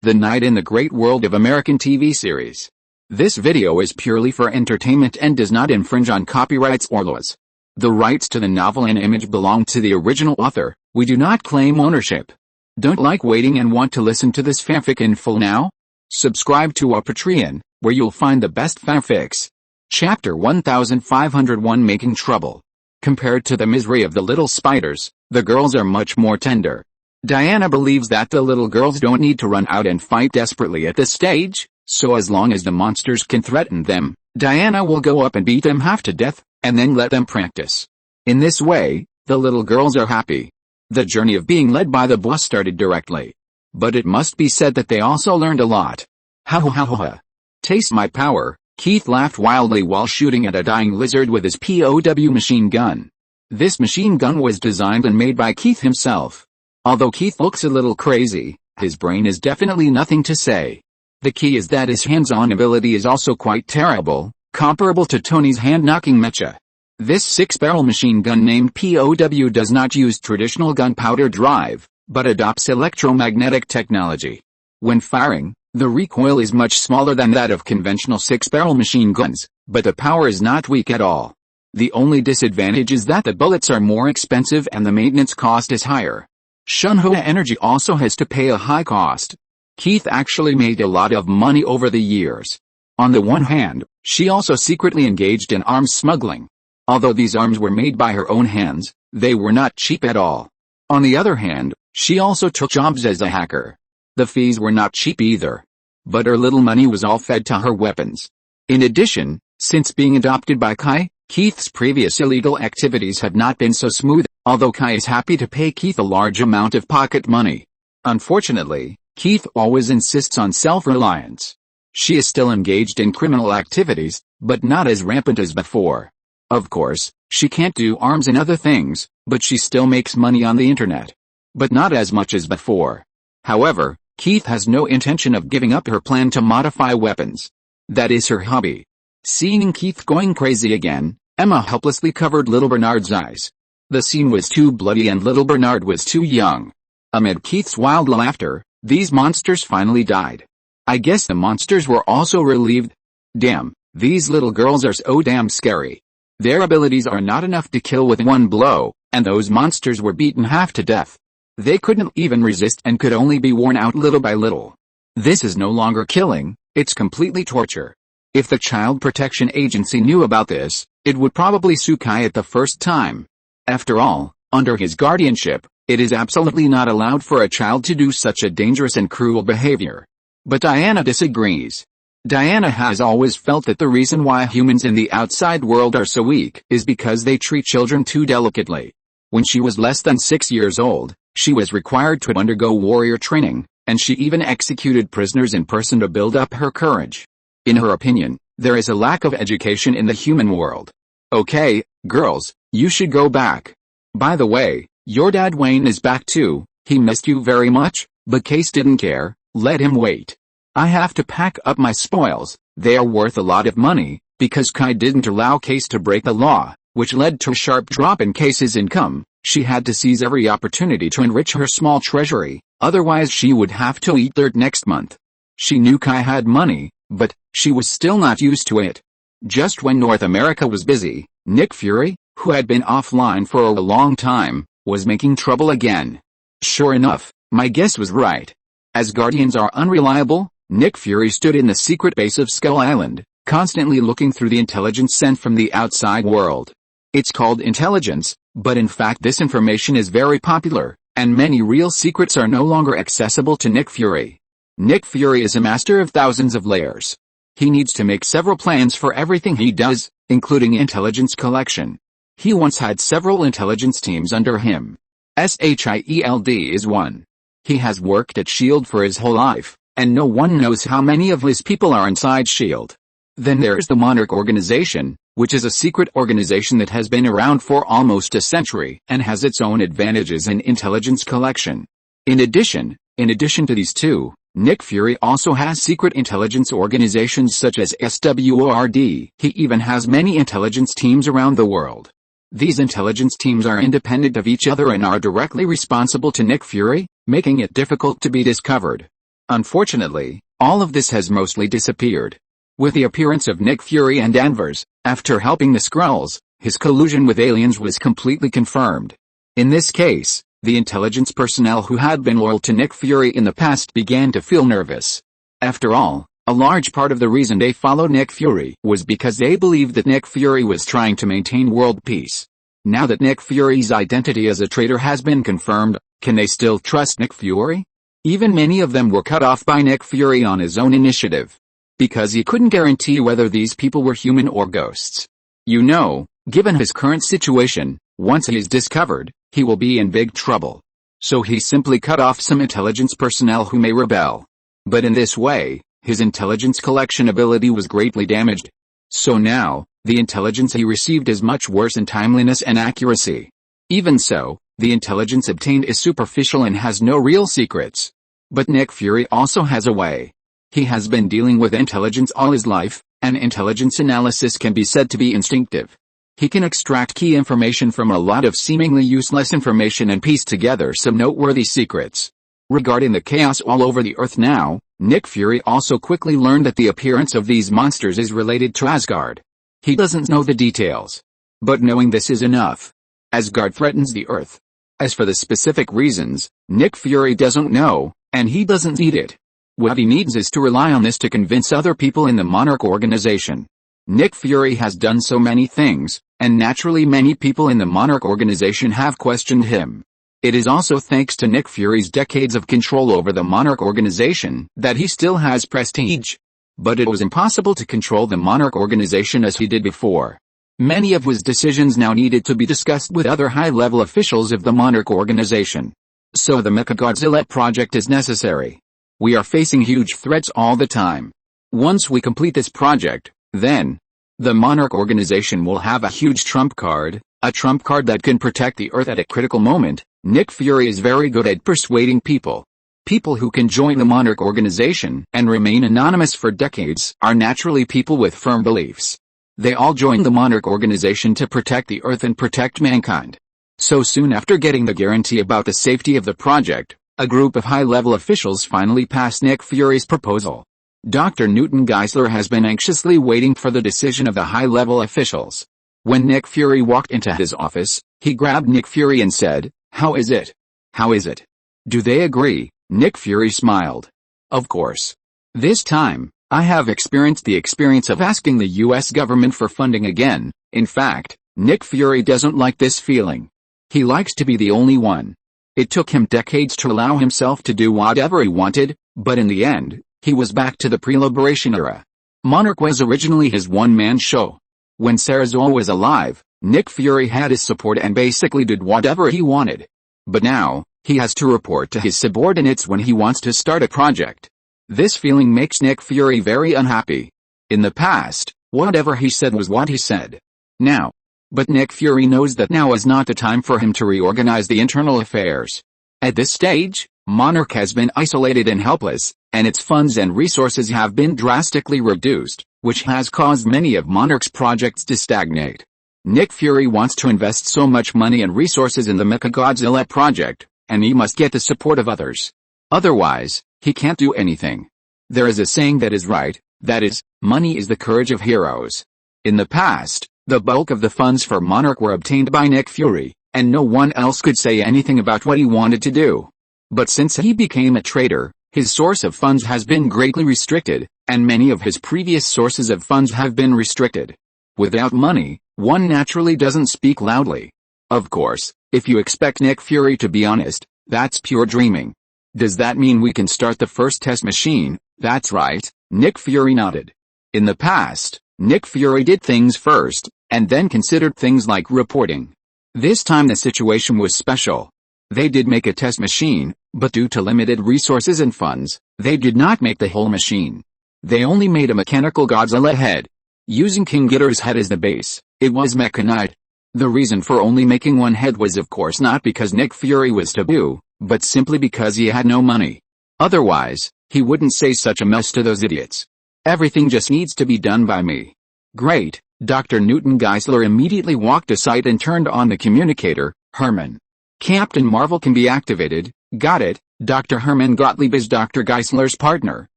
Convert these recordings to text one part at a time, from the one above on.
The Night in the Great World of American TV Series. This video is purely for entertainment and does not infringe on copyrights or laws. The rights to the novel and image belong to the original author. We do not claim ownership. Don't like waiting and want to listen to this fanfic in full now? Subscribe to our Patreon, where you'll find the best fanfics. Chapter 1501, Making Trouble. Compared to the misery of the little spiders, the girls are much more tender. Diana believes that the little girls don't need to run out and fight desperately at this stage, so as long as the monsters can threaten them, Diana will go up and beat them half to death, and then let them practice. In this way, the little girls are happy. The journey of being led by the boss started directly. But it must be said that they also learned a lot. Ha ha ha ha ha. Taste my power, Keith laughed wildly while shooting at a dying lizard with his POW machine gun. This machine gun was designed and made by Keith himself. Although Keith looks a little crazy, his brain is definitely nothing to say. The key is that his hands-on ability is also quite terrible, comparable to Tony's hand-knocking mecha. This six-barrel machine gun named POW does not use traditional gunpowder drive, but adopts electromagnetic technology. When firing, the recoil is much smaller than that of conventional six-barrel machine guns, but the power is not weak at all. The only disadvantage is that the bullets are more expensive and the maintenance cost is higher. Shunhua Energy also has to pay a high cost. Keith actually made a lot of money over the years. On the one hand, she also secretly engaged in arms smuggling. Although these arms were made by her own hands, they were not cheap at all. On the other hand, she also took jobs as a hacker. The fees were not cheap either. But her little money was all fed to her weapons. In addition, since being adopted by Kai, Keith's previous illegal activities have not been so smooth, although Kai is happy to pay Keith a large amount of pocket money. Unfortunately, Keith always insists on self-reliance. She is still engaged in criminal activities, but not as rampant as before. Of course, she can't do arms and other things, but she still makes money on the internet. But not as much as before. However, Keith has no intention of giving up her plan to modify weapons. That is her hobby. Seeing Keith going crazy again, Emma helplessly covered little Bernard's eyes. The scene was too bloody and little Bernard was too young. Amid Keith's wild laughter, these monsters finally died. I guess the monsters were also relieved. Damn, these little girls are so damn scary. Their abilities are not enough to kill with one blow, and those monsters were beaten half to death. They couldn't even resist and could only be worn out little by little. This is no longer killing, it's completely torture. If the Child Protection Agency knew about this, it would probably sue Kai at the first time. After all, under his guardianship, it is absolutely not allowed for a child to do such a dangerous and cruel behavior. But Diana disagrees. Diana has always felt that the reason why humans in the outside world are so weak is because they treat children too delicately. When she was less than 6 years old, she was required to undergo warrior training, and she even executed prisoners in person to build up her courage. In her opinion, there is a lack of education in the human world. Okay, girls, you should go back. By the way, your dad Wayne is back too. He missed you very much, but Case didn't care. Let him wait. I have to pack up my spoils. They are worth a lot of money, because Kai didn't allow Case to break the law, which led to a sharp drop in Case's income. She had to seize every opportunity to enrich her small treasury, otherwise she would have to eat dirt next month. She knew Kai had money, but she was still not used to it. Just when North America was busy, Nick Fury, who had been offline for a long time, was making trouble again. Sure enough, my guess was right. As Guardians are unreliable, Nick Fury stood in the secret base of Skull Island, constantly looking through the intelligence sent from the outside world. It's called intelligence, but in fact this information is very popular, and many real secrets are no longer accessible to Nick Fury. Nick Fury is a master of thousands of layers. He needs to make several plans for everything he does, including intelligence collection. He once had several intelligence teams under him. SHIELD is one. He has worked at S.H.I.E.L.D. for his whole life, and no one knows how many of his people are inside S.H.I.E.L.D. Then there's the Monarch Organization, which is a secret organization that has been around for almost a century and has its own advantages in intelligence collection. In addition to these two, Nick Fury also has secret intelligence organizations such as SWORD. He even has many intelligence teams around the world. These intelligence teams are independent of each other and are directly responsible to Nick Fury, making it difficult to be discovered. Unfortunately, all of this has mostly disappeared. With the appearance of Nick Fury and Danvers, after helping the Skrulls, his collusion with aliens was completely confirmed. In this case, the intelligence personnel who had been loyal to Nick Fury in the past began to feel nervous. After all, a large part of the reason they followed Nick Fury was because they believed that Nick Fury was trying to maintain world peace. Now that Nick Fury's identity as a traitor has been confirmed, can they still trust Nick Fury? Even many of them were cut off by Nick Fury on his own initiative. Because he couldn't guarantee whether these people were human or ghosts. You know, given his current situation, once he is discovered, he will be in big trouble. So he simply cut off some intelligence personnel who may rebel. But in this way, his intelligence collection ability was greatly damaged. So now, the intelligence he received is much worse in timeliness and accuracy. Even so, the intelligence obtained is superficial and has no real secrets. But Nick Fury also has a way. He has been dealing with intelligence all his life, and intelligence analysis can be said to be instinctive. He can extract key information from a lot of seemingly useless information and piece together some noteworthy secrets. Regarding the chaos all over the Earth now, Nick Fury also quickly learned that the appearance of these monsters is related to Asgard. He doesn't know the details. But knowing this is enough. Asgard threatens the Earth. As for the specific reasons, Nick Fury doesn't know, and he doesn't need it. What he needs is to rely on this to convince other people in the Monarch organization. Nick Fury has done so many things, and naturally many people in the Monarch organization have questioned him. It is also thanks to Nick Fury's decades of control over the Monarch organization that he still has prestige. But it was impossible to control the Monarch organization as he did before. Many of his decisions now needed to be discussed with other high-level officials of the Monarch organization. So the Mechagodzilla project is necessary. We are facing huge threats all the time. Once we complete this project, then, the Monarch organization will have a huge trump card, a trump card that can protect the Earth at a critical moment. Nick Fury is very good at persuading people. People who can join the Monarch organization and remain anonymous for decades are naturally people with firm beliefs. They all joined the Monarch organization to protect the Earth and protect mankind. So soon after getting the guarantee about the safety of the project, a group of high-level officials finally passed Nick Fury's proposal. Dr. Newton Geisler has been anxiously waiting for the decision of the high-level officials. When Nick Fury walked into his office, he grabbed Nick Fury and said, "How is it? How is it? Do they agree?" Nick Fury smiled. "Of course. This time, I have experienced the experience of asking the US government for funding again." In fact, Nick Fury doesn't like this feeling. He likes to be the only one. It took him decades to allow himself to do whatever he wanted, but in the end, he was back to the pre-liberation era. Monarch was originally his one-man show. When Sarazor was alive, Nick Fury had his support and basically did whatever he wanted. But now, he has to report to his subordinates when he wants to start a project. This feeling makes Nick Fury very unhappy. In the past, whatever he said was what he said. Now, but Nick Fury knows that now is not the time for him to reorganize the internal affairs. At this stage, Monarch has been isolated and helpless, and its funds and resources have been drastically reduced, which has caused many of Monarch's projects to stagnate. Nick Fury wants to invest so much money and resources in the Mechagodzilla project, and he must get the support of others. Otherwise, he can't do anything. There is a saying that is right, that is, money is the courage of heroes. In the past, the bulk of the funds for Monarch were obtained by Nick Fury, and no one else could say anything about what he wanted to do. But since he became a traitor, his source of funds has been greatly restricted, and many of his previous sources of funds have been restricted. Without money, one naturally doesn't speak loudly. Of course, if you expect Nick Fury to be honest, that's pure dreaming. Does that mean we can start the first test machine? That's right, Nick Fury nodded. In the past, Nick Fury did things first, and then considered things like reporting. This time the situation was special. They did make a test machine, but due to limited resources and funds, they did not make the whole machine. They only made a mechanical Godzilla head. Using King Uther's head as the base, it was mechanized. The reason for only making one head was of course not because Nick Fury was taboo, but simply because he had no money. Otherwise, he wouldn't say such a mess to those idiots. Everything just needs to be done by me. Great. Dr. Newton Geisler immediately walked aside and turned on the communicator. Herman. Captain Marvel can be activated. Got it. Dr. Hermann Gottlieb is Dr. Geisler's partner,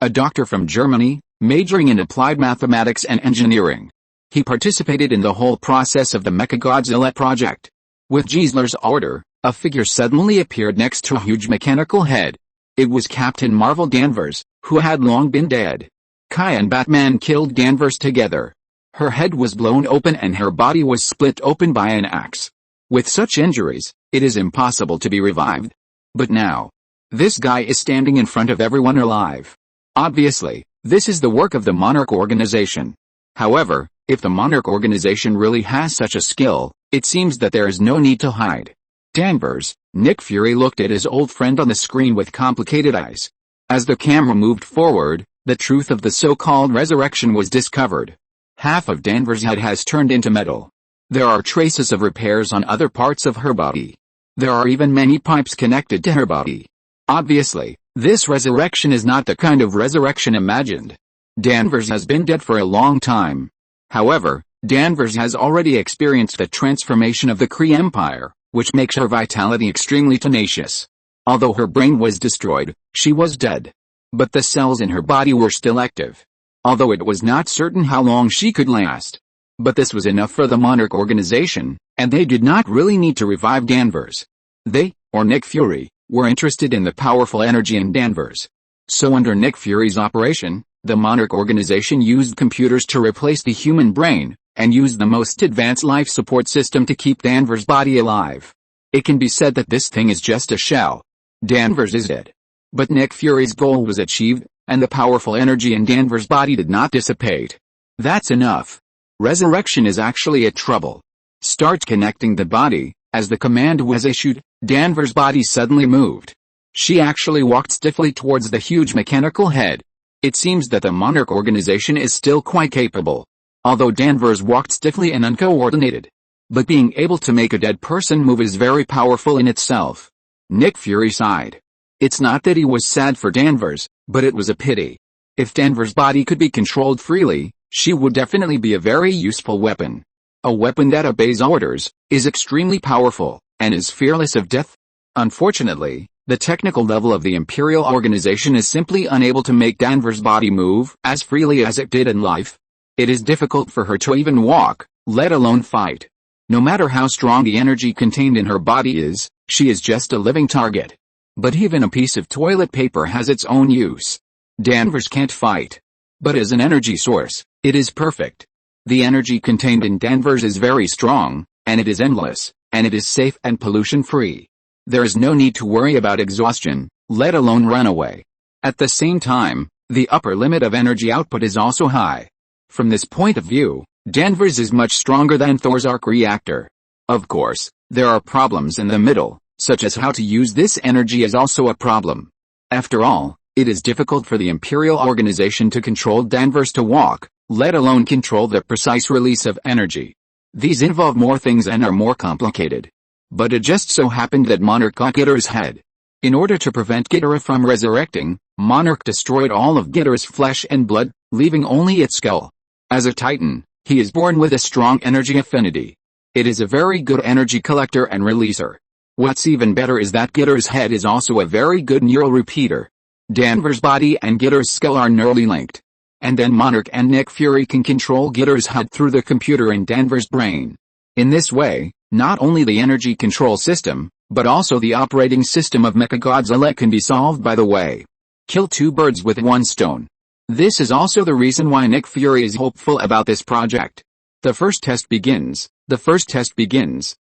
a doctor from Germany, majoring in applied mathematics and engineering. He participated in the whole process of the Mechagodzilla project. With Geisler's order, a figure suddenly appeared next to a huge mechanical head. It was Captain Marvel Danvers, who had long been dead. Kai and Batman killed Danvers together. Her head was blown open and her body was split open by an axe. With such injuries, it is impossible to be revived. But now, this guy is standing in front of everyone alive. Obviously, this is the work of the Monarch organization. However, if the Monarch organization really has such a skill, it seems that there is no need to hide. Danvers, Nick Fury looked at his old friend on the screen with complicated eyes. As the camera moved forward, the truth of the so-called resurrection was discovered. Half of Danvers' head has turned into metal. There are traces of repairs on other parts of her body. There are even many pipes connected to her body. Obviously, this resurrection is not the kind of resurrection imagined. Danvers has been dead for a long time. However, Danvers has already experienced the transformation of the Kree Empire, which makes her vitality extremely tenacious. Although her brain was destroyed, she was dead. But the cells in her body were still active. Although it was not certain how long she could last. But this was enough for the Monarch organization, and they did not really need to revive Danvers. They, or Nick Fury, were interested in the powerful energy in Danvers. So under Nick Fury's operation, the Monarch organization used computers to replace the human brain, and used the most advanced life support system to keep Danvers' body alive. It can be said that this thing is just a shell. Danvers is dead. But Nick Fury's goal was achieved, and the powerful energy in Danvers' body did not dissipate. That's enough. Resurrection is actually a trouble. Start connecting the body. As the command was issued, Danvers' body suddenly moved. She actually walked stiffly towards the huge mechanical head. It seems that the Monarch organization is still quite capable. Although Danvers walked stiffly and uncoordinated. But being able to make a dead person move is very powerful in itself. Nick Fury sighed. It's not that he was sad for Danvers, but it was a pity. If Danvers' body could be controlled freely, she would definitely be a very useful weapon. A weapon that obeys orders, is extremely powerful, and is fearless of death. Unfortunately, the technical level of the Imperial organization is simply unable to make Danvers' body move as freely as it did in life. It is difficult for her to even walk, let alone fight. No matter how strong the energy contained in her body is, she is just a living target. But even a piece of toilet paper has its own use. Danvers can't fight. But as an energy source, it is perfect. The energy contained in Danvers is very strong, and it is endless, and it is safe and pollution-free. There is no need to worry about exhaustion, let alone run away. At the same time, the upper limit of energy output is also high. From this point of view, Danvers is much stronger than Thor's arc reactor. Of course, there are problems in the middle, such as how to use this energy is also a problem. After all, it is difficult for the Imperial organization to control Danvers to walk, let alone control the precise release of energy. These involve more things and are more complicated. But it just so happened that Monarch got Uther's head. In order to prevent Uther from resurrecting, Monarch destroyed all of Uther's flesh and blood, leaving only its skull. As a Titan, he is born with a strong energy affinity. It is a very good energy collector and releaser. What's even better is that Uther's head is also a very good neural repeater. Danvers' body and Uther's skull are neurally linked. And then Monarch and Nick Fury can control Uther's head through the computer in Danvers' brain. In this way, not only the energy control system, but also the operating system of Mechagodzilla can be solved by the way. Kill two birds with one stone. This is also the reason why Nick Fury is hopeful about this project. The first test begins.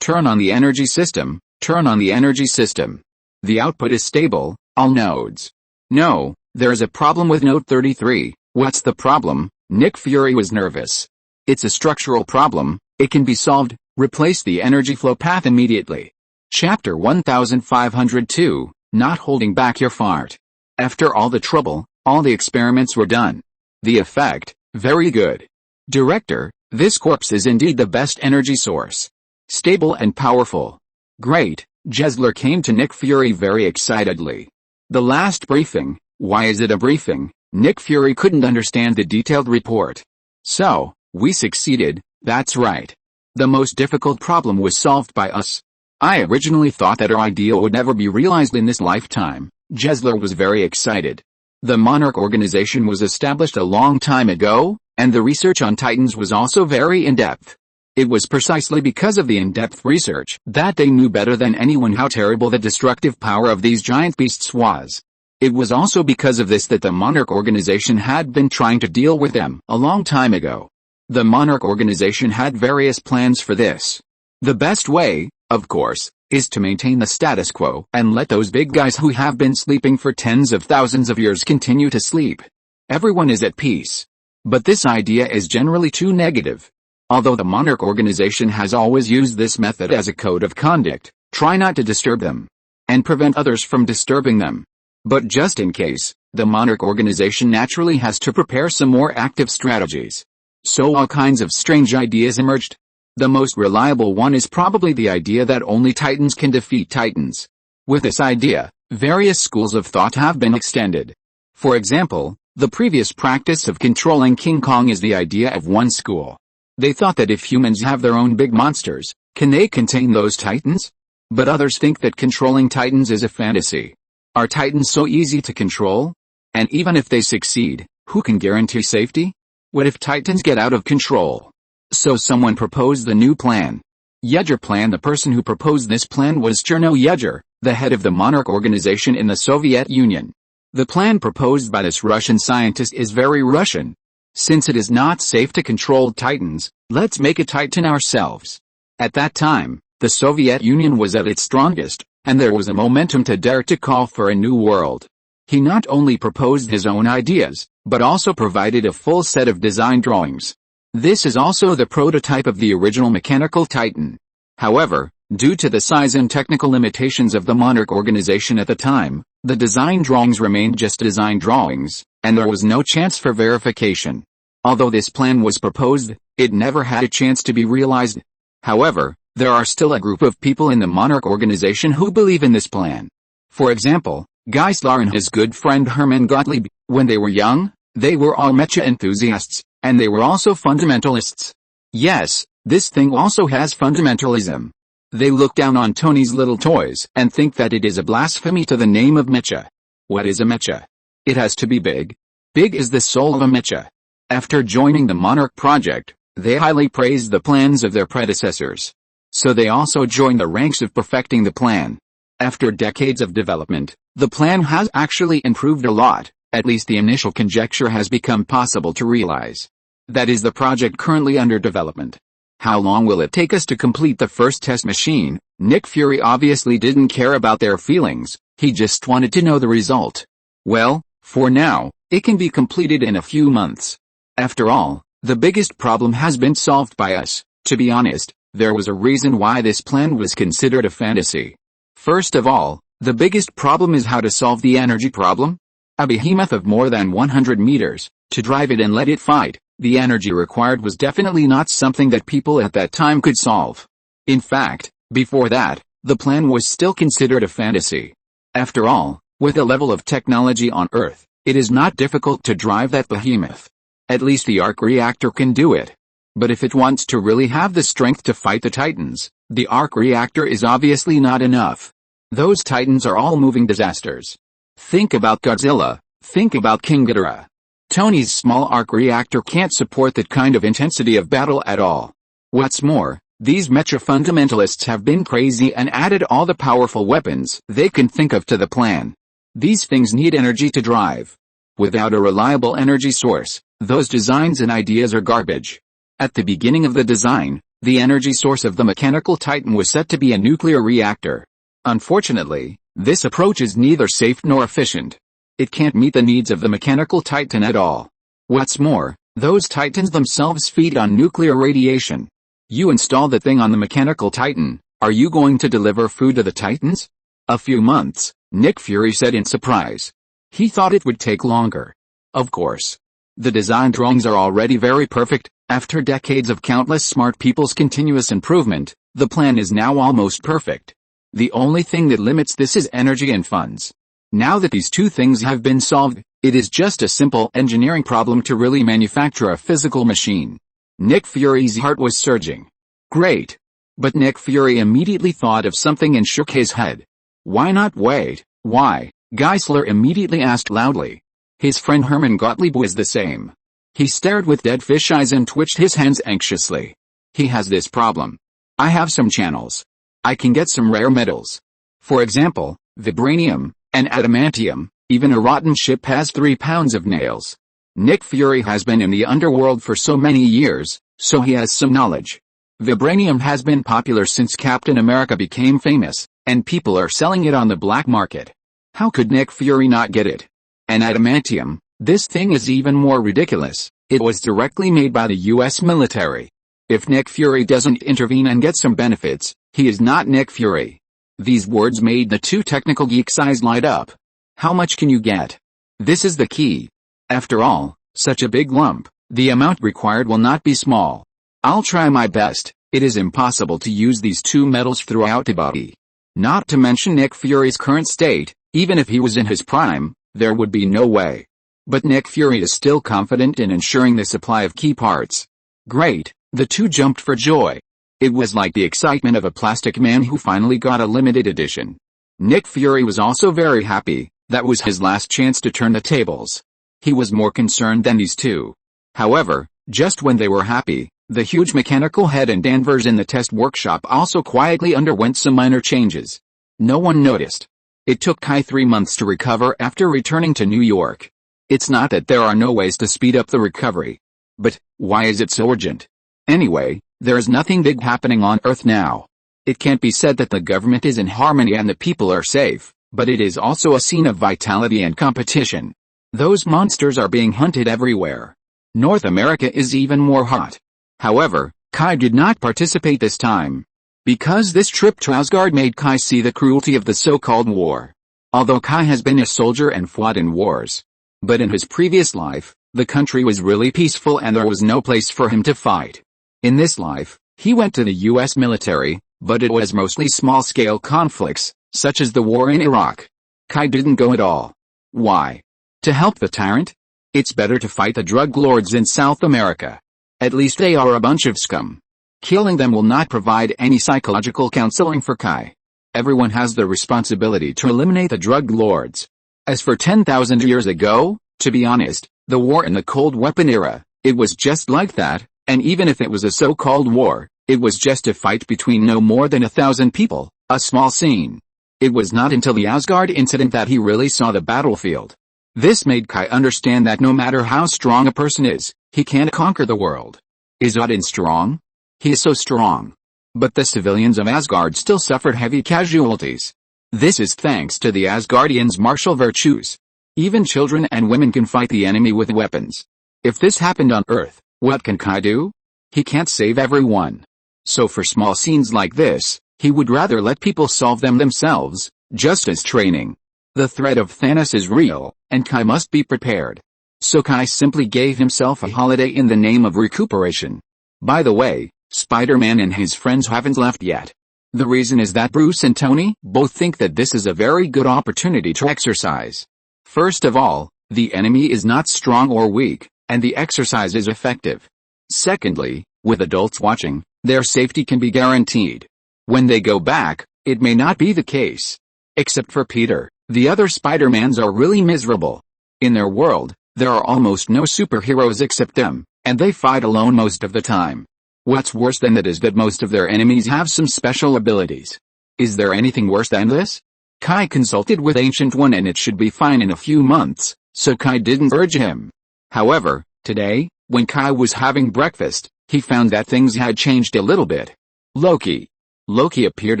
Turn on the energy system. Turn on the energy system. The output is stable, all nodes. No, there is a problem with node 33. What's the problem? Nick Fury was nervous. It's a structural problem. It can be solved. Replace the energy flow path immediately. Chapter 1502, Not Holding Back Your Fart. After all the trouble, all the experiments were done. The effect, very good. Director, this corpse is indeed the best energy source. Stable and powerful. Great, Geisler came to Nick Fury very excitedly. The last briefing, why is it a briefing? Nick Fury couldn't understand the detailed report. So, we succeeded, that's right. The most difficult problem was solved by us. I originally thought that our idea would never be realized in this lifetime. Jesler was very excited. The Monarch organization was established a long time ago, and the research on Titans was also very in-depth. It was precisely because of the in-depth research that they knew better than anyone how terrible the destructive power of these giant beasts was. It was also because of this that the Monarch organization had been trying to deal with them a long time ago. The Monarch organization had various plans for this. The best way, of course, is to maintain the status quo and let those big guys who have been sleeping for tens of thousands of years continue to sleep. Everyone is at peace. But this idea is generally too negative. Although the Monarch organization has always used this method as a code of conduct, try not to disturb them, and prevent others from disturbing them. But just in case, the Monarch organization naturally has to prepare some more active strategies. So all kinds of strange ideas emerged. The most reliable one is probably the idea that only Titans can defeat Titans. With this idea, various schools of thought have been extended. For example, the previous practice of controlling King Kong is the idea of one school. They thought that if humans have their own big monsters, can they contain those Titans? But others think that controlling Titans is a fantasy. Are Titans so easy to control? And even if they succeed, who can guarantee safety? What if Titans get out of control? So someone proposed the new plan. Yegor plan. The person who proposed this plan was Cherno Yegor, the head of the Monarch organization in the Soviet Union. The plan proposed by this Russian scientist is very Russian. Since it is not safe to control Titans, let's make a Titan ourselves. At that time, the Soviet Union was at its strongest, and there was a momentum to dare to call for a new world. He not only proposed his own ideas, but also provided a full set of design drawings. This is also the prototype of the original mechanical Titan. However, due to the size and technical limitations of the Monarch organization at the time, the design drawings remained just design drawings, and there was no chance for verification. Although this plan was proposed, it never had a chance to be realized. However, there are still a group of people in the Monarch organization who believe in this plan. For example, Geisler and his good friend Hermann Gottlieb. When they were young, they were all mecha enthusiasts, and they were also fundamentalists. Yes, this thing also has fundamentalism. They look down on Tony's little toys and think that it is a blasphemy to the name of mecha. What is a mecha? It has to be big. Big is the soul of a mecha. After joining the Monarch project, they highly praised the plans of their predecessors. So they also joined the ranks of perfecting the plan. After decades of development, the plan has actually improved a lot. At least the initial conjecture has become possible to realize. That is the project currently under development. How long will it take us to complete the first test machine? Nick Fury obviously didn't care about their feelings, he just wanted to know the result. Well, for now, it can be completed in a few months. After all, the biggest problem has been solved by us. To be honest, there was a reason why this plan was considered a fantasy. First of all, the biggest problem is how to solve the energy problem. A behemoth of more than 100 meters, to drive it and let it fight, the energy required was definitely not something that people at that time could solve. In fact, before that, the plan was still considered a fantasy. After all, with the level of technology on Earth, it is not difficult to drive that behemoth. At least the arc reactor can do it. But if it wants to really have the strength to fight the Titans, the arc reactor is obviously not enough. Those Titans are all moving disasters. Think about Godzilla, think about King Ghidorah. Tony's small arc reactor can't support that kind of intensity of battle at all. What's more, these mecha fundamentalists have been crazy and added all the powerful weapons they can think of to the plan. These things need energy to drive. Without a reliable energy source, those designs and ideas are garbage. At the beginning of the design, the energy source of the mechanical Titan was set to be a nuclear reactor. Unfortunately, this approach is neither safe nor efficient. It can't meet the needs of the mechanical Titan at all. What's more, those Titans themselves feed on nuclear radiation. You install the thing on the mechanical Titan, are you going to deliver food to the Titans? A few months, Nick Fury said in surprise. He thought it would take longer. Of course. The design drawings are already very perfect. After decades of countless smart people's continuous improvement, the plan is now almost perfect. The only thing that limits this is energy and funds. Now that these two things have been solved, it is just a simple engineering problem to really manufacture a physical machine. Nick Fury's heart was surging. Great. But Nick Fury immediately thought of something and shook his head. Why not wait? Why? Geisler immediately asked loudly. His friend Hermann Gottlieb was the same. He stared with dead fish eyes and twitched his hands anxiously. He has this problem. I have some channels. I can get some rare metals. For example, vibranium, and adamantium. Even a rotten ship has 3 pounds of nails. Nick Fury has been in the underworld for so many years, so he has some knowledge. Vibranium has been popular since Captain America became famous, and people are selling it on the black market. How could Nick Fury not get it? And adamantium, this thing is even more ridiculous. It was directly made by the US military. If Nick Fury doesn't intervene and get some benefits, he is not Nick Fury. These words made the two technical geeks' eyes light up. How much can you get? This is the key. After all, such a big lump, the amount required will not be small. I'll try my best. It is impossible to use these two metals throughout the body. Not to mention Nick Fury's current state, even if he was in his prime, there would be no way. But Nick Fury is still confident in ensuring the supply of key parts. Great, the two jumped for joy. It was like the excitement of a plastic man who finally got a limited edition. Nick Fury was also very happy. That was his last chance to turn the tables. He was more concerned than these two. However, just when they were happy, the huge mechanical head in Danvers in the test workshop also quietly underwent some minor changes. No one noticed. It took Kai 3 months to recover after returning to New York. It's not that there are no ways to speed up the recovery. But, why is it so urgent? Anyway, there is nothing big happening on Earth now. It can't be said that the government is in harmony and the people are safe, but it is also a scene of vitality and competition. Those monsters are being hunted everywhere. North America is even more hot. However, Kai did not participate this time. Because this trip to Asgard made Kai see the cruelty of the so-called war. Although Kai has been a soldier and fought in wars. But in his previous life, the country was really peaceful and there was no place for him to fight. In this life, he went to the US military, but it was mostly small-scale conflicts, such as the war in Iraq. Kai didn't go at all. Why? To help the tyrant? It's better to fight the drug lords in South America. At least they are a bunch of scum. Killing them will not provide any psychological counseling for Kai. Everyone has the responsibility to eliminate the drug lords. As for 10,000 years ago, to be honest, the war in the cold weapon era, it was just like that, and even if it was a so-called war, it was just a fight between no more than 1,000 people, a small scene. It was not until the Asgard incident that he really saw the battlefield. This made Kai understand that no matter how strong a person is, he can't conquer the world. Is Odin strong? He is so strong. But the civilians of Asgard still suffered heavy casualties. This is thanks to the Asgardians' martial virtues. Even children and women can fight the enemy with weapons. If this happened on Earth, what can Kai do? He can't save everyone. So for small scenes like this, he would rather let people solve them themselves, just as training. The threat of Thanos is real, and Kai must be prepared. So Kai simply gave himself a holiday in the name of recuperation. By the way, Spider-Man and his friends haven't left yet. The reason is that Bruce and Tony both think that this is a very good opportunity to exercise. First of all, the enemy is not strong or weak, and the exercise is effective. Secondly, with adults watching, their safety can be guaranteed. When they go back, it may not be the case. Except for Peter, the other Spider-Mans are really miserable. In their world, there are almost no superheroes except them, and they fight alone most of the time. What's worse than that is that most of their enemies have some special abilities. Is there anything worse than this? Kai consulted with Ancient One and it should be fine in a few months, so Kai didn't urge him. However, today, when Kai was having breakfast, he found that things had changed a little bit. Loki appeared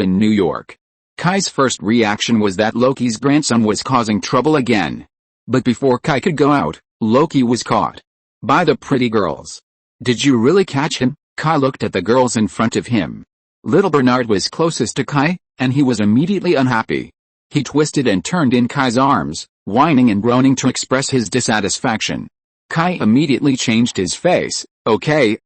in New York. Kai's first reaction was that Loki's grandson was causing trouble again. But before Kai could go out, Loki was caught by the pretty girls. Did you really catch him? Kai looked at the girls in front of him. Little Bernard was closest to Kai, and he was immediately unhappy. He twisted and turned in Kai's arms, whining and groaning to express his dissatisfaction. Kai immediately changed his face. Okay,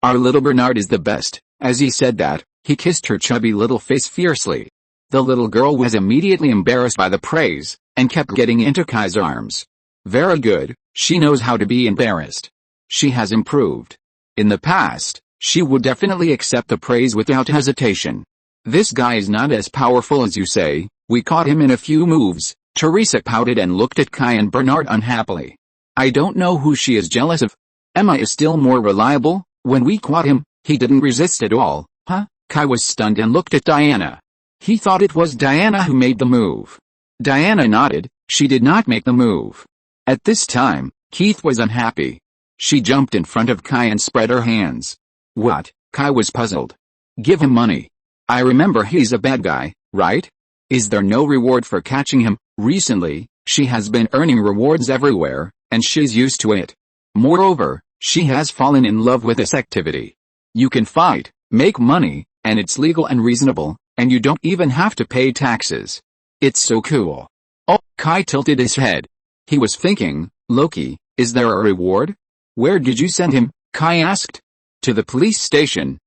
our little Bernard is the best. As he said that, he kissed her chubby little face fiercely. The little girl was immediately embarrassed by the praise, and kept getting into Kai's arms. Very good, she knows how to be embarrassed. She has improved. In the past, She would definitely accept the praise without hesitation. This guy is not as powerful as you say, we caught him in a few moves. Teresa pouted and looked at Kai and Bernard unhappily. I don't know who she is jealous of. Emma is still more reliable. When we caught him, he didn't resist at all. Huh? Kai was stunned and looked at Diana. He thought it was Diana who made the move. Diana nodded. She did not make the move. At this time, Keith was unhappy. She jumped in front of Kai and spread her hands. What? Kai was puzzled. Give him money. I remember he's a bad guy, right? Is there no reward for catching him? Recently, she has been earning rewards everywhere, and she's used to it. Moreover, she has fallen in love with this activity. You can fight, make money, and it's legal and reasonable, and you don't even have to pay taxes. It's so cool. Oh, Kai tilted his head. He was thinking, Loki, is there a reward? Where did you send him? Kai asked. To the police station.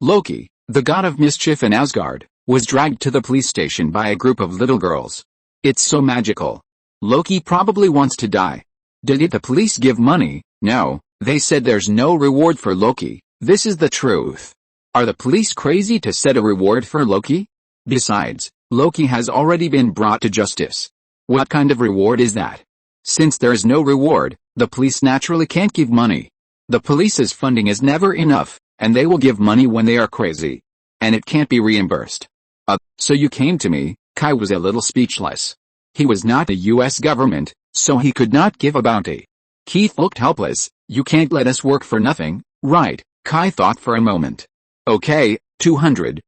Loki, the god of mischief in Asgard, was dragged to the police station by a group of little girls. It's so magical. Loki probably wants to die. Did the police give money? No, they said there's no reward for Loki. This is the truth. Are the police crazy to set a reward for Loki? Besides, Loki has already been brought to justice. What kind of reward is that? Since there is no reward, the police naturally can't give money. The police's funding is never enough, and they will give money when they are crazy. And it can't be reimbursed. So you came to me. Kai was a little speechless. He was not the US government, so he could not give a bounty. Keith looked helpless. You can't let us work for nothing, right? Kai thought for a moment. Okay, 200,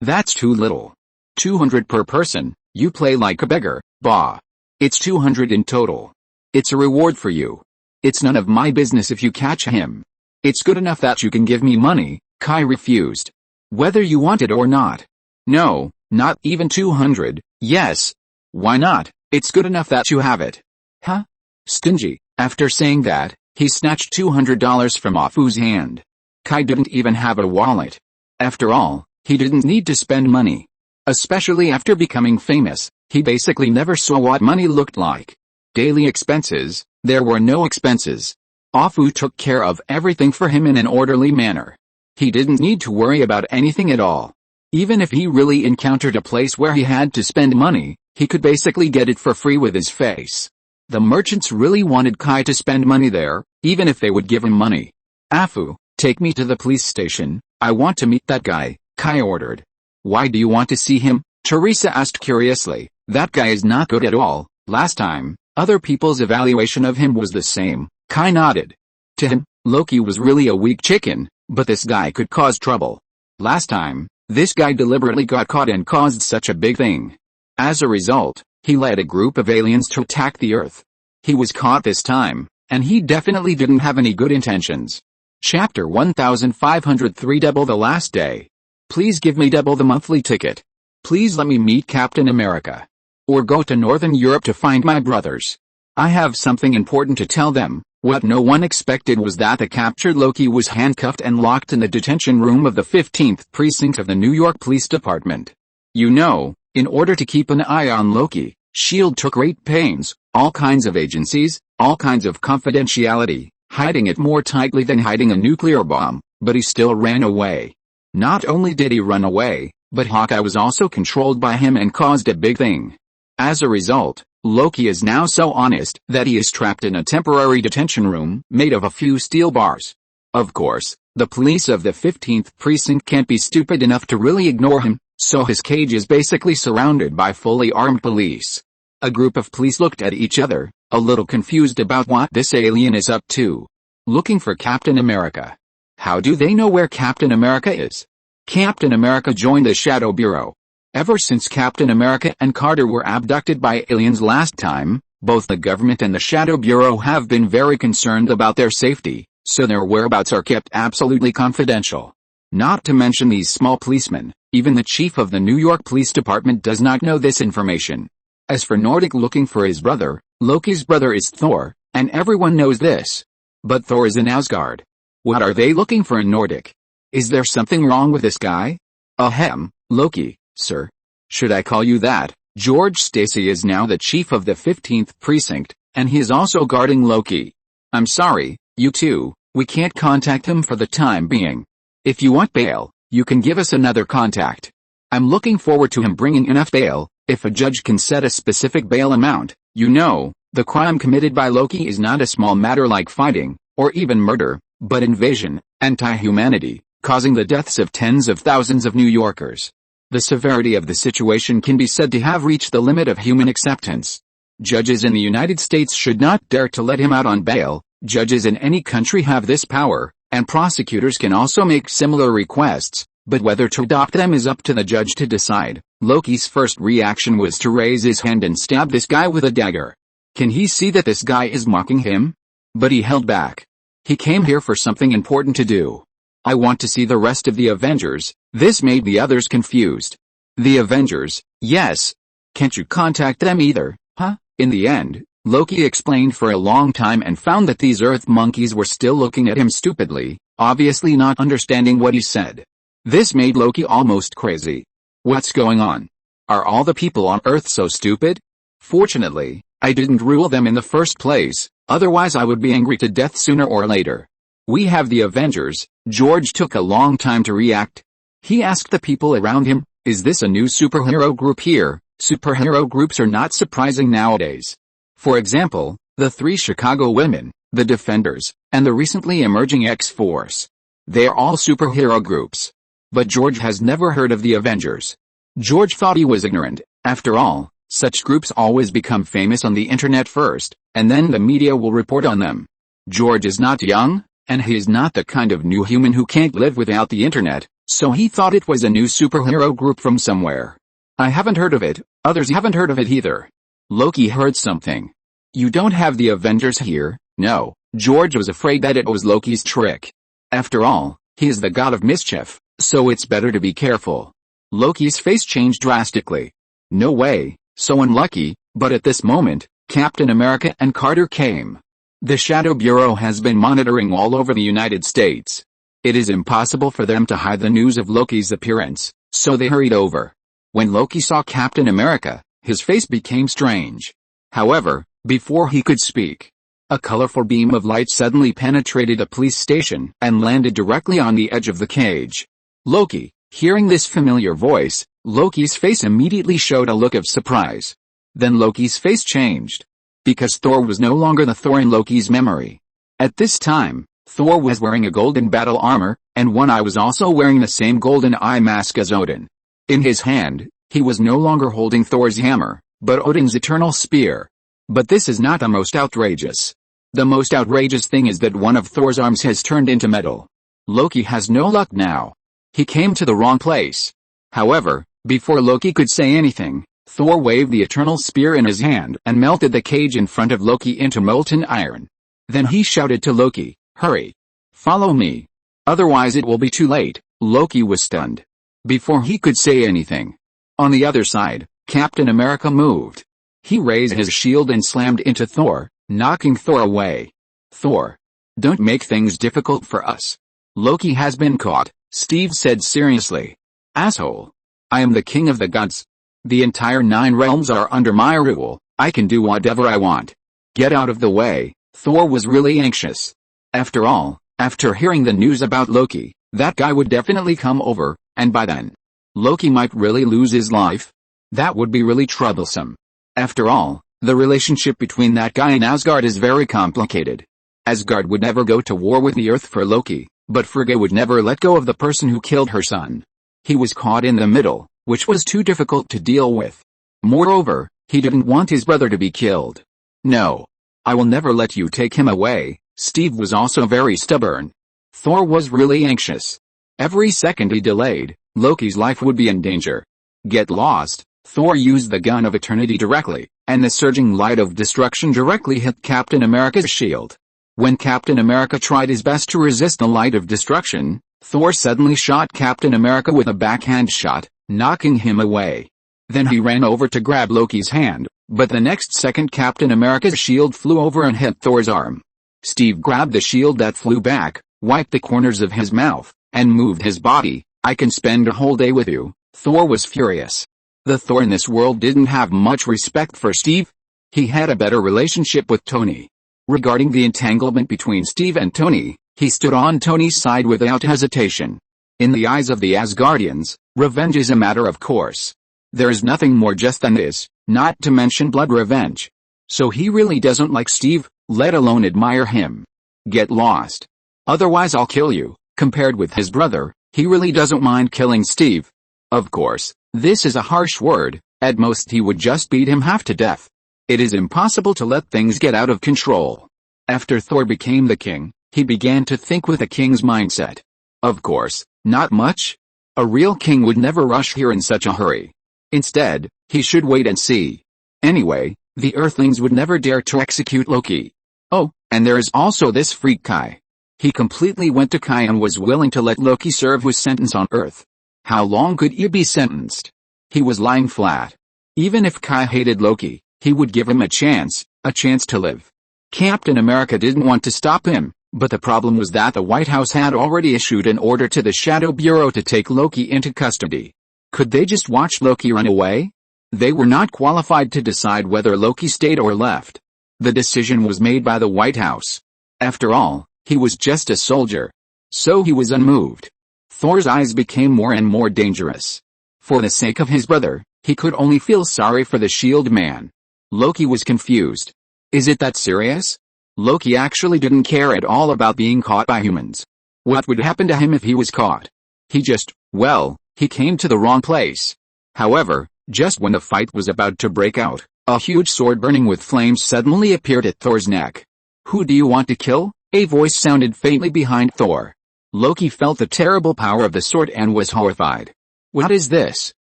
that's too little. 200 per person, you play like a beggar, bah. It's 200 in total. It's a reward for you. It's none of my business if you catch him. It's good enough that you can give me money. Kai refused. Whether you want it or not. No, not even 200, yes. Why not? It's good enough that you have it. Huh? Stingy. After saying that, he snatched $200 from Afu's hand. Kai didn't even have a wallet. After all, he didn't need to spend money. Especially after becoming famous, he basically never saw what money looked like. Daily expenses, there were no expenses. Afu took care of everything for him in an orderly manner. He didn't need to worry about anything at all. Even if he really encountered a place where he had to spend money, he could basically get it for free with his face. The merchants really wanted Kai to spend money there, even if they would give him money. Afu, take me to the police station. I want to meet that guy, Kai ordered. Why do you want to see him? Teresa asked curiously. That guy is not good at all. Last time, other people's evaluation of him was the same. Kai nodded. To him, Loki was really a weak chicken, but this guy could cause trouble. Last time, this guy deliberately got caught and caused such a big thing. As a result, he led a group of aliens to attack the Earth. He was caught this time, and he definitely didn't have any good intentions. Chapter 1503 Double the Last Day. Please give me double the monthly ticket. Please let me meet Captain America. Or go to Northern Europe to find my brothers. I have something important to tell them. What no one expected was that the captured Loki was handcuffed and locked in the detention room of the 15th precinct of the New York Police Department. You know, in order to keep an eye on Loki, S.H.I.E.L.D. took great pains, all kinds of agencies, all kinds of confidentiality, hiding it more tightly than hiding a nuclear bomb, but he still ran away. Not only did he run away, but Hawkeye was also controlled by him and caused a big thing. As a result, Loki is now so honest that he is trapped in a temporary detention room made of a few steel bars. Of course, the police of the 15th precinct can't be stupid enough to really ignore him, so his cage is basically surrounded by fully armed police. A group of police looked at each other, a little confused about what this alien is up to. Looking for Captain America. How do they know where Captain America is? Captain America joined the Shadow Bureau. Ever since Captain America and Carter were abducted by aliens last time, both the government and the Shadow Bureau have been very concerned about their safety, so their whereabouts are kept absolutely confidential. Not to mention these small policemen, even the chief of the New York Police Department does not know this information. As for Nordic looking for his brother, Loki's brother is Thor, and everyone knows this. But Thor is in Asgard. What are they looking for in Nordic? Is there something wrong with this guy? Ahem, Loki. Sir. Should I call you that? George Stacy is now the chief of the 15th precinct, and he is also guarding Loki. I'm sorry, you two, We can't contact him for the time being. If you want bail, you can give us another contact. I'm looking forward to him bringing enough bail. If a judge can set a specific bail amount, the crime committed by Loki is not a small matter like fighting, or even murder, but invasion, anti-humanity, causing the deaths of tens of thousands of New Yorkers. The severity of the situation can be said to have reached the limit of human acceptance. Judges in the United States should not dare to let him out on bail. Judges in any country have this power, and prosecutors can also make similar requests, but whether to adopt them is up to the judge to decide. Loki's first reaction was to raise his hand and stab this guy with a dagger. Can he see that this guy is mocking him? But he held back. He came here for something important to do. I want to see the rest of the Avengers. This made the others confused. The Avengers? Yes. Can't you contact them either, huh? In the end, Loki explained for a long time and found that these Earth monkeys were still looking at him stupidly, obviously not understanding what he said. This made Loki almost crazy. What's going on? Are all the people on Earth so stupid? Fortunately, I didn't rule them in the first place, otherwise I would be angry to death sooner or later. We have the Avengers. George took a long time to react. He asked the people around him, is this a new superhero group here? Superhero groups are not surprising nowadays. For example, the 3 Chicago women, the Defenders, and the recently emerging X-Force. They are all superhero groups. But George has never heard of the Avengers. George thought he was ignorant. After all, such groups always become famous on the internet first, and then the media will report on them. George is not young, and he is not the kind of new human who can't live without the internet, so he thought it was a new superhero group from somewhere. I haven't heard of it, others haven't heard of it either. Loki heard something. You don't have the Avengers here? No. George was afraid that it was Loki's trick. After all, he is the god of mischief, so it's better to be careful. Loki's face changed drastically. No way, so unlucky, but at this moment, Captain America and Carter came. The Shadow Bureau has been monitoring all over the United States. It is impossible for them to hide the news of Loki's appearance, so they hurried over. When Loki saw Captain America, his face became strange. However, before he could speak, a colorful beam of light suddenly penetrated a police station and landed directly on the edge of the cage. Loki, hearing this familiar voice, Loki's face immediately showed a look of surprise. Then Loki's face changed. Because Thor was no longer the Thor in Loki's memory. At this time, Thor was wearing a golden battle armor, and One Eye was also wearing the same golden eye mask as Odin. In his hand, he was no longer holding Thor's hammer, but Odin's eternal spear. But this is not the most outrageous. The most outrageous thing is that one of Thor's arms has turned into metal. Loki has no luck now. He came to the wrong place. However, before Loki could say anything, Thor waved the eternal spear in his hand and melted the cage in front of Loki into molten iron. Then he shouted to Loki, "Hurry! Follow me! Otherwise it will be too late." Loki was stunned. Before he could say anything, on the other side, Captain America moved. He raised his shield and slammed into Thor, knocking Thor away. "Thor! Don't make things difficult for us. Loki has been caught," Steve said seriously. "Asshole! I am the king of the gods. The entire 9 realms are under my rule. I can do whatever I want. Get out of the way." Thor was really anxious. After all, after hearing the news about Loki, that guy would definitely come over, and by then, Loki might really lose his life. That would be really troublesome. After all, the relationship between that guy and Asgard is very complicated. Asgard would never go to war with the Earth for Loki, but Frigga would never let go of the person who killed her son. He was caught in the middle, which was too difficult to deal with. Moreover, he didn't want his brother to be killed. "No. I will never let you take him away." Steve was also very stubborn. Thor was really anxious. Every second he delayed, Loki's life would be in danger. Get lost. Thor used the gun of eternity directly, and the surging light of destruction directly hit Captain America's shield. When Captain America tried his best to resist the light of destruction, Thor suddenly shot Captain America with a backhand shot, knocking him away. Then he ran over to grab Loki's hand, but the next second Captain America's shield flew over and hit Thor's arm. Steve grabbed the shield that flew back, wiped the corners of his mouth, and moved his body. "I can spend a whole day with you." Thor was furious. The Thor in this world didn't have much respect for Steve. He had a better relationship with Tony. Regarding the entanglement between Steve and Tony, He stood on Tony's side without hesitation. In the eyes of the Asgardians, revenge is a matter of course. There is nothing more just than this, not to mention blood revenge. So he really doesn't like Steve, let alone admire him. Get lost. Otherwise I'll kill you. Compared with his brother, he really doesn't mind killing Steve. Of course, this is a harsh word, at most he would just beat him half to death. It is impossible to let things get out of control. After Thor became the king, he began to think with a king's mindset. Of course, not much. A real king would never rush here in such a hurry. Instead, he should wait and see. Anyway, the Earthlings would never dare to execute Loki. Oh, and there is also this freak Kai. He completely went to Kai and was willing to let Loki serve his sentence on Earth. How long could he be sentenced? He was lying flat. Even if Kai hated Loki, he would give him a chance to live. Captain America didn't want to stop him, but the problem was that the White House had already issued an order to the Shadow Bureau to take Loki into custody. Could they just watch Loki run away? They were not qualified to decide whether Loki stayed or left. The decision was made by the White House. After all, he was just a soldier. So he was unmoved. Thor's eyes became more and more dangerous. For the sake of his brother, he could only feel sorry for the shield man. Loki was confused. Is it that serious? Loki actually didn't care at all about being caught by humans. What would happen to him if he was caught? He came to the wrong place. However, just when the fight was about to break out, a huge sword burning with flames suddenly appeared at Thor's neck. Who do you want to kill? A voice sounded faintly behind Thor. Loki felt the terrible power of the sword and was horrified. What is this?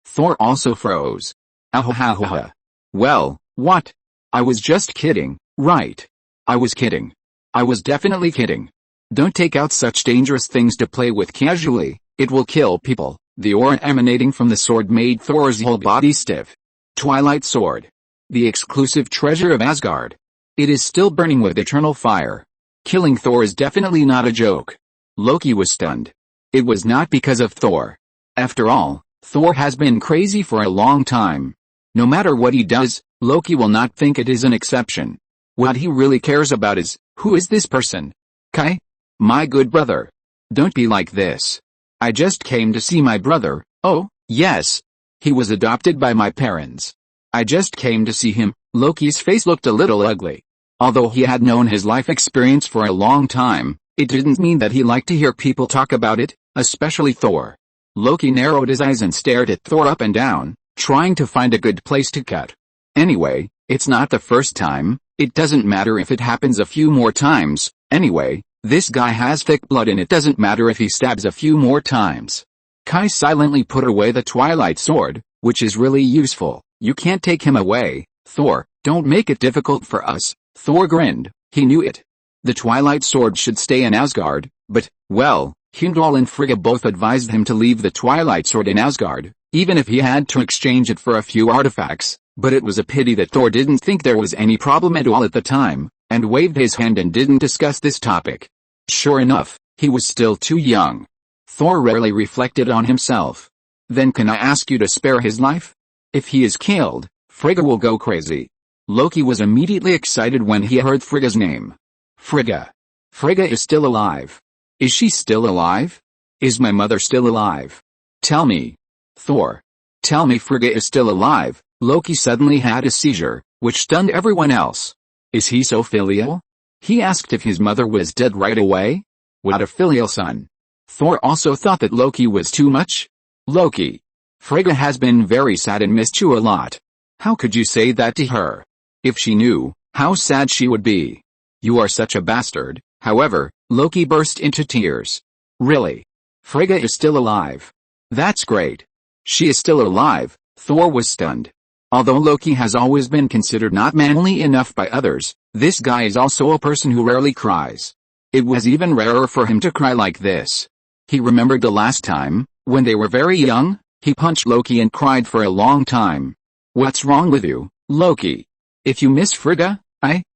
Thor also froze. Ahahaha. Well, what? I was just kidding, right? I was kidding. I was definitely kidding. Don't take out such dangerous things to play with casually, it will kill people. The aura emanating from the sword made Thor's whole body stiff. Twilight Sword. The exclusive treasure of Asgard. It is still burning with eternal fire. Killing Thor is definitely not a joke. Loki was stunned. It was not because of Thor. After all, Thor has been crazy for a long time. No matter what he does, Loki will not think it is an exception. What he really cares about is, who is this person? Kai? My good brother. Don't be like this. I just came to see my brother. Oh, yes. He was adopted by my parents. I just came to see him. Loki's face looked a little ugly. Although he had known his life experience for a long time, it didn't mean that he liked to hear people talk about it, especially Thor. Loki narrowed his eyes and stared at Thor up and down, trying to find a good place to cut. Anyway, it's not the first time, it doesn't matter if it happens a few more times. Anyway, this guy has thick blood and it doesn't matter if he stabs a few more times. Kai silently put away the Twilight Sword, which is really useful. You can't take him away, Thor, don't make it difficult for us. Thor grinned, he knew it. The Twilight Sword should stay in Asgard, but, well, Heimdall and Frigga both advised him to leave the Twilight Sword in Asgard, even if he had to exchange it for a few artifacts, but it was a pity that Thor didn't think there was any problem at all at the time, and waved his hand and didn't discuss this topic. Sure enough, he was still too young. Thor rarely reflected on himself. Then can I ask you to spare his life? If he is killed, Frigga will go crazy. Loki was immediately excited when he heard Frigga's name. Frigga. Frigga is still alive. Is she still alive? Is my mother still alive? Tell me. Thor. Tell me Frigga is still alive. Loki suddenly had a seizure, which stunned everyone else. Is he so filial? He asked if his mother was dead right away. What a filial son. Thor also thought that Loki was too much. Loki. Frigga has been very sad and missed you a lot. How could you say that to her? If she knew, how sad she would be. You are such a bastard. However, Loki burst into tears. Really? Frigga is still alive. That's great. She is still alive. Thor was stunned. Although Loki has always been considered not manly enough by others, this guy is also a person who rarely cries. It was even rarer for him to cry like this. He remembered the last time, when they were very young, he punched Loki and cried for a long time. What's wrong with you, Loki? If you miss Frigga,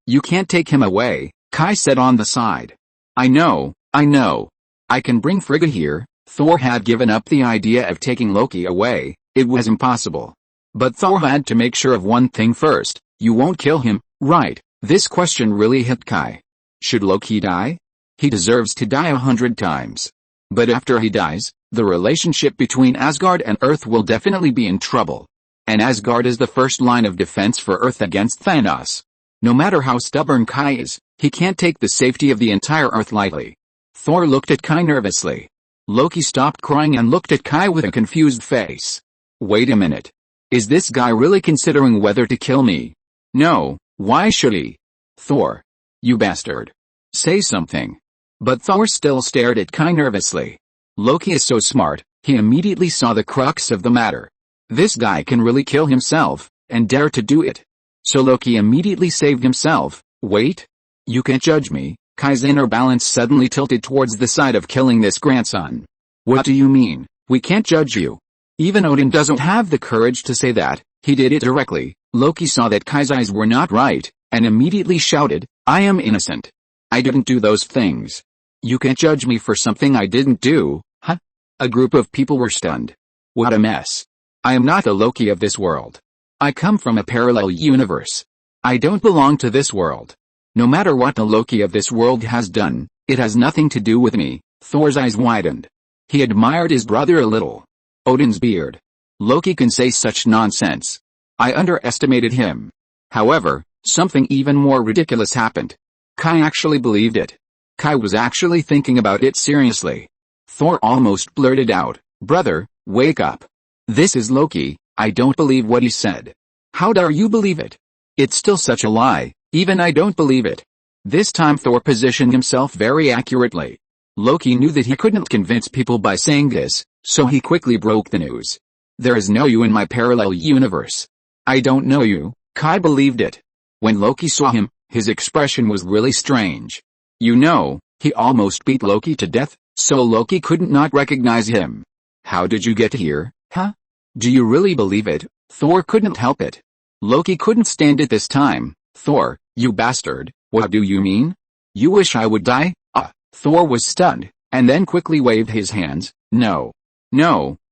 you can't take him away, Kai said on the side. I know. I can bring Frigga here. Thor had given up the idea of taking Loki away, it was impossible. But Thor had to make sure of one thing first, you won't kill him, right? This question really hit Kai. Should Loki die? He deserves to die 100 times. But after he dies, the relationship between Asgard and Earth will definitely be in trouble. And Asgard is the first line of defense for Earth against Thanos. No matter how stubborn Kai is, he can't take the safety of the entire Earth lightly. Thor looked at Kai nervously. Loki stopped crying and looked at Kai with a confused face. Wait a minute. Is this guy really considering whether to kill me? No, why should he? Thor. You bastard. Say something. But Thor still stared at Kai nervously. Loki is so smart, he immediately saw the crux of the matter. This guy can really kill himself, and dare to do it. So Loki immediately saved himself. Wait. You can't judge me. Kai's inner balance suddenly tilted towards the side of killing this grandson. What do you mean, we can't judge you? Even Odin doesn't have the courage to say that. He did it directly. Loki saw that Kai's eyes were not right, and immediately shouted, I am innocent. I didn't do those things. You can't judge me for something I didn't do, huh? A group of people were stunned. What a mess. I am not the Loki of this world. I come from a parallel universe. I don't belong to this world. No matter what the Loki of this world has done, it has nothing to do with me. Thor's eyes widened. He admired his brother a little. Odin's beard. Loki can say such nonsense. I underestimated him. However, something even more ridiculous happened. Kai actually believed it. Kai was actually thinking about it seriously. Thor almost blurted out, Brother, wake up. This is Loki, I don't believe what he said. How dare you believe it? It's still such a lie, even I don't believe it. This time Thor positioned himself very accurately. Loki knew that he couldn't convince people by saying this, so he quickly broke the news. There is no you in my parallel universe. I don't know you. Kai believed it. When Loki saw him, his expression was really strange. You know, he almost beat Loki to death, so Loki couldn't not recognize him. How did you get here, huh? Do you really believe it? Thor couldn't help it. Loki couldn't stand it this time. Thor, you bastard, what do you mean? You wish I would die? Thor was stunned, and then quickly waved his hands. No,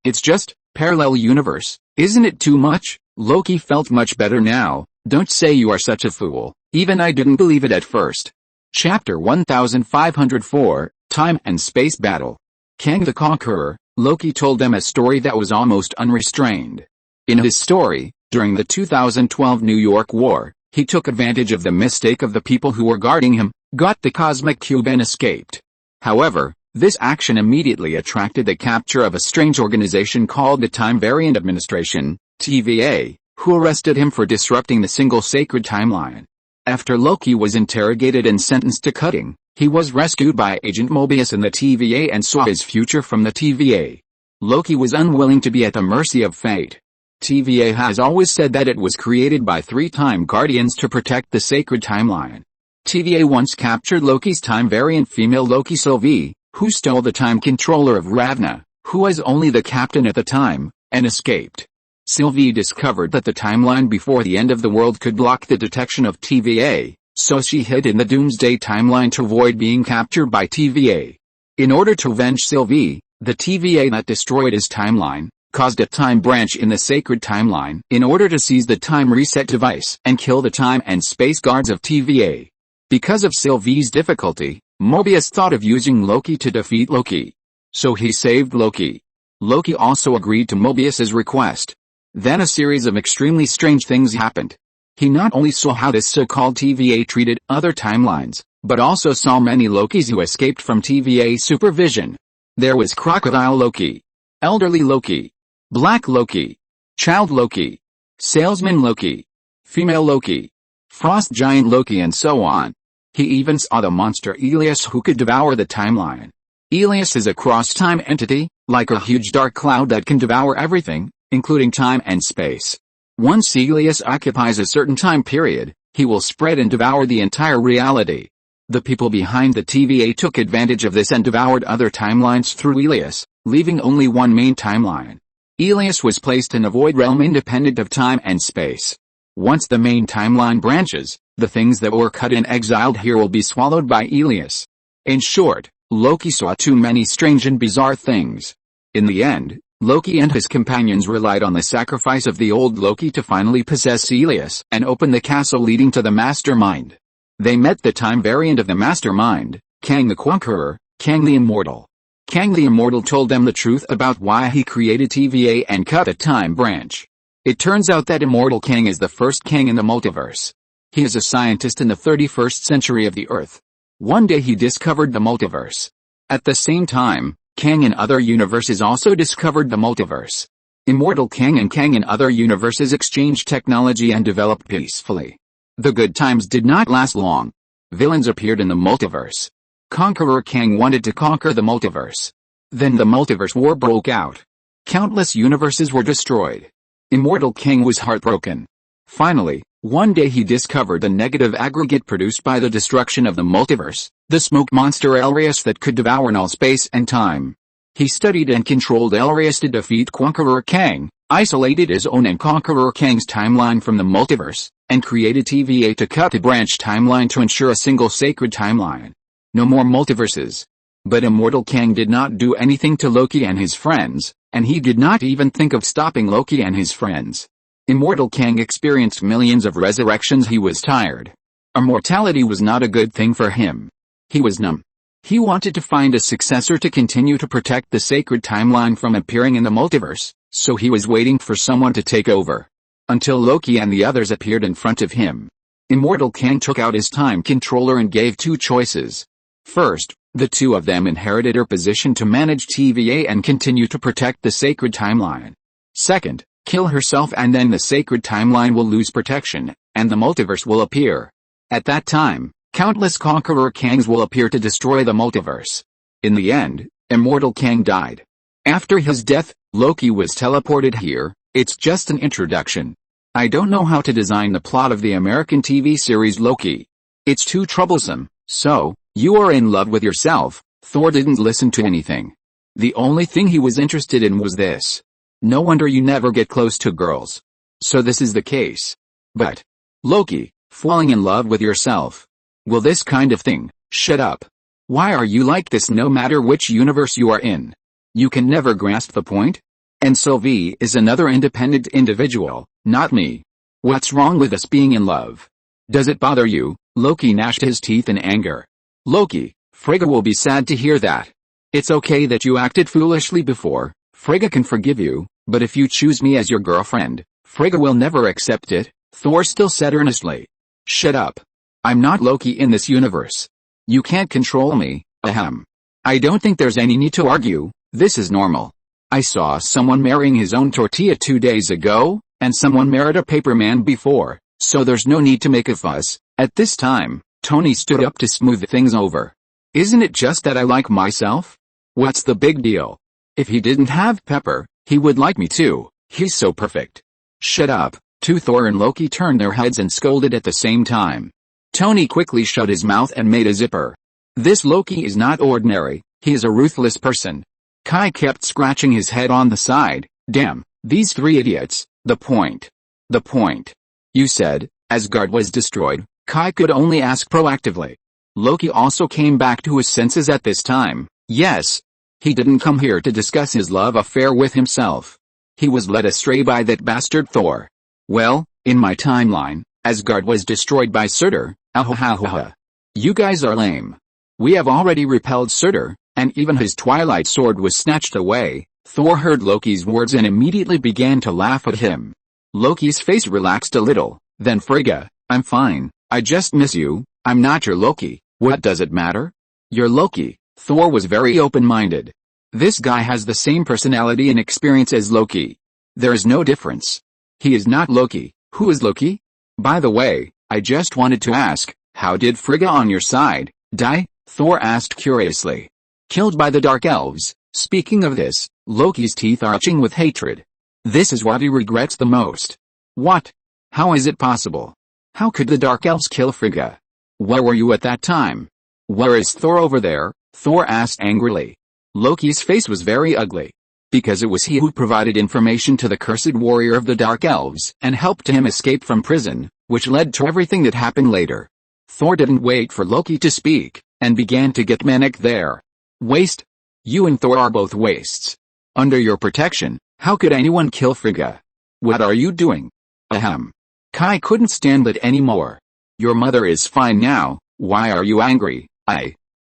it's just, parallel universe, isn't it too much? Loki felt much better now. Don't say you are such a fool, even I didn't believe it at first. Chapter 1504, Time and Space Battle. Kang the Conqueror. Loki told them a story that was almost unrestrained. In his story, during the 2012 New York War, he took advantage of the mistake of the people who were guarding him, got the cosmic cube and escaped. However, this action immediately attracted the capture of a strange organization called the Time Variant Administration, TVA, who arrested him for disrupting the single sacred timeline. After Loki was interrogated and sentenced to cutting, he was rescued by Agent Mobius in the TVA and saw his future from the TVA. Loki was unwilling to be at the mercy of fate. TVA has always said that it was created by 3 Time Guardians to protect the sacred timeline. TVA once captured Loki's time variant female Loki Sylvie, who stole the time controller of Ravna, who was only the captain at the time, and escaped. Sylvie discovered that the timeline before the end of the world could block the detection of TVA, so she hid in the Doomsday timeline to avoid being captured by TVA. In order to avenge Sylvie, the TVA that destroyed his timeline, caused a time branch in the sacred timeline in order to seize the time reset device and kill the time and space guards of TVA. Because of Sylvie's difficulty, Mobius thought of using Loki to defeat Loki. So he saved Loki. Loki also agreed to Mobius's request. Then a series of extremely strange things happened. He not only saw how this so-called TVA treated other timelines, but also saw many Lokis who escaped from TVA supervision. There was Crocodile Loki, Elderly Loki, Black Loki, Child Loki, Salesman Loki, Female Loki, Frost Giant Loki and so on. He even saw the monster Elias who could devour the timeline. Elias is a cross-time entity, like a huge dark cloud that can devour everything, including time and space. Once Elias occupies a certain time period, he will spread and devour the entire reality. The people behind the TVA took advantage of this and devoured other timelines through Elias, leaving only one main timeline. Elias was placed in a void realm independent of time and space. Once the main timeline branches, the things that were cut and exiled here will be swallowed by Elias. In short, Loki saw too many strange and bizarre things. In the end, Loki and his companions relied on the sacrifice of the old Loki to finally possess Elias and open the castle leading to the Mastermind. They met the time variant of the Mastermind, Kang the Conqueror, Kang the Immortal. Kang the Immortal told them the truth about why he created TVA and cut the time branch. It turns out that Immortal Kang is the first Kang in the multiverse. He is a scientist in the 31st century of the Earth. One day he discovered the multiverse. At the same time, Kang in other universes also discovered the multiverse. Immortal Kang and Kang in other universes exchanged technology and developed peacefully. The good times did not last long. Villains appeared in the multiverse. Conqueror Kang wanted to conquer the multiverse. Then the multiverse war broke out. Countless universes were destroyed. Immortal Kang was heartbroken. Finally, one day he discovered the negative aggregate produced by the destruction of the multiverse, the smoke monster Elrius that could devour all space and time. He studied and controlled Elrius to defeat Conqueror Kang, isolated his own and Conqueror Kang's timeline from the multiverse, and created TVA to cut the branch timeline to ensure a single sacred timeline. No more multiverses. But Immortal Kang did not do anything to Loki and his friends, and he did not even think of stopping Loki and his friends. Immortal Kang experienced millions of resurrections. He was tired. Immortality was not a good thing for him. He was numb. He wanted to find a successor to continue to protect the sacred timeline from appearing in the multiverse, so he was waiting for someone to take over. Until Loki and the others appeared in front of him. Immortal Kang took out his time controller and gave two choices. First, the two of them inherited her position to manage TVA and continue to protect the sacred timeline. Second, kill herself and then the sacred timeline will lose protection, and the multiverse will appear. At that time, countless Conqueror Kangs will appear to destroy the multiverse. In the end, Immortal Kang died. After his death, Loki was teleported here. It's just an introduction. I don't know how to design the plot of the American TV series Loki. It's too troublesome. So, you are in love with yourself. Thor didn't listen to anything. The only thing he was interested in was this. No wonder you never get close to girls. So this is the case. But, Loki, falling in love with yourself. Will this kind of thing, shut up. Why are you like this no matter which universe you are in? You can never grasp the point? And Sylvie is another independent individual, not me. What's wrong with us being in love? Does it bother you? Loki gnashed his teeth in anger. Loki, Frigga will be sad to hear that. It's okay that you acted foolishly before, Frigga can forgive you, but if you choose me as your girlfriend, Frigga will never accept it, Thor still said earnestly. Shut up. I'm not Loki in this universe. You can't control me, ahem. I don't think there's any need to argue, this is normal. I saw someone marrying his own tortilla 2 days ago, and someone married a paperman before, so there's no need to make a fuss. At this time, Tony stood up to smooth things over. Isn't it just that I like myself? What's the big deal? If he didn't have Pepper, he would like me too, he's so perfect. Shut up. Thor and Loki turned their heads and scolded at the same time. Tony quickly shut his mouth and made a zipper. This Loki is not ordinary, he is a ruthless person. Kai kept scratching his head on the side. Damn, these three idiots. The point. The point. You said, Asgard was destroyed. Kai could only ask proactively. Loki also came back to his senses at this time. Yes. He didn't come here to discuss his love affair with himself. He was led astray by that bastard Thor. Well, in my timeline, Asgard was destroyed by Surtur. Ahahaha. You guys are lame. We have already repelled Surtur, and even his twilight sword was snatched away. Thor heard Loki's words and immediately began to laugh at him. Loki's face relaxed a little. Then Frigga, I'm fine, I just miss you. I'm not your Loki. What does it matter? You're Loki. Thor was very open-minded. This guy has the same personality and experience as Loki. There is no difference. He is not Loki. Who is Loki? By the way, I just wanted to ask, how did Frigga on your side die? Thor asked curiously. Killed by the Dark Elves. Speaking of this, Loki's teeth are itching with hatred. This is what he regrets the most. What? How is it possible? How could the Dark Elves kill Frigga? Where were you at that time? Where is Thor over there? Thor asked angrily. Loki's face was very ugly. Because it was he who provided information to the cursed warrior of the Dark Elves and helped him escape from prison, which led to everything that happened later. Thor didn't wait for Loki to speak, and began to get manic there. Waste? You and Thor are both wastes. Under your protection, how could anyone kill Frigga? What are you doing? Ahem. Kai couldn't stand it anymore. Your mother is fine now, why are you angry?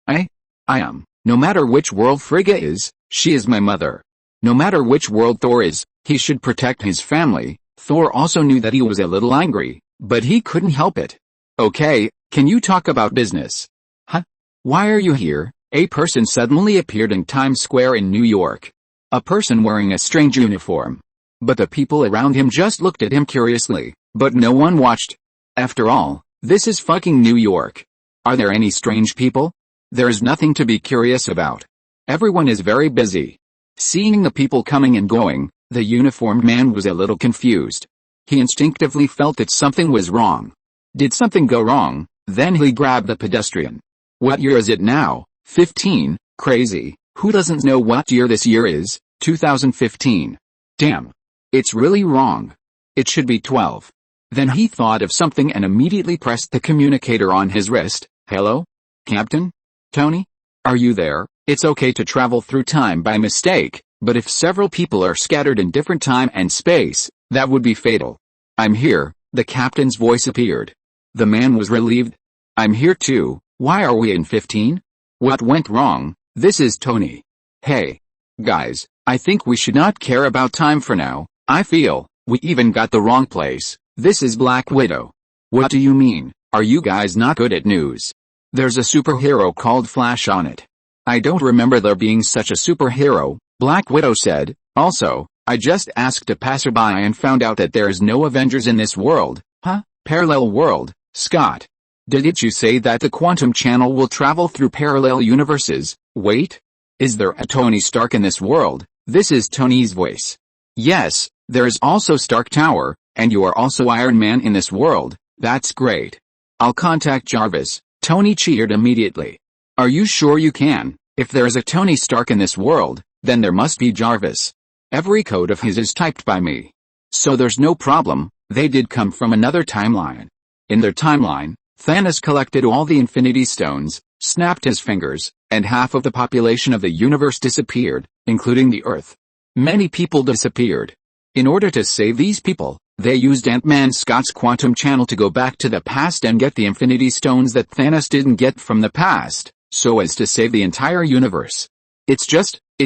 I am. No matter which world Frigga is, she is my mother. No matter which world Thor is, he should protect his family. Thor also knew that he was a little angry, but he couldn't help it. Okay, can you talk about business? Huh? Why are you here? A person suddenly appeared in Times Square in New York. A person wearing a strange uniform. But the people around him just looked at him curiously, but no one watched. After all, this is fucking New York. Are there any strange people? There is nothing to be curious about. Everyone is very busy. Seeing the people coming and going, the uniformed man was a little confused. He instinctively felt that something was wrong. Did something go wrong? Then he grabbed the pedestrian. What year is it now? 15, crazy. Who doesn't know what year this year is? 2015. Damn. It's really wrong. It should be 12. Then he thought of something and immediately pressed the communicator on his wrist. Hello? Captain? Tony? Are you there? It's okay to travel through time by mistake, but if several people are scattered in different time and space, that would be fatal. I'm here, the captain's voice appeared. The man was relieved. I'm here too. Why are we in 15? What went wrong? This is Tony. Hey. Guys, I think we should not care about time for now. I feel we even got the wrong place. This is Black Widow. What do you mean? Are you guys not good at news? There's a superhero called Flash on it. I don't remember there being such a superhero, Black Widow said. Also, I just asked a passerby and found out that there is no Avengers in this world. Huh? Parallel world, Scott. Didn't you say that the quantum channel will travel through parallel universes? Wait. Is there a Tony Stark in this world? This is Tony's voice. Yes, there is also Stark Tower, and you are also Iron Man in this world. That's great. I'll contact Jarvis. Tony cheered immediately. Are you sure you can? If there is a Tony Stark in this world, then there must be Jarvis. Every code of his is typed by me. So there's no problem. They did come from another timeline. In their timeline, Thanos collected all the Infinity Stones, snapped his fingers, and half of the population of the universe disappeared, including the Earth. Many people disappeared. In order to save these people, they used Ant-Man Scott's quantum channel to go back to the past and get the Infinity Stones that Thanos didn't get from the past, so as to save the entire universe. It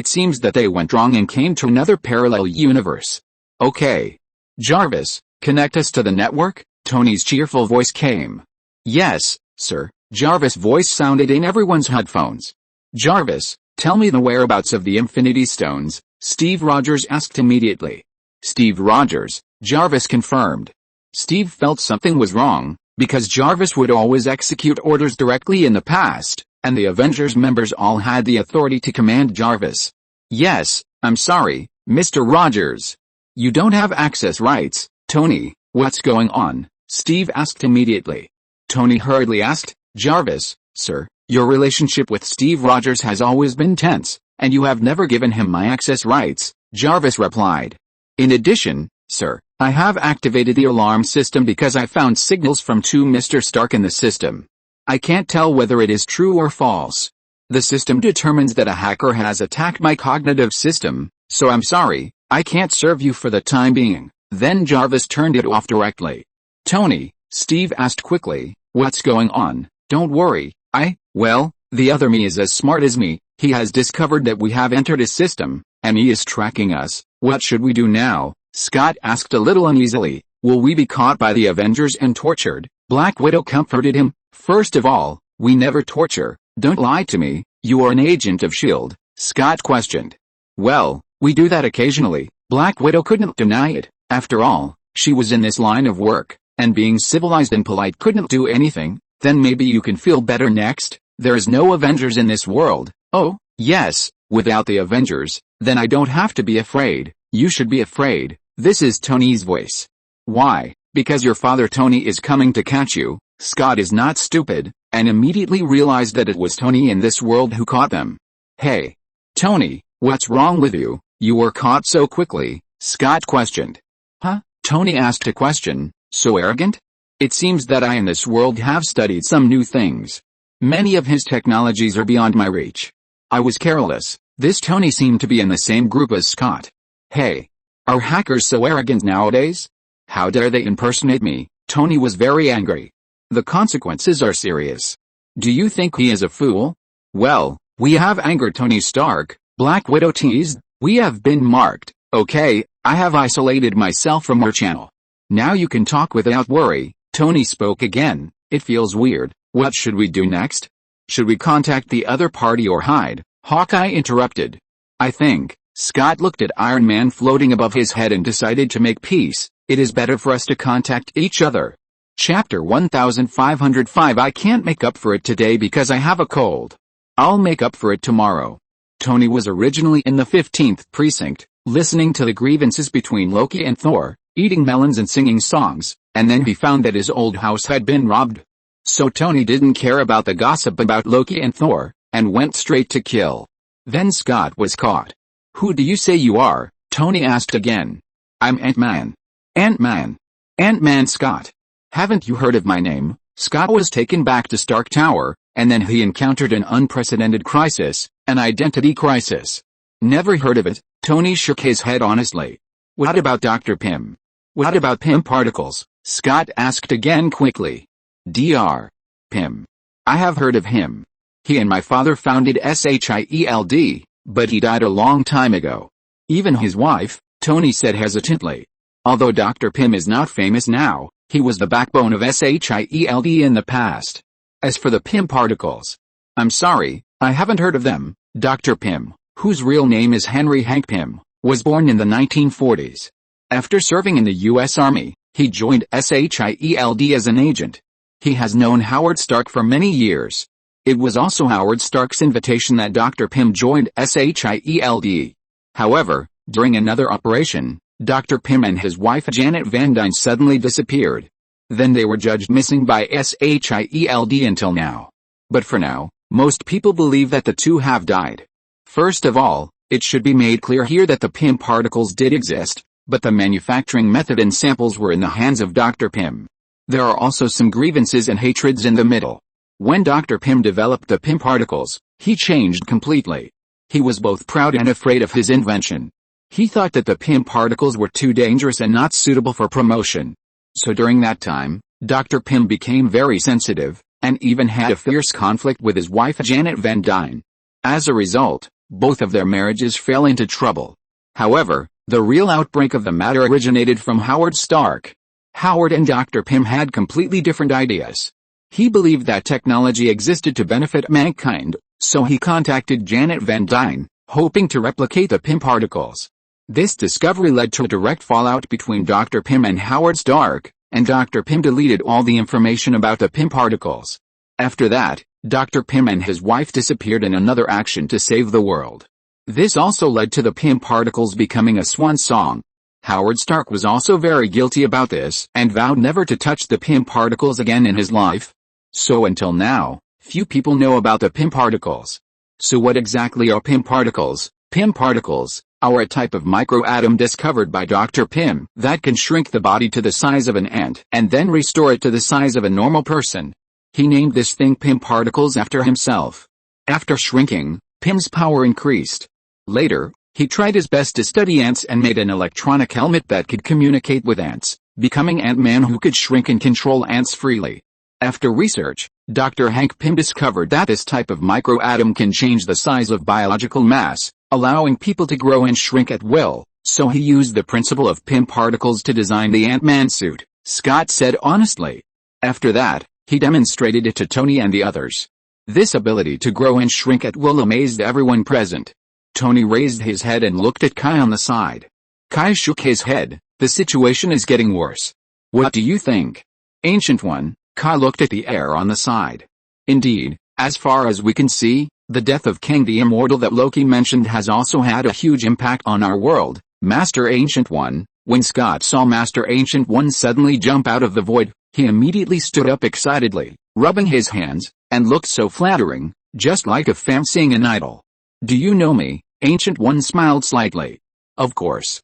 seems that they went wrong and came to another parallel universe. Okay. Jarvis, connect us to the network? Tony's cheerful voice came. Yes, sir. Jarvis' voice sounded in everyone's headphones. Jarvis, tell me the whereabouts of the Infinity Stones, Steve Rogers asked immediately. Steve Rogers, Jarvis confirmed. Steve felt something was wrong, because Jarvis would always execute orders directly in the past, and the Avengers members all had the authority to command Jarvis. Yes, I'm sorry, Mr. Rogers. You don't have access rights, Tony. What's going on? Steve asked immediately. Tony hurriedly asked, Jarvis, sir, your relationship with Steve Rogers has always been tense, and you have never given him my access rights, Jarvis replied. In addition, sir, I have activated the alarm system because I found signals from Mr. Stark in the system. I can't tell whether it is true or false. The system determines that a hacker has attacked my cognitive system, so I'm sorry, I can't serve you for the time being. Then Jarvis turned it off directly. Tony, Steve asked quickly, what's going on? Don't worry, the other me is as smart as me. He has discovered that we have entered his system, and he is tracking us. What should we do now? Scott asked a little uneasily. Will we be caught by the Avengers and tortured? Black Widow comforted him. First of all, we never torture. Don't lie to me. You are an agent of S.H.I.E.L.D., Scott questioned. Well, we do that occasionally. Black Widow couldn't deny it. After all, she was in this line of work, and being civilized and polite couldn't do anything. Then maybe you can feel better next. There is no Avengers in this world. Oh, yes, without the Avengers, then I don't have to be afraid. You should be afraid. This is Tony's voice. Why? Because your father Tony is coming to catch you. Scott is not stupid, and immediately realized that it was Tony in this world who caught them. Hey. Tony, what's wrong with you? You were caught so quickly, Scott questioned. Huh? Tony asked a question, so arrogant? It seems that I in this world have studied some new things. Many of his technologies are beyond my reach. I was careless. This Tony seemed to be in the same group as Scott. Hey. Are hackers so arrogant nowadays? How dare they impersonate me? Tony was very angry. The consequences are serious. Do you think he is a fool? Well, we have angered Tony Stark, Black Widow teased. We have been marked. Okay, I have isolated myself from our channel. Now you can talk without worry. Tony spoke again. It feels weird. What should we do next? Should we contact the other party or hide? Hawkeye interrupted. I think. Scott looked at Iron Man floating above his head and decided to make peace. It is better for us to contact each other. Chapter 1505. I can't make up for it today because I have a cold. I'll make up for it tomorrow. Tony was originally in the 15th precinct, listening to the grievances between Loki and Thor, eating melons and singing songs, and then he found that his old house had been robbed. So Tony didn't care about the gossip about Loki and Thor, and went straight to kill. Then Scott was caught. Who do you say you are? Tony asked again. I'm Ant-Man. Ant-Man. Ant-Man Scott. Haven't you heard of my name? Scott was taken back to Stark Tower, and then he encountered an unprecedented crisis, an identity crisis. Never heard of it. Tony shook his head honestly. What about Dr. Pym? What about Pym particles? Scott asked again quickly. Dr. Pym. I have heard of him. He and my father founded SHIELD, but he died a long time ago. Even his wife, Tony said hesitantly. Although Dr. Pym is not famous now, he was the backbone of SHIELD in the past. As for the Pym particles, I'm sorry, I haven't heard of them. Dr. Pym, whose real name is Henry Hank Pym, was born in the 1940s. After serving in the U.S. Army, he joined SHIELD as an agent. He has known Howard Stark for many years. It was also Howard Stark's invitation that Dr. Pym joined SHIELD. However, during another operation, Dr. Pym and his wife Janet Van Dyne suddenly disappeared. Then they were judged missing by SHIELD until now. But for now, most people believe that the two have died. First of all, it should be made clear here that the Pym particles did exist, but the manufacturing method and samples were in the hands of Dr. Pym. There are also some grievances and hatreds in the middle. When Dr. Pym developed the Pym particles, he changed completely. He was both proud and afraid of his invention. He thought that the Pym particles were too dangerous and not suitable for promotion. So during that time, Dr. Pym became very sensitive, and even had a fierce conflict with his wife Janet Van Dyne. As a result, both of their marriages fell into trouble. However, the real outbreak of the matter originated from Howard Stark. Howard and Dr. Pym had completely different ideas. He believed that technology existed to benefit mankind, so he contacted Janet Van Dyne, hoping to replicate the Pym particles. This discovery led to a direct fallout between Dr. Pym and Howard Stark, and Dr. Pym deleted all the information about the Pym particles. After that, Dr. Pym and his wife disappeared in another action to save the world. This also led to the Pym particles becoming a swan song. Howard Stark was also very guilty about this and vowed never to touch the Pym particles again in his life. So until now, few people know about the Pym particles. So what exactly are Pym particles? Pym particles are a type of microatom discovered by Dr. Pym that can shrink the body to the size of an ant and then restore it to the size of a normal person. He named this thing Pym particles after himself. After shrinking, Pym's power increased. Later, he tried his best to study ants and made an electronic helmet that could communicate with ants, becoming Ant-Man who could shrink and control ants freely. After research, Dr. Hank Pym discovered that this type of microatom can change the size of biological mass, allowing people to grow and shrink at will, so he used the principle of Pym particles to design the Ant-Man suit, Scott said honestly. After that, he demonstrated it to Tony and the others. This ability to grow and shrink at will amazed everyone present. Tony raised his head and looked at Kai on the side. Kai shook his head. The situation is getting worse. What do you think? Ancient One, Kai looked at the air on the side. Indeed, as far as we can see, the death of King the Immortal that Loki mentioned has also had a huge impact on our world, Master Ancient One. When Scott saw Master Ancient One suddenly jump out of the void, he immediately stood up excitedly, rubbing his hands, and looked so flattering, just like a femme seeing an idol. Do you know me? Ancient One smiled slightly. Of course.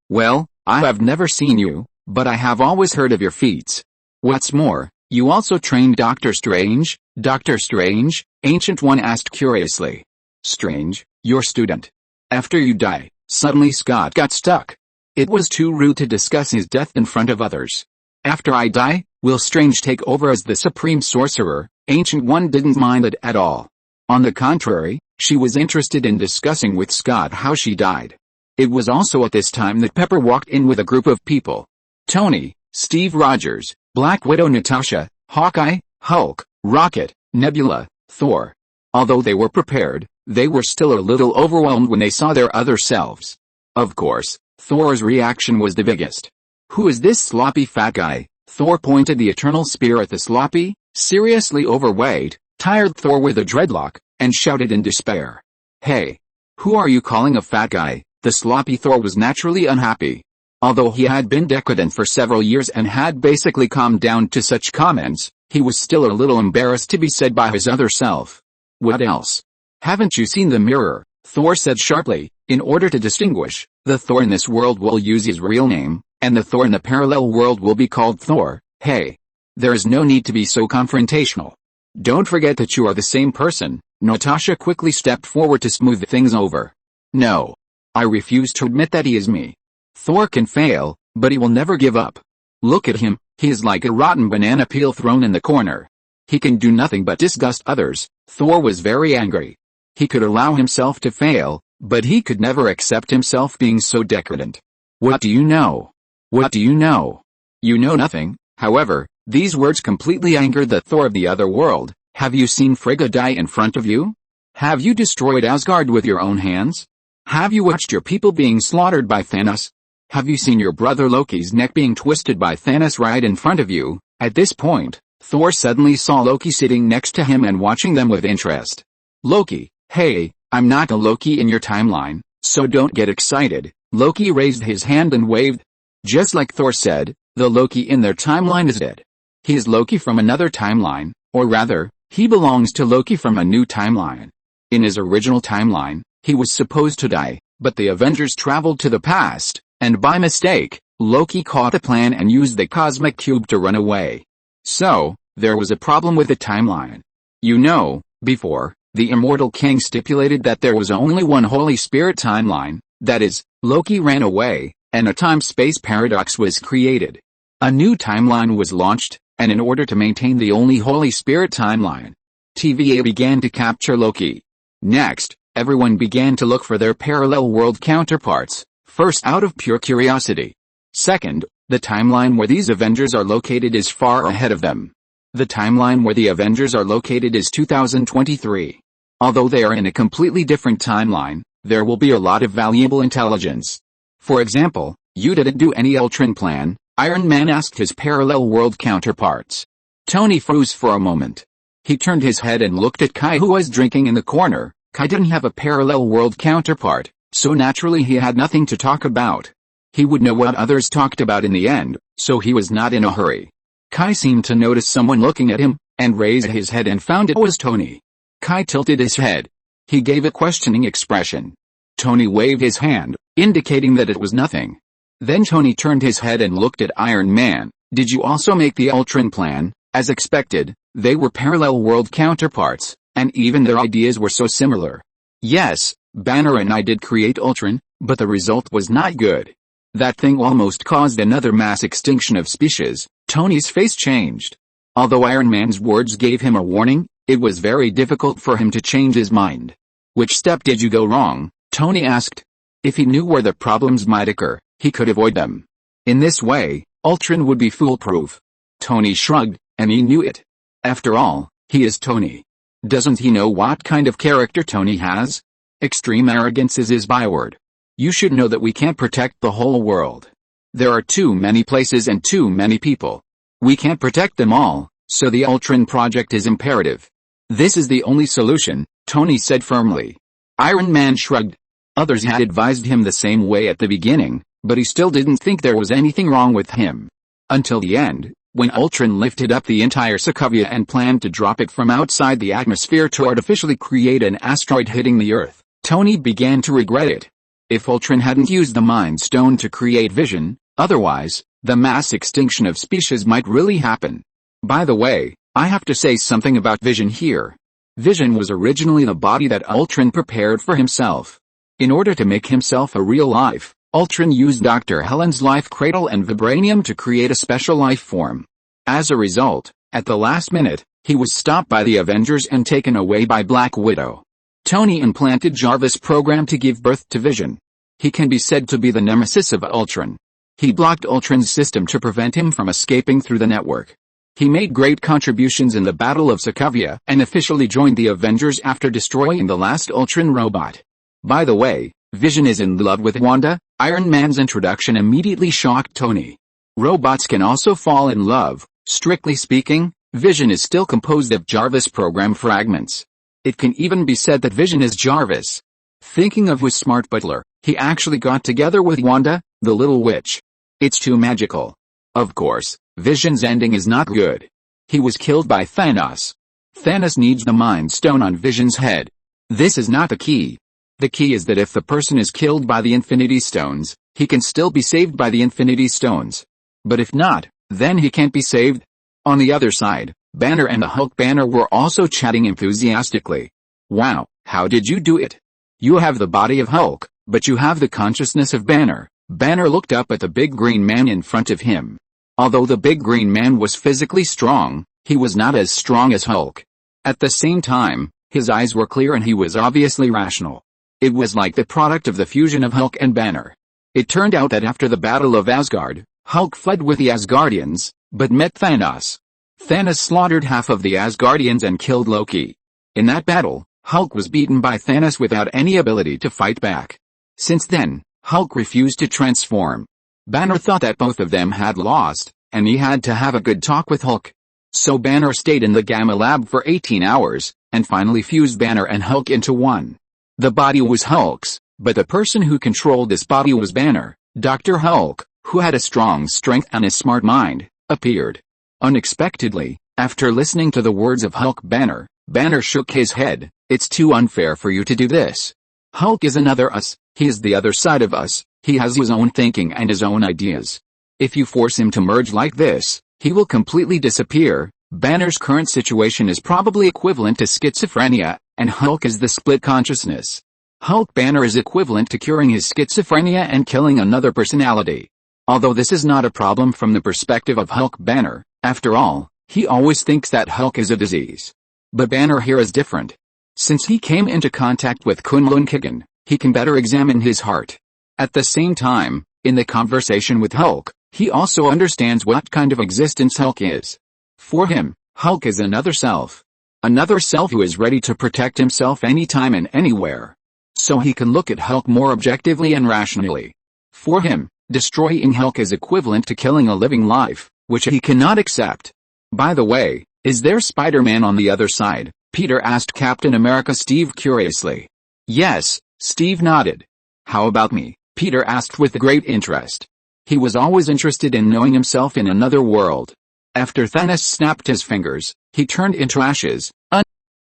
Well, I have never seen you, but I have always heard of your feats. What's more, you also trained Doctor Strange? Doctor Strange? Ancient One asked curiously. Strange, your student. After you die, suddenly Scott got stuck. It was too rude to discuss his death in front of others. After I die, will Strange take over as the Supreme Sorcerer? Ancient One didn't mind it at all. On the contrary, she was interested in discussing with Scott how she died. It was also at this time that Pepper walked in with a group of people. Tony, Steve Rogers, Black Widow Natasha, Hawkeye, Hulk, Rocket, Nebula, Thor. Although they were prepared, they were still a little overwhelmed when they saw their other selves. Of course, Thor's reaction was the biggest. "Who is this sloppy fat guy?" Thor pointed the eternal spear at the sloppy, seriously overweight, tired Thor with a dreadlock, and shouted in despair. "Hey! Who are you calling a fat guy?" The sloppy Thor was naturally unhappy. Although he had been decadent for several years and had basically calmed down to such comments, he was still a little embarrassed to be said by his other self. "What else? Haven't you seen the mirror?" Thor said sharply. In order to distinguish, the Thor in this world will use his real name, and the Thor in the parallel world will be called Thor. "Hey! There is no need to be so confrontational. Don't forget that you are the same person." Natasha quickly stepped forward to smooth things over. "No. I refuse to admit that he is me. Thor can fail, but he will never give up. Look at him, he is like a rotten banana peel thrown in the corner. He can do nothing but disgust others." Thor was very angry. He could allow himself to fail, but he could never accept himself being so decadent. "What do you know? What do you know? You know nothing." However, these words completely angered the Thor of the other world. "Have you seen Frigga die in front of you? Have you destroyed Asgard with your own hands? Have you watched your people being slaughtered by Thanos? Have you seen your brother Loki's neck being twisted by Thanos right in front of you?" At this point, Thor suddenly saw Loki sitting next to him and watching them with interest. "Loki, hey, I'm not a Loki in your timeline, so don't get excited." Loki raised his hand and waved. Just like Thor said, the Loki in their timeline is dead. He is Loki from another timeline, or rather, he belongs to Loki from a new timeline. In his original timeline, he was supposed to die, but the Avengers traveled to the past, and by mistake, Loki caught the plan and used the cosmic cube to run away. So, there was a problem with the timeline. You know, before, the immortal king stipulated that there was only one Holy Spirit timeline, that is, Loki ran away, and a time-space paradox was created. A new timeline was launched, and in order to maintain the only Holy Spirit timeline, TVA began to capture Loki. Next, everyone began to look for their parallel world counterparts, first out of pure curiosity. Second, the timeline where these Avengers are located is far ahead of them. The timeline where the Avengers are located is 2023. Although they are in a completely different timeline, there will be a lot of valuable intelligence. For example, you didn't do any Ultron plan, Iron Man asked his parallel world counterparts. Tony froze for a moment. He turned his head and looked at Kai, who was drinking in the corner. Kai didn't have a parallel world counterpart, so naturally he had nothing to talk about. He would know what others talked about in the end, so he was not in a hurry. Kai seemed to notice someone looking at him, and raised his head and found it was Tony. Kai tilted his head. He gave a questioning expression. Tony waved his hand, indicating that it was nothing. Then Tony turned his head and looked at Iron Man. "Did you also make the Ultron plan?" As expected, they were parallel world counterparts, and even their ideas were so similar. "Yes, Banner and I did create Ultron, but the result was not good. That thing almost caused another mass extinction of species." Tony's face changed. Although Iron Man's words gave him a warning, it was very difficult for him to change his mind. "Which step did you go wrong?" Tony asked. If he knew where the problems might occur, he could avoid them. In this way, Ultron would be foolproof. Tony shrugged, and he knew it. After all, he is Tony. Doesn't he know what kind of character Tony has? Extreme arrogance is his byword. You should know that we can't protect the whole world. There are too many places and too many people. We can't protect them all, so the Ultron project is imperative. This is the only solution, Tony said firmly. Iron Man shrugged. Others had advised him the same way at the beginning, but he still didn't think there was anything wrong with him. Until the end, when Ultron lifted up the entire Sokovia and planned to drop it from outside the atmosphere to artificially create an asteroid hitting the Earth, Tony began to regret it. If Ultron hadn't used the Mind Stone to create Vision, otherwise, the mass extinction of species might really happen. By the way, I have to say something about Vision here. Vision was originally the body that Ultron prepared for himself. In order to make himself a real life, Ultron used Dr. Helen's life cradle and vibranium to create a special life form. As a result, at the last minute, He was stopped by the Avengers and taken away by Black Widow. Tony implanted Jarvis' program to give birth to Vision. He can be said to be the nemesis of Ultron. He blocked Ultron's system to prevent him from escaping through the network. He made great contributions in the Battle of Sokovia and officially joined the Avengers after destroying the last Ultron robot. By the way, Vision is in love with Wanda. Iron Man's introduction immediately shocked Tony. Robots can also fall in love. Strictly speaking, Vision is still composed of Jarvis program fragments. It can even be said that Vision is Jarvis. Thinking of his smart butler, he actually got together with Wanda, the little witch. It's too magical. Of course, Vision's ending is not good. He was killed by Thanos. Thanos needs the Mind Stone on Vision's head. This is not the key. The key is that if the person is killed by the Infinity Stones, he can still be saved by the Infinity Stones. But if not, then he can't be saved. On the other side, Banner and the Hulk Banner were also chatting enthusiastically. Wow, how did you do it? You have the body of Hulk, but you have the consciousness of Banner. Banner looked up at the big green man in front of him. Although the big green man was physically strong, he was not as strong as Hulk. At the same time, his eyes were clear and he was obviously rational. It was like the product of the fusion of Hulk and Banner. It turned out that after the Battle of Asgard, Hulk fled with the Asgardians, but met Thanos. Thanos slaughtered half of the Asgardians and killed Loki. In that battle, Hulk was beaten by Thanos without any ability to fight back. Since then, Hulk refused to transform. Banner thought that both of them had lost, and he had to have a good talk with Hulk. So Banner stayed in the Gamma Lab for 18 hours, and finally fused Banner and Hulk into one. The body was Hulk's, but the person who controlled this body was Banner. Dr. Hulk, who had a strong strength and a smart mind, appeared. Unexpectedly, after listening to the words of Hulk Banner, Banner shook his head. It's too unfair for you to do this. Hulk is another us, he is the other side of us, he has his own thinking and his own ideas. If you force him to merge like this, he will completely disappear. Banner's current situation is probably equivalent to schizophrenia, and Hulk is the split consciousness. Hulk Banner is equivalent to curing his schizophrenia and killing another personality. Although this is not a problem from the perspective of Hulk Banner, after all, he always thinks that Hulk is a disease. But Banner here is different. Since he came into contact with Kunlun Kigan, he can better examine his heart. At the same time, in the conversation with Hulk, he also understands what kind of existence Hulk is. For him, Hulk is another self. Another self who is ready to protect himself anytime and anywhere. So he can look at Hulk more objectively and rationally. For him, destroying Hulk is equivalent to killing a living life, which he cannot accept. By the way, is there Spider-Man on the other side? Peter asked Captain America Steve curiously. Yes, Steve nodded. How about me? Peter asked with great interest. He was always interested in knowing himself in another world. After Thanos snapped his fingers, he turned into ashes.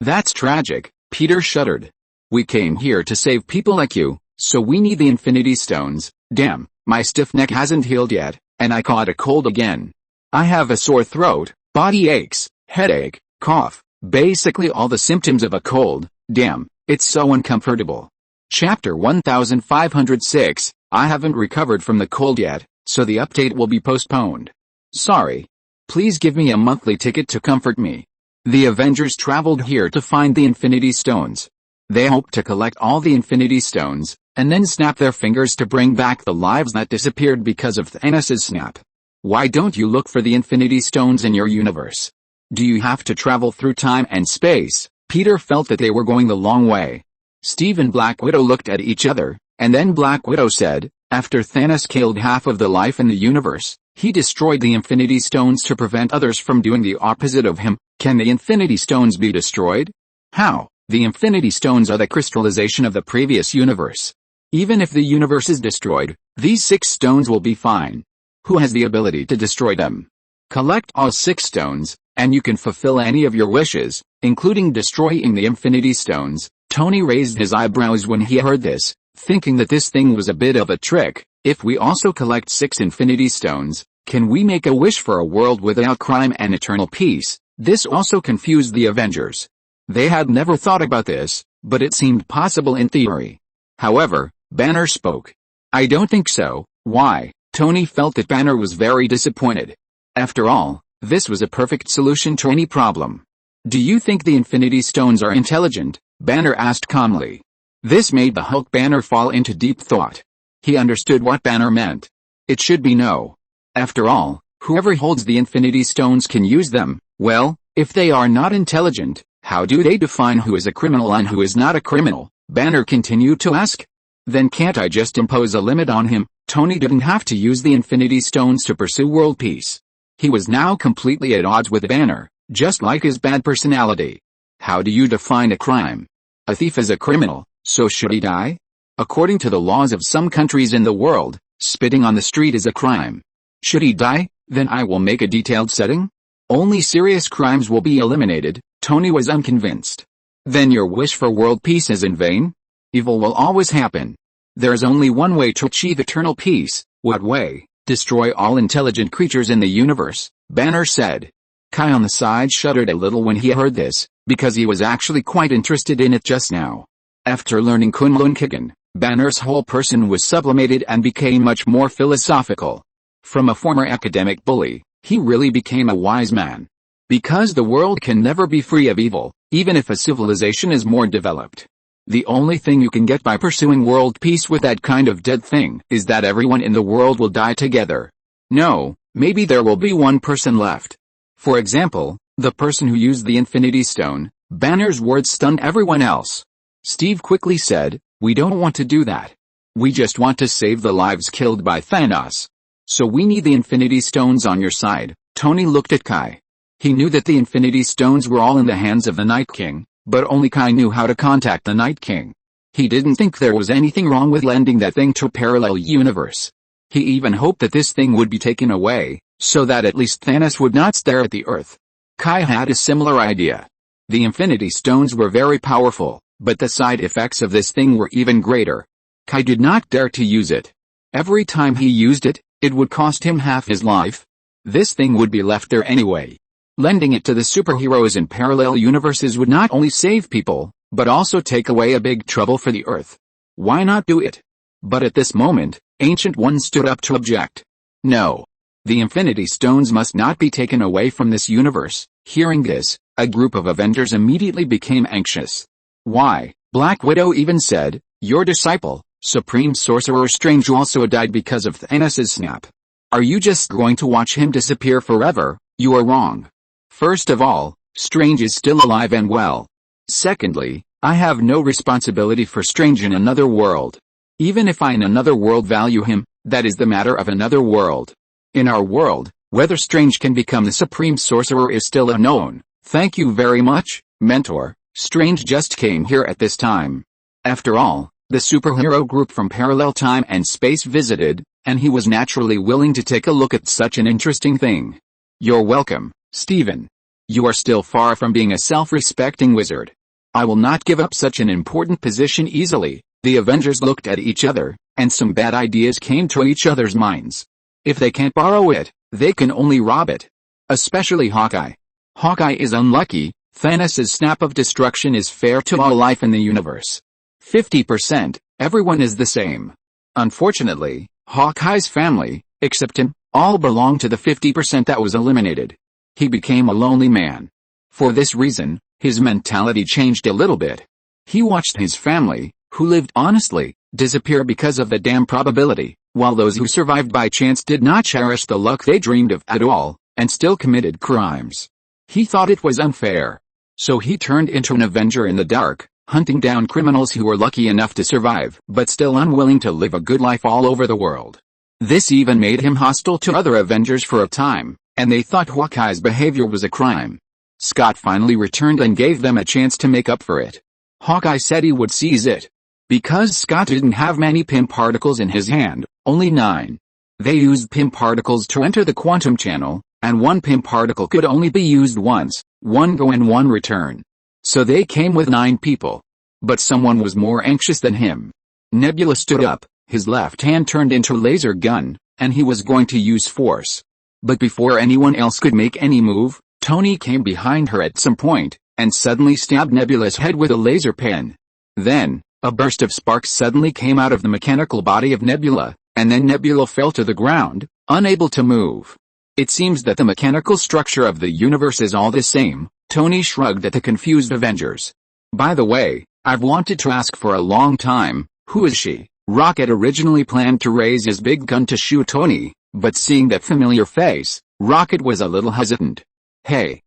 That's tragic, Peter shuddered. We came here to save people like you, so we need the Infinity Stones. Damn, my stiff neck hasn't healed yet, and I caught a cold again. I have a sore throat, body aches, headache, cough, basically all the symptoms of a cold. Damn, it's so uncomfortable. Chapter 1506, I haven't recovered from the cold yet, so the update will be postponed. Sorry. Please give me a monthly ticket to comfort me. The Avengers traveled here to find the Infinity Stones. They hope to collect all the Infinity Stones, and then snap their fingers to bring back the lives that disappeared because of Thanos' snap. Why don't you look for the Infinity Stones in your universe? Do you have to travel through time and space? Peter felt that they were going the long way. Steve and Black Widow looked at each other, and then Black Widow said, after Thanos killed half of the life in the universe, he destroyed the Infinity Stones to prevent others from doing the opposite of him. Can the Infinity Stones be destroyed? How? The Infinity Stones are the crystallization of the previous universe. Even if the universe is destroyed, these 6 stones will be fine. Who has the ability to destroy them? Collect all 6 stones, and you can fulfill any of your wishes, including destroying the Infinity Stones. Tony raised his eyebrows when he heard this, thinking that this thing was a bit of a trick. If we also collect 6 Infinity Stones, can we make a wish for a world without crime and eternal peace? This also confused the Avengers. They had never thought about this, but it seemed possible in theory. However, Banner spoke. I don't think so. Why? Tony felt that Banner was very disappointed. After all, this was a perfect solution to any problem. "Do you think the Infinity Stones are intelligent?" Banner asked calmly. This made the Hulk Banner fall into deep thought. He understood what Banner meant. It should be no. After all, whoever holds the Infinity Stones can use them. Well, if they are not intelligent, how do they define who is a criminal and who is not a criminal? Banner continued to ask. Then can't I just impose a limit on him? Tony didn't have to use the Infinity Stones to pursue world peace. He was now completely at odds with Banner, just like his bad personality. How do you define a crime? A thief is a criminal, so should he die? According to the laws of some countries in the world, spitting on the street is a crime. Should he die? Then I will make a detailed setting. Only serious crimes will be eliminated. Tony was unconvinced. Then your wish for world peace is in vain? Evil will always happen. There's only one way to achieve eternal peace. What way? Destroy all intelligent creatures in the universe, Banner said. Kai on the side shuddered a little when he heard this, because he was actually quite interested in it just now. After learning Kunlun Kigen, Banner's whole person was sublimated and became much more philosophical. From a former academic bully, he really became a wise man. Because the world can never be free of evil, even if a civilization is more developed. The only thing you can get by pursuing world peace with that kind of dead thing is that everyone in the world will die together. No, maybe there will be one person left. For example, the person who used the Infinity Stone. Banner's words stunned everyone else. Steve quickly said, "We don't want to do that. We just want to save the lives killed by Thanos. So we need the Infinity Stones on your side." Tony looked at Kai. He knew that the Infinity Stones were all in the hands of the Night King, but only Kai knew how to contact the Night King. He didn't think there was anything wrong with lending that thing to a parallel universe. He even hoped that this thing would be taken away, so that at least Thanos would not stare at the Earth. Kai had a similar idea. The Infinity Stones were very powerful, but the side effects of this thing were even greater. Kai did not dare to use it. Every time he used it, it would cost him half his life. This thing would be left there anyway. Lending it to the superheroes in parallel universes would not only save people, but also take away a big trouble for the Earth. Why not do it? But at this moment, Ancient One stood up to object. No. The Infinity Stones must not be taken away from this universe. Hearing this, a group of Avengers immediately became anxious. Why? Black Widow even said, "Your disciple, Supreme Sorcerer Strange also died because of Thanos' snap. Are you just going to watch him disappear forever?" You are wrong. First of all, Strange is still alive and well. Secondly, I have no responsibility for Strange in another world. Even if I in another world value him, that is the matter of another world. In our world, whether Strange can become the Supreme Sorcerer is still unknown. Thank you very much, Mentor. Strange just came here at this time. After all, the superhero group from parallel time and space visited, and he was naturally willing to take a look at such an interesting thing. You're welcome, Stephen. You are still far from being a self-respecting wizard. I will not give up such an important position easily. The Avengers looked at each other, and some bad ideas came to each other's minds. If they can't borrow it, they can only rob it. Especially Hawkeye. Hawkeye is unlucky. Thanos' snap of destruction is fair to all life in the universe. 50%, everyone is the same. Unfortunately, Hawkeye's family, except him, all belong to the 50% that was eliminated. He became a lonely man. For this reason, his mentality changed a little bit. He watched his family, who lived honestly, disappear because of the damn probability, while those who survived by chance did not cherish the luck they dreamed of at all, and still committed crimes. He thought it was unfair. So he turned into an Avenger in the dark, hunting down criminals who were lucky enough to survive, but still unwilling to live a good life all over the world. This even made him hostile to other Avengers for a time, and they thought Hawkeye's behavior was a crime. Scott finally returned and gave them a chance to make up for it. Hawkeye said he would seize it. Because Scott didn't have many Pym particles in his hand, only 9. They used Pym particles to enter the quantum channel, and one Pym particle could only be used once, one go and one return. So they came with 9 people. But someone was more anxious than him. Nebula stood up, his left hand turned into a laser gun, and he was going to use force. But before anyone else could make any move, Tony came behind her at some point, and suddenly stabbed Nebula's head with a laser pen. Then, a burst of sparks suddenly came out of the mechanical body of Nebula, and then Nebula fell to the ground, unable to move. It seems that the mechanical structure of the universe is all the same. Tony shrugged at the confused Avengers. By the way, I've wanted to ask for a long time, who is she? Rocket originally planned to raise his big gun to shoot Tony, but seeing that familiar face, Rocket was a little hesitant. Hey,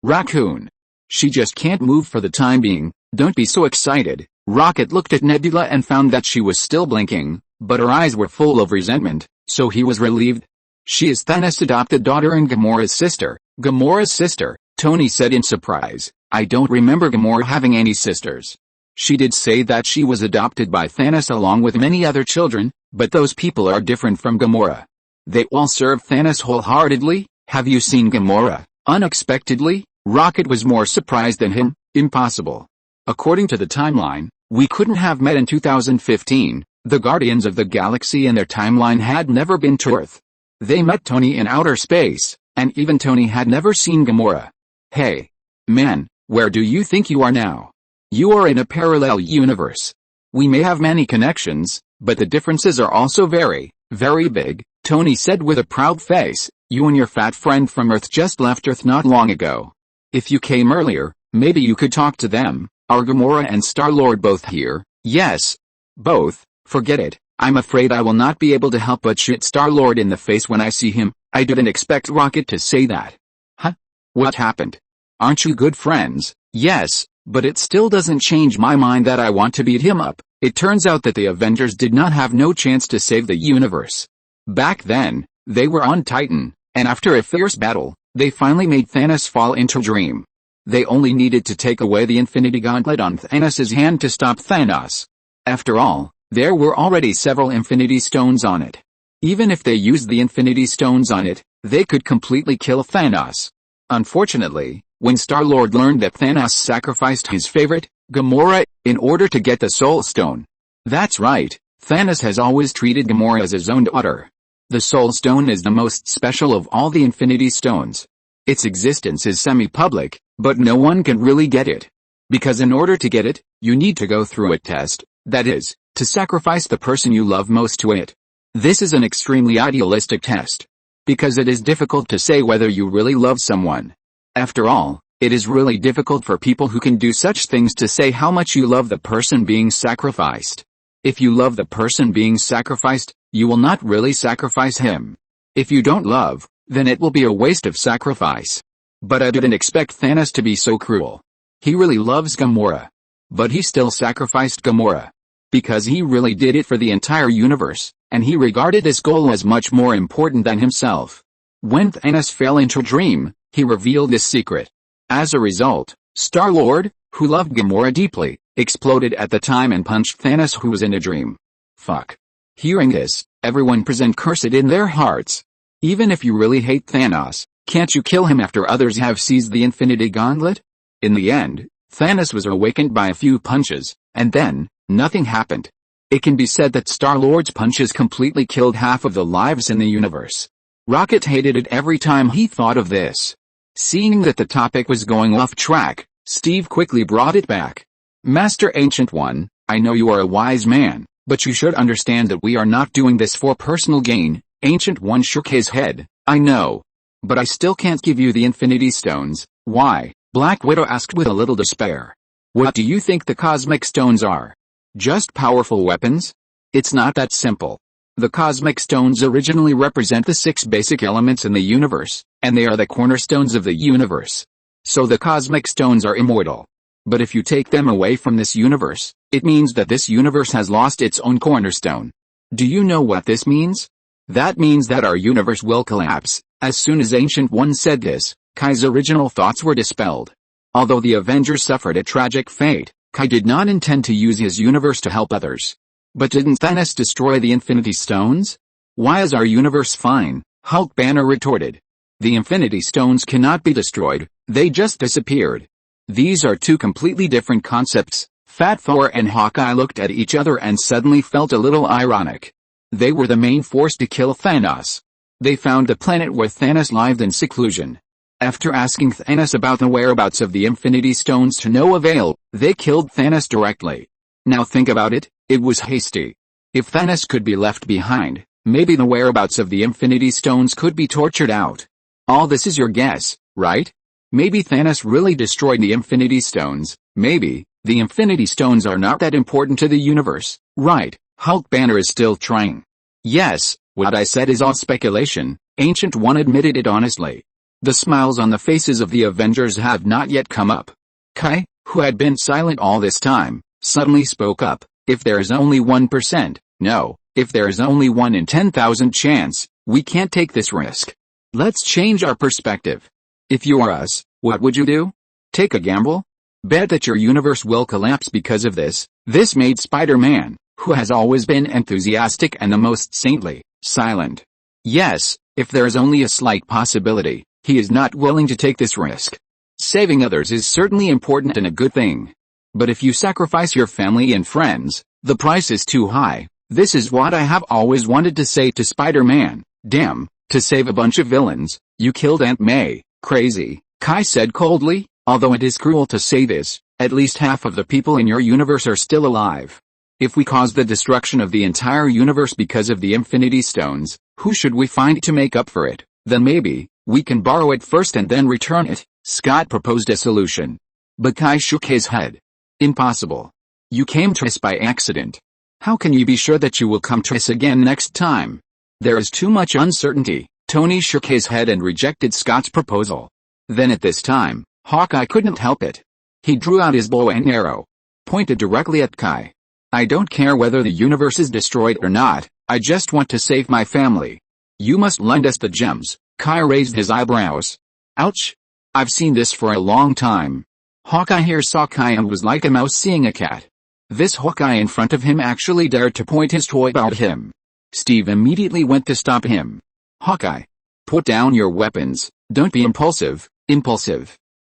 Raccoon. She just can't move for the time being, don't be so excited. Rocket looked at Nebula and found that she was still blinking, but her eyes were full of resentment, so he was relieved. She is Thanos' adopted daughter and Gamora's sister. Gamora's sister, Tony said in surprise. I don't remember Gamora having any sisters. She did say that she was adopted by Thanos along with many other children, but those people are different from Gamora. They all serve Thanos wholeheartedly. Have you seen Gamora? Unexpectedly, Rocket was more surprised than him. Impossible. According to the timeline, we couldn't have met in 2015. The Guardians of the Galaxy and their timeline had never been to Earth. They met Tony in outer space, and even Tony had never seen Gamora. Hey, man, where do you think you are now? You are in a parallel universe. We may have many connections, but the differences are also very, very big, Tony said with a proud face. You and your fat friend from Earth just left Earth not long ago. If you came earlier, maybe you could talk to them. Are Gamora and Star-Lord both here? Yes. Both. Forget it. I'm afraid I will not be able to help but shoot Star-Lord in the face when I see him. I didn't expect Rocket to say that. Huh? What happened? Aren't you good friends? Yes, but it still doesn't change my mind that I want to beat him up. It turns out that the Avengers did not have no chance to save the universe. Back then, they were on Titan, and after a fierce battle, they finally made Thanos fall into a dream. They only needed to take away the Infinity Gauntlet on Thanos' hand to stop Thanos. After all, there were already several Infinity Stones on it. Even if they used the Infinity Stones on it, they could completely kill Thanos. Unfortunately, when Star-Lord learned that Thanos sacrificed his favorite, Gamora, in order to get the Soul Stone. That's right, Thanos has always treated Gamora as his own daughter. The Soul Stone is the most special of all the Infinity Stones. Its existence is semi-public, but no one can really get it. Because in order to get it, you need to go through a test, that is, to sacrifice the person you love most to it. This is an extremely idealistic test. Because it is difficult to say whether you really love someone. After all, it is really difficult for people who can do such things to say how much you love the person being sacrificed. If you love the person being sacrificed, you will not really sacrifice him. If you don't love, then it will be a waste of sacrifice. But I didn't expect Thanos to be so cruel. He really loves Gamora. But he still sacrificed Gamora. Because he really did it for the entire universe, and he regarded this goal as much more important than himself. When Thanos fell into a dream, he revealed this secret. As a result, Star-Lord, who loved Gamora deeply, exploded at the time and punched Thanos, who was in a dream. Fuck. Hearing this, everyone present cursed in their hearts. Even if you really hate Thanos, can't you kill him after others have seized the Infinity Gauntlet? In the end, Thanos was awakened by a few punches, and then, nothing happened. It can be said that Star-Lord's punches completely killed half of the lives in the universe. Rocket hated it every time he thought of this. Seeing that the topic was going off track, Steve quickly brought it back. Master Ancient One, I know you are a wise man, but you should understand that we are not doing this for personal gain. Ancient One shook his head. I know. But I still can't give you the Infinity Stones. Why? Black Widow asked with a little despair. What do you think the Cosmic Stones are? Just powerful weapons? It's not that simple. The Cosmic Stones originally represent the 6 basic elements in the universe, and they are the cornerstones of the universe. So the Cosmic Stones are immortal. But if you take them away from this universe, it means that this universe has lost its own cornerstone. Do you know what this means? That means that our universe will collapse. As soon as Ancient One said this, Kai's original thoughts were dispelled. Although the Avengers suffered a tragic fate, Kai did not intend to use his universe to help others. But didn't Thanos destroy the Infinity Stones? Why is our universe fine? Hulk Banner retorted. The Infinity Stones cannot be destroyed, they just disappeared. These are two completely different concepts. Fat Thor and Hawkeye looked at each other and suddenly felt a little ironic. They were the main force to kill Thanos. They found the planet where Thanos lived in seclusion. After asking Thanos about the whereabouts of the Infinity Stones to no avail, they killed Thanos directly. Now think about it, it was hasty. If Thanos could be left behind, maybe the whereabouts of the Infinity Stones could be tortured out. All this is your guess, right? Maybe Thanos really destroyed the Infinity Stones. Maybe the Infinity Stones are not that important to the universe, right? Hulk Banner is still trying. Yes, what I said is all speculation, Ancient One admitted it honestly. The smiles on the faces of the Avengers have not yet come up. Kai, who had been silent all this time, suddenly spoke up. If there is only 1%, no, if there is only 1 in 10,000 chance, we can't take this risk. Let's change our perspective. If you are us, what would you do? Take a gamble? Bet that your universe will collapse because of this. This made Spider-Man, who has always been enthusiastic and the most saintly, silent. Yes, if there is only a slight possibility, he is not willing to take this risk. Saving others is certainly important and a good thing. But if you sacrifice your family and friends, the price is too high. This is what I have always wanted to say to Spider-Man. Damn, to save a bunch of villains, you killed Aunt May. Crazy, Kai said coldly. Although it is cruel to say this, at least half of the people in your universe are still alive. If we cause the destruction of the entire universe because of the Infinity Stones, who should we find to make up for it? Then maybe we can borrow it first and then return it. Scott proposed a solution. But Kai shook his head. Impossible. You came twice by accident. How can you be sure that you will come twice again next time? There is too much uncertainty. Tony shook his head and rejected Scott's proposal. Then at this time, Hawkeye couldn't help it. He drew out his bow and arrow, pointed directly at Kai. I don't care whether the universe is destroyed or not, I just want to save my family. You must lend us the gems. Kai raised his eyebrows. Ouch. I've seen this for a long time. Hawkeye here saw Kai and was like a mouse seeing a cat. This Hawkeye in front of him actually dared to point his toy at him. Steve immediately went to stop him. Hawkeye, put down your weapons, don't be impulsive.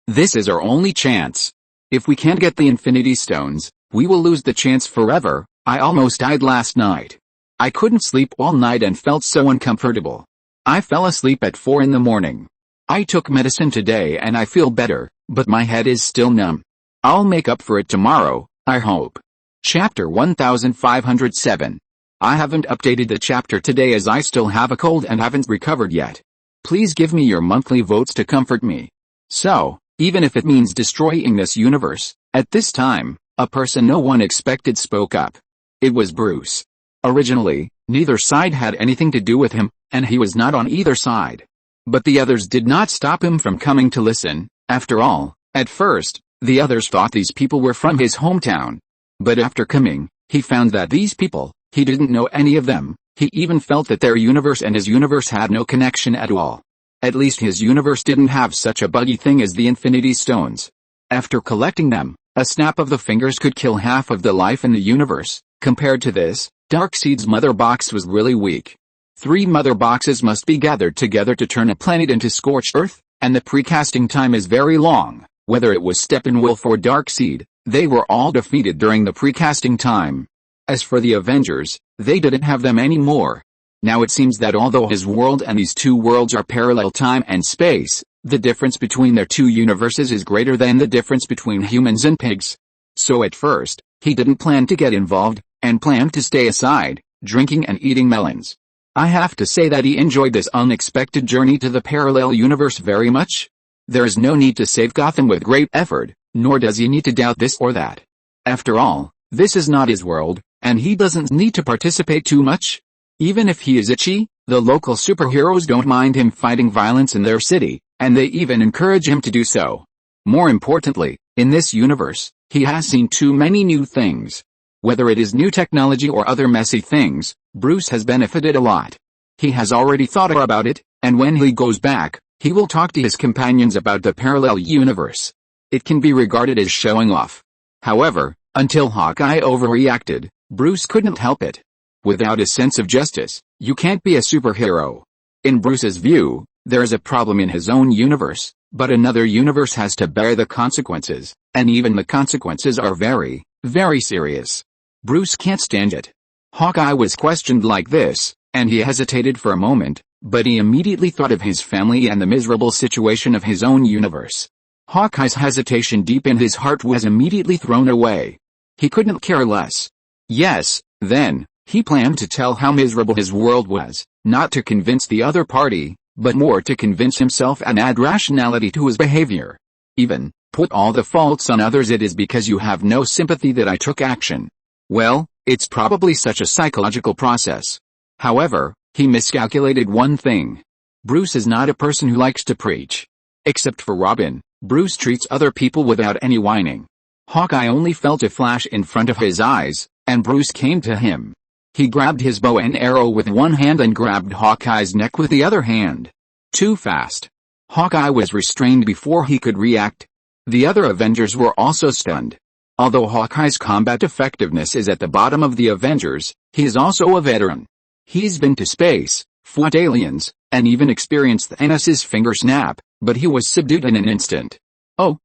This is our only chance. If we can't get the Infinity Stones, we will lose the chance forever. I almost died last night. I couldn't sleep all night and felt so uncomfortable. I fell asleep at 4 in the morning. I took medicine today and I feel better, but my head is still numb. I'll make up for it tomorrow, I hope. Chapter 1507. I haven't updated the chapter today as I still have a cold and haven't recovered yet. Please give me your monthly votes to comfort me. So, even if it means destroying this universe, at this time, a person no one expected spoke up. It was Bruce. Originally, neither side had anything to do with him, and he was not on either side. But the others did not stop him from coming to listen. After all, at first, the others thought these people were from his hometown. But after coming, he found that these people, he didn't know any of them. He even felt that their universe and his universe had no connection at all. At least his universe didn't have such a buggy thing as the Infinity Stones. After collecting them, a snap of the fingers could kill half of the life in the universe. Compared to this, Darkseid's mother box was really weak. 3 mother boxes must be gathered together to turn a planet into scorched earth, and the precasting time is very long. Whether it was Steppenwolf or Darkseid, they were all defeated during the precasting time. As for the Avengers, they didn't have them anymore. Now it seems that although his world and these 2 worlds are parallel time and space, the difference between their 2 universes is greater than the difference between humans and pigs. So at first, he didn't plan to get involved, and planned to stay aside, drinking and eating melons. I have to say that he enjoyed this unexpected journey to the parallel universe very much. There is no need to save Gotham with great effort, nor does he need to doubt this or that. After all, this is not his world, and he doesn't need to participate too much. Even if he is itchy, the local superheroes don't mind him fighting violence in their city, and they even encourage him to do so. More importantly, in this universe, he has seen too many new things. Whether it is new technology or other messy things, Bruce has benefited a lot. He has already thought about it, and when he goes back, he will talk to his companions about the parallel universe. It can be regarded as showing off. However, until Hawkeye overreacted, Bruce couldn't help it. Without a sense of justice, you can't be a superhero. In Bruce's view, there is a problem in his own universe, but another universe has to bear the consequences, and even the consequences are very, very serious. Bruce can't stand it. Hawkeye was questioned like this, and he hesitated for a moment, but he immediately thought of his family and the miserable situation of his own universe. Hawkeye's hesitation deep in his heart was immediately thrown away. He couldn't care less. Yes, then, he planned to tell how miserable his world was, not to convince the other party, but more to convince himself and add rationality to his behavior. Even, put all the faults on others, it is because you have no sympathy that I took action. Well, it's probably such a psychological process. However, he miscalculated one thing. Bruce is not a person who likes to preach. Except for Robin, Bruce treats other people without any whining. Hawkeye only felt a flash in front of his eyes, and Bruce came to him. He grabbed his bow and arrow with one hand and grabbed Hawkeye's neck with the other hand. Too fast. Hawkeye was restrained before he could react. The other Avengers were also stunned. Although Hawkeye's combat effectiveness is at the bottom of the Avengers, he is also a veteran. He's been to space, fought aliens, and even experienced Thanos' finger snap, but he was subdued in an instant. Oh.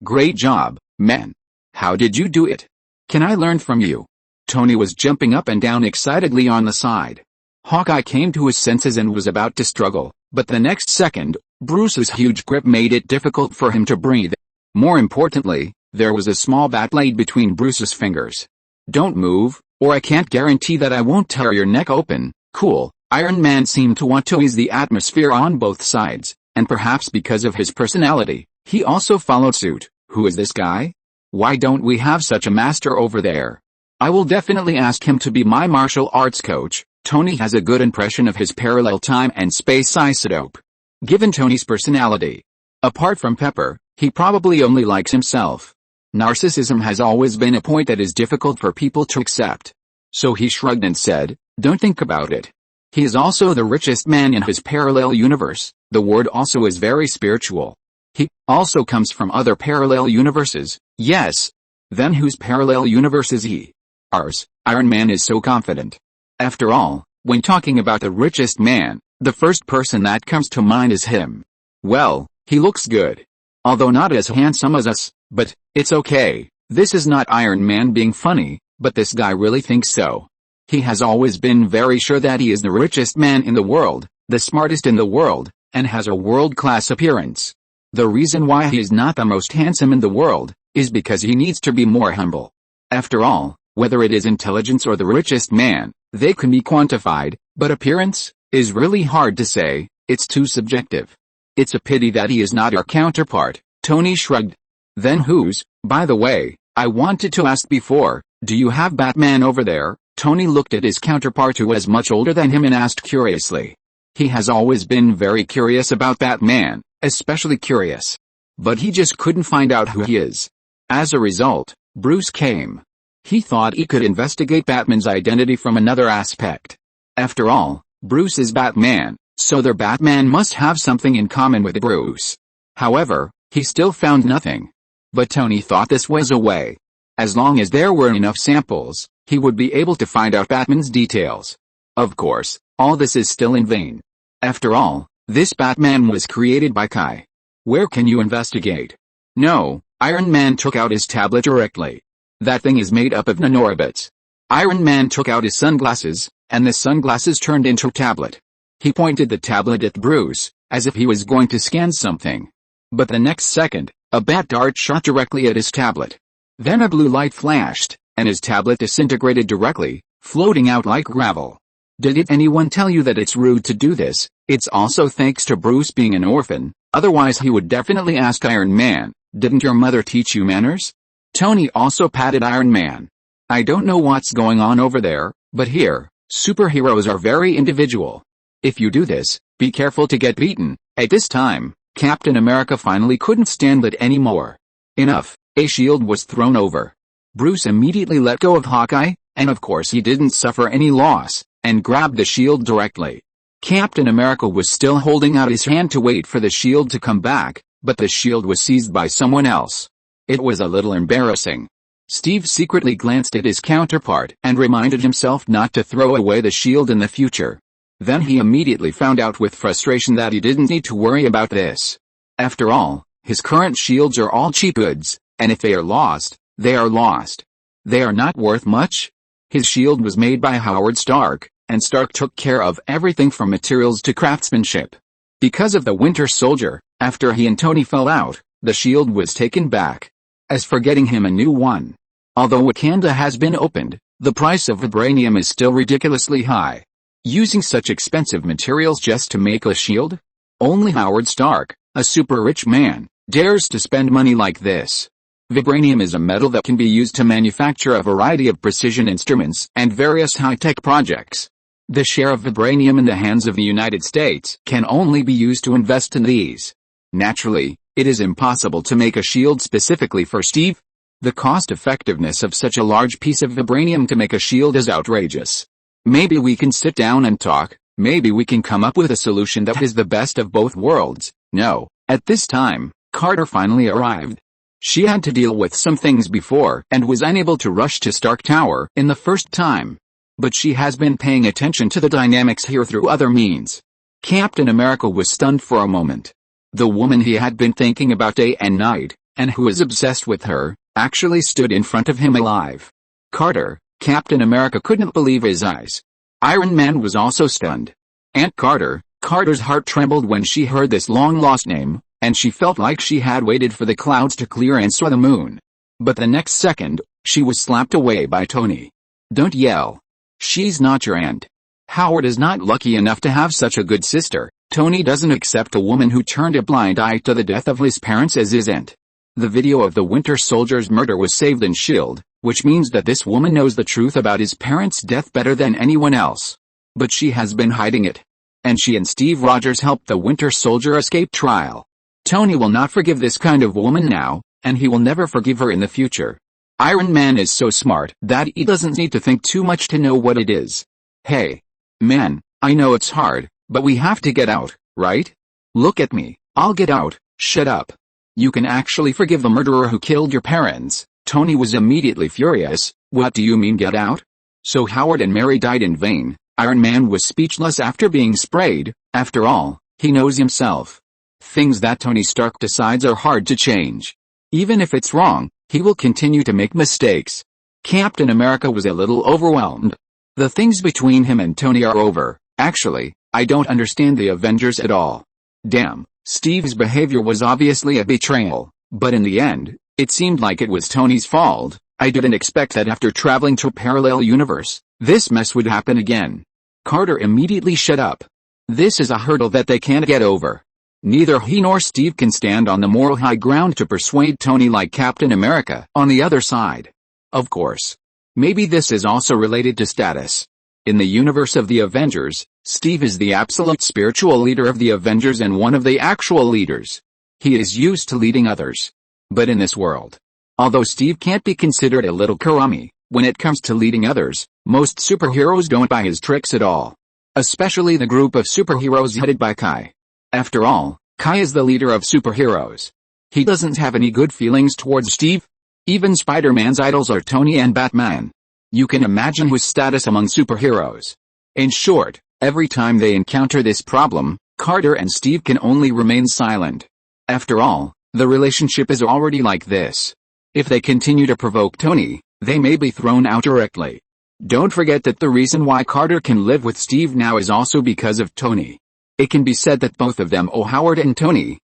Great job, man. How did you do it? Can I learn from you? Tony was jumping up and down excitedly on the side. Hawkeye came to his senses and was about to struggle, but the next second, Bruce's huge grip made it difficult for him to breathe. More importantly, there was a small bat laid between Bruce's fingers. Don't move, or I can't guarantee that I won't tear your neck open. Cool. Iron Man seemed to want to ease the atmosphere on both sides, and perhaps because of his personality, he also followed suit. Who is this guy? Why don't we have such a master over there? I will definitely ask him to be my martial arts coach. Tony has a good impression of his parallel time and space isotope. Given Tony's personality, apart from Pepper, he probably only likes himself. Narcissism has always been a point that is difficult for people to accept. So he shrugged and said, don't think about it. He is also the richest man in his parallel universe. The word also is very spiritual. He also comes from other parallel universes. Yes. Then whose parallel universe is he? Ours. Iron Man is so confident. After all, when talking about the richest man, the first person that comes to mind is him. Well, he looks good. Although not as handsome as us, but it's okay. This is not Iron Man being funny, but this guy really thinks so. He has always been very sure that he is the richest man in the world, the smartest in the world, and has a world-class appearance. The reason why he is not the most handsome in the world, is because he needs to be more humble. After all, whether it is intelligence or the richest man, they can be quantified, but appearance is really hard to say. It's too subjective. It's a pity that he is not our counterpart. Tony shrugged. Then whose? By the way, I wanted to ask before, do you have Batman over there? Tony looked at his counterpart who was much older than him and asked curiously. He has always been very curious about Batman, especially curious. But he just couldn't find out who he is. As a result, Bruce came. He thought he could investigate Batman's identity from another aspect. After all, Bruce is Batman, so their Batman must have something in common with Bruce. However, he still found nothing. But Tony thought this was a way. As long as there were enough samples, he would be able to find out Batman's details. Of course, all this is still in vain. After all, this Batman was created by Kai. Where can you investigate? No, Iron Man took out his tablet directly. That thing is made up of nanorobots. Iron Man took out his sunglasses, and the sunglasses turned into a tablet. He pointed the tablet at Bruce, as if he was going to scan something. But the next second, a bat dart shot directly at his tablet. Then a blue light flashed, and his tablet disintegrated directly, floating out like gravel. Did anyone tell you that it's rude to do this? It's also thanks to Bruce being an orphan, otherwise he would definitely ask Iron Man, didn't your mother teach you manners? Tony also patted Iron Man. I don't know what's going on over there, but here, superheroes are very individual. If you do this, be careful to get beaten. At this time, Captain America finally couldn't stand it anymore. Enough. A shield was thrown over. Bruce immediately let go of Hawkeye, and of course he didn't suffer any loss, and grabbed the shield directly. Captain America was still holding out his hand to wait for the shield to come back, but the shield was seized by someone else. It was a little embarrassing. Steve secretly glanced at his counterpart and reminded himself not to throw away the shield in the future. Then he immediately found out with frustration that he didn't need to worry about this. After all, his current shields are all cheap goods, and if they are lost, they are lost. They are not worth much. His shield was made by Howard Stark, and Stark took care of everything from materials to craftsmanship. Because of the Winter Soldier, after he and Tony fell out, the shield was taken back. As for getting him a new one, although Wakanda has been opened, the price of vibranium is still ridiculously high. Using such expensive materials just to make a shield? Only Howard Stark, a super rich man, dares to spend money like this. Vibranium is a metal that can be used to manufacture a variety of precision instruments and various high-tech projects. The share of vibranium in the hands of the United States can only be used to invest in these. Naturally, it is impossible to make a shield specifically for Steve. The cost-effectiveness of such a large piece of vibranium to make a shield is outrageous. Maybe we can sit down and talk, maybe we can come up with a solution that is the best of both worlds. No, at this time, Carter finally arrived. She had to deal with some things before and was unable to rush to Stark Tower in the first time. But she has been paying attention to the dynamics here through other means. Captain America was stunned for a moment. The woman he had been thinking about day and night, and who was obsessed with her, actually stood in front of him alive. Carter, Captain America couldn't believe his eyes. Iron Man was also stunned. Aunt Carter, Carter's heart trembled when she heard this long-lost name, and she felt like she had waited for the clouds to clear and saw the moon. But the next second, she was slapped away by Tony. Don't yell. She's not your aunt. Howard is not lucky enough to have such a good sister. Tony doesn't accept a woman who turned a blind eye to the death of his parents as his aunt. The video of the Winter Soldier's murder was saved in S.H.I.E.L.D., which means that this woman knows the truth about his parents' death better than anyone else. But she has been hiding it. And she and Steve Rogers helped the Winter Soldier escape trial. Tony will not forgive this kind of woman now, and he will never forgive her in the future. Iron Man is so smart that he doesn't need to think too much to know what it is. Hey. Man, I know it's hard, but we have to get out, right? Look at me, I'll get out. Shut up. You can actually forgive the murderer who killed your parents. Tony was immediately furious. What do you mean get out? So Howard and Mary died in vain. Iron Man was speechless after being sprayed. After all, he knows himself. Things that Tony Stark decides are hard to change. Even if it's wrong, he will continue to make mistakes. Captain America was a little overwhelmed. The things between him and Tony are over. Actually, I don't understand the Avengers at all. Damn, Steve's behavior was obviously a betrayal, but in the end, it seemed like it was Tony's fault. I didn't expect that after traveling to a parallel universe, this mess would happen again. Carter immediately shut up. This is a hurdle that they can't get over. Neither he nor Steve can stand on the moral high ground to persuade Tony like Captain America on the other side. Of course. Maybe this is also related to status. In the universe of the Avengers, Steve is the absolute spiritual leader of the Avengers and one of the actual leaders. He is used to leading others. But in this world, although Steve can't be considered a little karami, when it comes to leading others, most superheroes don't buy his tricks at all. Especially the group of superheroes headed by Kai. After all, Kai is the leader of superheroes. He doesn't have any good feelings towards Steve. Even Spider-Man's idols are Tony and Batman. You can imagine his status among superheroes. In short, every time they encounter this problem, Carter and Steve can only remain silent. After all, the relationship is already like this. If they continue to provoke Tony, they may be thrown out directly. Don't forget that the reason why Carter can live with Steve now is also because of Tony. It can be said that both of them owe Howard and Tony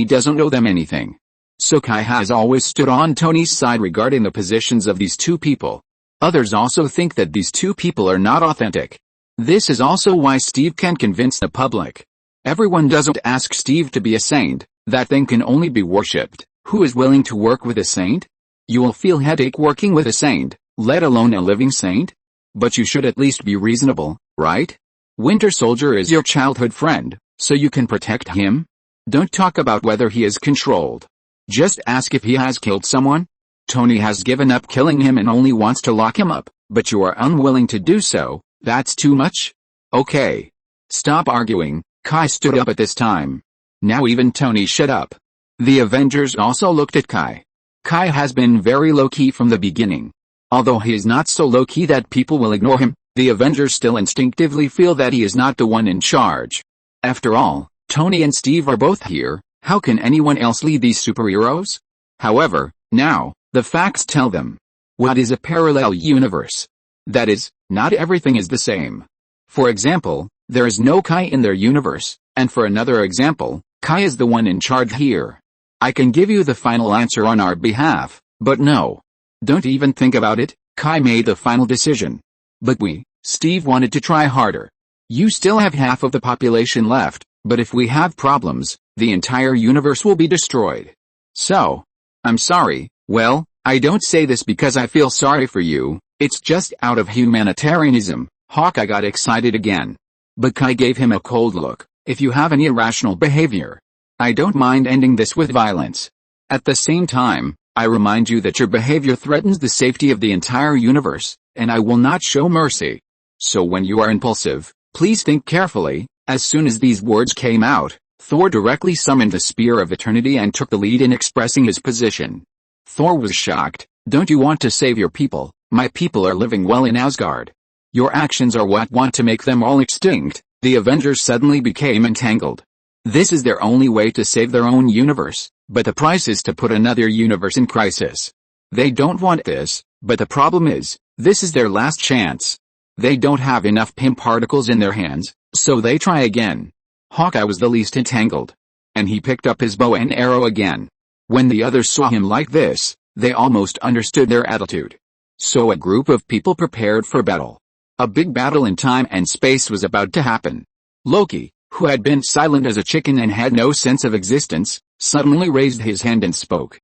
doesn't owe them anything. So Kai has always stood on Tony's side regarding the positions of these two people. Others also think that these two people are not authentic. This is also why Steve can convince the public. Everyone doesn't ask Steve to be a saint. That thing can only be worshipped. Who is willing to work with a saint? You will feel headache working with a saint, let alone a living saint. But you should at least be reasonable, right? Winter Soldier is your childhood friend, so you can protect him. Don't talk about whether he is controlled. Just ask if he has killed someone. Tony has given up killing him and only wants to lock him up, but you are unwilling to do so. That's too much? Okay. Stop arguing. Kai stood up at this time. Now even Tony shut up. The Avengers also looked at Kai. Kai has been very low-key from the beginning. Although he is not so low-key that people will ignore him, the Avengers still instinctively feel that he is not the one in charge. After all, Tony and Steve are both here. How can anyone else lead these superheroes? However, now, the facts tell them. What is a parallel universe? That is, not everything is the same. For example, there is no Kai in their universe, and for another example, Kai is the one in charge here. I can give you the final answer on our behalf, but no. Don't even think about it, Kai made the final decision. But Steve wanted to try harder. You still have half of the population left, but if we have problems, the entire universe will be destroyed. So, I'm sorry. Well, I don't say this because I feel sorry for you, it's just out of humanitarianism. Hawkeye got excited again. But Kai gave him a cold look. If you have any irrational behavior, I don't mind ending this with violence. At the same time, I remind you that your behavior threatens the safety of the entire universe, and I will not show mercy. So when you are impulsive, please think carefully. As soon as these words came out, Thor directly summoned the Spear of Eternity and took the lead in expressing his position. Thor was shocked. Don't you want to save your people? My people are living well in Asgard. Your actions are what want to make them all extinct. The Avengers suddenly became entangled. This is their only way to save their own universe, but the price is to put another universe in crisis. They don't want this, but the problem is, this is their last chance. They don't have enough PIM particles in their hands, so they try again. Hawkeye was the least entangled, and he picked up his bow and arrow again. When the others saw him like this, they almost understood their attitude. So a group of people prepared for battle. A big battle in time and space was about to happen. Loki, who had been silent as a chicken and had no sense of existence, suddenly raised his hand and spoke.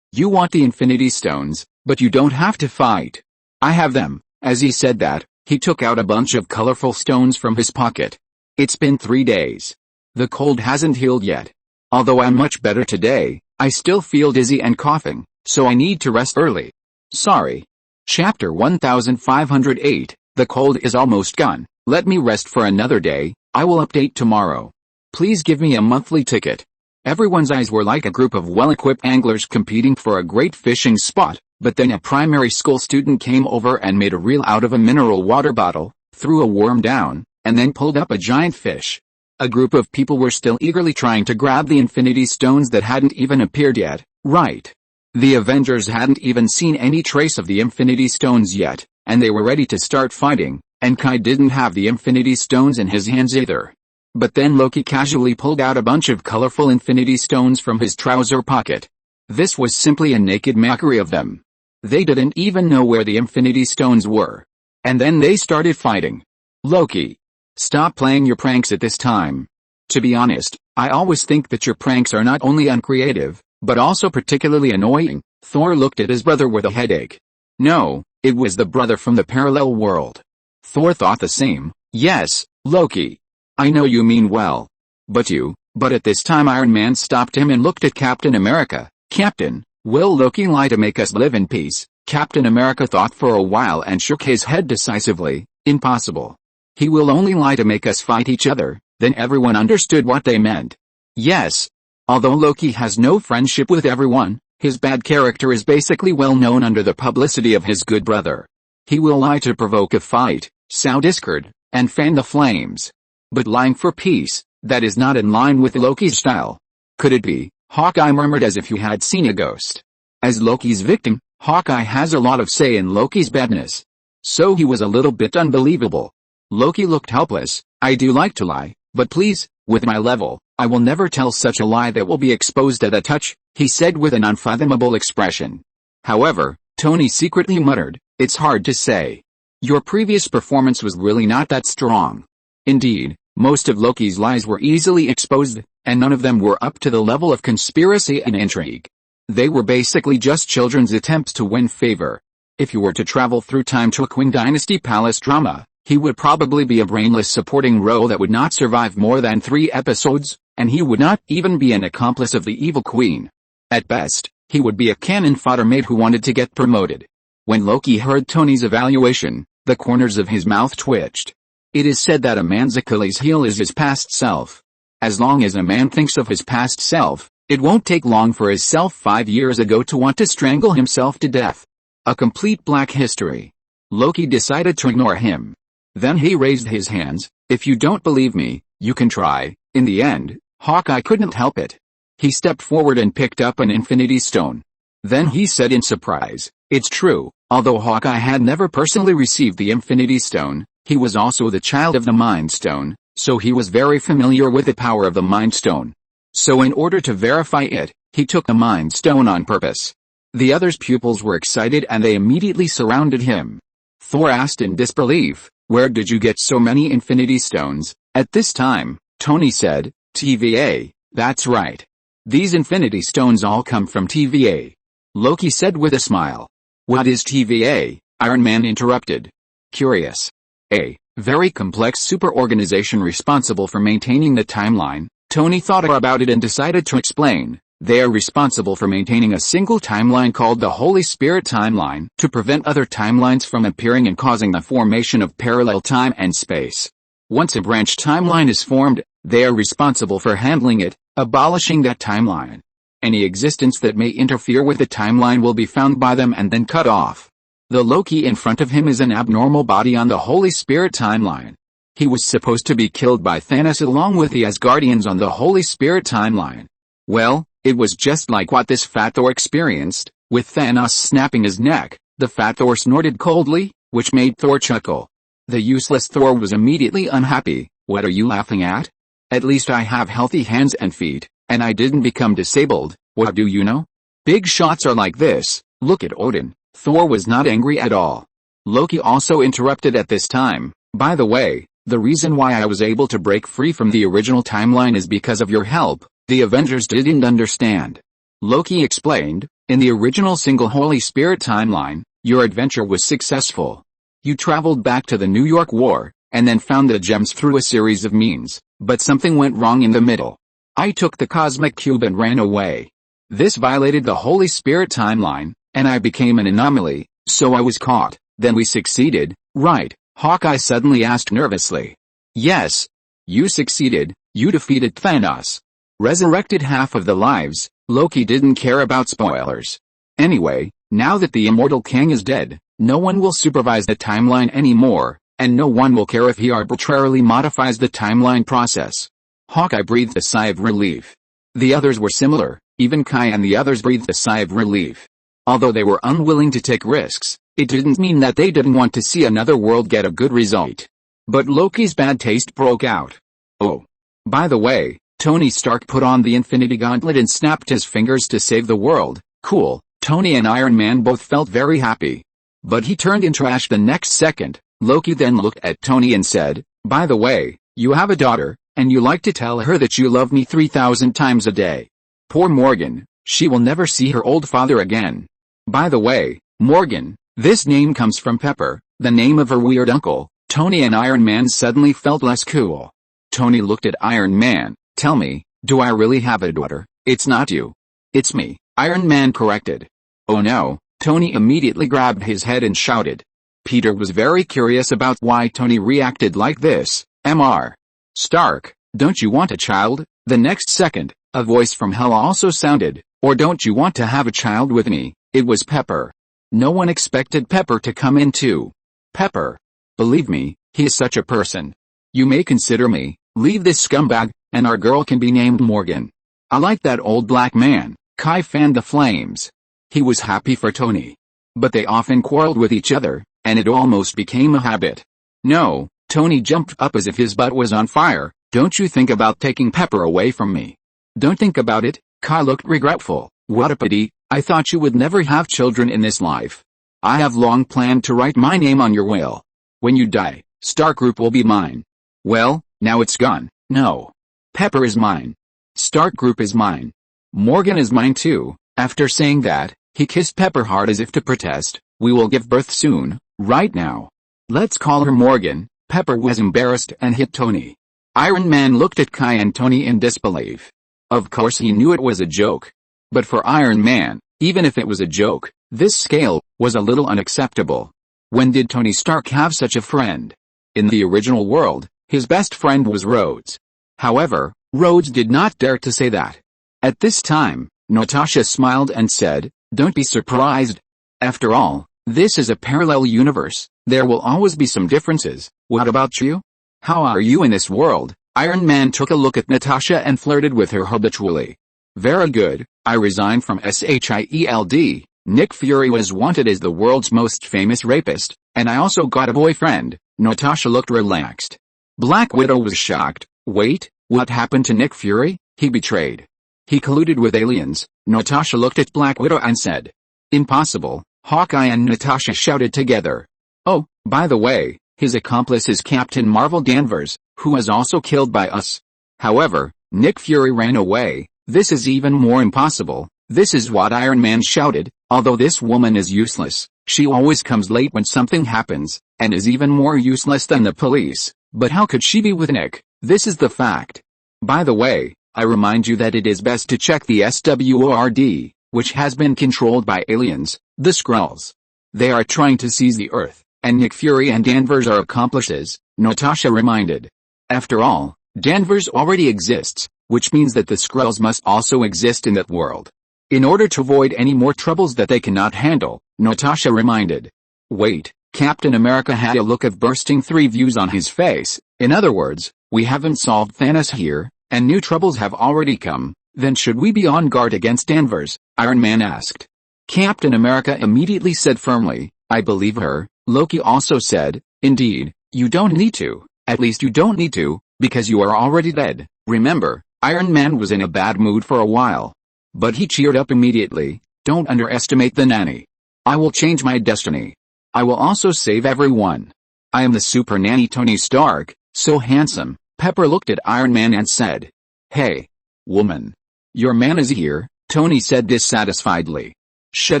You want the Infinity Stones, but you don't have to fight. I have them. As he said that, he took out a bunch of colorful stones from his pocket. It's been 3 days. The cold hasn't healed yet. Although I'm much better today, I still feel dizzy and coughing, so I need to rest early. Sorry. Chapter 1508, The cold is almost gone. Let me rest for another day. I will update tomorrow. Please give me a monthly ticket. Everyone's eyes were like a group of well-equipped anglers competing for a great fishing spot, but then a primary school student came over and made a reel out of a mineral water bottle, threw a worm down, and then pulled up a giant fish. A group of people were still eagerly trying to grab the Infinity Stones that hadn't even appeared yet, right? The Avengers hadn't even seen any trace of the Infinity Stones yet, and they were ready to start fighting, and Kai didn't have the Infinity Stones in his hands either. But then Loki casually pulled out a bunch of colorful Infinity Stones from his trouser pocket. This was simply a naked mockery of them. They didn't even know where the Infinity Stones were. And then they started fighting. Loki, stop playing your pranks at this time. To be honest, I always think that your pranks are not only uncreative, but also particularly annoying. Thor looked at his brother with a headache. No, it was the brother from the parallel world. Thor thought the same. Yes, Loki. I know you mean well. But at this time Iron Man stopped him and looked at Captain America. Captain, will Loki lie to make us live in peace? Captain America thought for a while and shook his head decisively. Impossible. He will only lie to make us fight each other. Then everyone understood what they meant. Yes. Although Loki has no friendship with everyone, his bad character is basically well known under the publicity of his good brother. He will lie to provoke a fight, sow discord, and fan the flames. But lying for peace, that is not in line with Loki's style. Could it be? Hawkeye murmured as if he had seen a ghost. As Loki's victim, Hawkeye has a lot of say in Loki's badness. So he was a little bit unbelievable. Loki looked helpless. I do like to lie, but please, with my level, I will never tell such a lie that will be exposed at a touch, he said with an unfathomable expression. However, Tony secretly muttered, it's hard to say. Your previous performance was really not that strong. Indeed, most of Loki's lies were easily exposed, and none of them were up to the level of conspiracy and intrigue. They were basically just children's attempts to win favor. If you were to travel through time to a Qing Dynasty palace drama, he would probably be a brainless supporting role that would not survive more than 3 episodes, and he would not even be an accomplice of the evil queen. At best, he would be a cannon fodder mate who wanted to get promoted. When Loki heard Tony's evaluation, the corners of his mouth twitched. It is said that a man's Achilles heel is his past self. As long as a man thinks of his past self, it won't take long for his self 5 years ago to want to strangle himself to death. A complete black history. Loki decided to ignore him. Then he raised his hands. If you don't believe me, you can try. In the end, Hawkeye couldn't help it. He stepped forward and picked up an Infinity Stone. Then he said in surprise, it's true, although Hawkeye had never personally received the Infinity Stone, he was also the child of the Mind Stone, so he was very familiar with the power of the Mind Stone. So in order to verify it, he took the Mind Stone on purpose. The others' pupils were excited and they immediately surrounded him. Thor asked in disbelief, Where did you get so many infinity stones? At this time, Tony said, TVA, that's right. These infinity stones all come from TVA. Loki said with a smile. What is TVA? Iron Man interrupted. Curious. A very complex super-organization responsible for maintaining the timeline. Tony thought about it and decided to explain. They are responsible for maintaining a single timeline called the Holy Spirit timeline to prevent other timelines from appearing and causing the formation of parallel time and space. Once a branch timeline is formed, they are responsible for handling it, abolishing that timeline. Any existence that may interfere with the timeline will be found by them and then cut off. The Loki in front of him is an abnormal body on the Holy Spirit timeline. He was supposed to be killed by Thanos along with the Asgardians on the Holy Spirit timeline. Well, it was just like what this fat Thor experienced, with Thanos snapping his neck. The fat Thor snorted coldly, which made Thor chuckle. The useless Thor was immediately unhappy. What are you laughing at? At least I have healthy hands and feet, and I didn't become disabled. What do you know? Big shots are like this. Look at Odin. Thor was not angry at all. Loki also interrupted at this time. By the way, the reason why I was able to break free from the original timeline is because of your help. The Avengers didn't understand. Loki explained, in the original single Holy Spirit timeline, your adventure was successful. You traveled back to the New York War, and then found the gems through a series of means, but something went wrong in the middle. I took the cosmic cube and ran away. This violated the Holy Spirit timeline, and I became an anomaly, so I was caught. Then we succeeded, right? Hawkeye suddenly asked nervously. Yes. You succeeded, you defeated Thanos. Resurrected half of the lives. Loki didn't care about spoilers. Anyway, now that the immortal king is dead, no one will supervise the timeline anymore, and no one will care if he arbitrarily modifies the timeline process. Hawkeye breathed a sigh of relief. The others were similar, even Kai and the others breathed a sigh of relief. Although they were unwilling to take risks, it didn't mean that they didn't want to see another world get a good result. But Loki's bad taste broke out. Oh. By the way, Tony Stark put on the Infinity Gauntlet and snapped his fingers to save the world. Cool. Tony and Iron Man both felt very happy. But he turned in trash the next second. Loki then looked at Tony and said, by the way, you have a daughter, and you like to tell her that you love me 3,000 times a day. Poor Morgan, she will never see her old father again. By the way, Morgan, this name comes from Pepper, the name of her weird uncle. Tony and Iron Man suddenly felt less cool. Tony looked at Iron Man. Tell me, do I really have a daughter? It's not you. It's me, Iron Man corrected. Oh no, Tony immediately grabbed his head and shouted. Peter was very curious about why Tony reacted like this. Mr. Stark, don't you want a child? The next second, a voice from hell also sounded. Or don't you want to have a child with me? It was Pepper. No one expected Pepper to come in too. Pepper. Believe me, he is such a person. You may consider me, leave this scumbag, and our girl can be named Morgan. I like that old black man. Kai fanned the flames. He was happy for Tony. But they often quarreled with each other, and it almost became a habit. No, Tony jumped up as if his butt was on fire. Don't you think about taking Pepper away from me. Don't think about it. Kai looked regretful. What a pity, I thought you would never have children in this life. I have long planned to write my name on your will. When you die, Stark Group will be mine. Well, now it's gone. No. Pepper is mine. Stark Group is mine. Morgan is mine too. After saying that, he kissed Pepper hard as if to protest. We will give birth soon, right now. Let's call her Morgan. Pepper was embarrassed and hit Tony. Iron Man looked at Kai and Tony in disbelief. Of course he knew it was a joke. But for Iron Man, even if it was a joke, this scale was a little unacceptable. When did Tony Stark have such a friend? In the original world, his best friend was Rhodes. However, Rhodes did not dare to say that. At this time, Natasha smiled and said, don't be surprised. After all, this is a parallel universe. There will always be some differences. What about you? How are you in this world? Iron Man took a look at Natasha and flirted with her habitually. Very good. I resigned from SHIELD. Nick Fury was wanted as the world's most famous rapist, and I also got a boyfriend. Natasha looked relaxed. Black Widow was shocked. Wait, what happened to Nick Fury? He betrayed. He colluded with aliens. Natasha looked at Black Widow and said. Impossible. Hawkeye and Natasha shouted together. Oh, by the way, His accomplice is Captain Marvel Danvers, who was also killed by us. However, Nick Fury ran away. This is even more impossible. This is what Iron Man shouted. Although this woman is useless, she always comes late when something happens, and is even more useless than the police. But how could she be with Nick? This is the fact. By the way, I remind you that it is best to check the SWORD, which has been controlled by aliens, the Skrulls. They are trying to seize the Earth, and Nick Fury and Danvers are accomplices, Natasha reminded. After all, Danvers already exists, which means that the Skrulls must also exist in that world. In order to avoid any more troubles that they cannot handle, Natasha reminded. Wait, Captain America had a look of bursting three views on his face. In other words, we haven't solved Thanos here, and new troubles have already come. Then should we be on guard against Danvers? Iron Man asked. Captain America immediately said firmly, I believe her. Loki also said, indeed, you don't need to. At least you don't need to, because you are already dead. Remember, Iron Man was in a bad mood for a while. But he cheered up immediately. Don't underestimate the nanny. I will change my destiny. I will also save everyone. I am the super nanny Tony Stark, so handsome. Pepper looked at Iron Man and said, Hey, woman. Your man is here, Tony said dissatisfiedly. Shut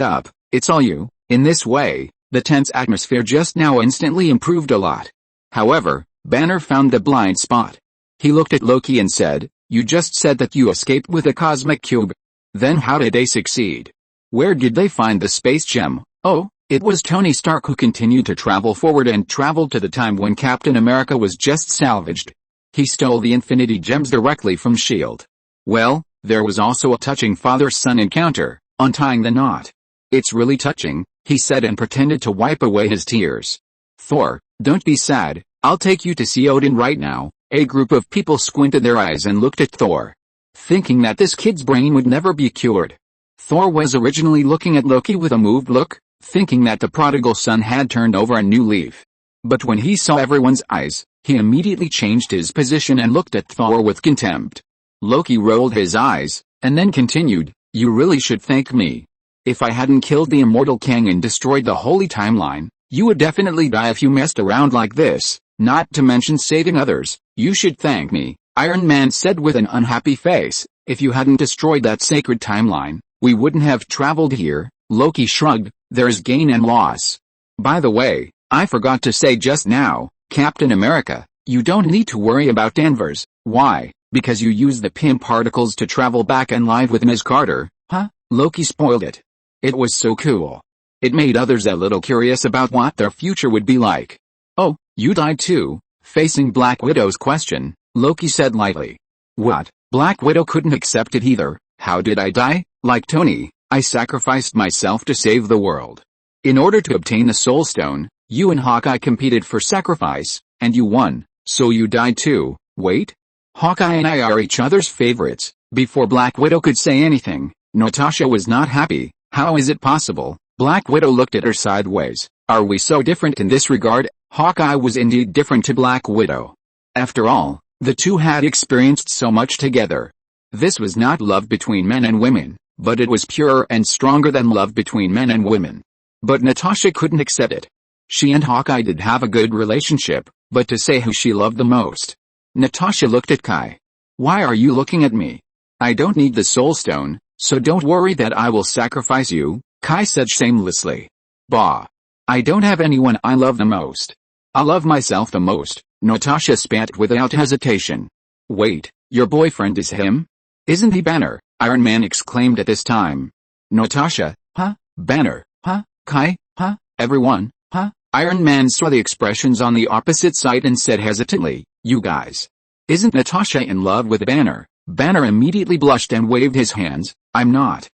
up, it's all you. In this way, the tense atmosphere just now instantly improved a lot. However, Banner found the blind spot. He looked at Loki and said, You just said that you escaped with a cosmic cube. Then how did they succeed? Where did they find the space gem? Oh, it was Tony Stark who continued to travel forward and traveled to the time when Captain America was just salvaged. He stole the Infinity Gems directly from S.H.I.E.L.D. Well, there was also a touching father-son encounter, untying the knot. It's really touching, he said and pretended to wipe away his tears. Thor, don't be sad, I'll take you to see Odin right now. A group of people squinted their eyes and looked at Thor, thinking that this kid's brain would never be cured. Thor was originally looking at Loki with a moved look, thinking that the prodigal son had turned over a new leaf. But when he saw everyone's eyes, he immediately changed his position and looked at Thor with contempt. Loki rolled his eyes, and then continued, You really should thank me. If I hadn't killed the immortal king and destroyed the holy timeline, you would definitely die if you messed around like this, not to mention saving others. You should thank me, Iron Man said with an unhappy face. If you hadn't destroyed that sacred timeline, we wouldn't have traveled here. Loki shrugged, there's gain and loss. By the way, I forgot to say just now, Captain America, you don't need to worry about Danvers. Why? Because you used the Pym particles to travel back and live with Ms. Carter, huh? Loki spoiled it. It was so cool. It made others a little curious about what their future would be like. Oh, you died too? Facing Black Widow's question, Loki said lightly. What? Black Widow couldn't accept it either. How did I die? Like Tony, I sacrificed myself to save the world. In order to obtain the Soul Stone, you and Hawkeye competed for sacrifice, and you won, so you died too. Wait? Hawkeye and I are each other's favorites. Before Black Widow could say anything, Natasha was not happy. How is it possible? Black Widow looked at her sideways. Are we so different in this regard? Hawkeye was indeed different to Black Widow. After all, the two had experienced so much together. This was not love between men and women, but it was purer and stronger than love between men and women. But Natasha couldn't accept it. She and Hawkeye did have a good relationship, but to say who she loved the most. Natasha looked at Kai. Why are you looking at me? I don't need the Soul Stone, so don't worry that I will sacrifice you, Kai said shamelessly. Bah. I don't have anyone I love the most. I love myself the most, Natasha spat without hesitation. Wait, your boyfriend is him? Isn't he Banner? Iron Man exclaimed at this time. Natasha, huh? Banner, huh? Kai, huh? Everyone, huh? Iron Man saw the expressions on the opposite side and said hesitantly, You guys. Isn't Natasha in love with Banner? Banner immediately blushed and waved his hands. I'm not.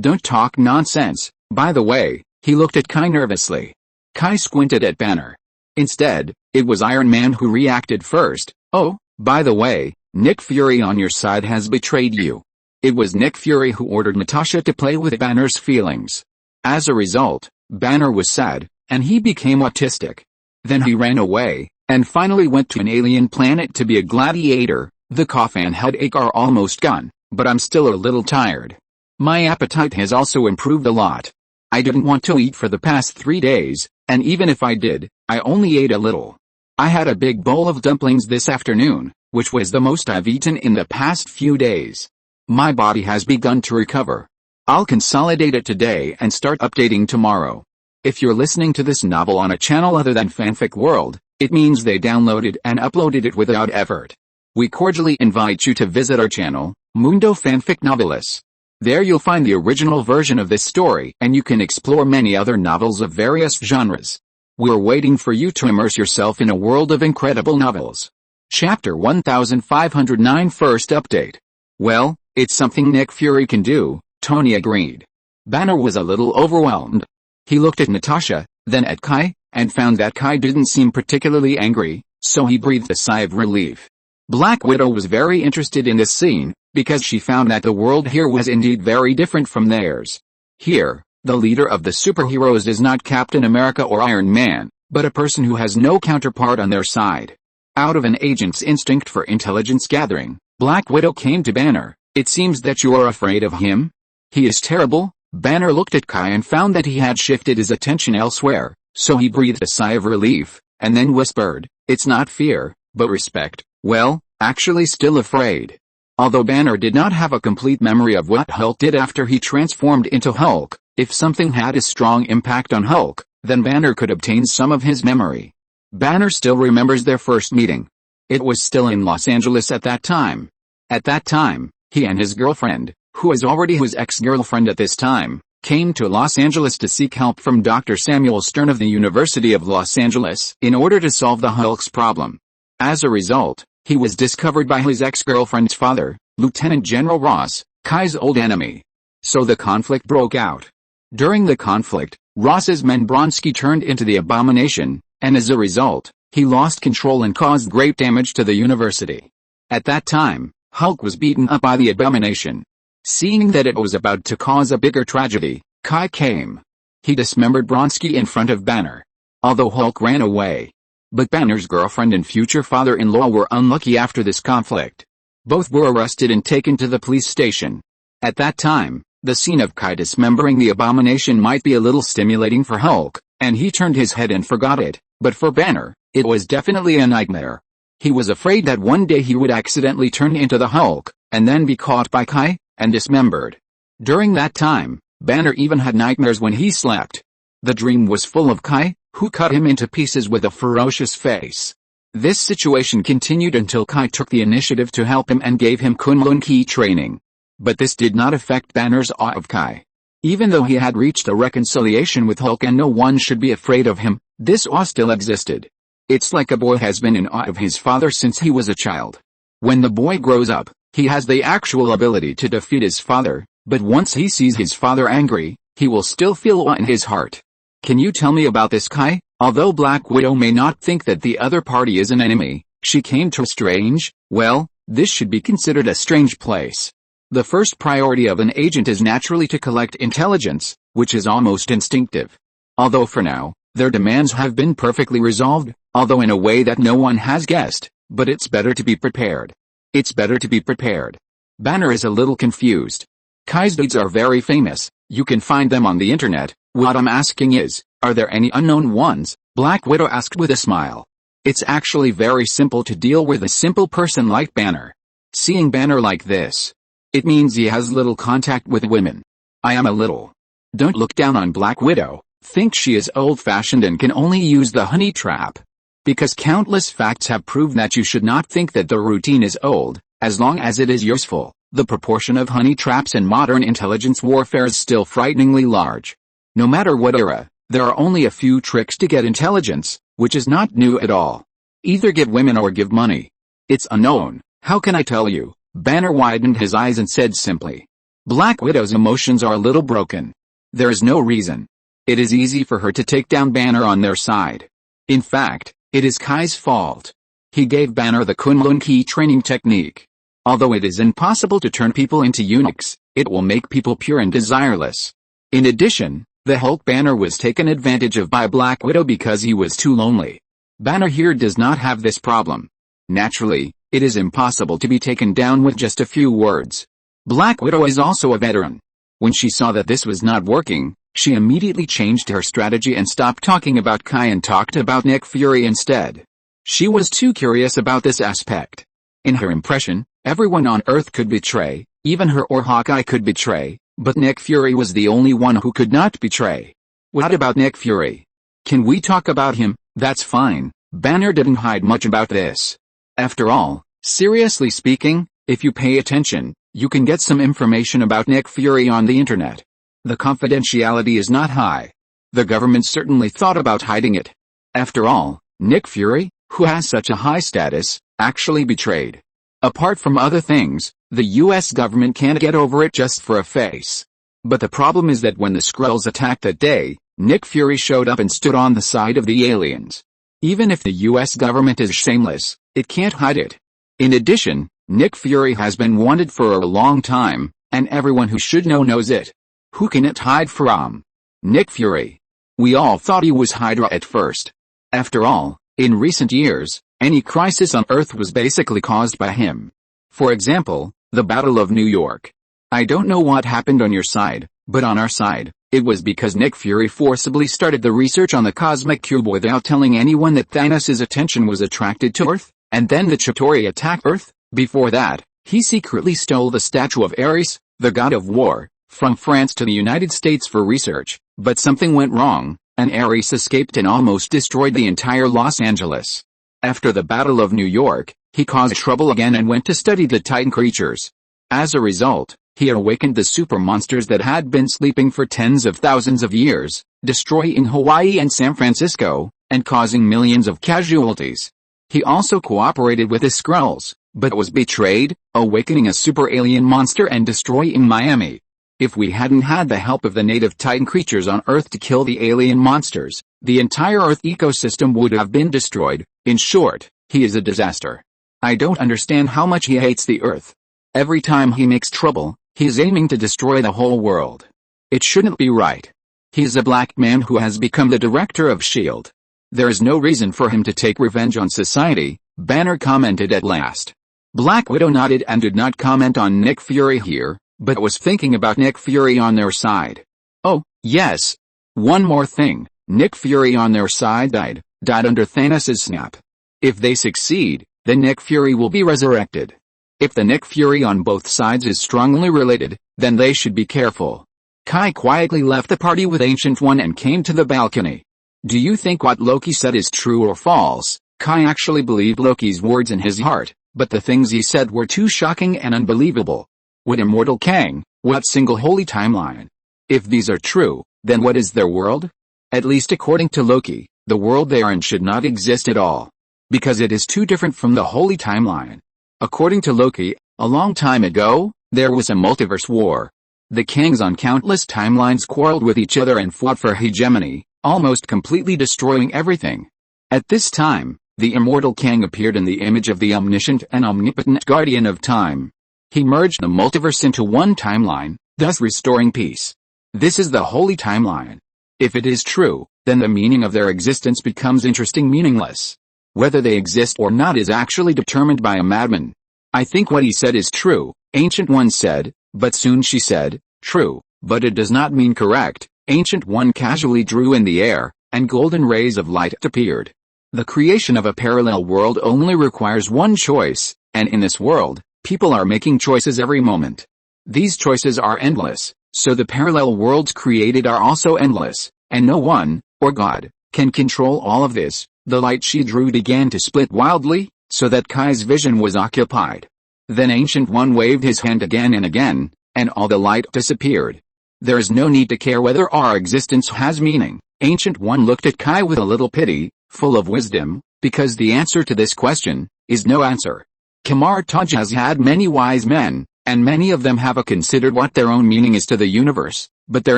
Don't talk nonsense. By the way, he looked at Kai nervously. Kai squinted at Banner. Instead, it was Iron Man who reacted first. Oh, by the way, Nick Fury on your side has betrayed you. It was Nick Fury who ordered Natasha to play with Banner's feelings. As a result, Banner was sad, and he became autistic. Then he ran away, and finally went to an alien planet to be a gladiator. The cough and headache are almost gone, but I'm still a little tired. My appetite has also improved a lot. I didn't want to eat for the past 3 days, And even if I did, I only ate a little. I had a big bowl of dumplings this afternoon, which was the most I've eaten in the past few days. My body has begun to recover. I'll consolidate it today and start updating tomorrow. If you're listening to this novel on a channel other than Fanfic World, it means they downloaded and uploaded it without effort. We cordially invite you to visit our channel, Mundo Fanfic Novelis. There you'll find the original version of this story and you can explore many other novels of various genres. We're waiting for you to immerse yourself in a world of incredible novels. Chapter 1509 First Update. Well, it's something Nick Fury can do, Tony agreed. Banner was a little overwhelmed. He looked at Natasha, then at Kai, and found that Kai didn't seem particularly angry, so he breathed a sigh of relief. Black Widow was very interested in this scene, because she found that the world here was indeed very different from theirs. Here, the leader of the superheroes is not Captain America or Iron Man, but a person who has no counterpart on their side. Out of an agent's instinct for intelligence gathering, Black Widow came to Banner. It seems that you are afraid of him? He is terrible. Banner looked at Kai and found that he had shifted his attention elsewhere, so he breathed a sigh of relief, and then whispered, it's not fear, but respect. Well, actually still afraid. Although Banner did not have a complete memory of what Hulk did after he transformed into Hulk, if something had a strong impact on Hulk, then Banner could obtain some of his memory. Banner still remembers their first meeting. It was still in Los Angeles at that time. At that time, he and his girlfriend, who was already his ex-girlfriend at this time, came to Los Angeles to seek help from Dr. Samuel Stern of the University of Los Angeles in order to solve the Hulk's problem. As a result, he was discovered by his ex-girlfriend's father, Lieutenant General Ross, Kai's old enemy. So the conflict broke out. During the conflict, Ross's men Bronsky turned into the Abomination, and as a result, he lost control and caused great damage to the university. At that time, Hulk was beaten up by the Abomination. Seeing that it was about to cause a bigger tragedy, Kai came. He dismembered Bronsky in front of Banner. Although Hulk ran away. But Banner's girlfriend and future father-in-law were unlucky after this conflict. Both were arrested and taken to the police station. At that time, the scene of Kai dismembering the Abomination might be a little stimulating for Hulk, and he turned his head and forgot it, but for Banner, it was definitely a nightmare. He was afraid that one day he would accidentally turn into the Hulk, and then be caught by Kai, and dismembered. During that time, Banner even had nightmares when he slept. The dream was full of Kai, who cut him into pieces with a ferocious face. This situation continued until Kai took the initiative to help him and gave him Kunlun Ki training. But this did not affect Banner's awe of Kai. Even though he had reached a reconciliation with Hulk and no one should be afraid of him, this awe still existed. It's like a boy has been in awe of his father since he was a child. When the boy grows up, he has the actual ability to defeat his father, but once he sees his father angry, he will still feel awe in his heart. Can you tell me about this, Kai? Although Black Widow may not think that the other party is an enemy, she came to a strange, well, this should be considered a strange place. The first priority of an agent is naturally to collect intelligence, which is almost instinctive. Although for now, their demands have been perfectly resolved, although in a way that no one has guessed, but it's better to be prepared. It's better to be prepared. Banner is a little confused. Kai's deeds are very famous, you can find them on the internet. What I'm asking is, are there any unknown ones? Black Widow asked with a smile. It's actually very simple to deal with a simple person like Banner. Seeing Banner like this, it means he has little contact with women. I am a little. Don't look down on Black Widow, think she is old-fashioned and can only use the honey trap. Because countless facts have proved that you should not think that the routine is old, as long as it is useful. The proportion of honey traps in modern intelligence warfare is still frighteningly large. No matter what era, there are only a few tricks to get intelligence, which is not new at all. Either give women or give money. It's unknown, how can I tell you? Banner widened his eyes and said simply. Black Widow's emotions are a little broken. There is no reason. It is easy for her to take down Banner on their side. In fact, it is Kai's fault. He gave Banner the Kunlun Ki training technique. Although it is impossible to turn people into eunuchs, it will make people pure and desireless. In addition, the Hulk Banner was taken advantage of by Black Widow because he was too lonely. Banner here does not have this problem. Naturally, it is impossible to be taken down with just a few words. Black Widow is also a veteran. When she saw that this was not working, She immediately changed her strategy and stopped talking about Kai and talked about Nick Fury instead. She was too curious about this aspect. In her impression, everyone on Earth could betray, even her or Hawkeye could betray, but Nick Fury was the only one who could not betray. What about Nick Fury? Can we talk about him? That's fine. Banner didn't hide much about this. After all, seriously speaking, if you pay attention, you can get some information about Nick Fury on the internet. The confidentiality is not high. The government certainly thought about hiding it. After all, Nick Fury, who has such a high status, actually betrayed. Apart from other things, the US government can't get over it just for a face. But the problem is that when the Skrulls attacked that day, Nick Fury showed up and stood on the side of the aliens. Even if the US government is shameless, it can't hide it. In addition, Nick Fury has been wanted for a long time, and everyone who should know knows it. Who can it hide from? Nick Fury. We all thought he was Hydra at first. After all, in recent years, any crisis on Earth was basically caused by him. For example, the Battle of New York. I don't know what happened on your side, but on our side, it was because Nick Fury forcibly started the research on the Cosmic Cube without telling anyone that Thanos' attention was attracted to Earth, and then the Chitauri attacked Earth. Before that, he secretly stole the statue of Ares, the god of war, from France to the United States for research, but something went wrong, and Ares escaped and almost destroyed the entire Los Angeles. After the Battle of New York, he caused trouble again and went to study the Titan creatures. As a result, he awakened the super monsters that had been sleeping for tens of thousands of years, destroying Hawaii and San Francisco, and causing millions of casualties. He also cooperated with the Skrulls, but was betrayed, awakening a super alien monster and destroying Miami. If we hadn't had the help of the native Titan creatures on Earth to kill the alien monsters, the entire Earth ecosystem would have been destroyed. In short, he is a disaster. I don't understand how much he hates the Earth. Every time he makes trouble, he is aiming to destroy the whole world. It shouldn't be right. He is a black man who has become the director of S.H.I.E.L.D. There is no reason for him to take revenge on society, Banner commented at last. Black Widow nodded and did not comment on Nick Fury here, but was thinking about Nick Fury on their side. Oh, yes. One more thing, Nick Fury on their side died under Thanos' snap. If they succeed, then Nick Fury will be resurrected. If the Nick Fury on both sides is strongly related, then they should be careful. Kai quietly left the party with Ancient One and came to the balcony. Do you think what Loki said is true or false? Kai actually believed Loki's words in his heart, but the things he said were too shocking and unbelievable. What immortal Kang? What single holy timeline? If these are true, then what is their world? At least according to Loki, the world they are in should not exist at all. Because it is too different from the holy timeline. According to Loki, a long time ago, there was a multiverse war. The Kangs on countless timelines quarreled with each other and fought for hegemony, almost completely destroying everything. At this time, the immortal Kang appeared in the image of the omniscient and omnipotent guardian of time. He merged the multiverse into one timeline, thus restoring peace. This is the holy timeline. If it is true, then the meaning of their existence becomes meaningless. Whether they exist or not is actually determined by a madman. I think what he said is true, Ancient One said, but soon she said, true, but it does not mean correct. Ancient One casually drew in the air, and golden rays of light appeared. The creation of a parallel world only requires one choice, and in this world, people are making choices every moment. These choices are endless, so the parallel worlds created are also endless, and no one, or God, can control all of this. The light she drew began to split wildly, so that Kai's vision was occupied. Then Ancient One waved his hand again and again, and all the light disappeared. There is no need to care whether our existence has meaning. Ancient One looked at Kai with a little pity, full of wisdom, because the answer to this question is no answer. Kamar Taj has had many wise men, and many of them have considered what their own meaning is to the universe, but there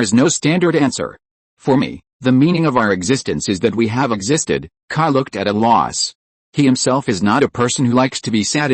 is no standard answer. For me, the meaning of our existence is that we have existed. Kai looked at a loss. He himself is not a person who likes to be sad,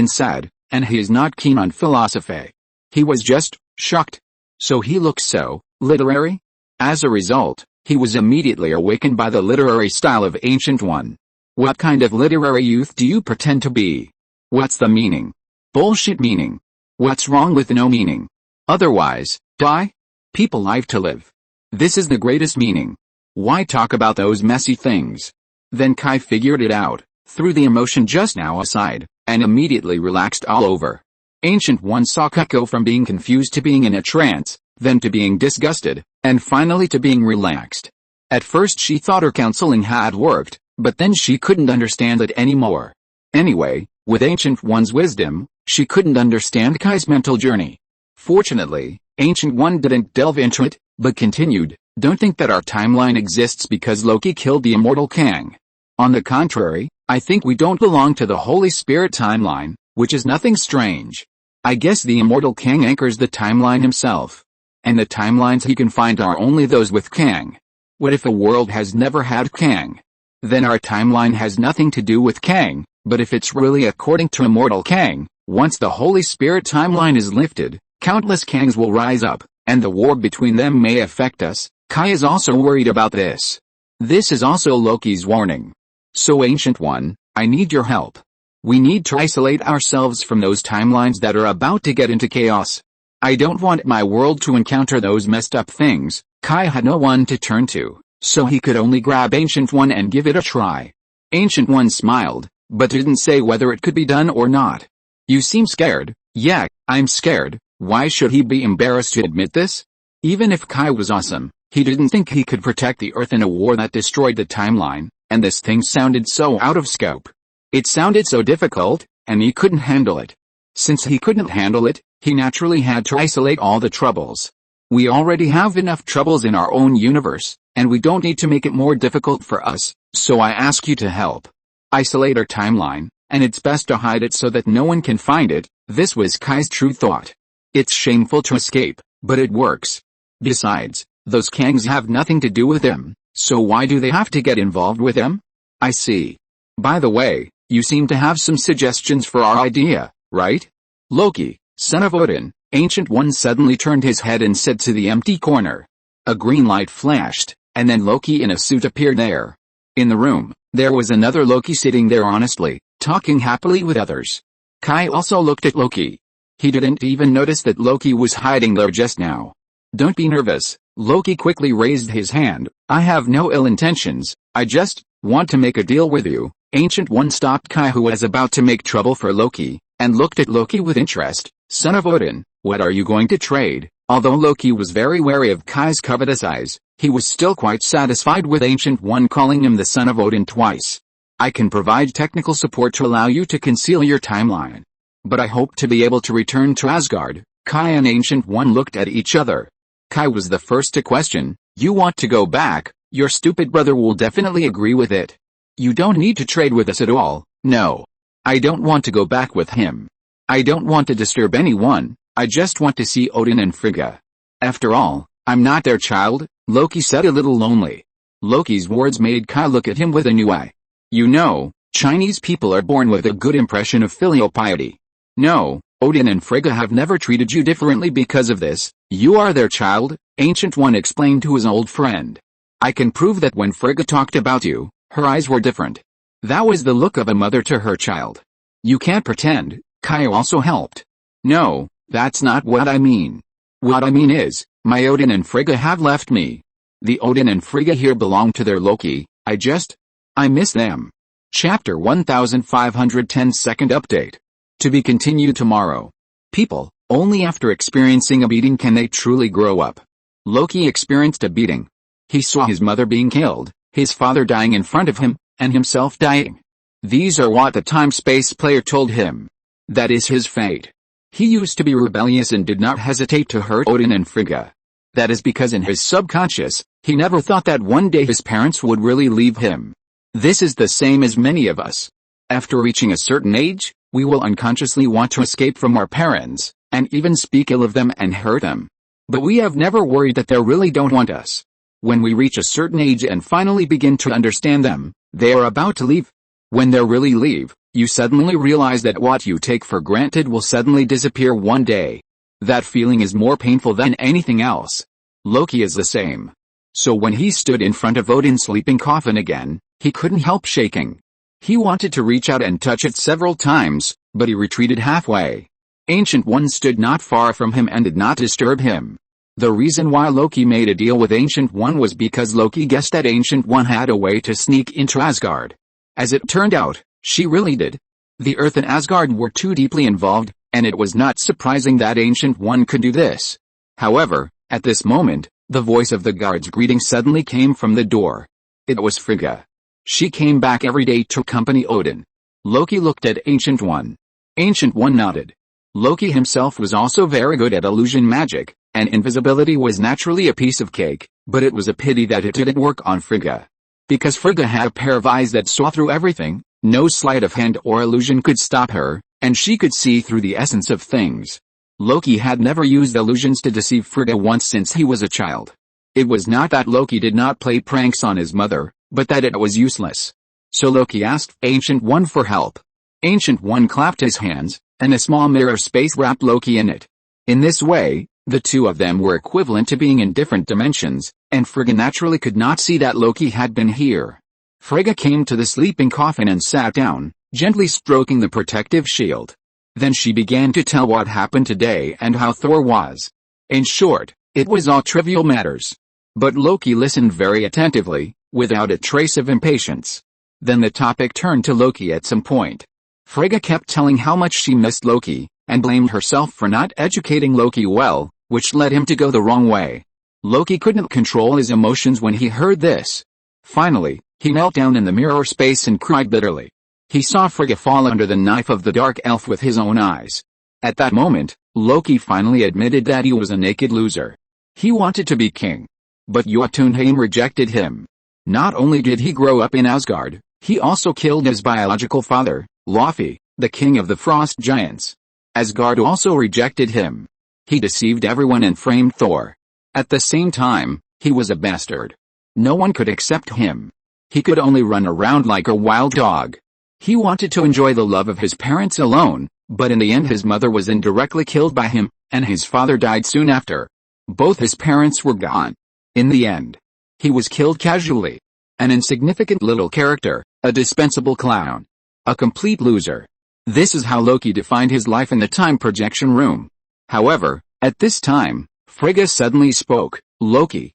and he is not keen on philosophy. He was just shocked. So he looks so literary? As a result, he was immediately awakened by the literary style of Ancient One. What kind of literary youth do you pretend to be? What's the meaning? Bullshit meaning. What's wrong with no meaning? Otherwise, die? People live to live. This is the greatest meaning. Why talk about those messy things? Then Kai figured it out, threw the emotion just now aside, and immediately relaxed all over. Ancient One saw Kai go from being confused to being in a trance, then to being disgusted, and finally to being relaxed. At first she thought her counseling had worked, but then she couldn't understand it anymore. Anyway, with Ancient One's wisdom, she couldn't understand Kai's mental journey. Fortunately, Ancient One didn't delve into it, but continued, "Don't think that our timeline exists because Loki killed the immortal Kang. On the contrary, I think we don't belong to the Holy Spirit timeline, which is nothing strange. I guess the immortal Kang anchors the timeline himself. And the timelines he can find are only those with Kang. What if a world has never had Kang? Then our timeline has nothing to do with Kang, but if it's really according to immortal Kang, once the Holy Spirit timeline is lifted, countless Kangs will rise up, and the war between them may affect us." Kai is also worried about this. This is also Loki's warning. "So Ancient One, I need your help. We need to isolate ourselves from those timelines that are about to get into chaos. I don't want my world to encounter those messed up things." Kai had no one to turn to, so he could only grab Ancient One and give it a try. Ancient One smiled, but didn't say whether it could be done or not. "You seem scared." "Yeah, I'm scared." Why should he be embarrassed to admit this? Even if Kai was awesome, he didn't think he could protect the Earth in a war that destroyed the timeline, and this thing sounded so out of scope. It sounded so difficult, and he couldn't handle it. Since he couldn't handle it, he naturally had to isolate all the troubles. We already have enough troubles in our own universe, and we don't need to make it more difficult for us, so I ask you to help. Isolate our timeline, and it's best to hide it so that no one can find it. This was Kai's true thought. It's shameful to escape, but it works. Besides, those Kangs have nothing to do with him, so why do they have to get involved with him? I see. By the way, you seem to have some suggestions for our idea, right? Loki, son of Odin. Ancient One suddenly turned his head and said to the empty corner. A green light flashed, and then Loki in a suit appeared there. In the room, there was another Loki sitting there honestly, talking happily with others. Kai also looked at Loki. He didn't even notice that Loki was hiding there just now. Don't be nervous. Loki quickly raised his hand. I have no ill intentions, I just want to make a deal with you. Ancient One stopped Kai, who was about to make trouble for Loki, and looked at Loki with interest. Son of Odin, what are you going to trade? Although Loki was very wary of Kai's covetous eyes, he was still quite satisfied with Ancient One calling him the son of Odin twice. I can provide technical support to allow you to conceal your timeline. But I hope to be able to return to Asgard. Kai and Ancient One looked at each other. Kai was the first to question. You want to go back? Your stupid brother will definitely agree with it. You don't need to trade with us at all. No. I don't want to go back with him. I don't want to disturb anyone. I just want to see Odin and Frigga. After all, I'm not their child, Loki said, a little lonely. Loki's words made Kai look at him with a new eye. You know, Chinese people are born with a good impression of filial piety. No, Odin and Frigga have never treated you differently because of this. You are their child, Ancient One explained to his old friend. I can prove that when Frigga talked about you, her eyes were different. That was the look of a mother to her child. You can't pretend. Kai also helped. No, that's not what I mean. What I mean is, my Odin and Frigga have left me. The Odin and Frigga here belong to their Loki. I miss them. Chapter 1510 Second Update. To be continued tomorrow. People, only after experiencing a beating can they truly grow up. Loki experienced a beating. He saw his mother being killed, his father dying in front of him, and himself dying. These are what the time-space player told him. That is his fate. He used to be rebellious and did not hesitate to hurt Odin and Frigga. That is because in his subconscious, he never thought that one day his parents would really leave him. This is the same as many of us. After reaching a certain age, we will unconsciously want to escape from our parents, and even speak ill of them and hurt them. But we have never worried that they really don't want us. When we reach a certain age and finally begin to understand them, they are about to leave. When they really leave, you suddenly realize that what you take for granted will suddenly disappear one day. That feeling is more painful than anything else. Loki is the same. So when he stood in front of Odin's sleeping coffin again, he couldn't help shaking. He wanted to reach out and touch it several times, but he retreated halfway. Ancient One stood not far from him and did not disturb him. The reason why Loki made a deal with Ancient One was because Loki guessed that Ancient One had a way to sneak into Asgard. As it turned out, she really did. The Earth and Asgard were too deeply involved, and it was not surprising that Ancient One could do this. However, at this moment, the voice of the guard's greeting suddenly came from the door. It was Frigga. She came back every day to accompany Odin. Loki looked at Ancient One. Ancient One nodded. Loki himself was also very good at illusion magic, and invisibility was naturally a piece of cake, but it was a pity that it didn't work on Frigga. Because Frigga had a pair of eyes that saw through everything, no sleight of hand or illusion could stop her, and she could see through the essence of things. Loki had never used illusions to deceive Frigga once since he was a child. It was not that Loki did not play pranks on his mother, but that it was useless. So Loki asked Ancient One for help. Ancient One clapped his hands, and a small mirror space wrapped Loki in it. In this way, the two of them were equivalent to being in different dimensions, and Frigga naturally could not see that Loki had been here. Frigga came to the sleeping coffin and sat down, gently stroking the protective shield. Then she began to tell what happened today and how Thor was. In short, it was all trivial matters. But Loki listened very attentively, without a trace of impatience. Then the topic turned to Loki at some point. Frigga kept telling how much she missed Loki, and blamed herself for not educating Loki well, which led him to go the wrong way. Loki couldn't control his emotions when he heard this. Finally, he knelt down in the mirror space and cried bitterly. He saw Frigga fall under the knife of the dark elf with his own eyes. At that moment, Loki finally admitted that he was a naked loser. He wanted to be king. But Jotunheim rejected him. Not only did he grow up in Asgard, he also killed his biological father, Laufey, the king of the frost giants. Asgard also rejected him. He deceived everyone and framed Thor. At the same time, he was a bastard. No one could accept him. He could only run around like a wild dog. He wanted to enjoy the love of his parents alone, but in the end his mother was indirectly killed by him, and his father died soon after. Both his parents were gone. In the end, he was killed casually. An insignificant little character, a dispensable clown. A complete loser. This is how Loki defined his life in the time projection room. However, at this time, Frigga suddenly spoke. Loki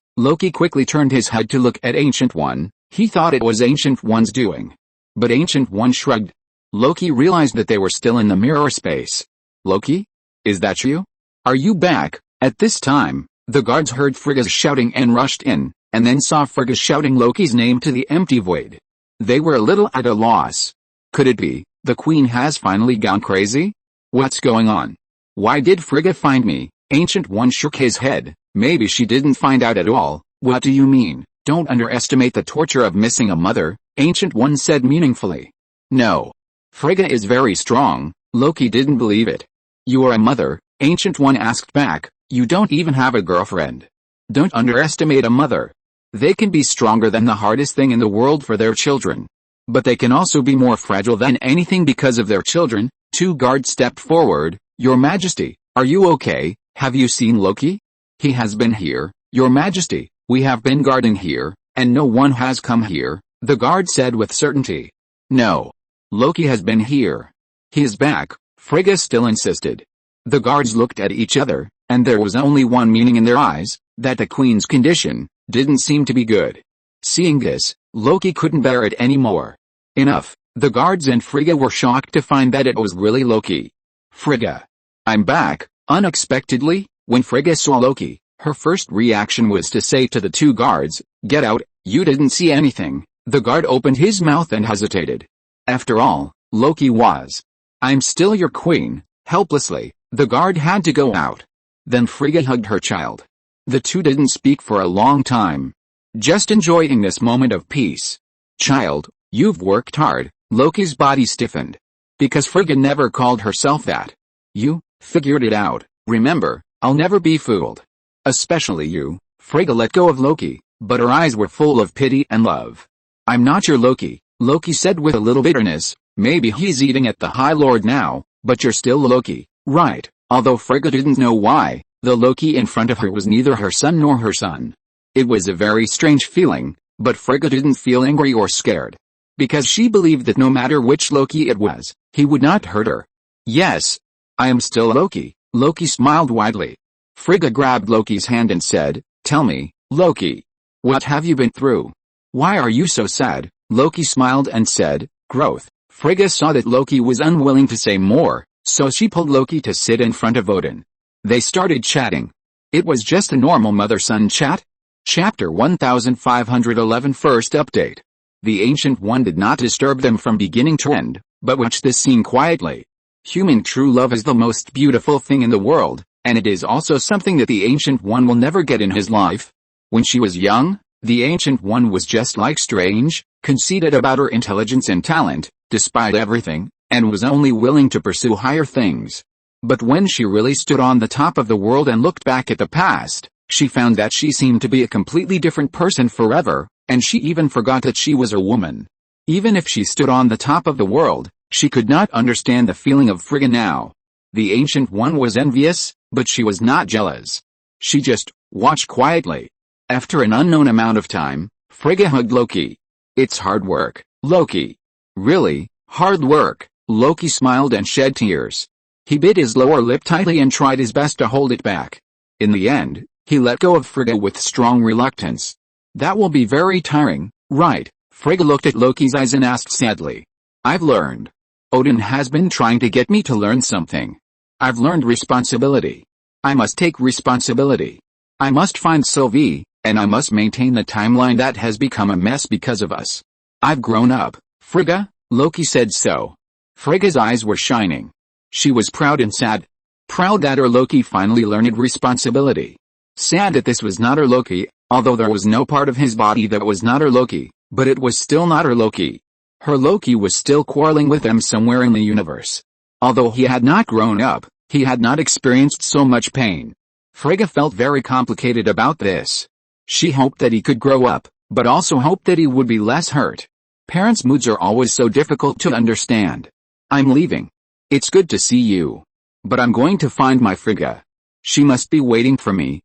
quickly turned his head to look at Ancient One. He thought it was Ancient One's doing. But Ancient One shrugged. Loki realized that they were still in the mirror space. Loki? Is that you? Are you back? At this time, the guards heard Frigga's shouting and rushed in, and then saw Frigga shouting Loki's name to the empty void. They were a little at a loss. Could it be, the queen has finally gone crazy? What's going on? Why did Frigga find me? Ancient One shook his head. Maybe she didn't find out at all. What do you mean? Don't underestimate the torture of missing a mother, Ancient One said meaningfully. No. Frigga is very strong. Loki didn't believe it. You are a mother, Ancient One asked back. You don't even have a girlfriend. Don't underestimate a mother. They can be stronger than the hardest thing in the world for their children. But they can also be more fragile than anything because of their children. Two guards stepped forward. Your Majesty, are you okay? Have you seen Loki? He has been here, Your Majesty. We have been guarding here, and no one has come here, the guard said with certainty. No. Loki has been here. He is back, Frigga still insisted. The guards looked at each other, and there was only one meaning in their eyes, that the queen's condition didn't seem to be good. Seeing this, Loki couldn't bear it anymore. Enough. The guards and Frigga were shocked to find that it was really Loki. Frigga. I'm back, unexpectedly. When Frigga saw Loki, her first reaction was to say to the two guards, get out, you didn't see anything. The guard opened his mouth and hesitated. After all, Loki was. I'm still your queen, helplessly. The guard had to go out. Then Frigga hugged her child. The two didn't speak for a long time. Just enjoying this moment of peace. Child, you've worked hard, Loki's body stiffened. Because Frigga never called herself that. You figured it out, remember, I'll never be fooled. Especially you. Frigga let go of Loki, but her eyes were full of pity and love. I'm not your Loki, Loki said with a little bitterness. Maybe he's eating at the High Lord now, but you're still Loki, right? Although Frigga didn't know why, the Loki in front of her was neither her son nor her son. It was a very strange feeling, but Frigga didn't feel angry or scared. Because she believed that no matter which Loki it was, he would not hurt her. Yes. I am still Loki, Loki smiled widely. Frigga grabbed Loki's hand and said, "Tell me, Loki. What have you been through? Why are you so sad?" Loki smiled and said, "Growth." Frigga saw that Loki was unwilling to say more, so she pulled Loki to sit in front of Odin. They started chatting. It was just a normal mother-son chat. Chapter 1511 First Update. The Ancient One did not disturb them from beginning to end, but watched this scene quietly. Human true love is the most beautiful thing in the world, and it is also something that the Ancient One will never get in his life. When she was young, the Ancient One was just like strange, conceited about her intelligence and talent, despite everything, and was only willing to pursue higher things. But when she really stood on the top of the world and looked back at the past, she found that she seemed to be a completely different person forever, and she even forgot that she was a woman. Even if she stood on the top of the world, she could not understand the feeling of Frigga now. The Ancient One was envious, but she was not jealous. She just watched quietly. After an unknown amount of time, Frigga hugged Loki. "It's hard work, Loki." "Really, hard work?" Loki smiled and shed tears. He bit his lower lip tightly and tried his best to hold it back. In the end, he let go of Frigga with strong reluctance. "That will be very tiring, right?" Frigga looked at Loki's eyes and asked sadly. "I've learned. Odin has been trying to get me to learn something. I've learned responsibility. I must take responsibility. I must find Sylvie, and I must maintain the timeline that has become a mess because of us. I've grown up, Frigga." Loki said so. Frigga's eyes were shining. She was proud and sad. Proud that her Loki finally learned responsibility. Sad that this was not her Loki, although there was no part of his body that was not her Loki, but it was still not her Loki. Her Loki was still quarreling with them somewhere in the universe. Although he had not grown up, he had not experienced so much pain. Frigga felt very complicated about this. She hoped that he could grow up, but also hoped that he would be less hurt. Parents' moods are always so difficult to understand. "I'm leaving. It's good to see you. But I'm going to find my Frigga. She must be waiting for me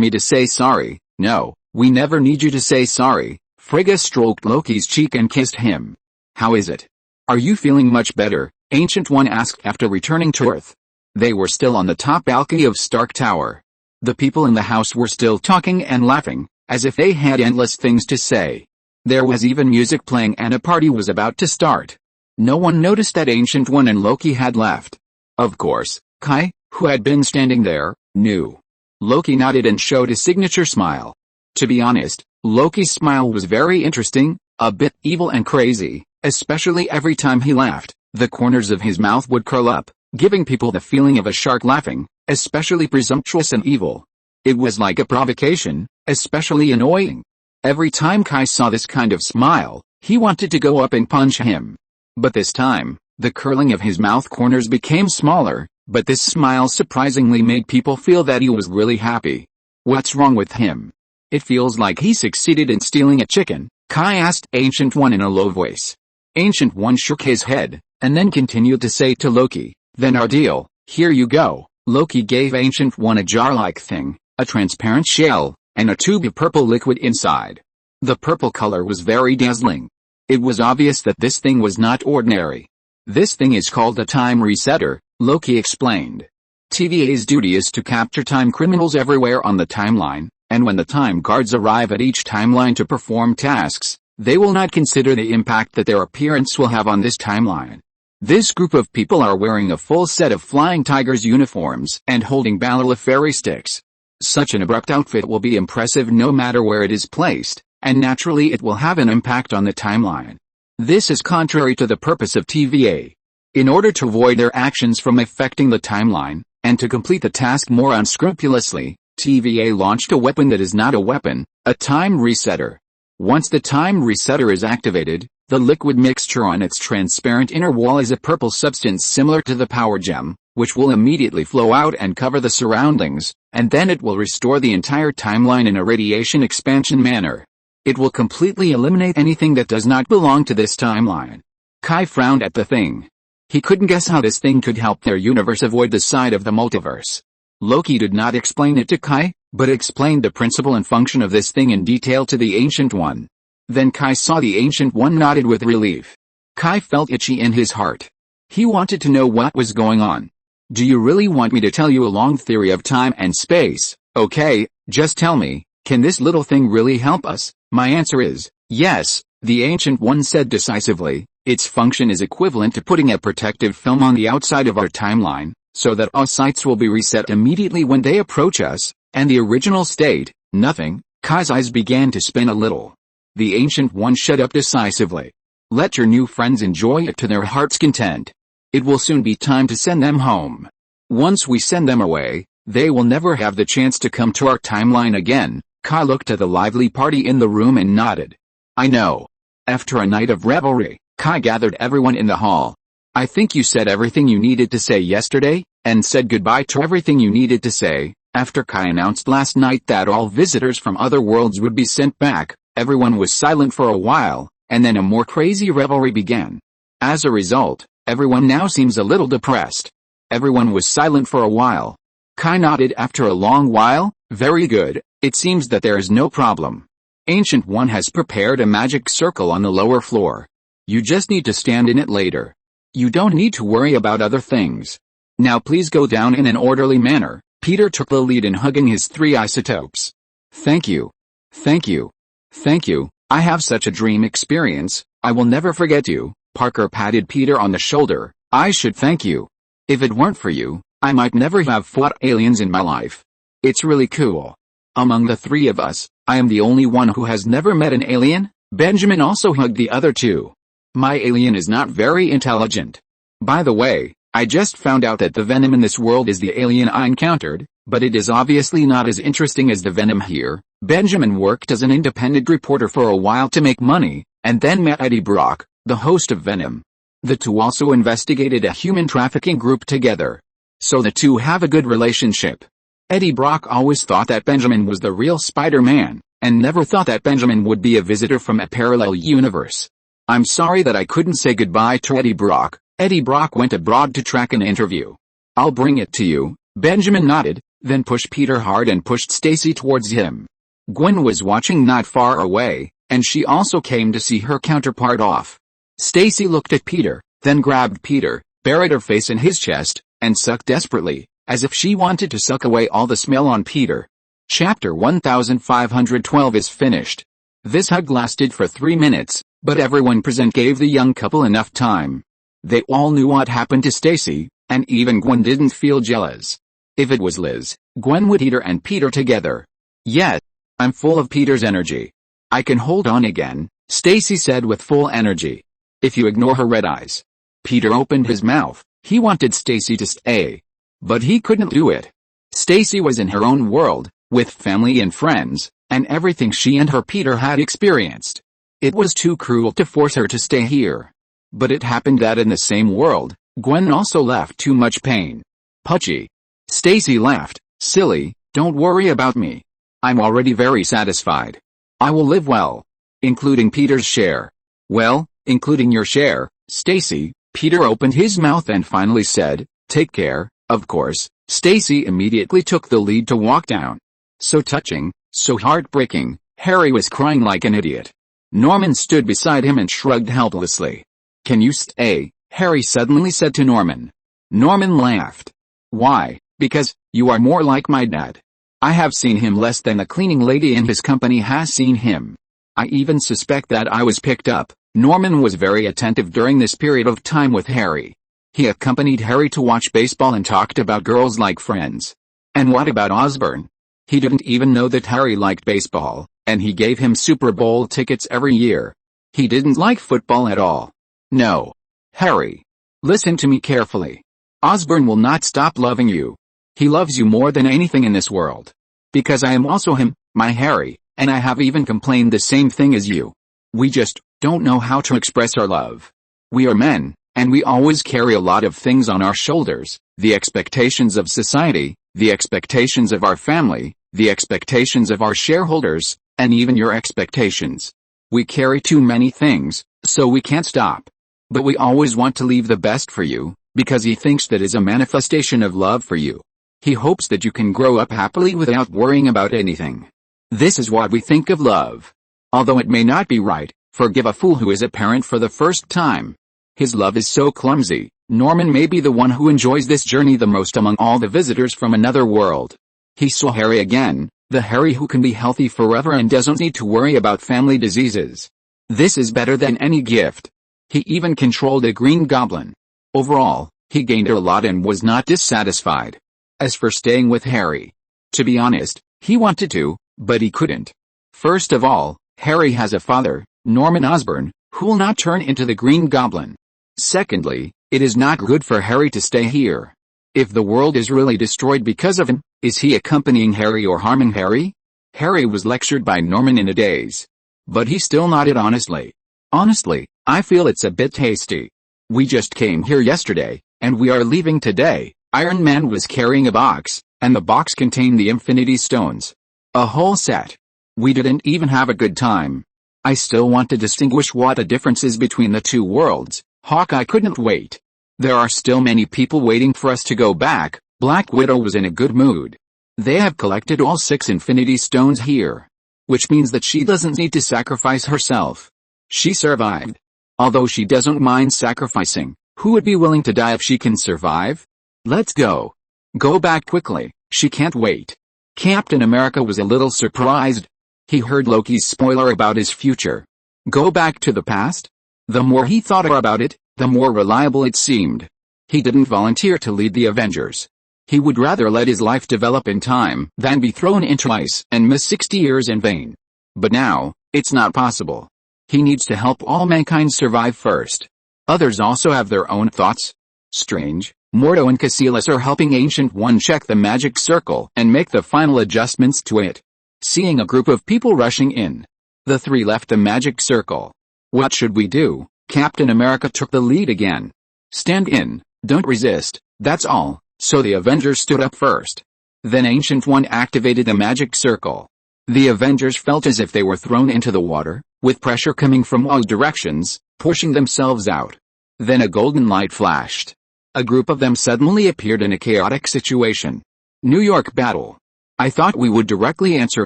to say sorry." "No, we never need you to say sorry." Frigga stroked Loki's cheek and kissed him. "How is it? Are you feeling much better?" Ancient One asked after returning to Earth. They were still on the top balcony of Stark Tower. The people in the house were still talking and laughing, as if they had endless things to say. There was even music playing and a party was about to start. No one noticed that Ancient One and Loki had left. Of course, Kai, who had been standing there, knew. Loki nodded and showed his signature smile. To be honest, Loki's smile was very interesting, a bit evil and crazy, especially every time he laughed. The corners of his mouth would curl up, giving people the feeling of a shark laughing, especially presumptuous and evil. It was like a provocation, especially annoying. Every time Kai saw this kind of smile, he wanted to go up and punch him. But this time, the curling of his mouth corners became smaller, but this smile surprisingly made people feel that he was really happy. "What's wrong with him? It feels like he succeeded in stealing a chicken," Kai asked Ancient One in a low voice. Ancient One shook his head, and then continued to say to Loki, "Then our deal, here you go." Loki gave Ancient One a jar-like thing, a transparent shell, and a tube of purple liquid inside. The purple color was very dazzling. It was obvious that this thing was not ordinary. "This thing is called a time resetter," Loki explained. TVA's duty is to capture time criminals everywhere on the timeline, and when the time guards arrive at each timeline to perform tasks, they will not consider the impact that their appearance will have on this timeline. This group of people are wearing a full set of Flying Tigers uniforms and holding Balala fairy sticks. Such an abrupt outfit will be impressive no matter where it is placed, and naturally it will have an impact on the timeline. This is contrary to the purpose of TVA. In order to avoid their actions from affecting the timeline, and to complete the task more unscrupulously, TVA launched a weapon that is not a weapon, a time resetter. Once the time resetter is activated, the liquid mixture on its transparent inner wall is a purple substance similar to the power gem, which will immediately flow out and cover the surroundings, and then it will restore the entire timeline in a radiation expansion manner. It will completely eliminate anything that does not belong to this timeline. Kai frowned at the thing. He couldn't guess how this thing could help their universe avoid the side of the multiverse. Loki did not explain it to Kai, but explained the principle and function of this thing in detail to the Ancient One. Then Kai saw the Ancient One nodded with relief. Kai felt itchy in his heart. He wanted to know what was going on. Do you really want me to tell you a long theory of time and space? Okay, just tell me, can this little thing really help us? My answer is, yes, the Ancient One said decisively. Its function is equivalent to putting a protective film on the outside of our timeline, so that all sites will be reset immediately when they approach us, and the original state, nothing. Kai's eyes began to spin a little. The Ancient One shut up decisively. Let your new friends enjoy it to their heart's content. It will soon be time to send them home. Once we send them away, they will never have the chance to come to our timeline again. Kai looked at the lively party in the room and nodded. I know. After a night of revelry, Kai gathered everyone in the hall. I think you said everything you needed to say yesterday, and said goodbye to everything you needed to say. After Kai announced last night that all visitors from other worlds would be sent back, everyone was silent for a while, and then a more crazy revelry began. As a result, everyone now seems a little depressed. Everyone was silent for a while. Kai nodded after a long while. Very good, it seems that there is no problem. Ancient One has prepared a magic circle on the lower floor. You just need to stand in it later. You don't need to worry about other things. Now please go down in an orderly manner. Peter took the lead in hugging his 3 isotopes. Thank you. Thank you. Thank you. I have such a dream experience. I will never forget you. Parker patted Peter on the shoulder. I should thank you. If it weren't for you, I might never have fought aliens in my life. It's really cool. Among the 3 of us, I am the only one who has never met an alien. Benjamin also hugged the other 2. My alien is not very intelligent. By the way, I just found out that the venom in this world is the alien I encountered, but it is obviously not as interesting as the venom here. Benjamin worked as an independent reporter for a while to make money, and then met Eddie Brock, the host of Venom. The 2 also investigated a human trafficking group together. So the 2 have a good relationship. Eddie Brock always thought that Benjamin was the real Spider-Man, and never thought that Benjamin would be a visitor from a parallel universe. I'm sorry that I couldn't say goodbye to Eddie Brock. Eddie Brock went abroad to track an interview. I'll bring it to you. Benjamin nodded, then pushed Peter hard and pushed Stacy towards him. Gwen was watching not far away, and she also came to see her counterpart off. Stacy looked at Peter, then grabbed Peter, buried her face in his chest, and sucked desperately, as if she wanted to suck away all the smell on Peter. Chapter 1512 is finished. This hug lasted for 3 minutes, but everyone present gave the young couple enough time. They all knew what happened to Stacy, and even Gwen didn't feel jealous. If it was Liz, Gwen would eat her and Peter together. Yet, I'm full of Peter's energy. I can hold on again, Stacy said with full energy. If you ignore her red eyes. Peter opened his mouth. He wanted Stacy to stay. But he couldn't do it. Stacy was in her own world, with family and friends, and everything she and her Peter had experienced. It was too cruel to force her to stay here. But it happened that in the same world, Gwen also left too much pain. Pudgy. Stacy laughed. Silly, don't worry about me. I'm already very satisfied. I will live well. Including Peter's share. Well, including your share, Stacy. Peter opened his mouth and finally said, take care, of course. Stacy immediately took the lead to walk down. So touching, so heartbreaking. Harry was crying like an idiot. Norman stood beside him and shrugged helplessly. Can you stay? Harry suddenly said to Norman. Norman laughed. Why? Because, you are more like my dad. I have seen him less than the cleaning lady in his company has seen him. I even suspect that I was picked up. Norman was very attentive during this period of time with Harry. He accompanied Harry to watch baseball and talked about girls like friends. And what about Osborne? He didn't even know that Harry liked baseball, and he gave him Super Bowl tickets every year. He didn't like football at all. No. Harry. Listen to me carefully. Osborne will not stop loving you. He loves you more than anything in this world. Because I am also him, my Harry, and I have even complained the same thing as you. We just don't know how to express our love. We are men, and we always carry a lot of things on our shoulders, the expectations of society, the expectations of our family, the expectations of our shareholders, and even your expectations. We carry too many things, so we can't stop. But we always want to leave the best for you, because he thinks that is a manifestation of love for you. He hopes that you can grow up happily without worrying about anything. This is what we think of love. Although it may not be right, forgive a fool who is a parent for the first time. His love is so clumsy. Norman may be the one who enjoys this journey the most among all the visitors from another world. He saw Harry again, the Harry who can be healthy forever and doesn't need to worry about family diseases. This is better than any gift. He even controlled a green goblin. Overall, he gained a lot and was not dissatisfied. As for staying with Harry, to be honest, he wanted to, but he couldn't. First of all, Harry has a father, Norman Osborn, who will not turn into the Green Goblin. Secondly, it is not good for Harry to stay here. If the world is really destroyed because of him, is he accompanying Harry or harming Harry? Harry was lectured by Norman in a daze. But he still nodded honestly. Honestly, I feel it's a bit tasty. We just came here yesterday, and we are leaving today. Iron Man was carrying a box, and the box contained the Infinity Stones. A whole set. We didn't even have a good time. I still want to distinguish what the difference is between the two worlds. Hawkeye couldn't wait. There are still many people waiting for us to go back. Black Widow was in a good mood. They have collected all 6 Infinity Stones here. Which means that she doesn't need to sacrifice herself. She survived. Although she doesn't mind sacrificing, who would be willing to die if she can survive? Let's go. Go back quickly, she can't wait. Captain America was a little surprised. He heard Loki's spoiler about his future. Go back to the past? The more he thought about it, the more reliable it seemed. He didn't volunteer to lead the Avengers. He would rather let his life develop in time than be thrown into ice and miss 60 years in vain. But now, it's not possible. He needs to help all mankind survive first. Others also have their own thoughts. Strange, Mordo and Cassilis are helping Ancient One check the magic circle and make the final adjustments to it. Seeing a group of people rushing in, the 3 left the magic circle. What should we do? Captain America took the lead again. Stand in, don't resist, that's all. So the Avengers stood up first. Then Ancient One activated the magic circle. The Avengers felt as if they were thrown into the water, with pressure coming from all directions, pushing themselves out. Then a golden light flashed. A group of them suddenly appeared in a chaotic situation. New York battle. I thought we would directly answer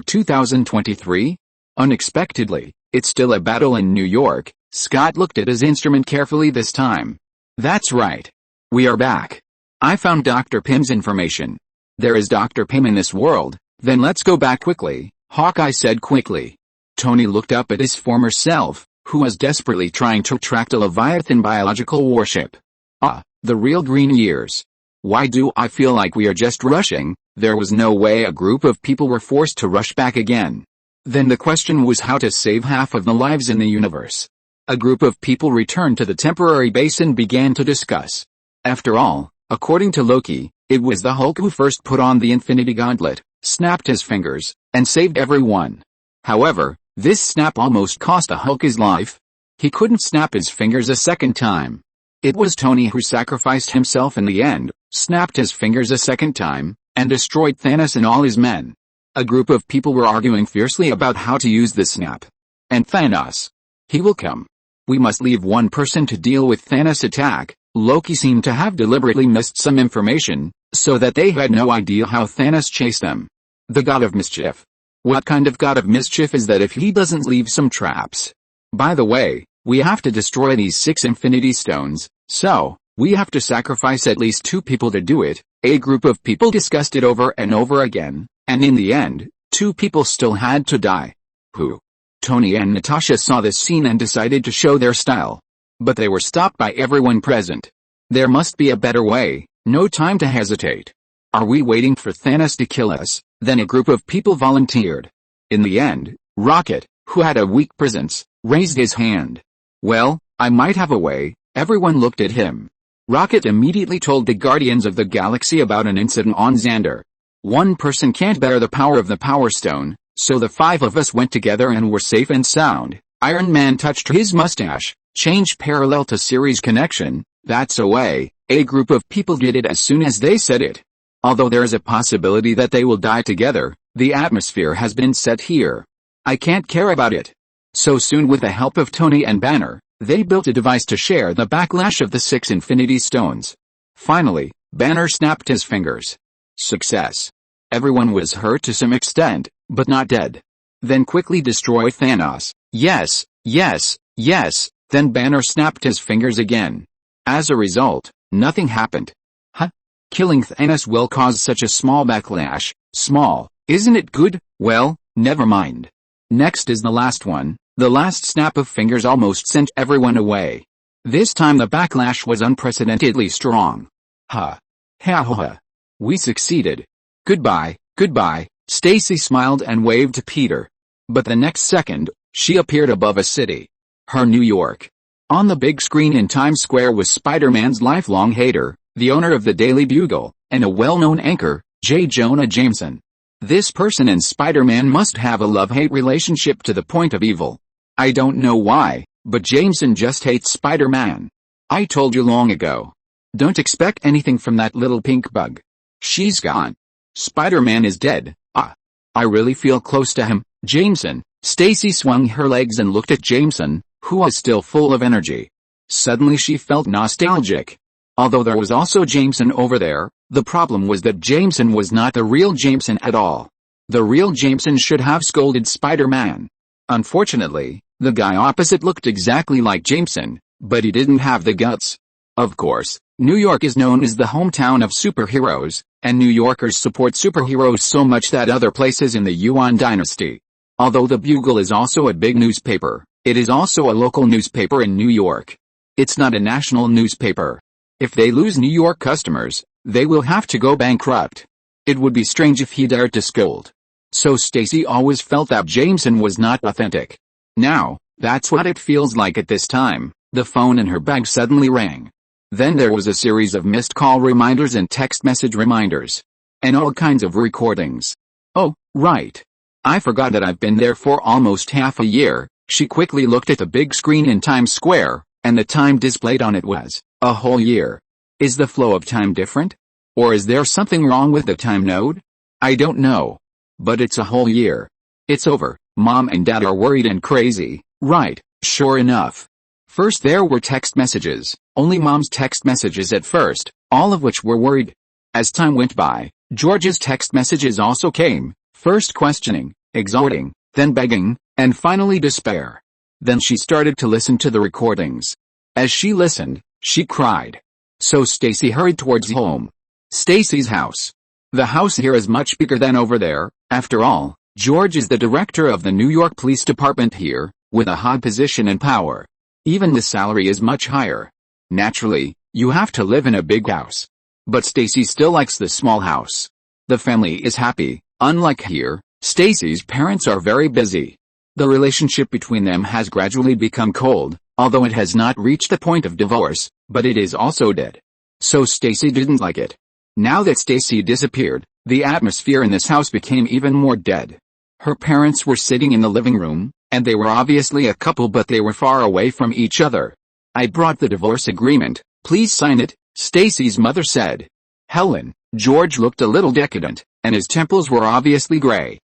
2023? Unexpectedly, it's still a battle in New York. Scott looked at his instrument carefully this time. That's right. We are back. I found Dr. Pym's information. There is Dr. Pym in this world, then let's go back quickly, Hawkeye said quickly. Tony looked up at his former self, who was desperately trying to track a Leviathan biological warship. Ah, the real green years. Why do I feel like we are just rushing? There was no way a group of people were forced to rush back again. Then the question was how to save half of the lives in the universe. A group of people returned to the temporary base and began to discuss. After all, according to Loki, it was the Hulk who first put on the Infinity Gauntlet, snapped his fingers, and saved everyone. However, this snap almost cost the Hulk his life. He couldn't snap his fingers a second time. It was Tony who sacrificed himself in the end, snapped his fingers a second time, and destroyed Thanos and all his men. A group of people were arguing fiercely about how to use the snap. And Thanos. He will come. We must leave one person to deal with Thanos' attack. Loki seemed to have deliberately missed some information, so that they had no idea how Thanos chased them. The god of mischief. What kind of god of mischief is that if he doesn't leave some traps? By the way, we have to destroy these 6 Infinity Stones, so, we have to sacrifice at least 2 people to do it. A group of people discussed it over and over again, and in the end, 2 people still had to die. Who? Tony and Natasha saw this scene and decided to show their style. But they were stopped by everyone present. There must be a better way, no time to hesitate. Are we waiting for Thanos to kill us? Then a group of people volunteered. In the end, Rocket, who had a weak presence, raised his hand. Well, I might have a way. Everyone looked at him. Rocket immediately told the Guardians of the Galaxy about an incident on Xandar. One person can't bear the power of the Power Stone, so the 5 of us went together and were safe and sound. Iron Man touched his mustache, changed parallel to series connection. That's a way. A group of people did it as soon as they said it. Although there is a possibility that they will die together, the atmosphere has been set here. I can't care about it. So soon, with the help of Tony and Banner, they built a device to share the backlash of the 6 Infinity Stones. Finally, Banner snapped his fingers. Success. Everyone was hurt to some extent, but not dead. Then quickly destroy Thanos. Yes, yes, yes, Then Banner snapped his fingers again. As a result, nothing happened. Huh? Killing Thanos will cause such a small backlash. Small, isn't it good? Well, never mind. Next is the last one. The last snap of fingers almost sent everyone away. This time the backlash was unprecedentedly strong. Ha. Ha ha ha. We succeeded. Goodbye, goodbye. Stacy smiled and waved to Peter. But the next second, she appeared above a city. Her New York. On the big screen in Times Square was Spider-Man's lifelong hater, the owner of the Daily Bugle, and a well-known anchor, J. Jonah Jameson. This person and Spider-Man must have a love-hate relationship to the point of evil. I don't know why, but Jameson just hates Spider-Man. I told you long ago. Don't expect anything from that little pink bug. She's gone. Spider-Man is dead. I really feel close to him, Jameson. Stacy swung her legs and looked at Jameson, who was still full of energy. Suddenly she felt nostalgic. Although there was also Jameson over there, the problem was that Jameson was not the real Jameson at all. The real Jameson should have scolded Spider-Man. Unfortunately, the guy opposite looked exactly like Jameson, but he didn't have the guts. Of course, New York is known as the hometown of superheroes, and New Yorkers support superheroes so much that other places in the Yuan dynasty. Although the Bugle is also a big newspaper, it is also a local newspaper in New York. It's not a national newspaper. If they lose New York customers, they will have to go bankrupt. It would be strange if he dared to scold. So Stacy always felt that Jameson was not authentic. Now, that's what it feels like at this time. The phone in her bag suddenly rang. Then there was a series of missed call reminders and text message reminders. And all kinds of recordings. Oh, right. I forgot that I've been there for almost half a year. She quickly looked at the big screen in Times Square, and the time displayed on it was a whole year. Is the flow of time different? Or is there something wrong with the time node? I don't know. But it's a whole year. It's over. Mom and Dad are worried and crazy, right? Sure enough. First there were text messages, only Mom's text messages at first, all of which were worried. As time went by, George's text messages also came, first questioning, exhorting, then begging, and finally despair. Then she started to listen to the recordings. As she listened, she cried. So Stacy hurried towards home. Stacy's house. The house here is much bigger than over there. After all, George is the director of the New York Police Department here, with a high position and power. Even the salary is much higher. Naturally, you have to live in a big house. But Stacy still likes the small house. The family is happy. Unlike here, Stacy's parents are very busy. The relationship between them has gradually become cold, although it has not reached the point of divorce, but it is also dead. So Stacy didn't like it. Now that Stacy disappeared, the atmosphere in this house became even more dead. Her parents were sitting in the living room, and they were obviously a couple, but they were far away from each other. I brought the divorce agreement, please sign it, Stacy's mother said. Helen, George looked a little decadent, and his temples were obviously gray.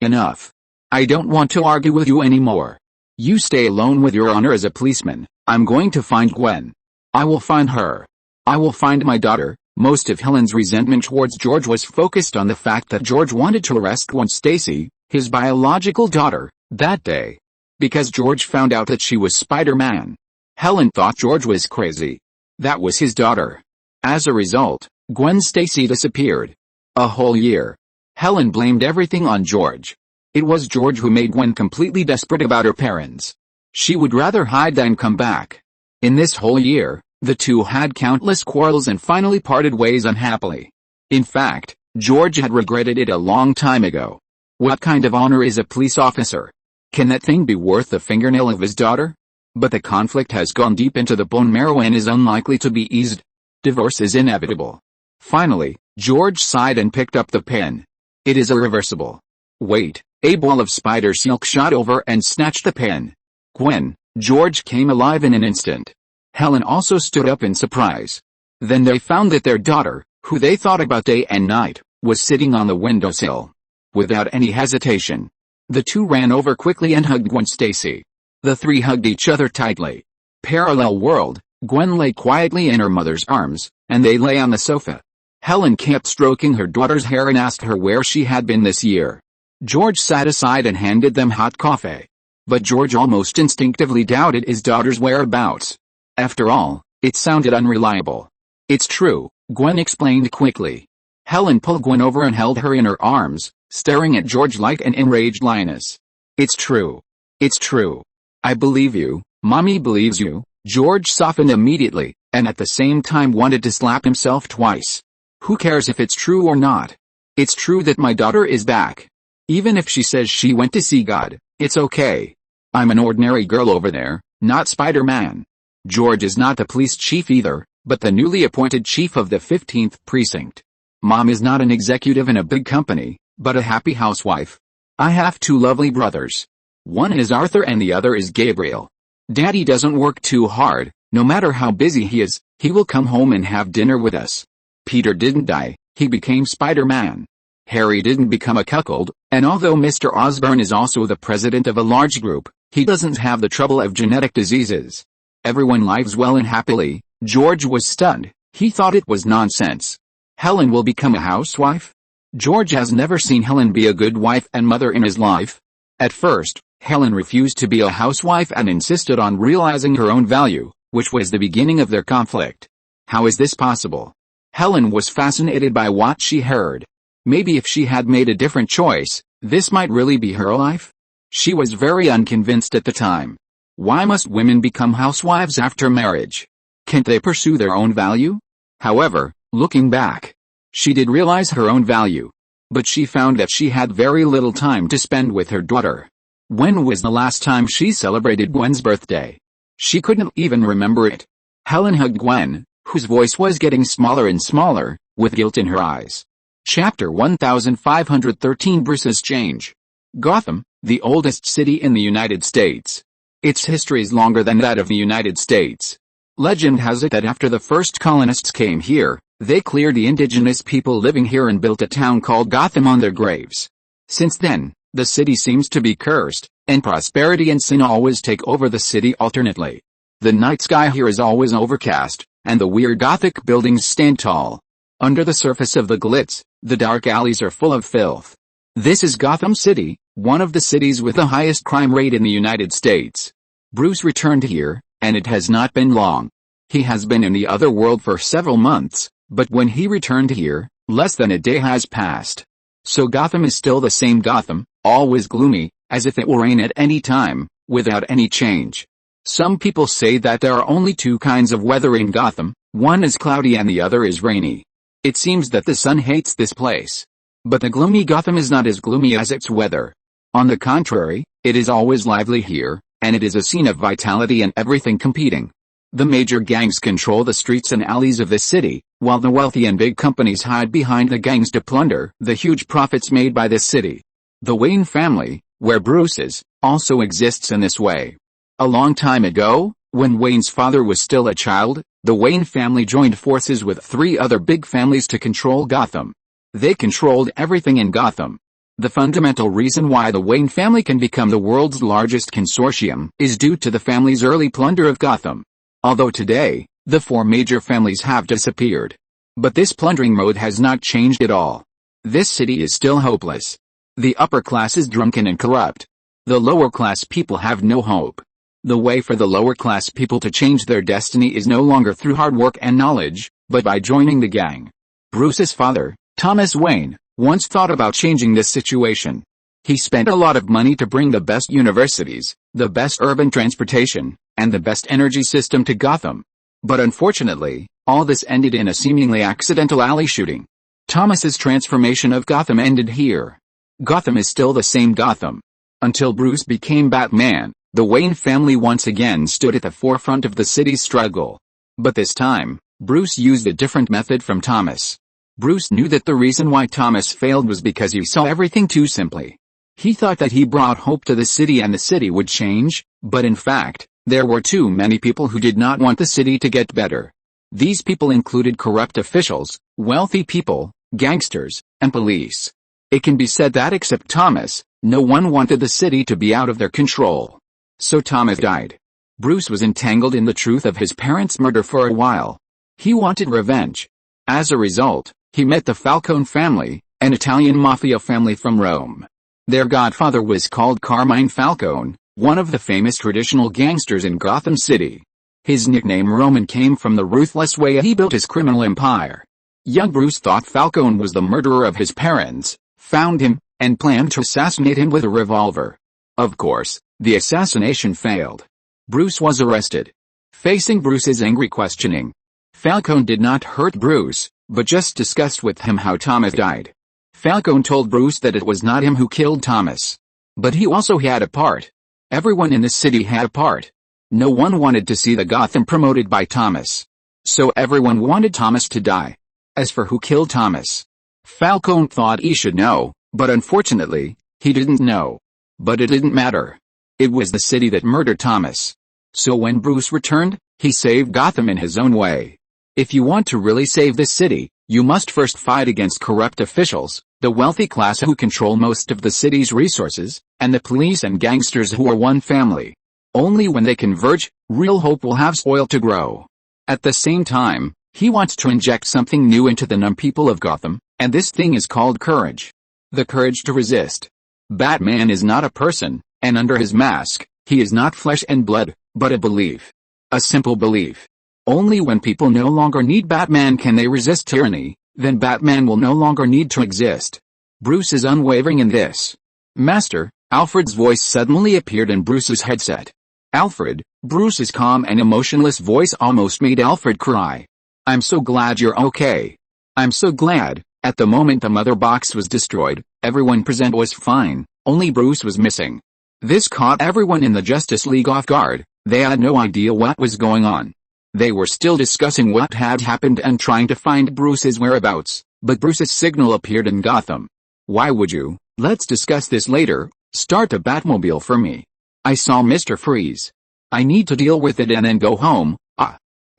Enough. I don't want to argue with you anymore. You stay alone with your honor as a policeman. I'm going to find Gwen. I will find her. I will find my daughter. Most of Helen's resentment towards George was focused on the fact that George wanted to arrest Gwen Stacy, his biological daughter, that day. Because George found out that she was Spider-Man. Helen thought George was crazy. That was his daughter. As a result, Gwen Stacy disappeared. A whole year. Helen blamed everything on George. It was George who made Gwen completely desperate about her parents. She would rather hide than come back. In this whole year, the two had countless quarrels and finally parted ways unhappily. In fact, George had regretted it a long time ago. What kind of honor is a police officer? Can that thing be worth the fingernail of his daughter? But the conflict has gone deep into the bone marrow and is unlikely to be eased. Divorce is inevitable. Finally, George sighed and picked up the pen. It is irreversible. Wait, a ball of spider silk shot over and snatched the pen. Gwen, George came alive in an instant. Helen also stood up in surprise. Then they found that their daughter, who they thought about day and night, was sitting on the windowsill. Without any hesitation, the two ran over quickly and hugged Gwen Stacy. The three hugged each other tightly. Parallel world, Gwen lay quietly in her mother's arms, and they lay on the sofa. Helen kept stroking her daughter's hair and asked her where she had been this year. George sat aside and handed them hot coffee. But George almost instinctively doubted his daughter's whereabouts. After all, it sounded unreliable. "It's true," Gwen explained quickly. Helen pulled Gwen over and held her in her arms, staring at George like an enraged lioness. "It's true. It's true. I believe you, Mommy believes you." George softened immediately, and at the same time wanted to slap himself twice. "Who cares if it's true or not? It's true that my daughter is back. Even if she says she went to see God, it's okay. I'm an ordinary girl over there, not Spider-Man." George is not the police chief either, but the newly appointed chief of the 15th precinct. Mom is not an executive in a big company, but a happy housewife. "I have two lovely brothers. One is Arthur and the other is Gabriel. Daddy doesn't work too hard. No matter how busy he is, he will come home and have dinner with us. Peter didn't die, he became Spider-Man. Harry didn't become a cuckold, and although Mr. Osborn is also the president of a large group, he doesn't have the trouble of genetic diseases. Everyone lives well and happily." George was stunned. He thought it was nonsense. Helen will become a housewife? George has never seen Helen be a good wife and mother in his life. At first, Helen refused to be a housewife and insisted on realizing her own value, which was the beginning of their conflict. How is this possible? Helen was fascinated by what she heard. Maybe if she had made a different choice, this might really be her life? She was very unconvinced at the time. Why must women become housewives after marriage? Can't they pursue their own value? However, looking back, she did realize her own value. But she found that she had very little time to spend with her daughter. When was the last time she celebrated Gwen's birthday? She couldn't even remember it. Helen hugged Gwen, whose voice was getting smaller and smaller, with guilt in her eyes. Chapter 1513 Bruce's Change. Gotham, the oldest city in the United States. Its history is longer than that of the United States. Legend has it that after the first colonists came here, they cleared the indigenous people living here and built a town called Gotham on their graves. Since then, the city seems to be cursed, and prosperity and sin always take over the city alternately. The night sky here is always overcast, and the weird Gothic buildings stand tall. Under the surface of the glitz, the dark alleys are full of filth. This is Gotham City, one of the cities with the highest crime rate in the United States. Bruce returned here, and it has not been long. He has been in the other world for several months, but when he returned here, less than a day has passed. So Gotham is still the same Gotham, always gloomy, as if it will rain at any time, without any change. Some people say that there are only two kinds of weather in Gotham, one is cloudy and the other is rainy. It seems that the sun hates this place. But the gloomy Gotham is not as gloomy as its weather. On the contrary, it is always lively here, and it is a scene of vitality and everything competing. The major gangs control the streets and alleys of the city, while the wealthy and big companies hide behind the gangs to plunder the huge profits made by this city. The Wayne family, where Bruce is, also exists in this way. A long time ago, when Wayne's father was still a child, the Wayne family joined forces with 3 other big families to control Gotham. They controlled everything in Gotham. The fundamental reason why the Wayne family can become the world's largest consortium is due to the family's early plunder of Gotham. Although today, the 4 major families have disappeared. But this plundering mode has not changed at all. This city is still hopeless. The upper class is drunken and corrupt. The lower class people have no hope. The way for the lower class people to change their destiny is no longer through hard work and knowledge, but by joining the gang. Bruce's father, Thomas Wayne, once thought about changing this situation. He spent a lot of money to bring the best universities, the best urban transportation, and the best energy system to Gotham. But unfortunately, all this ended in a seemingly accidental alley shooting. Thomas's transformation of Gotham ended here. Gotham is still the same Gotham. Until Bruce became Batman, the Wayne family once again stood at the forefront of the city's struggle. But this time, Bruce used a different method from Thomas. Bruce knew that the reason why Thomas failed was because he saw everything too simply. He thought that he brought hope to the city and the city would change, but in fact, there were too many people who did not want the city to get better. These people included corrupt officials, wealthy people, gangsters, and police. It can be said that except Thomas, no one wanted the city to be out of their control. So Thomas died. Bruce was entangled in the truth of his parents' murder for a while. He wanted revenge. As a result, he met the Falcone family, an Italian mafia family from Rome. Their godfather was called Carmine Falcone, one of the famous traditional gangsters in Gotham City. His nickname Roman came from the ruthless way he built his criminal empire. Young Bruce thought Falcone was the murderer of his parents, found him, and planned to assassinate him with a revolver. Of course, the assassination failed. Bruce was arrested. Facing Bruce's angry questioning, Falcone did not hurt Bruce, but just discussed with him how Thomas died. Falcone told Bruce that it was not him who killed Thomas. But he also had a part. Everyone in the city had a part. No one wanted to see the Gotham promoted by Thomas. So everyone wanted Thomas to die. As for who killed Thomas, Falcone thought he should know, but unfortunately, he didn't know. But it didn't matter. It was the city that murdered Thomas. So when Bruce returned, he saved Gotham in his own way. If you want to really save this city, you must first fight against corrupt officials, the wealthy class who control most of the city's resources, and the police and gangsters who are one family. Only when they converge, real hope will have soil to grow. At the same time, he wants to inject something new into the numb people of Gotham, and this thing is called courage. The courage to resist. Batman is not a person, and under his mask, he is not flesh and blood, but a belief. A simple belief. Only when people no longer need Batman can they resist tyranny, then Batman will no longer need to exist. Bruce is unwavering in this. Master, Alfred's voice suddenly appeared in Bruce's headset. Alfred, Bruce's calm and emotionless voice almost made Alfred cry. I'm so glad you're okay. I'm so glad. At the moment the mother box was destroyed, everyone present was fine, only Bruce was missing. This caught everyone in the Justice League off guard. They had no idea what was going on. They were still discussing what had happened and trying to find Bruce's whereabouts, but Bruce's signal appeared in Gotham. Why would you? Let's discuss this later. Start a Batmobile for me. I saw Mr. Freeze. I need to deal with it and then go home.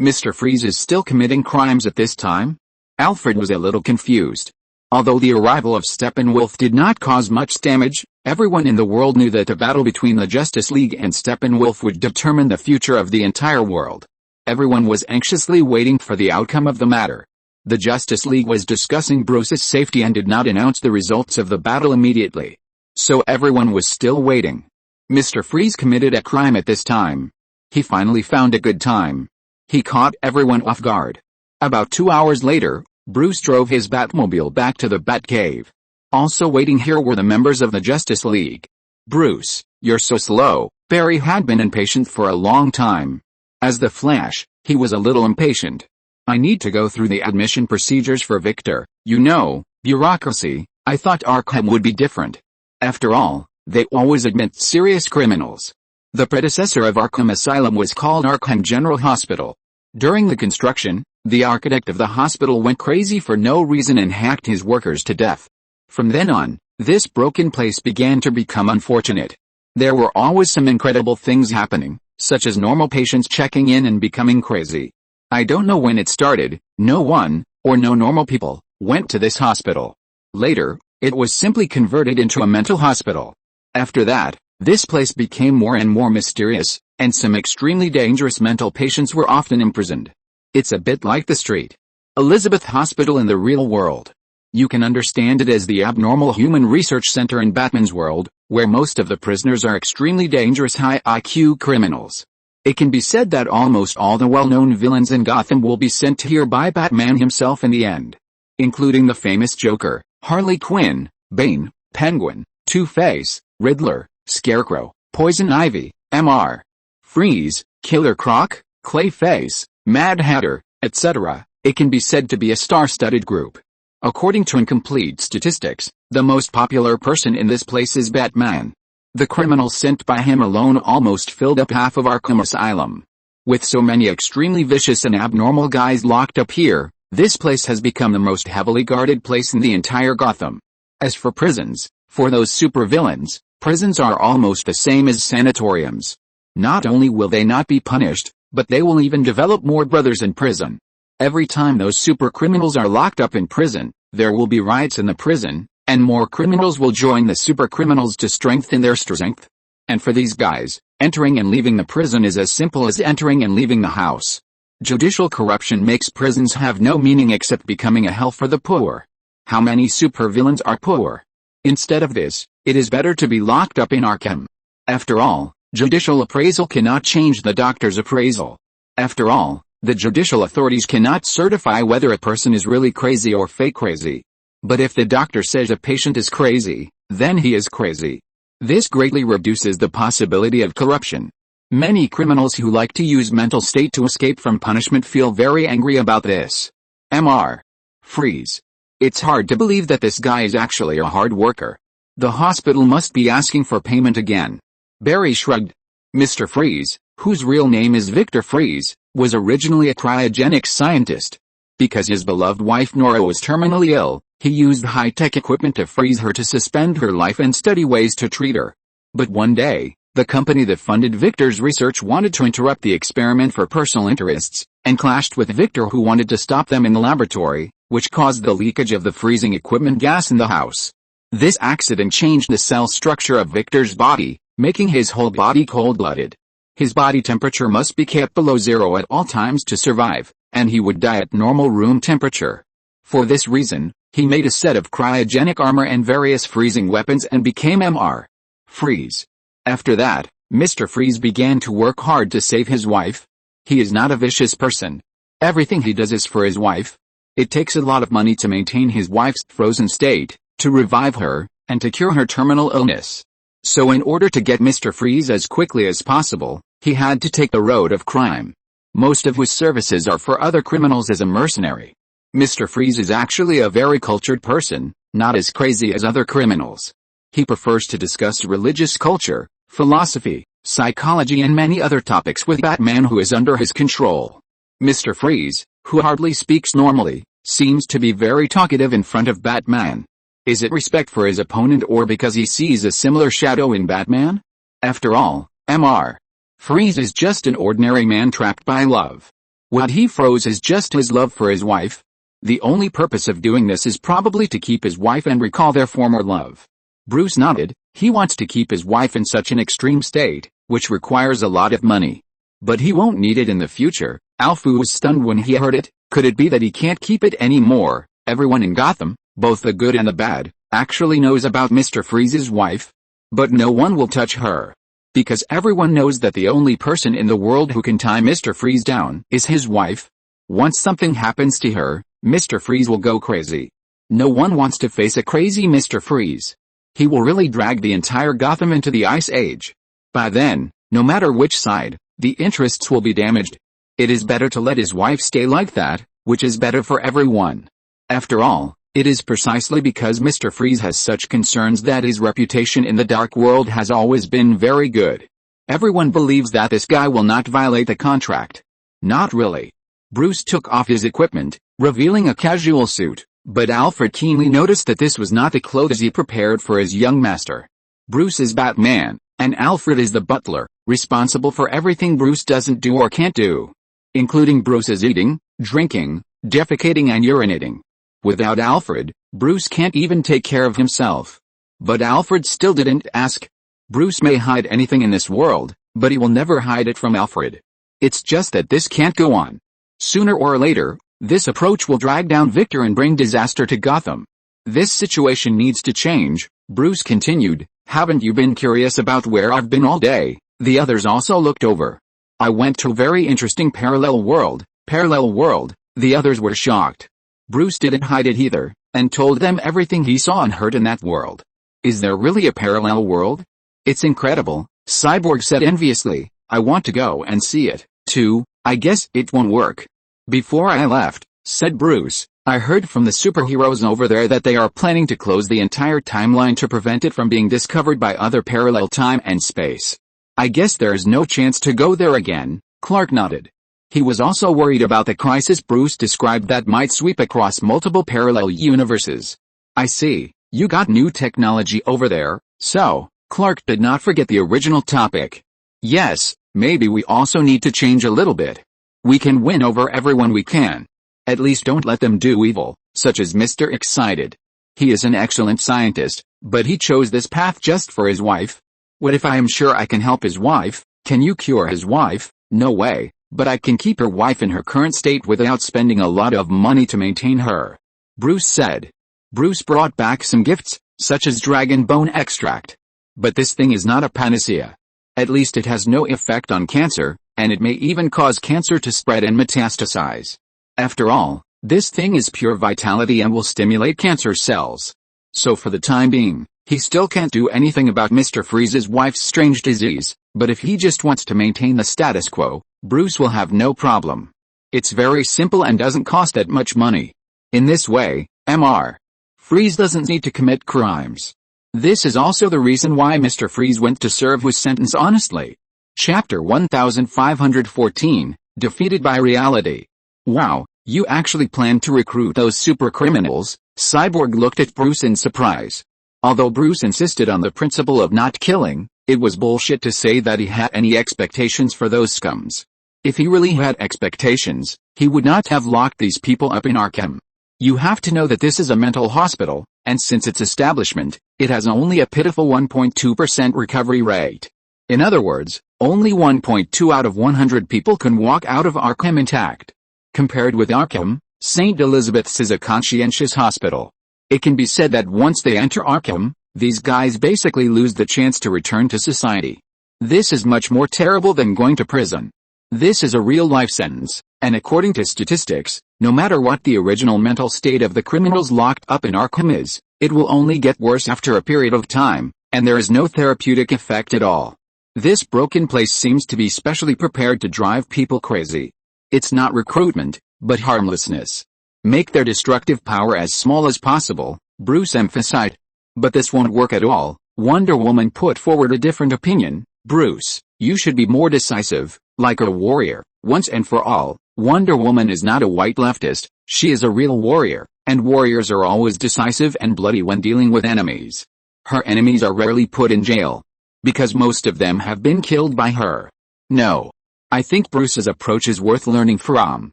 Mr. Freeze is still committing crimes at this time? Alfred was a little confused. Although the arrival of Steppenwolf did not cause much damage, everyone in the world knew that a battle between the Justice League and Steppenwolf would determine the future of the entire world. Everyone was anxiously waiting for the outcome of the matter. The Justice League was discussing Bruce's safety and did not announce the results of the battle immediately. So everyone was still waiting. Mr. Freeze committed a crime at this time. He finally found a good time. He caught everyone off guard. About 2 hours later, Bruce drove his Batmobile back to the Batcave. Also waiting here were the members of the Justice League. Bruce, you're so slow. Barry had been impatient for a long time. As the Flash, he was a little impatient. I need to go through the admission procedures for Victor. You know, bureaucracy. I thought Arkham would be different. After all, they always admit serious criminals. The predecessor of Arkham Asylum was called Arkham General Hospital. During the construction, the architect of the hospital went crazy for no reason and hacked his workers to death. From then on, this broken place began to become unfortunate. There were always some incredible things happening, such as normal patients checking in and becoming crazy. I don't know when it started. No one, or no normal people, went to this hospital. Later, it was simply converted into a mental hospital. After that, this place became more and more mysterious, and some extremely dangerous mental patients were often imprisoned. It's a bit like the Street Elizabeth Hospital in the real world. You can understand it as the abnormal human research center in Batman's world, where most of the prisoners are extremely dangerous high IQ criminals. It can be said that almost all the well-known villains in Gotham will be sent here by Batman himself in the end. Including the famous Joker, Harley Quinn, Bane, Penguin, Two-Face, Riddler, Scarecrow, Poison Ivy, Mr. Freeze, Killer Croc, Clayface, Mad Hatter, etc. It can be said to be a star-studded group. According to incomplete statistics, the most popular person in this place is Batman. The criminals sent by him alone almost filled up half of Arkham Asylum. With so many extremely vicious and abnormal guys locked up here, this place has become the most heavily guarded place in the entire Gotham. As for prisons, for those supervillains, prisons are almost the same as sanatoriums. Not only will they not be punished, but they will even develop more brothers in prison. Every time those super criminals are locked up in prison, there will be riots in the prison, and more criminals will join the super criminals to strengthen their strength. And for these guys, entering and leaving the prison is as simple as entering and leaving the house. Judicial corruption makes prisons have no meaning except becoming a hell for the poor. How many supervillains are poor? Instead of this, it is better to be locked up in Arkham. After all, Judicial appraisal cannot change the doctor's appraisal. After all, the judicial authorities cannot certify whether a person is really crazy or fake crazy. But if the doctor says a patient is crazy, then he is crazy. This greatly reduces the possibility of corruption. Many criminals who like to use mental state to escape from punishment feel very angry about this. Mr. Freeze. It's hard to believe that this guy is actually a hard worker. The hospital must be asking for payment again. Barry shrugged. Mr. Freeze, whose real name is Victor Freeze, was originally a cryogenics scientist. Because his beloved wife Nora was terminally ill, he used high-tech equipment to freeze her to suspend her life and study ways to treat her. But one day, the company that funded Victor's research wanted to interrupt the experiment for personal interests, and clashed with Victor, who wanted to stop them in the laboratory, which caused the leakage of the freezing equipment gas in the house. This accident changed the cell structure of Victor's body, making his whole body cold-blooded. His body temperature must be kept below zero at all times to survive, and he would die at normal room temperature. For this reason, he made a set of cryogenic armor and various freezing weapons and became Mr. Freeze. After that, Mr. Freeze began to work hard to save his wife. He is not a vicious person. Everything he does is for his wife. It takes a lot of money to maintain his wife's frozen state, to revive her, and to cure her terminal illness. So in order to get Mr. Freeze as quickly as possible, he had to take the road of crime. Most of his services are for other criminals as a mercenary. Mr. Freeze is actually a very cultured person, not as crazy as other criminals. He prefers to discuss religious culture, philosophy, psychology and many other topics with Batman, who is under his control. Mr. Freeze, who hardly speaks normally, seems to be very talkative in front of Batman. Is it respect for his opponent or because he sees a similar shadow in Batman? After all, Mr. Freeze is just an ordinary man trapped by love. What he froze is just his love for his wife. The only purpose of doing this is probably to keep his wife and recall their former love. Bruce nodded. He wants to keep his wife in such an extreme state, which requires a lot of money. But he won't need it in the future. Alfu was stunned when he heard it. Could it be that he can't keep it anymore? Everyone in Gotham, both the good and the bad, actually knows about Mr. Freeze's wife. But no one will touch her. Because everyone knows that the only person in the world who can tie Mr. Freeze down is his wife. Once something happens to her, Mr. Freeze will go crazy. No one wants to face a crazy Mr. Freeze. He will really drag the entire Gotham into the Ice Age. By then, no matter which side, the interests will be damaged. It is better to let his wife stay like that, which is better for everyone. After all, it is precisely because Mr. Freeze has such concerns that his reputation in the dark world has always been very good. Everyone believes that this guy will not violate the contract. Not really. Bruce took off his equipment, revealing a casual suit, but Alfred keenly noticed that this was not the clothes he prepared for his young master. Bruce is Batman, and Alfred is the butler, responsible for everything Bruce doesn't do or can't do, including Bruce's eating, drinking, defecating and urinating. Without Alfred, Bruce can't even take care of himself. But Alfred still didn't ask. Bruce may hide anything in this world, but he will never hide it from Alfred. It's just that this can't go on. Sooner or later, this approach will drag down Victor and bring disaster to Gotham. This situation needs to change, Bruce continued. Haven't you been curious about where I've been all day? The others also looked over. I went to a very interesting parallel world. Parallel world? The others were shocked. Bruce didn't hide it either, and told them everything he saw and heard in that world. Is there really a parallel world? It's incredible, Cyborg said enviously. I want to go and see it, too. I guess it won't work. Before I left, said Bruce, I heard from the superheroes over there that they are planning to close the entire timeline to prevent it from being discovered by other parallel time and space. I guess there's no chance to go there again. Clark nodded. He was also worried about the crisis Bruce described that might sweep across multiple parallel universes. I see, you got new technology over there, so, Clark did not forget the original topic. Yes, maybe we also need to change a little bit. We can win over everyone we can. At least don't let them do evil, such as Mr. Excited. He is an excellent scientist, but he chose this path just for his wife. What if I am sure I can help his wife? Can you cure his wife? No way, but I can keep her wife in her current state without spending a lot of money to maintain her. Bruce said. Bruce brought back some gifts, such as dragon bone extract. But this thing is not a panacea. At least it has no effect on cancer, and it may even cause cancer to spread and metastasize. After all, this thing is pure vitality and will stimulate cancer cells. So for the time being, he still can't do anything about Mr. Freeze's wife's strange disease, but if he just wants to maintain the status quo, Bruce will have no problem. It's very simple and doesn't cost that much money. In this way, Mr. Freeze doesn't need to commit crimes. This is also the reason why Mr. Freeze went to serve his sentence honestly. Chapter 1514, Defeated by Reality. Wow, you actually planned to recruit those super criminals? Cyborg looked at Bruce in surprise. Although Bruce insisted on the principle of not killing, it was bullshit to say that he had any expectations for those scums. If he really had expectations, he would not have locked these people up in Arkham. You have to know that this is a mental hospital, and since its establishment, it has only a pitiful 1.2% recovery rate. In other words, only 1.2 out of 100 people can walk out of Arkham intact. Compared with Arkham, St. Elizabeth's is a conscientious hospital. It can be said that once they enter Arkham, these guys basically lose the chance to return to society. This is much more terrible than going to prison. This is a real-life sentence, and according to statistics, no matter what the original mental state of the criminals locked up in Arkham is, it will only get worse after a period of time, and there is no therapeutic effect at all. This broken place seems to be specially prepared to drive people crazy. It's not recruitment, but harmlessness. Make their destructive power as small as possible, Bruce emphasized. But this won't work at all. Wonder Woman put forward a different opinion. Bruce, you should be more decisive, like a warrior. Once and for all, Wonder Woman is not a white leftist, she is a real warrior, and warriors are always decisive and bloody when dealing with enemies. Her enemies are rarely put in jail, because most of them have been killed by her. No. I think Bruce's approach is worth learning from.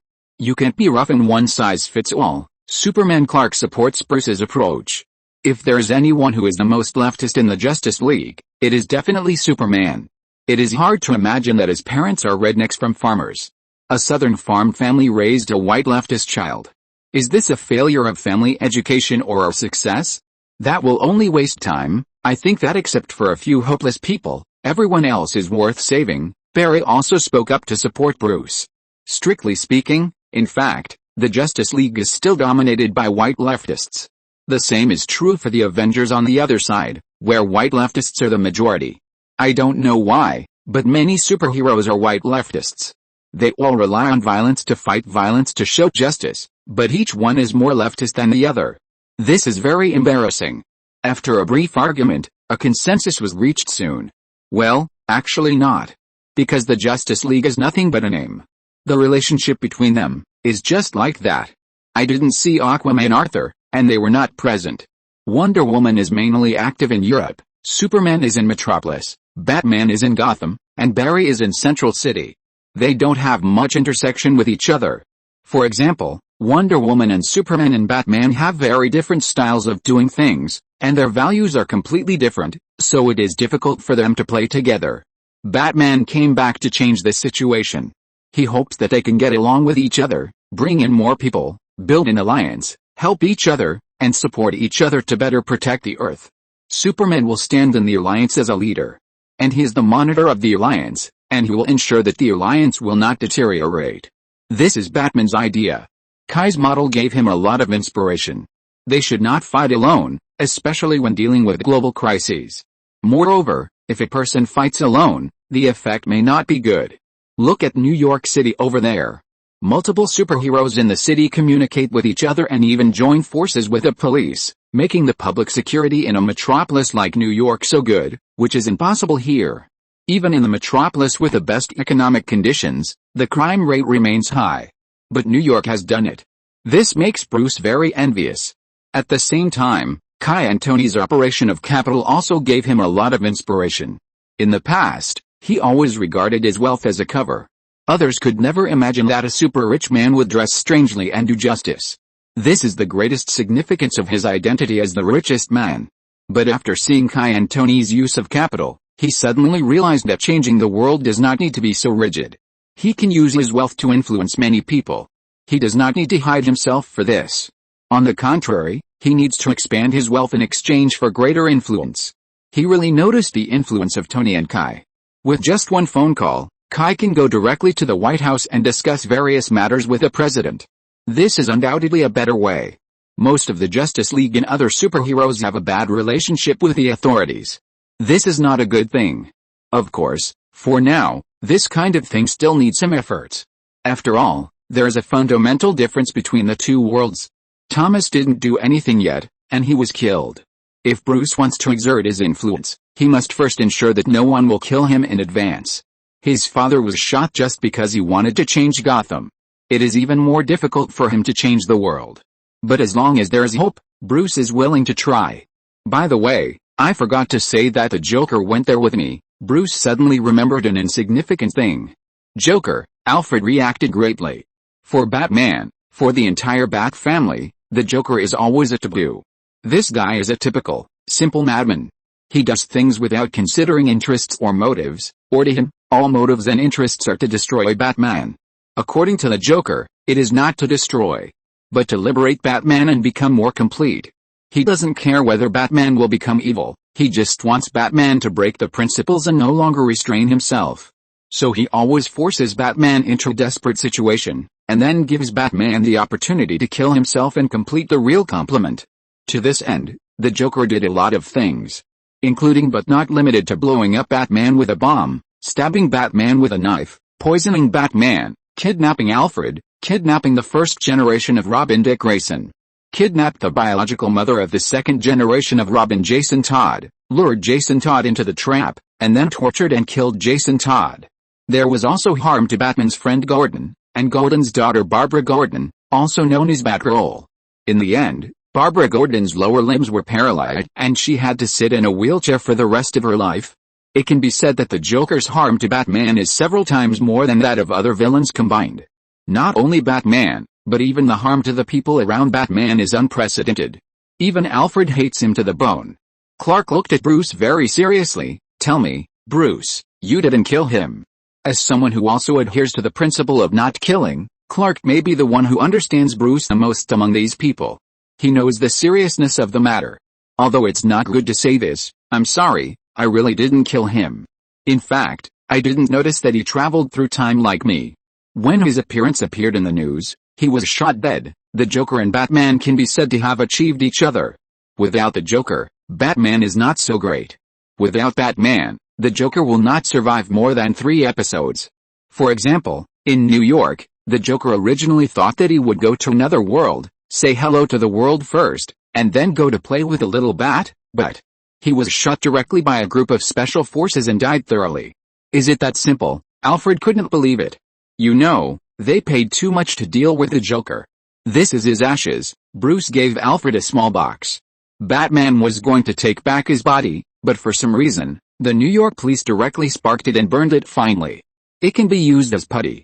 You can't be rough and one size fits all. Superman Clark supports Bruce's approach. If there's anyone who is the most leftist in the Justice League, it is definitely Superman. It is hard to imagine that his parents are rednecks from farmers. A southern farm family raised a white leftist child. Is this a failure of family education or a success? That will only waste time. I think that except for a few hopeless people, everyone else is worth saving. Barry also spoke up to support Bruce. Strictly speaking, in fact, the Justice League is still dominated by white leftists. The same is true for the Avengers on the other side, where white leftists are the majority. I don't know why, but many superheroes are white leftists. They all rely on violence to fight violence to show justice, but each one is more leftist than the other. This is very embarrassing. After a brief argument, a consensus was reached soon. Well, actually not. Because the Justice League is nothing but a name. The relationship between them is just like that. I didn't see Aquaman and Arthur, and they were not present. Wonder Woman is mainly active in Europe, Superman is in Metropolis, Batman is in Gotham, and Barry is in Central City. They don't have much intersection with each other. For example, Wonder Woman and Superman and Batman have very different styles of doing things, and their values are completely different, so it is difficult for them to play together. Batman came back to change this situation. He hopes that they can get along with each other, bring in more people, build an alliance, help each other, and support each other to better protect the Earth. Superman will stand in the alliance as a leader. And he is the monitor of the alliance, and he will ensure that the alliance will not deteriorate. This is Batman's idea. Kai's model gave him a lot of inspiration. They should not fight alone, especially when dealing with global crises. Moreover, if a person fights alone, the effect may not be good. Look at New York City over there. Multiple superheroes in the city communicate with each other and even join forces with the police, making the public security in a metropolis like New York so good, which is impossible here. Even in the metropolis with the best economic conditions, the crime rate remains high. But New York has done it. This makes Bruce very envious. At the same time, Kai and Tony's operation of capital also gave him a lot of inspiration. In the past, he always regarded his wealth as a cover. Others could never imagine that a super-rich man would dress strangely and do justice. This is the greatest significance of his identity as the richest man. But after seeing Kai and Tony's use of capital, he suddenly realized that changing the world does not need to be so rigid. He can use his wealth to influence many people. He does not need to hide himself for this. On the contrary, he needs to expand his wealth in exchange for greater influence. He really noticed the influence of Tony and Kai. With just one phone call, Kai can go directly to the White House and discuss various matters with the president. This is undoubtedly a better way. Most of the Justice League and other superheroes have a bad relationship with the authorities. This is not a good thing. Of course, for now, this kind of thing still needs some efforts. After all, there is a fundamental difference between the two worlds. Thomas didn't do anything yet, and he was killed. If Bruce wants to exert his influence, he must first ensure that no one will kill him in advance. His father was shot just because he wanted to change Gotham. It is even more difficult for him to change the world. But as long as there is hope, Bruce is willing to try. By the way, I forgot to say that the Joker went there with me. Bruce suddenly remembered an insignificant thing. Joker, Alfred reacted greatly. For Batman, for the entire Bat family, the Joker is always a taboo. This guy is a typical, simple madman. He does things without considering interests or motives, or to him, all motives and interests are to destroy Batman. According to the Joker, it is not to destroy, but to liberate Batman and become more complete. He doesn't care whether Batman will become evil, he just wants Batman to break the principles and no longer restrain himself. So he always forces Batman into a desperate situation, and then gives Batman the opportunity to kill himself and complete the real compliment. To this end, the Joker did a lot of things, including but not limited to blowing up Batman with a bomb, stabbing Batman with a knife, poisoning Batman, kidnapping Alfred, kidnapping the first generation of Robin Dick Grayson, kidnapped the biological mother of the second generation of Robin Jason Todd, lured Jason Todd into the trap, and then tortured and killed Jason Todd. There was also harm to Batman's friend Gordon, and Gordon's daughter Barbara Gordon, also known as Batgirl. In the end, Barbara Gordon's lower limbs were paralyzed and she had to sit in a wheelchair for the rest of her life. It can be said that the Joker's harm to Batman is several times more than that of other villains combined. Not only Batman, but even the harm to the people around Batman is unprecedented. Even Alfred hates him to the bone. Clark looked at Bruce very seriously. Tell me, Bruce, you didn't kill him. As someone who also adheres to the principle of not killing, Clark may be the one who understands Bruce the most among these people. He knows the seriousness of the matter. Although it's not good to say this, I'm sorry, I really didn't kill him. In fact, I didn't notice that he traveled through time like me. When his appearance appeared in the news, he was shot dead. The Joker and Batman can be said to have achieved each other. Without the Joker, Batman is not so great. Without Batman, the Joker will not survive more than 3 episodes. For example, in New York, the Joker originally thought that he would go to another world, say hello to the world first, and then go to play with a little bat, but he was shot directly by a group of special forces and died thoroughly. Is it that simple? Alfred couldn't believe it. You know, they paid too much to deal with the Joker. This is his ashes. Bruce gave Alfred a small box. Batman was going to take back his body, but for some reason, the New York police directly sparked it and burned it finely. It can be used as putty.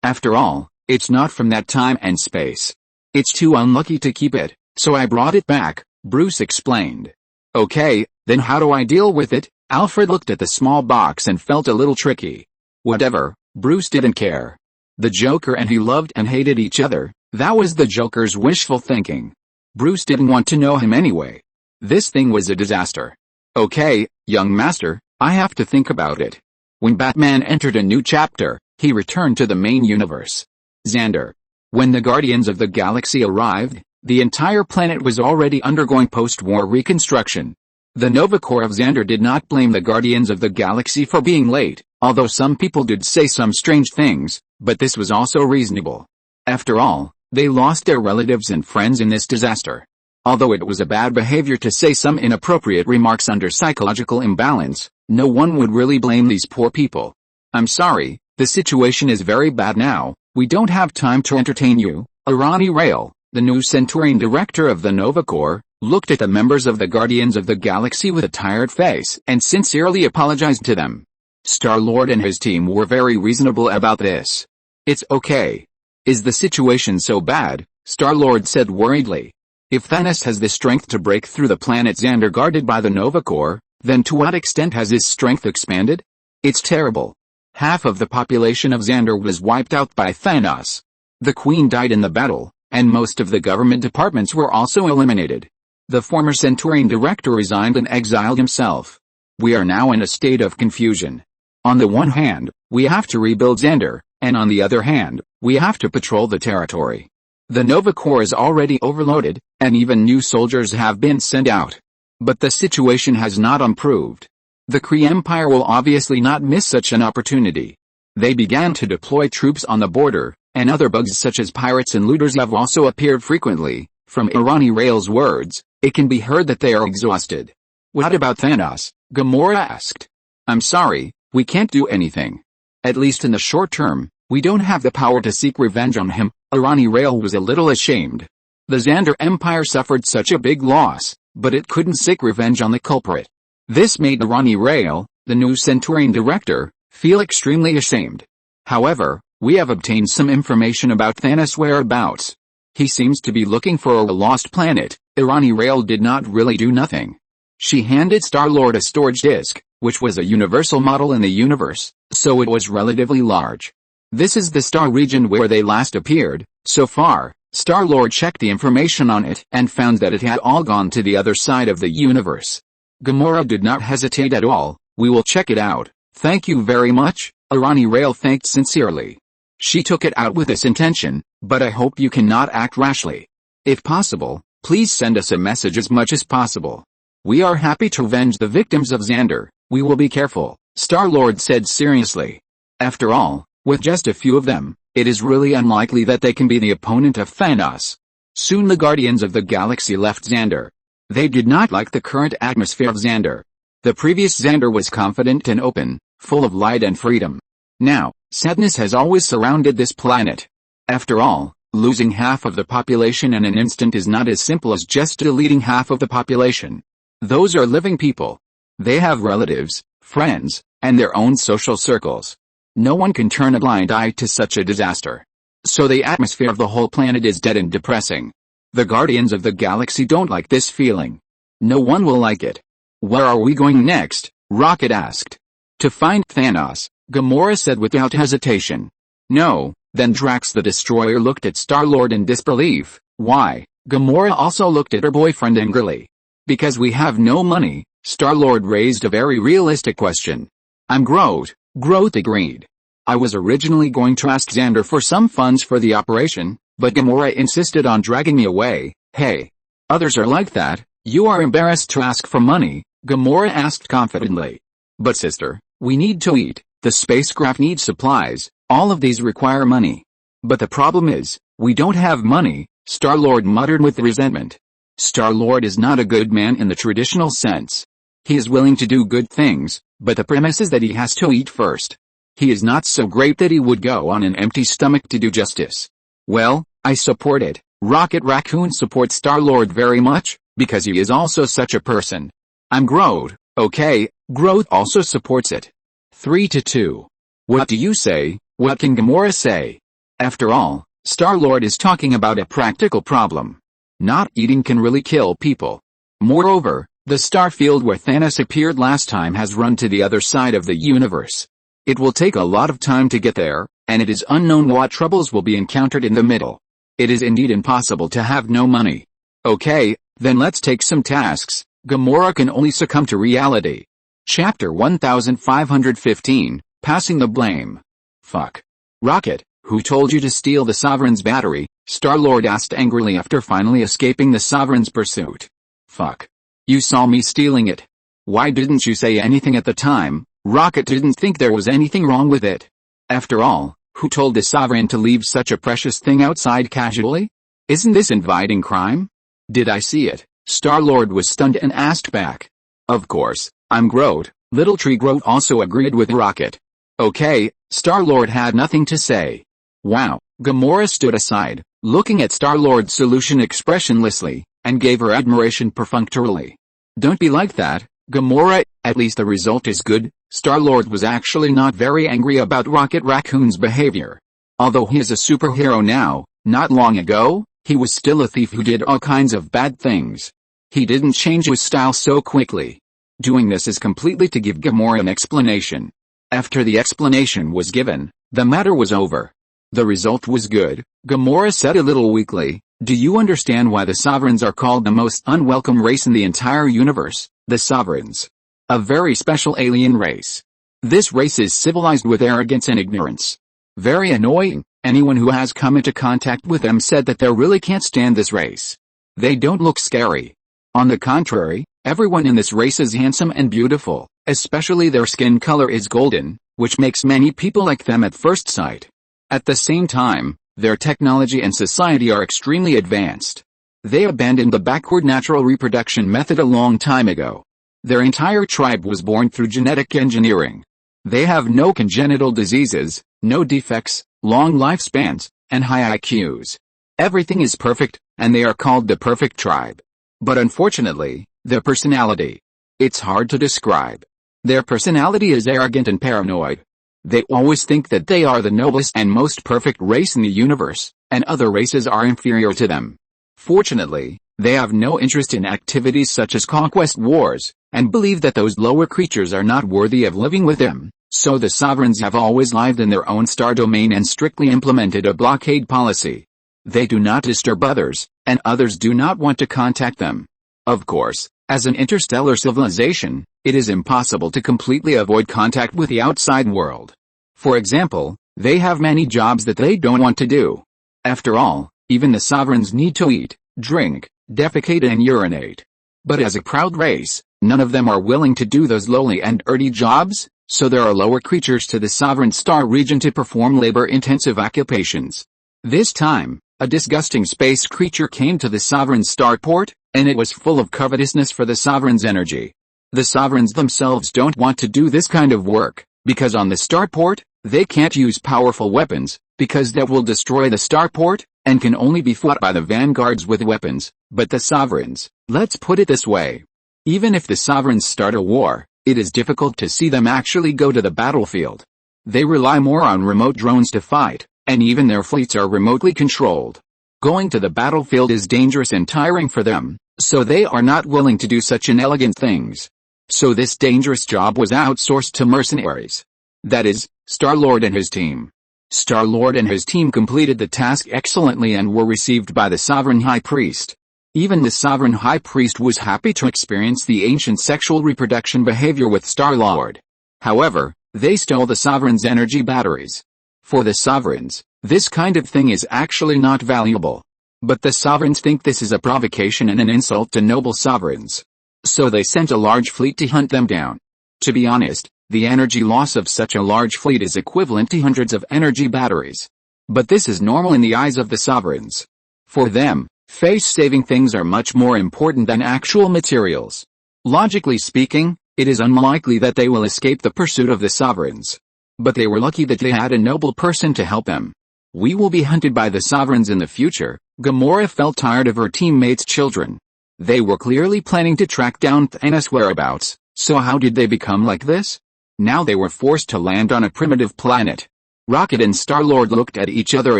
After all, it's not from that time and space. It's too unlucky to keep it, so I brought it back, Bruce explained. Okay, then how do I deal with it? Alfred looked at the small box and felt a little tricky. Whatever, Bruce didn't care. The Joker and he loved and hated each other. That was the Joker's wishful thinking. Bruce didn't want to know him anyway. This thing was a disaster. Okay, young master, I have to think about it. When Batman entered a new chapter, he returned to the main universe. Xander. When the Guardians of the Galaxy arrived, the entire planet was already undergoing post-war reconstruction. The Nova Corps of Xander did not blame the Guardians of the Galaxy for being late, although some people did say some strange things, but this was also reasonable. After all, they lost their relatives and friends in this disaster. Although it was a bad behavior to say some inappropriate remarks under psychological imbalance, no one would really blame these poor people. I'm sorry, the situation is very bad now, we don't have time to entertain you. Arani Rail, the new Centurion director of the Nova Corps, looked at the members of the Guardians of the Galaxy with a tired face and sincerely apologized to them. Star-Lord and his team were very reasonable about this. It's okay. Is the situation so bad? Star-Lord said worriedly. If Thanos has the strength to break through the planet Xander guarded by the Nova Corps, then to what extent has his strength expanded? It's terrible. Half of the population of Xander was wiped out by Thanos. The Queen died in the battle, and most of the government departments were also eliminated. The former Centurion director resigned and exiled himself. We are now in a state of confusion. On the one hand, we have to rebuild Xander, and on the other hand, we have to patrol the territory. The Nova Corps is already overloaded, and even new soldiers have been sent out. But the situation has not improved. The Kree Empire will obviously not miss such an opportunity. They began to deploy troops on the border, and other bugs such as pirates and looters have also appeared frequently. From Irani Rail's words, it can be heard that they are exhausted. What about Thanos? Gamora asked. I'm sorry, we can't do anything. At least in the short term, we don't have the power to seek revenge on him. Irani Rail was a little ashamed. The Xander Empire suffered such a big loss, but it couldn't seek revenge on the culprit. This made Irani Rail, the new Centurion director, feel extremely ashamed. However, we have obtained some information about Thanos' whereabouts. He seems to be looking for a lost planet. Irani Rail did not really do nothing. She handed Star-Lord a storage disk, which was a universal model in the universe, so it was relatively large. This is the star region where they last appeared. So far, Star-Lord checked the information on it and found that it had all gone to the other side of the universe. Gamora did not hesitate at all. We will check it out. Thank you very much, Irani Rail thanked sincerely. She took it out with this intention, but I hope you cannot act rashly. If possible, please send us a message as much as possible. We are happy to avenge the victims of Xander. We will be careful, Star-Lord said seriously. After all, with just a few of them, it is really unlikely that they can be the opponent of Thanos. Soon the Guardians of the Galaxy left Xander. They did not like the current atmosphere of Xander. The previous Xander was confident and open, full of light and freedom. Now, sadness has always surrounded this planet. After all, losing half of the population in an instant is not as simple as just deleting half of the population. Those are living people. They have relatives, friends, and their own social circles. No one can turn a blind eye to such a disaster. So the atmosphere of the whole planet is dead and depressing. The Guardians of the Galaxy don't like this feeling. No one will like it. Where are we going next? Rocket asked. To find Thanos, Gamora said without hesitation. No, then Drax the Destroyer looked at Star-Lord in disbelief. Why? Gamora also looked at her boyfriend angrily. Because we have no money, Star-Lord raised a very realistic question. I'm Groot. Groot agreed. I was originally going to ask Xander for some funds for the operation, but Gamora insisted on dragging me away. Hey. Others are like that. You are embarrassed to ask for money, Gamora asked confidently. But sister, we need to eat. The spacecraft needs supplies. All of these require money. But the problem is, we don't have money, Star-Lord muttered with resentment. Star-Lord is not a good man in the traditional sense. He is willing to do good things, but the premise is that he has to eat first. He is not so great that he would go on an empty stomach to do justice. Well, I support it. Rocket Raccoon supports Star-Lord very much, because he is also such a person. I'm Groot, okay, Groot also supports it. 3-2. What do you say? What can Gamora say? After all, Star-Lord is talking about a practical problem. Not eating can really kill people. Moreover, the star field where Thanos appeared last time has run to the other side of the universe. It will take a lot of time to get there, and it is unknown what troubles will be encountered in the middle. It is indeed impossible to have no money. Okay, then let's take some tasks. Gamora can only succumb to reality. Chapter 1515, Passing the Blame. Fuck. Rocket, who told you to steal the Sovereign's battery? Star-Lord asked angrily after finally escaping the Sovereign's pursuit. Fuck. You saw me stealing it. Why didn't you say anything at the time? Rocket didn't think there was anything wrong with it. After all, who told the Sovereign to leave such a precious thing outside casually? Isn't this inviting crime? Did I see it? Star-Lord was stunned and asked back. Of course, I'm Groot. Little Tree Groot also agreed with Rocket. Okay, Star-Lord had nothing to say. Wow, Gamora stood aside, looking at Star-Lord's solution expressionlessly, and gave her admiration perfunctorily. Don't be like that, Gamora, at least the result is good. Star-Lord was actually not very angry about Rocket Raccoon's behavior. Although he is a superhero now, not long ago, he was still a thief who did all kinds of bad things. He didn't change his style so quickly. Doing this is completely to give Gamora an explanation. After the explanation was given, the matter was over. The result was good, Gamora said a little weakly. Do you understand why the Sovereigns are called the most unwelcome race in the entire universe? The Sovereigns. A very special alien race. This race is civilized with arrogance and ignorance. Very annoying. Anyone who has come into contact with them said that they really can't stand this race. They don't look scary. On the contrary, everyone in this race is handsome and beautiful, especially their skin color is golden, which makes many people like them at first sight. At the same time, their technology and society are extremely advanced. They abandoned the backward natural reproduction method a long time ago. Their entire tribe was born through genetic engineering. They have no congenital diseases, no defects, long lifespans, and high IQs. Everything is perfect, and they are called the perfect tribe. But unfortunately, their personality. It's hard to describe. Their personality is arrogant and paranoid. They always think that they are the noblest and most perfect race in the universe, and other races are inferior to them. Fortunately, they have no interest in activities such as conquest wars, and believe that those lower creatures are not worthy of living with them, so the sovereigns have always lived in their own star domain and strictly implemented a blockade policy. They do not disturb others, and others do not want to contact them. Of course, as an interstellar civilization, it is impossible to completely avoid contact with the outside world. For example, they have many jobs that they don't want to do. After all, even the sovereigns need to eat, drink, defecate and urinate. But as a proud race, none of them are willing to do those lowly and dirty jobs, so there are lower creatures to the sovereign star region to perform labor-intensive occupations. This time, a disgusting space creature came to the sovereign starport, and it was full of covetousness for the sovereign's energy. The sovereigns themselves don't want to do this kind of work, because on the starport, they can't use powerful weapons, because that will destroy the starport, and can only be fought by the vanguards with weapons. But the sovereigns, let's put it this way. Even if the sovereigns start a war, it is difficult to see them actually go to the battlefield. They rely more on remote drones to fight, and even their fleets are remotely controlled. Going to the battlefield is dangerous and tiring for them, so they are not willing to do such inelegant things. So this dangerous job was outsourced to mercenaries. That is, Star-Lord and his team. Star-Lord and his team completed the task excellently and were received by the Sovereign High Priest. Even the Sovereign High Priest was happy to experience the ancient sexual reproduction behavior with Star-Lord. However, they stole the Sovereign's energy batteries. For the Sovereigns, this kind of thing is actually not valuable. But the Sovereigns think this is a provocation and an insult to noble sovereigns. So they sent a large fleet to hunt them down. To be honest, the energy loss of such a large fleet is equivalent to hundreds of energy batteries. But this is normal in the eyes of the sovereigns. For them, face-saving things are much more important than actual materials. Logically speaking, it is unlikely that they will escape the pursuit of the sovereigns. But they were lucky that they had a noble person to help them. We will be hunted by the sovereigns in the future. Gamora felt tired of her teammates' children. They were clearly planning to track down Thanos' whereabouts, so how did they become like this? Now they were forced to land on a primitive planet. Rocket and Star-Lord looked at each other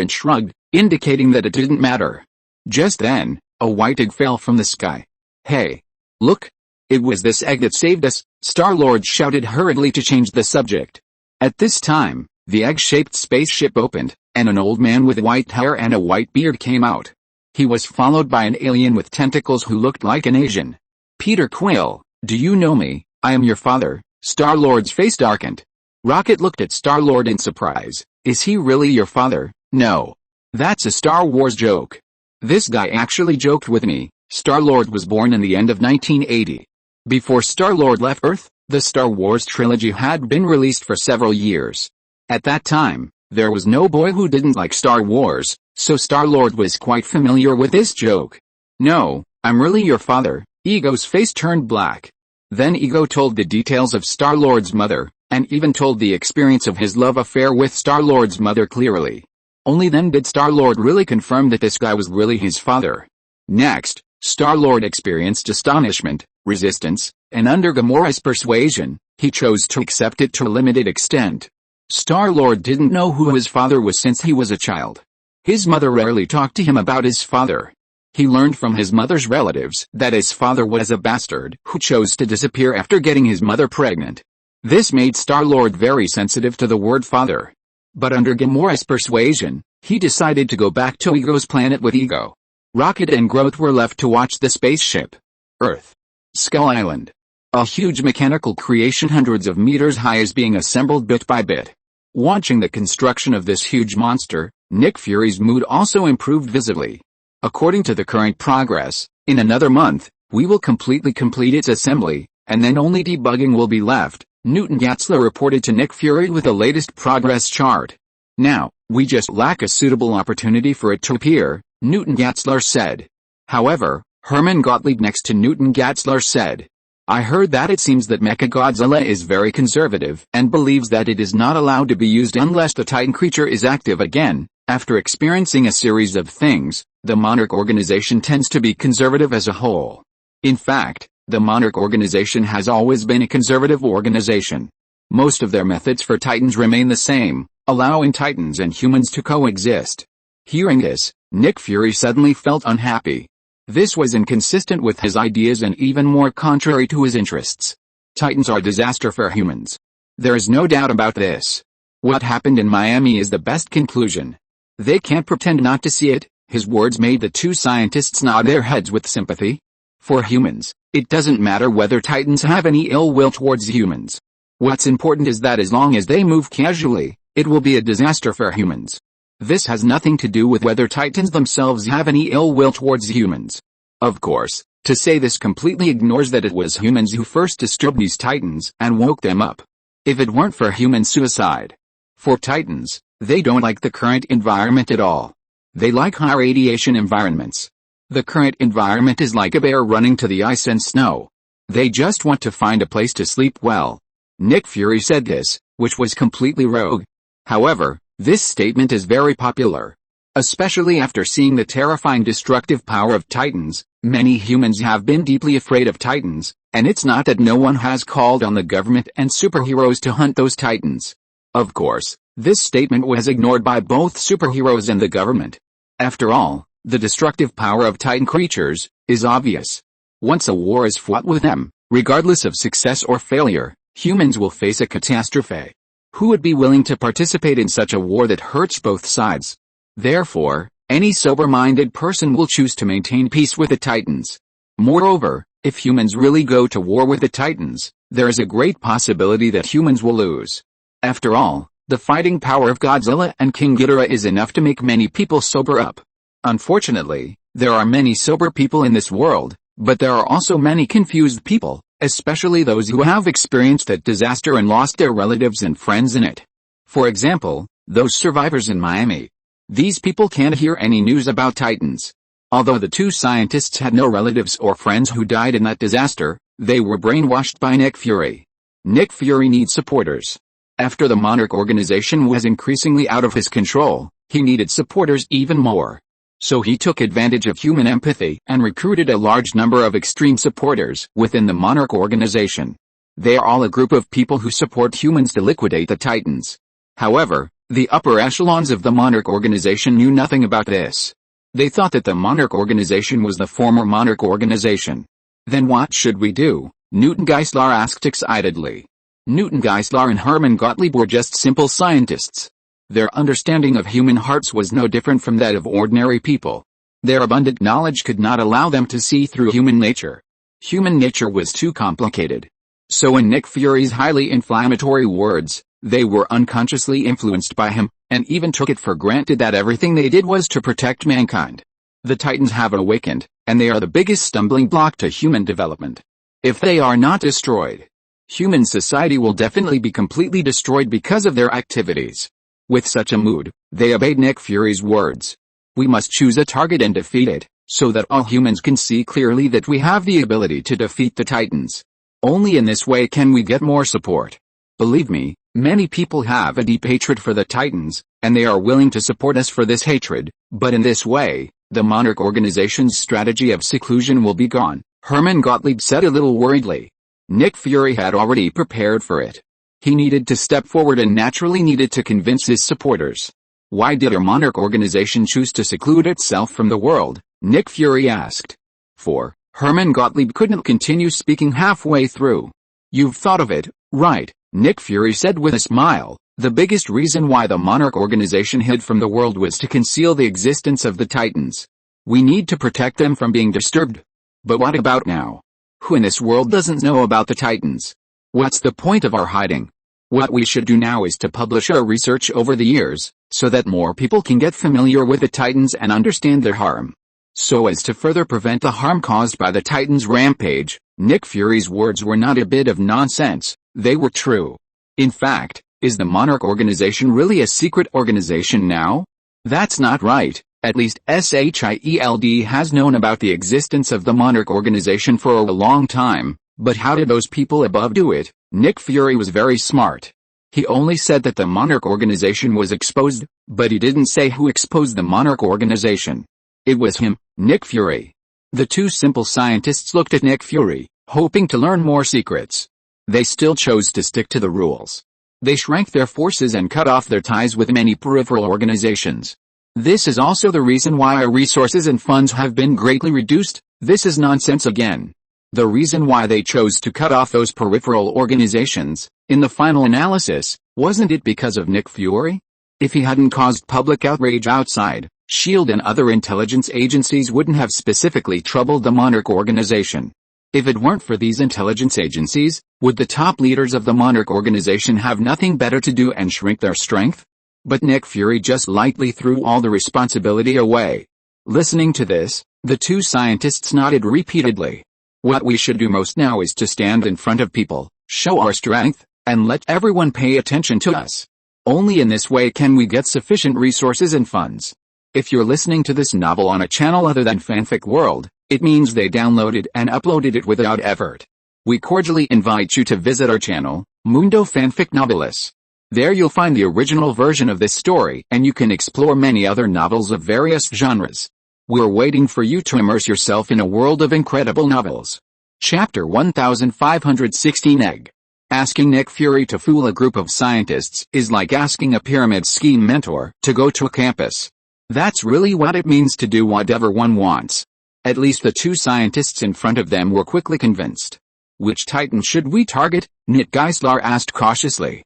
and shrugged, indicating that it didn't matter. Just then, a white egg fell from the sky. Hey! Look! It was this egg that saved us, Star-Lord shouted hurriedly to change the subject. At this time, the egg-shaped spaceship opened, and an old man with white hair and a white beard came out. He was followed by an alien with tentacles who looked like an Asian. Peter Quill, do you know me? I am your father. Star-Lord's face darkened. Rocket looked at Star-Lord in surprise. Is he really your father? No. That's a Star Wars joke. This guy actually joked with me. Star-Lord was born in the end of 1980. Before Star-Lord left Earth, the Star Wars trilogy had been released for several years. At that time, there was no boy who didn't like Star Wars, so Star-Lord was quite familiar with this joke. No, I'm really your father. Ego's face turned black. Then Ego told the details of Star-Lord's mother, and even told the experience of his love affair with Star-Lord's mother clearly. Only then did Star-Lord really confirm that this guy was really his father. Next, Star-Lord experienced astonishment, resistance, and under Gamora's persuasion, he chose to accept it to a limited extent. Star-Lord didn't know who his father was since he was a child. His mother rarely talked to him about his father. He learned from his mother's relatives that his father was a bastard who chose to disappear after getting his mother pregnant. This made Star-Lord very sensitive to the word father. But under Gamora's persuasion, he decided to go back to Ego's planet with Ego. Rocket and Groot were left to watch the spaceship. Earth. Skull Island. A huge mechanical creation hundreds of meters high is being assembled bit by bit. Watching the construction of this huge monster, Nick Fury's mood also improved visibly. According to the current progress, in another month, we will completely complete its assembly, and then only debugging will be left, Newton Gatzler reported to Nick Fury with the latest progress chart. Now, we just lack a suitable opportunity for it to appear, Newton Gatzler said. However, Herman Gottlieb next to Newton Gatzler said, I heard that it seems that Mechagodzilla is very conservative and believes that it is not allowed to be used unless the Titan creature is active again. After experiencing a series of things, the Monarch organization tends to be conservative as a whole. In fact, the Monarch organization has always been a conservative organization. Most of their methods for Titans remain the same, allowing Titans and humans to coexist. Hearing this, Nick Fury suddenly felt unhappy. This was inconsistent with his ideas and even more contrary to his interests. Titans are a disaster for humans. There is no doubt about this. What happened in Miami is the best conclusion. They can't pretend not to see it. His words made the two scientists nod their heads with sympathy. For humans, it doesn't matter whether Titans have any ill will towards humans. What's important is that as long as they move casually, it will be a disaster for humans. This has nothing to do with whether Titans themselves have any ill will towards humans. Of course, to say this completely ignores that it was humans who first disturbed these Titans and woke them up. If it weren't for human suicide. For Titans, they don't like the current environment at all. They like high radiation environments. The current environment is like a bear running to the ice and snow. They just want to find a place to sleep well. Nick Fury said this, which was completely rogue. However, this statement is very popular. Especially after seeing the terrifying destructive power of Titans, many humans have been deeply afraid of Titans, and it's not that no one has called on the government and superheroes to hunt those Titans. Of course, this statement was ignored by both superheroes and the government. After all, the destructive power of Titan creatures is obvious. Once a war is fought with them, regardless of success or failure, humans will face a catastrophe. Who would be willing to participate in such a war that hurts both sides? Therefore, any sober-minded person will choose to maintain peace with the Titans. Moreover, if humans really go to war with the Titans, there is a great possibility that humans will lose. After all, the fighting power of Godzilla and King Ghidorah is enough to make many people sober up. Unfortunately, there are many sober people in this world, but there are also many confused people, especially those who have experienced that disaster and lost their relatives and friends in it. For example, those survivors in Miami. These people can't hear any news about Titans. Although the two scientists had no relatives or friends who died in that disaster, they were brainwashed by Nick Fury. Nick Fury needs supporters. After the Monarch organization was increasingly out of his control, he needed supporters even more. So he took advantage of human empathy and recruited a large number of extreme supporters within the Monarch organization. They are all a group of people who support humans to liquidate the Titans. However, the upper echelons of the Monarch organization knew nothing about this. They thought that the Monarch organization was the former Monarch organization. Then what should we do? Newton Geisler asked excitedly. Newton Geisler and Herman Gottlieb were just simple scientists. Their understanding of human hearts was no different from that of ordinary people. Their abundant knowledge could not allow them to see through human nature. Human nature was too complicated. So in Nick Fury's highly inflammatory words, they were unconsciously influenced by him, and even took it for granted that everything they did was to protect mankind. The Titans have awakened, and they are the biggest stumbling block to human development. If they are not destroyed, human society will definitely be completely destroyed because of their activities. With such a mood, they obeyed Nick Fury's words. We must choose a target and defeat it, so that all humans can see clearly that we have the ability to defeat the Titans. Only in this way can we get more support. Believe me, many people have a deep hatred for the Titans, and they are willing to support us for this hatred, but in this way, the Monarch organization's strategy of seclusion will be gone, Herman Gottlieb said a little worriedly. Nick Fury had already prepared for it. He needed to step forward and naturally needed to convince his supporters. Why did our Monarch organization choose to seclude itself from the world? Nick Fury asked. For, Herman Gottlieb couldn't continue speaking halfway through. You've thought of it, right? Nick Fury said with a smile. The biggest reason why the Monarch organization hid from the world was to conceal the existence of the Titans. We need to protect them from being disturbed. But what about now? Who in this world doesn't know about the Titans? What's the point of our hiding? What we should do now is to publish our research over the years, so that more people can get familiar with the Titans and understand their harm. So as to further prevent the harm caused by the Titans' rampage, Nick Fury's words were not a bit of nonsense, they were true. In fact, is the Monarch organization really a secret organization now? That's not right. At least SHIELD has known about the existence of the Monarch organization for a long time, but how did those people above do it? Nick Fury was very smart. He only said that the Monarch organization was exposed, but he didn't say who exposed the Monarch organization. It was him, Nick Fury. The two simple scientists looked at Nick Fury, hoping to learn more secrets. They still chose to stick to the rules. They shrank their forces and cut off their ties with many peripheral organizations. This is also the reason why our resources and funds have been greatly reduced. This is nonsense again. The reason why they chose to cut off those peripheral organizations, in the final analysis, wasn't it because of Nick Fury? If he hadn't caused public outrage outside, SHIELD and other intelligence agencies wouldn't have specifically troubled the Monarch organization. If it weren't for these intelligence agencies, would the top leaders of the Monarch organization have nothing better to do and shrink their strength? But Nick Fury just lightly threw all the responsibility away. Listening to this, the two scientists nodded repeatedly. What we should do most now is to stand in front of people, show our strength, and let everyone pay attention to us. Only in this way can we get sufficient resources and funds. If you're listening to this novel on a channel other than Fanfic World, it means they downloaded and uploaded it without effort. We cordially invite you to visit our channel, Mundo Fanfic Novelis. There you'll find the original version of this story and you can explore many other novels of various genres. We're waiting for you to immerse yourself in a world of incredible novels. Chapter 1516 Egg. Asking Nick Fury to fool a group of scientists is like asking a pyramid scheme mentor to go to a campus. That's really what it means to do whatever one wants. At least the two scientists in front of them were quickly convinced. Which Titan should we target? Nick Geisler asked cautiously.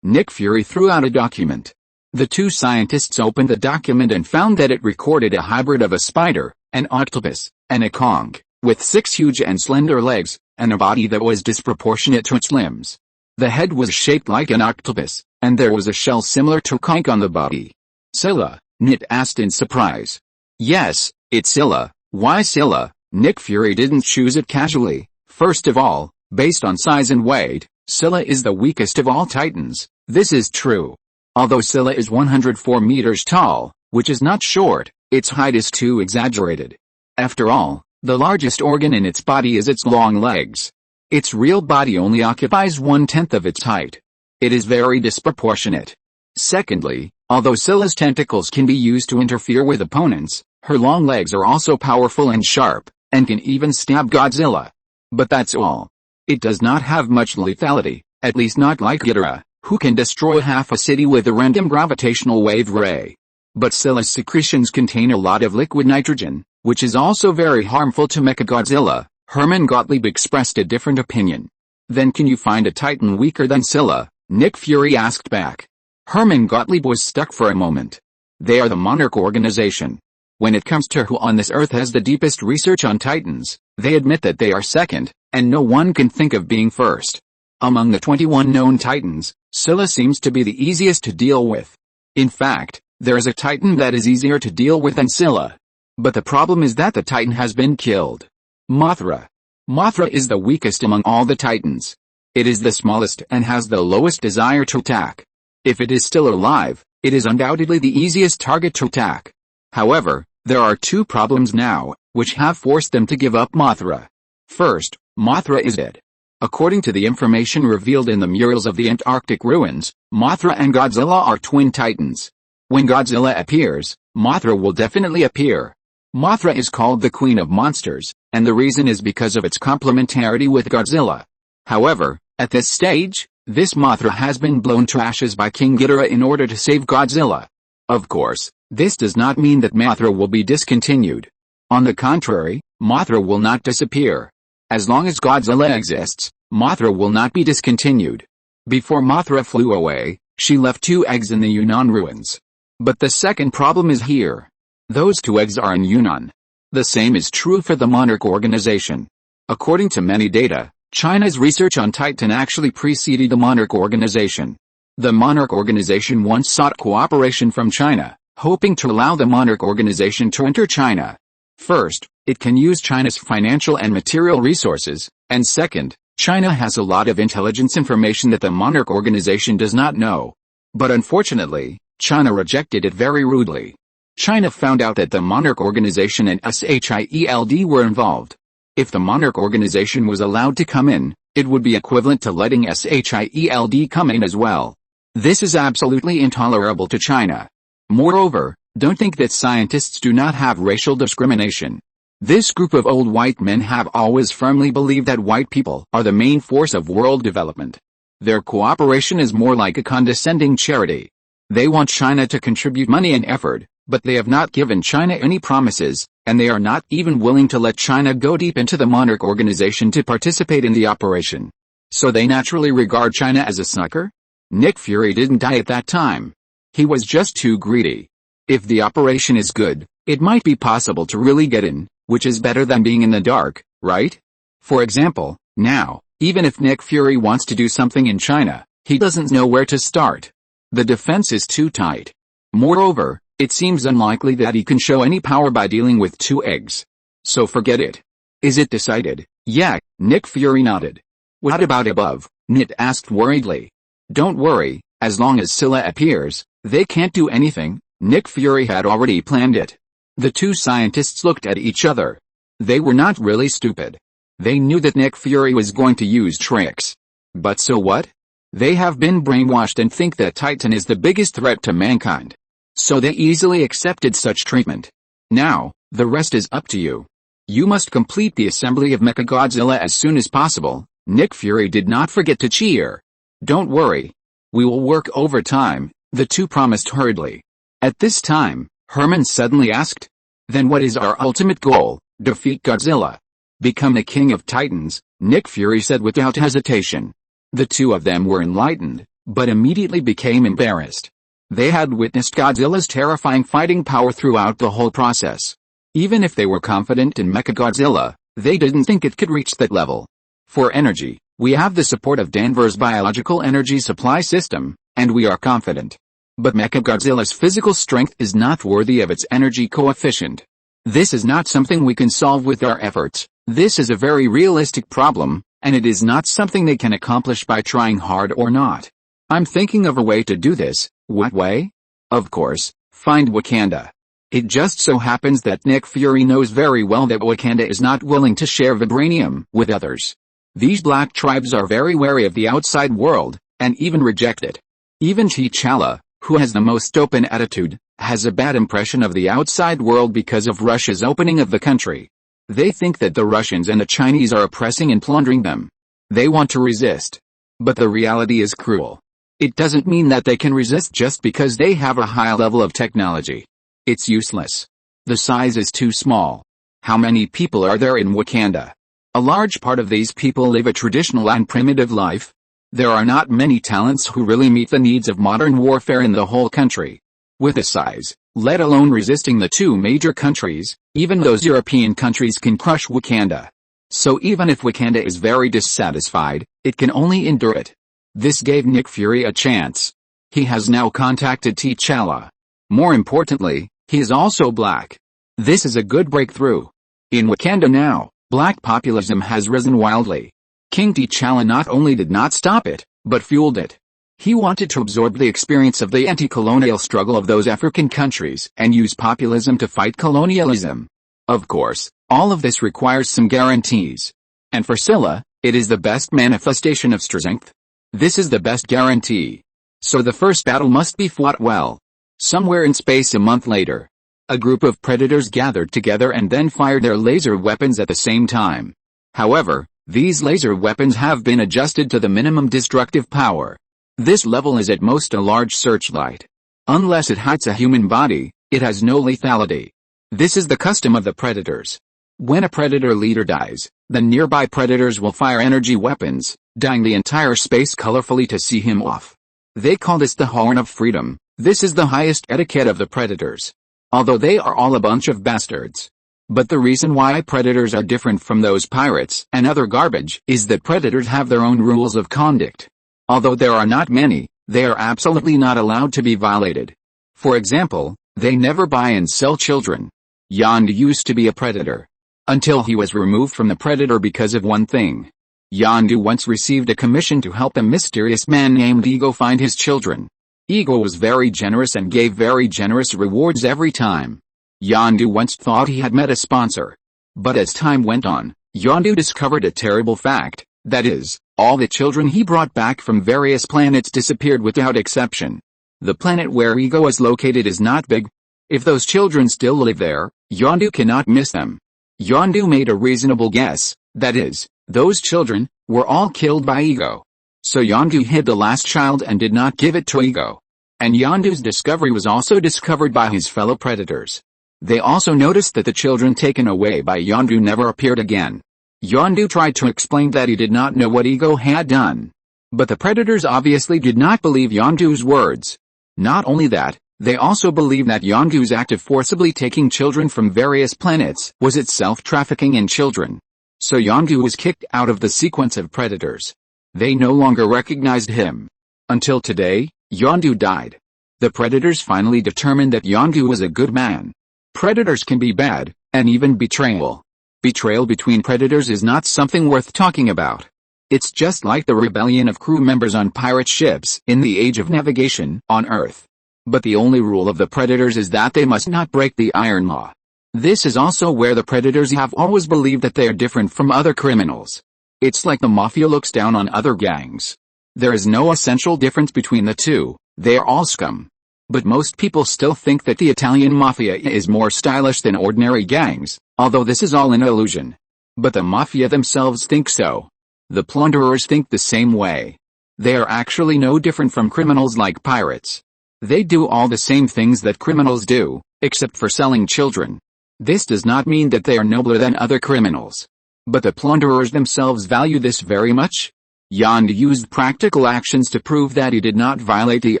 Nick Fury threw out a document. The two scientists opened the document and found that it recorded a hybrid of a spider, an octopus, and a conch, with 6 huge and slender legs, and a body that was disproportionate to its limbs. The head was shaped like an octopus, and there was a shell similar to a conch on the body. Scylla? Nick asked in surprise. Yes, it's Scylla. Why Scylla? Nick Fury didn't choose it casually. First of all, based on size and weight, Scylla is the weakest of all Titans. This is true. Although Scylla is 104 meters tall, which is not short, its height is too exaggerated. After all, the largest organ in its body is its long legs. Its real body only occupies 1/10 of its height. It is very disproportionate. Secondly, although Scylla's tentacles can be used to interfere with opponents, her long legs are also powerful and sharp, and can even stab Godzilla. But that's all. It does not have much lethality, at least not like Ghidorah, who can destroy half a city with a random gravitational wave ray. But Scylla's secretions contain a lot of liquid nitrogen, which is also very harmful to Mechagodzilla. Herman Gottlieb expressed a different opinion. Then can you find a Titan weaker than Scylla? Nick Fury asked back. Herman Gottlieb was stuck for a moment. They are the Monarch organization. When it comes to who on this earth has the deepest research on Titans, they admit that they are second, and no one can think of being first. Among the 21 known Titans, Scylla seems to be the easiest to deal with. In fact, there is a Titan that is easier to deal with than Scylla. But the problem is that the Titan has been killed. Mothra. Mothra is the weakest among all the Titans. It is the smallest and has the lowest desire to attack. If it is still alive, it is undoubtedly the easiest target to attack. However, there are two problems now, which have forced them to give up Mothra. First, Mothra is dead. According to the information revealed in the murals of the Antarctic ruins, Mothra and Godzilla are twin Titans. When Godzilla appears, Mothra will definitely appear. Mothra is called the Queen of Monsters, and the reason is because of its complementarity with Godzilla. However, at this stage, this Mothra has been blown to ashes by King Ghidorah in order to save Godzilla. Of course, this does not mean that Mothra will be discontinued. On the contrary, Mothra will not disappear. As long as Godzilla exists, Mothra will not be discontinued. Before Mothra flew away, she left 2 eggs in the Yunnan ruins. But the second problem is here. Those 2 eggs are in Yunnan. The same is true for the Monarch organization. According to many data, China's research on Titan actually preceded the Monarch Organization. The Monarch Organization once sought cooperation from China, hoping to allow the Monarch Organization to enter China. First, it can use China's financial and material resources, and second, China has a lot of intelligence information that the Monarch Organization does not know. But unfortunately, China rejected it very rudely. China found out that the Monarch Organization and SYNOPSIS were involved. If the Monarch Organization was allowed to come in, it would be equivalent to letting SYNOPSIS come in as well. This is absolutely intolerable to China. Moreover, don't think that scientists do not have racial discrimination. This group of old white men have always firmly believed that white people are the main force of world development. Their cooperation is more like a condescending charity. They want China to contribute money and effort, but they have not given China any promises, and they are not even willing to let China go deep into the Monarch Organization to participate in the operation. So they naturally regard China as a sucker? Nick Fury didn't die at that time. He was just too greedy. If the operation is good, it might be possible to really get in, which is better than being in the dark, right? For example, now, even if Nick Fury wants to do something in China, he doesn't know where to start. The defense is too tight. Moreover, it seems unlikely that he can show any power by dealing with 2 eggs. So forget it. Is it decided? Yeah, Nick Fury nodded. What about above? Nit asked worriedly. Don't worry, as long as Scylla appears, they can't do anything. Nick Fury had already planned it. The 2 scientists looked at each other. They were not really stupid. They knew that Nick Fury was going to use tricks. But so what? They have been brainwashed and think that Titan is the biggest threat to mankind. So they easily accepted such treatment. Now, the rest is up to you. You must complete the assembly of Mechagodzilla as soon as possible. Nick Fury did not forget to cheer. Don't worry. We will work overtime, the 2 promised hurriedly. At this time, Herman suddenly asked, then what is our ultimate goal? Defeat Godzilla. Become the king of Titans, Nick Fury said without hesitation. The 2 of them were enlightened, but immediately became embarrassed. They had witnessed Godzilla's terrifying fighting power throughout the whole process. Even if they were confident in Mechagodzilla, they didn't think it could reach that level. For energy, we have the support of Danvers' biological energy supply system, and we are confident. But Mechagodzilla's physical strength is not worthy of its energy coefficient. This is not something we can solve with our efforts. This is a very realistic problem, and it is not something they can accomplish by trying hard or not. I'm thinking of a way to do this. What way? Of course, find Wakanda. It just so happens that Nick Fury knows very well that Wakanda is not willing to share vibranium with others. These black tribes are very wary of the outside world, and even reject it. Even T'Challa, who has the most open attitude, has a bad impression of the outside world because of Russia's opening of the country. They think that the Russians and the Chinese are oppressing and plundering them. They want to resist. But the reality is cruel. It doesn't mean that they can resist just because they have a high level of technology. It's useless. The size is too small. How many people are there in Wakanda? A large part of these people live a traditional and primitive life. There are not many talents who really meet the needs of modern warfare in the whole country. With the size, let alone resisting the 2 major countries, even those European countries can crush Wakanda. So even if Wakanda is very dissatisfied, it can only endure it. This gave Nick Fury a chance. He has now contacted T'Challa. More importantly, he is also black. This is a good breakthrough. In Wakanda now, black populism has risen wildly. King T'Challa not only did not stop it, but fueled it. He wanted to absorb the experience of the anti-colonial struggle of those African countries and use populism to fight colonialism. Of course, all of this requires some guarantees. And for Scylla, it is the best manifestation of strength. This is the best guarantee. So the first battle must be fought well. Somewhere in space a month later, a group of predators gathered together and then fired their laser weapons at the same time. However, these laser weapons have been adjusted to the minimum destructive power. This level is at most a large searchlight. Unless it hits a human body, it has no lethality. This is the custom of the predators. When a predator leader dies, the nearby predators will fire energy weapons, dyeing the entire space colorfully to see him off. They call this the Horn of Freedom. This is the highest etiquette of the predators. Although they are all a bunch of bastards. But the reason why predators are different from those pirates and other garbage is that predators have their own rules of conduct. Although there are not many, they are absolutely not allowed to be violated. For example, they never buy and sell children. Yondu used to be a predator, until he was removed from the predator because of one thing. Yondu once received a commission to help a mysterious man named Ego find his children. Ego was very generous and gave very generous rewards every time. Yondu once thought he had met a sponsor. But as time went on, Yondu discovered a terrible fact, that is, all the children he brought back from various planets disappeared without exception. The planet where Ego is located is not big. If those children still live there, Yondu cannot miss them. Yondu made a reasonable guess, that is, those children were all killed by Ego. So Yondu hid the last child and did not give it to Ego. And Yondu's discovery was also discovered by his fellow predators. They also noticed that the children taken away by Yondu never appeared again. Yondu tried to explain that he did not know what Ego had done. But the predators obviously did not believe Yondu's words. Not only that, they also believed that Yondu's act of forcibly taking children from various planets was itself trafficking in children. So Yondu was kicked out of the sequence of predators. They no longer recognized him. Until today, Yondu died. The predators finally determined that Yondu was a good man. Predators can be bad, and even betrayal. Betrayal between predators is not something worth talking about. It's just like the rebellion of crew members on pirate ships in the age of navigation on Earth. But the only rule of the predators is that they must not break the iron law. This is also where the predators have always believed that they are different from other criminals. It's like the mafia looks down on other gangs. There is no essential difference between the two, they are all scum. But most people still think that the Italian mafia is more stylish than ordinary gangs, although this is all an illusion. But the mafia themselves think so. The plunderers think the same way. They are actually no different from criminals like pirates. They do all the same things that criminals do, except for selling children. This does not mean that they are nobler than other criminals. But the plunderers themselves value this very much. Yondu used practical actions to prove that he did not violate the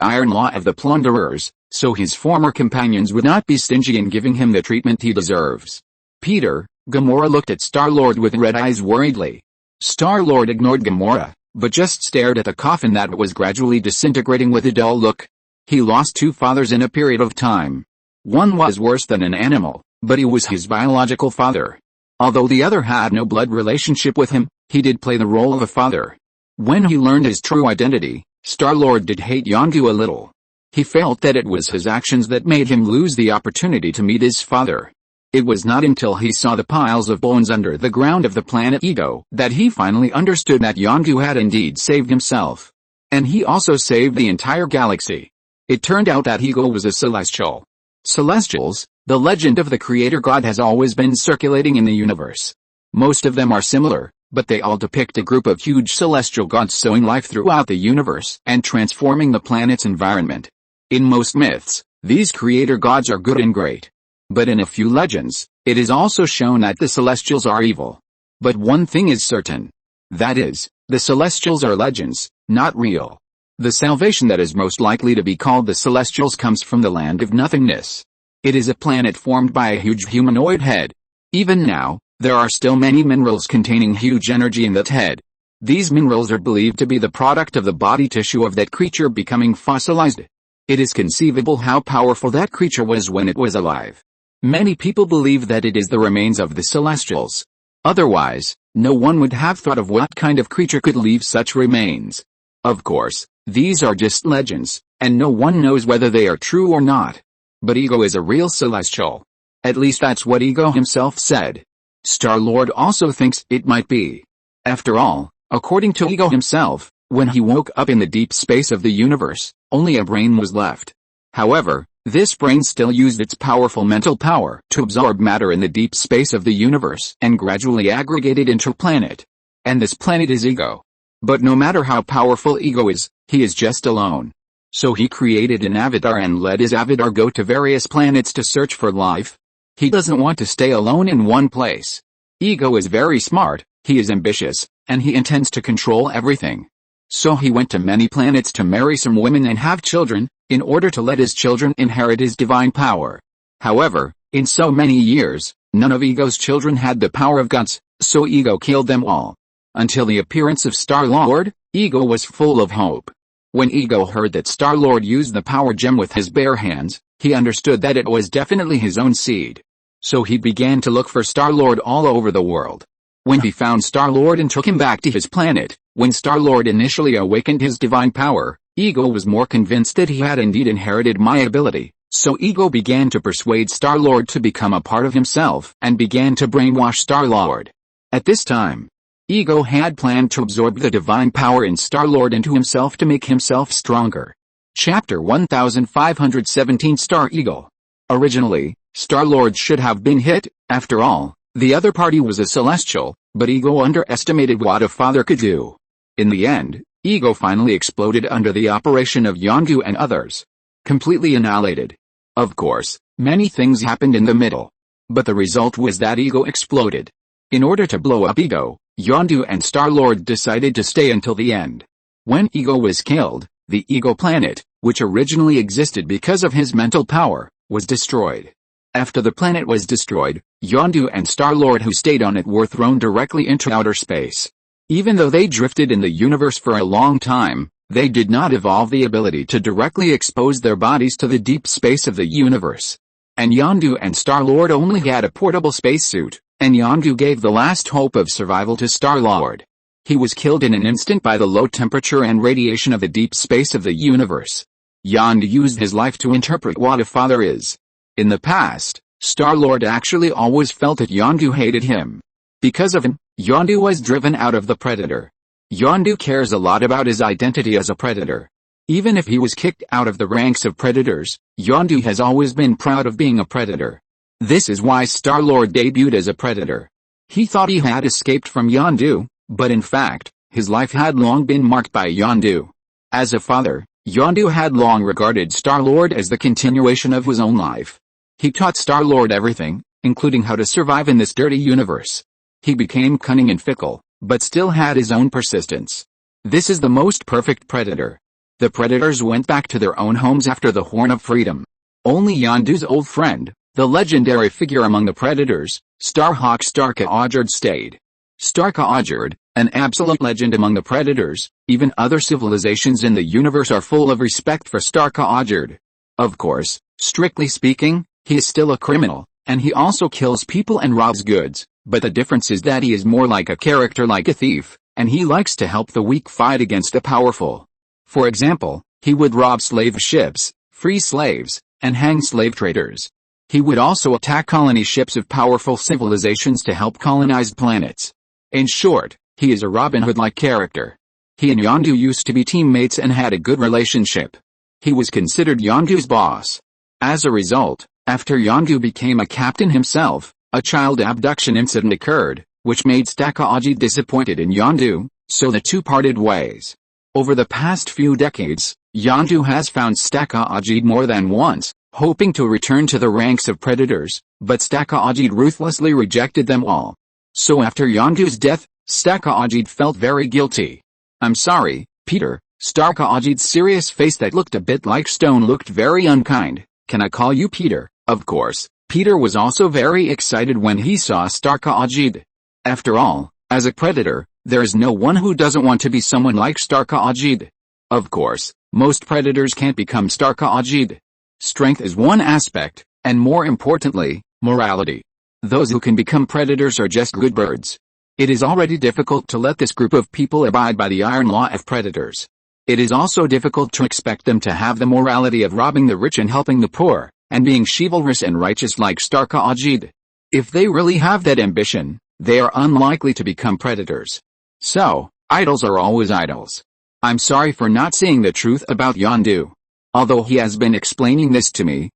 iron law of the plunderers, so his former companions would not be stingy in giving him the treatment he deserves. Peter, Gamora looked at Star-Lord with red eyes worriedly. Star-Lord ignored Gamora, but just stared at the coffin that was gradually disintegrating with a dull look. He lost two fathers in a period of time. One was worse than an animal, but he was his biological father. Although the other had no blood relationship with him, he did play the role of a father. When he learned his true identity, Star-Lord did hate Yondu a little. He felt that it was his actions that made him lose the opportunity to meet his father. It was not until he saw the piles of bones under the ground of the planet Ego that he finally understood that Yondu had indeed saved himself. And he also saved the entire galaxy. It turned out that Ego was a celestial. Celestials, the legend of the creator god, has always been circulating in the universe. Most of them are similar, but they all depict a group of huge celestial gods sowing life throughout the universe and transforming the planet's environment. In most myths, these creator gods are good and great. But in a few legends, it is also shown that the celestials are evil. But one thing is certain. That is, the celestials are legends, not real. The salvation that is most likely to be called the celestials comes from the land of nothingness. It is a planet formed by a huge humanoid head. Even now, there are still many minerals containing huge energy in that head. These minerals are believed to be the product of the body tissue of that creature becoming fossilized. It is conceivable how powerful that creature was when it was alive. Many people believe that it is the remains of the celestials. Otherwise, no one would have thought of what kind of creature could leave such remains. Of course, these are just legends, and no one knows whether they are true or not. But Ego is a real celestial. At least that's what Ego himself said. Star-Lord also thinks it might be. After all, according to Ego himself, when he woke up in the deep space of the universe, only a brain was left. However, this brain still used its powerful mental power to absorb matter in the deep space of the universe and gradually aggregate it into a planet. And this planet is Ego. But no matter how powerful Ego is, he is just alone. So he created an avatar and let his avatar go to various planets to search for life. He doesn't want to stay alone in one place. Ego is very smart, he is ambitious, and he intends to control everything. So he went to many planets to marry some women and have children, in order to let his children inherit his divine power. However, In so many years, none of Ego's children had the power of gods, so Ego killed them all. Until the appearance of Star-Lord, Ego was full of hope. When Ego heard that Star-Lord used the power gem with his bare hands, he understood that it was definitely his own seed. So he began to look for Star-Lord all over the world. When he found Star-Lord and took him back to his planet, when Star-Lord initially awakened his divine power, Ego was more convinced that he had indeed inherited my ability, so Ego began to persuade Star-Lord to become a part of himself and began to brainwash Star-Lord. At this time, Ego had planned to absorb the divine power in Star-Lord into himself to make himself stronger. Chapter 1517 Star Eagle. Originally, Star-Lord should have been hit. After all, the other party was a celestial, but Ego underestimated what a father could do. In the end, Ego finally exploded under the operation of Yondu and others. Completely annihilated. Of course, many things happened in the middle. But the result was that Ego exploded. In order to blow up Ego, Yondu and Star-Lord decided to stay until the end. When Ego was killed, the Ego planet, which originally existed because of his mental power, was destroyed. After the planet was destroyed, Yondu and Star-Lord who stayed on it were thrown directly into outer space. Even though they drifted in the universe for a long time, they did not evolve the ability to directly expose their bodies to the deep space of the universe. And Yondu and Star-Lord only had a portable spacesuit, and Yondu gave the last hope of survival to Star-Lord. He was killed in an instant by the low temperature and radiation of the deep space of the universe. Yondu used his life to interpret what a father is. In the past, Star-Lord actually always felt that Yondu hated him. Because of him, Yondu was driven out of the Predator. Yondu cares a lot about his identity as a predator. Even if he was kicked out of the ranks of predators, Yondu has always been proud of being a predator. This is why Star-Lord debuted as a predator. He thought he had escaped from Yondu, but in fact, his life had long been marked by Yondu. As a father, Yondu had long regarded Star-Lord as the continuation of his own life. He taught Star-Lord everything, including how to survive in this dirty universe. He became cunning and fickle, but still had his own persistence. This is the most perfect predator. The predators went back to their own homes after the Horn of Freedom. Only Yondu's old friend, the legendary figure among the predators, Starhawk Starka-Ojerd stayed. Starka-Ojerd, an absolute legend among the predators, even other civilizations in the universe are full of respect for Starka-Ojerd. Of course, strictly speaking, he is still a criminal, and he also kills people and robs goods, but the difference is that he is more like a character like a thief, and he likes to help the weak fight against the powerful. For example, he would rob slave ships, free slaves, and hang slave traders. He would also attack colony ships of powerful civilizations to help colonize planets. In short, he is a Robin Hood-like character. He and Yondu used to be teammates and had a good relationship. He was considered Yondu's boss. As a result, after Yondu became a captain himself, a child abduction incident occurred, which made Starka-Ojerd disappointed in Yondu, so the two parted ways. Over the past few decades, Yondu has found Starka-Ojerd more than once, hoping to return to the ranks of predators, but Starka-Ojerd ruthlessly rejected them all. So after Yondu's death, Starka-Ojerd felt very guilty. "I'm sorry, Peter." Starka-Ojerd's serious face that looked a bit like stone looked very unkind. "Can I call you Peter?" Of course, Peter was also very excited when he saw Starka-Ojerd. After all, as a predator, there is no one who doesn't want to be someone like Starka-Ojerd. Of course, most predators can't become Starka-Ojerd. Strength is one aspect, and more importantly, morality. Those who can become predators are just good birds. It is already difficult to let this group of people abide by the iron law of predators. It is also difficult to expect them to have the morality of robbing the rich and helping the poor, and being chivalrous and righteous like Starka-Ojerd. If they really have that ambition, they are unlikely to become predators. So, idols are always idols. I'm sorry for not seeing the truth about Yondu. Although he has been explaining this to me,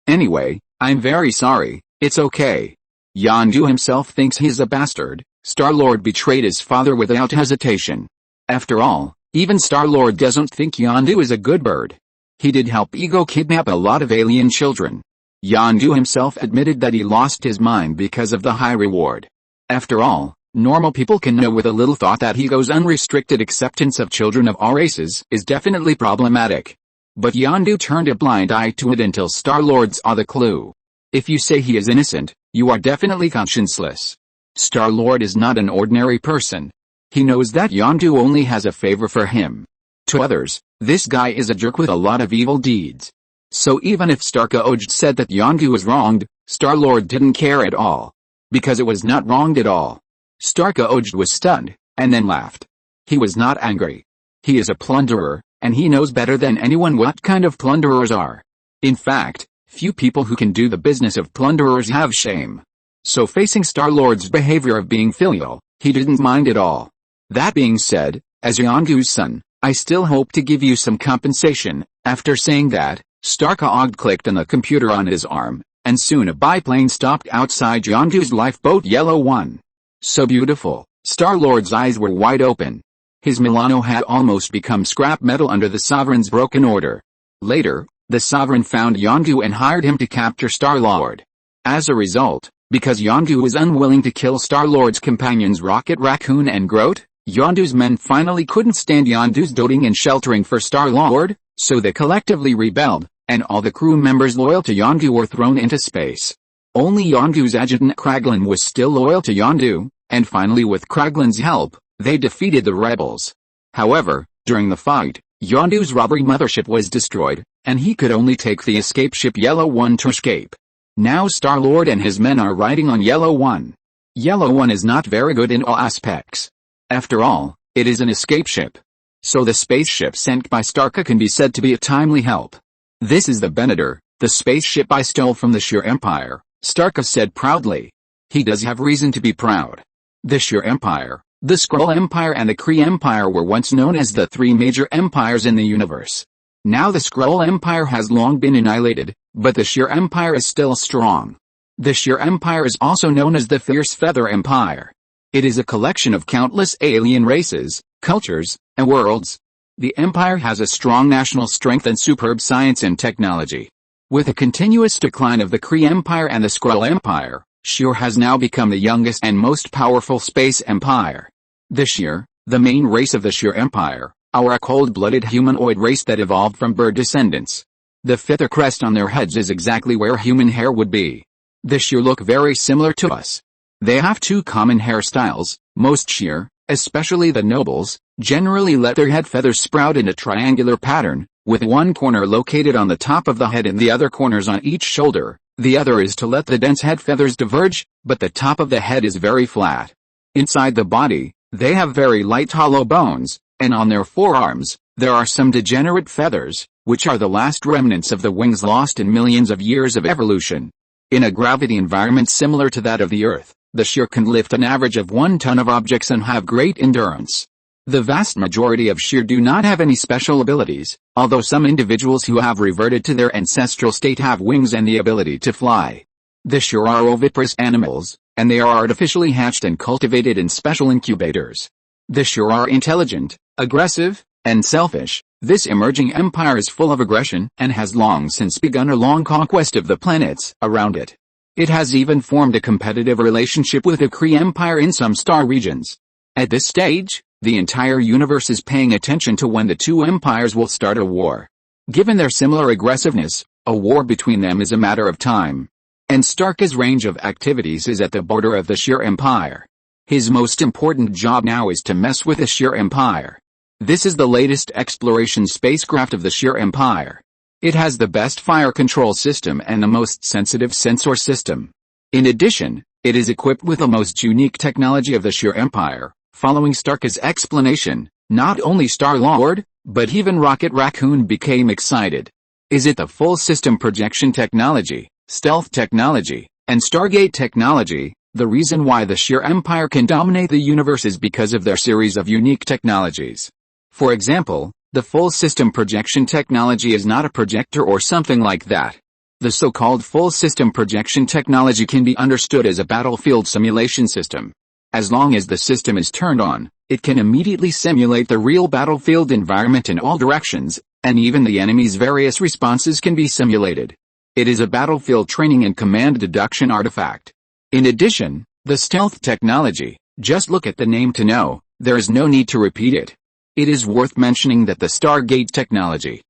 Anyway, I'm very sorry, it's okay. Yondu himself thinks he's a bastard. Star-Lord betrayed his father without hesitation. After all, even Star-Lord doesn't think Yondu is a good bird. He did help Ego kidnap a lot of alien children. Yondu himself admitted that he lost his mind because of the high reward. After all, normal people can know with a little thought that Ego's unrestricted acceptance of children of all races is definitely problematic. But Yondu turned a blind eye to it until Star-Lord saw the clue. If you say he is innocent, you are definitely conscienceless. Star-Lord is not an ordinary person. He knows that Yondu only has a favor for him. To others, this guy is a jerk with a lot of evil deeds. So even if Starka said that Yondu was wronged, Star-Lord didn't care at all. Because it was not wronged at all. Starka was stunned, and then laughed. He was not angry. He is a plunderer, and he knows better than anyone what kind of plunderers are. In fact, few people who can do the business of plunderers have shame. So facing Star-Lord's behavior of being filial, he didn't mind at all. That being said, as Yondu's son, I still hope to give you some compensation. After saying that, Starka clicked on the computer on his arm, and soon a biplane stopped outside Yondu's lifeboat Yellow One. So beautiful, Star-Lord's eyes were wide open. His Milano had almost become scrap metal under the Sovereign's broken order. Later, the Sovereign found Yondu and hired him to capture Star-Lord. As a result, because Yondu was unwilling to kill Star-Lord's companions Rocket Raccoon and Groot, Yondu's men finally couldn't stand Yondu's doting and sheltering for Star-Lord, so they collectively rebelled, and all the crew members loyal to Yondu were thrown into space. Only Yondu's adjutant Kraglin was still loyal to Yondu, and finally with Kraglin's help, they defeated the rebels. However, during the fight, Yondu's robbery mothership was destroyed, and he could only take the escape ship Yellow One to escape. Now Star-Lord and his men are riding on Yellow One. Yellow One is not very good in all aspects. After all, it is an escape ship. So the spaceship sent by Starka can be said to be a timely help. This is the Venator, the spaceship I stole from the Sheer Empire, Starka said proudly. He does have reason to be proud. The Sheer Empire, the Skrull Empire and the Kree Empire were once known as the three major empires in the universe. Now the Skrull Empire has long been annihilated, but the Sheer Empire is still strong. The Sheer Empire is also known as the Fierce Feather Empire. It is a collection of countless alien races, cultures, and worlds. The empire has a strong national strength and superb science and technology. With a continuous decline of the Kree Empire and the Skrull Empire, Sheer has now become the youngest and most powerful space empire. The Sheer, the main race of the Sheer Empire, are a cold-blooded humanoid race that evolved from bird descendants. The feather crest on their heads is exactly where human hair would be. The Sheer look very similar to us. They have two common hairstyles. Most Sheer, especially the nobles, generally let their head feathers sprout in a triangular pattern, with one corner located on the top of the head and the other corners on each shoulder. The other is to let the dense head feathers diverge, but the top of the head is very flat. Inside the body, they have very light hollow bones, and on their forearms, there are some degenerate feathers, which are the last remnants of the wings lost in millions of years of evolution. In a gravity environment similar to that of the Earth, the Sheer can lift an average of 1 ton of objects and have great endurance. The vast majority of Sheer do not have any special abilities, although some individuals who have reverted to their ancestral state have wings and the ability to fly. The Sheer are oviparous animals, and they are artificially hatched and cultivated in special incubators. The Sheer are intelligent, aggressive, and selfish. This emerging empire is full of aggression and has long since begun a long conquest of the planets around it. It has even formed a competitive relationship with the Kree Empire in some star regions. At this stage, the entire universe is paying attention to when the two empires will start a war. Given their similar aggressiveness, a war between them is a matter of time. And Starka's range of activities is at the border of the Sheer Empire. His most important job now is to mess with the Sheer Empire. This is the latest exploration spacecraft of the Sheer Empire. It has the best fire control system and the most sensitive sensor system. In addition, it is equipped with the most unique technology of the Sheer Empire. Following Starka's explanation, not only Star-Lord, but even Rocket Raccoon became excited. Is it the full system projection technology, stealth technology, and Stargate technology? The reason why the Sheer Empire can dominate the universe is because of their series of unique technologies. For example, the full system projection technology is not a projector or something like that. The so-called full system projection technology can be understood as a battlefield simulation system. As long as the system is turned on, it can immediately simulate the real battlefield environment in all directions, and even the enemy's various responses can be simulated. It is a battlefield training and command deduction artifact. In addition, the stealth technology, just look at the name to know, there is no need to repeat it. It is worth mentioning that the Stargate technology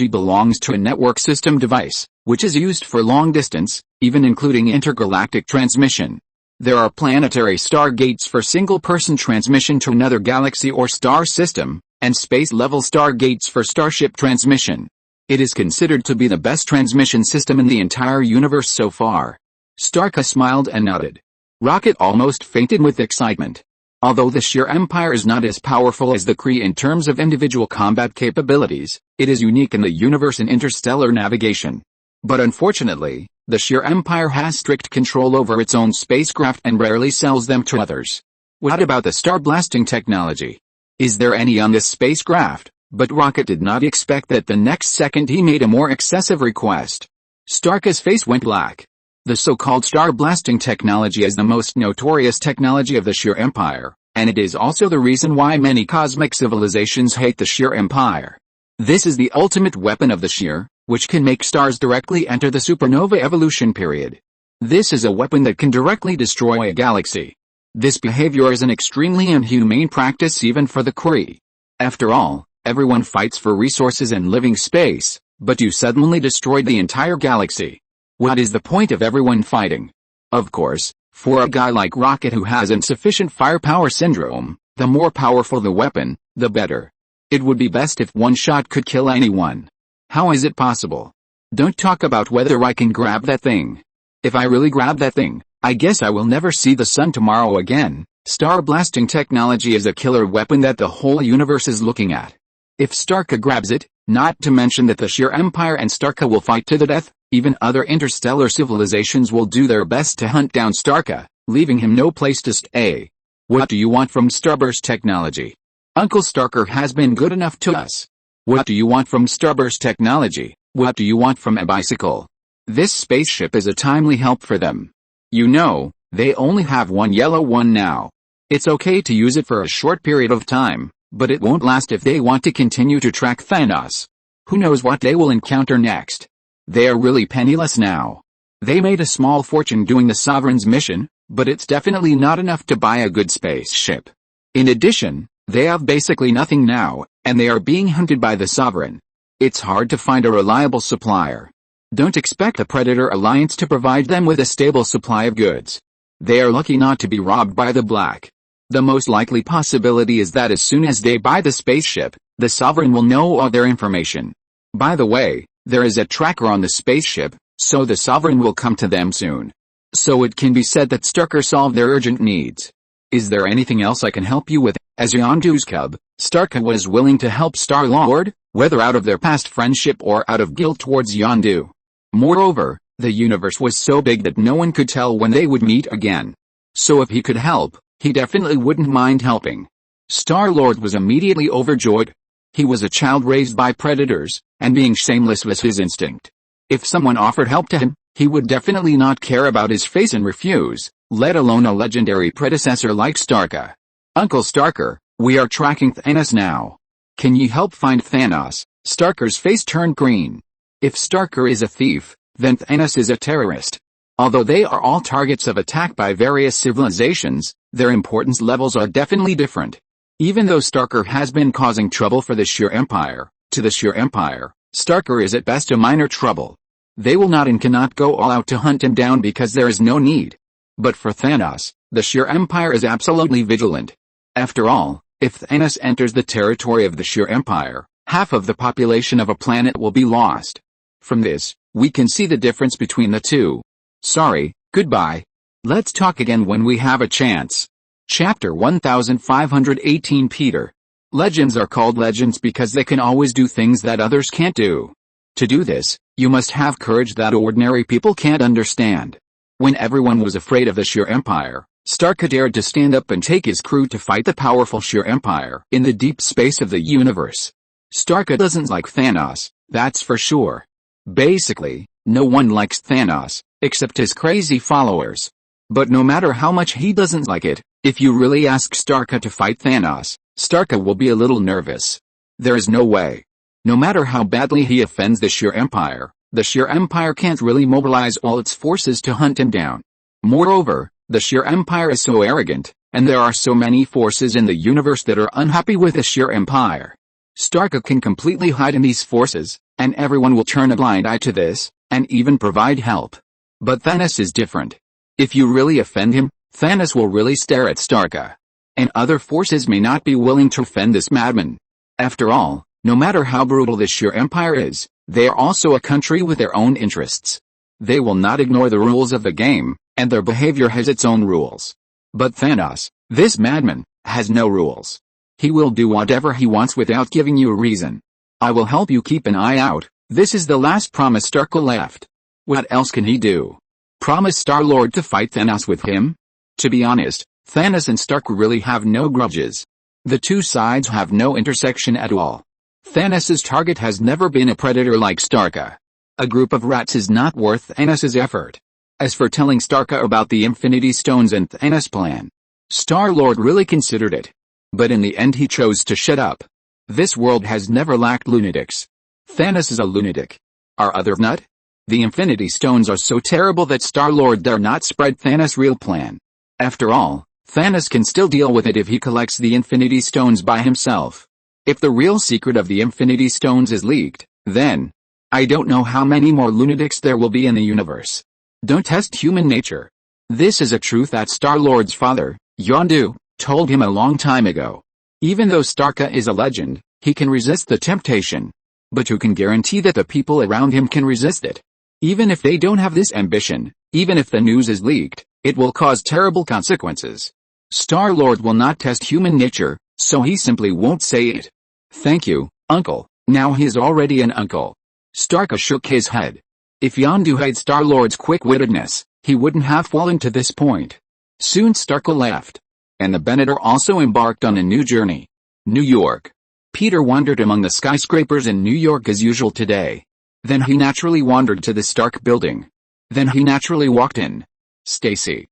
belongs to a network system device, which is used for long distance, even including intergalactic transmission. There are planetary stargates for single-person transmission to another galaxy or star system, and space-level stargates for starship transmission. It is considered to be the best transmission system in the entire universe so far. Starka smiled and nodded. Rocket almost fainted with excitement. Although the sheer Empire is not as powerful as the Kree in terms of individual combat capabilities, it is unique in the universe in interstellar navigation. But unfortunately, the sheer Empire has strict control over its own spacecraft and rarely sells them to others. What about the star-blasting technology? Is there any on this spacecraft? But Rocket did not expect that the next second he made a more excessive request. Starka's face went black. The so-called star-blasting technology is the most notorious technology of the sheer Empire, and it is also the reason why many cosmic civilizations hate the sheer Empire. This is the ultimate weapon of the sheer, which can make stars directly enter the supernova evolution period. This is a weapon that can directly destroy a galaxy. This behavior is an extremely inhumane practice even for the Kree. After all, everyone fights for resources and living space, but you suddenly destroyed the entire galaxy. What is the point of everyone fighting? Of course, for a guy like Rocket who has insufficient firepower syndrome, the more powerful the weapon, the better. It would be best if one shot could kill anyone. How is it possible? Don't talk about whether I can grab that thing. If I really grab that thing, I guess I will never see the sun tomorrow again. Star-blasting technology is a killer weapon that the whole universe is looking at. If Starka grabs it, not to mention that the sheer Empire and Starka will fight to the death, even other interstellar civilizations will do their best to hunt down Starka, leaving him no place to stay. What do you want from Starburst technology? Uncle Starker has been good enough to us. What do you want from Starburst technology? What do you want from a bicycle? This spaceship is a timely help for them. You know, they only have one yellow one now. It's okay to use it for a short period of time, but it won't last if they want to continue to track Thanos. Who knows what they will encounter next? They are really penniless now. They made a small fortune doing the Sovereign's mission, but it's definitely not enough to buy a good spaceship. In addition, they have basically nothing now, and they are being hunted by the Sovereign. It's hard to find a reliable supplier. Don't expect the Predator Alliance to provide them with a stable supply of goods. They are lucky not to be robbed by the Black. The most likely possibility is that as soon as they buy the spaceship, the Sovereign will know all their information. By the way, there is a tracker on the spaceship, so the Sovereign will come to them soon. So it can be said that Starker solved their urgent needs. Is there anything else I can help you with? As Yondu's cub, Starka was willing to help Star-Lord, whether out of their past friendship or out of guilt towards Yondu. Moreover, the universe was so big that no one could tell when they would meet again. So if he could help, he definitely wouldn't mind helping. Star-Lord was immediately overjoyed. He was a child raised by predators, and being shameless was his instinct. If someone offered help to him, he would definitely not care about his face and refuse, let alone a legendary predecessor like Starka. Uncle Starker, we are tracking Thanos now. Can you help find Thanos? Starker's face turned green. If Starker is a thief, then Thanos is a terrorist. Although they are all targets of attack by various civilizations, their importance levels are definitely different. Even though Starker has been causing trouble for the sheer Empire, to the sheer Empire, Starker is at best a minor trouble. They will not and cannot go all out to hunt him down because there is no need. But for Thanos, the sheer Empire is absolutely vigilant. After all, if Thanos enters the territory of the sheer Empire, half of the population of a planet will be lost. From this, we can see the difference between the two. Sorry, goodbye. Let's talk again when we have a chance. Chapter 1518 Peter. Legends are called legends because they can always do things that others can't do. To do this, you must have courage that ordinary people can't understand. When everyone was afraid of the sheer Empire, Starka dared to stand up and take his crew to fight the powerful sheer Empire in the deep space of the universe. Starka doesn't like Thanos, that's for sure. Basically, no one likes Thanos, except his crazy followers. But no matter how much he doesn't like it, if you really ask Starka to fight Thanos, Starka will be a little nervous. There is no way. No matter how badly he offends the sheer Empire can't really mobilize all its forces to hunt him down. Moreover, the sheer Empire is so arrogant, and there are so many forces in the universe that are unhappy with the sheer Empire. Starka can completely hide in these forces, and everyone will turn a blind eye to this, and even provide help. But Thanos is different. If you really offend him, Thanos will really stare at Starka. And other forces may not be willing to offend this madman. After all, no matter how brutal the sheer empire is, they are also a country with their own interests. They will not ignore the rules of the game, and their behavior has its own rules. But Thanos, this madman, has no rules. He will do whatever he wants without giving you a reason. I will help you keep an eye out. This is the last promise Starka left. What else can he do? Promise Star-Lord to fight Thanos with him? To be honest, Thanos and Stark really have no grudges. The two sides have no intersection at all. Thanos' target has never been a predator like Starka. A group of rats is not worth Thanos' effort. As for telling Starka about the Infinity Stones and Thanos' plan, Star-Lord really considered it. But in the end he chose to shut up. This world has never lacked lunatics. Thanos is a lunatic. Our other nut? The Infinity Stones are so terrible that Star-Lord dare not spread Thanos' real plan. After all, Thanos can still deal with it if he collects the Infinity Stones by himself. If the real secret of the Infinity Stones is leaked, then I don't know how many more lunatics there will be in the universe. Don't test human nature. This is a truth that Star-Lord's father, Yondu, told him a long time ago. Even though Starka is a legend, he can resist the temptation. But who can guarantee that the people around him can resist it? Even if they don't have this ambition, even if the news is leaked, it will cause terrible consequences. Star-Lord will not test human nature, so he simply won't say it. Thank you, Uncle. Now he is already an uncle. Starka shook his head. If Yondu had Star-Lord's quick-wittedness, he wouldn't have fallen to this point. Soon Starka left. And the Venator also embarked on a new journey. New York. Peter wandered among the skyscrapers in New York as usual today. Then he naturally wandered to the Stark building. Then he naturally walked in. Stacy.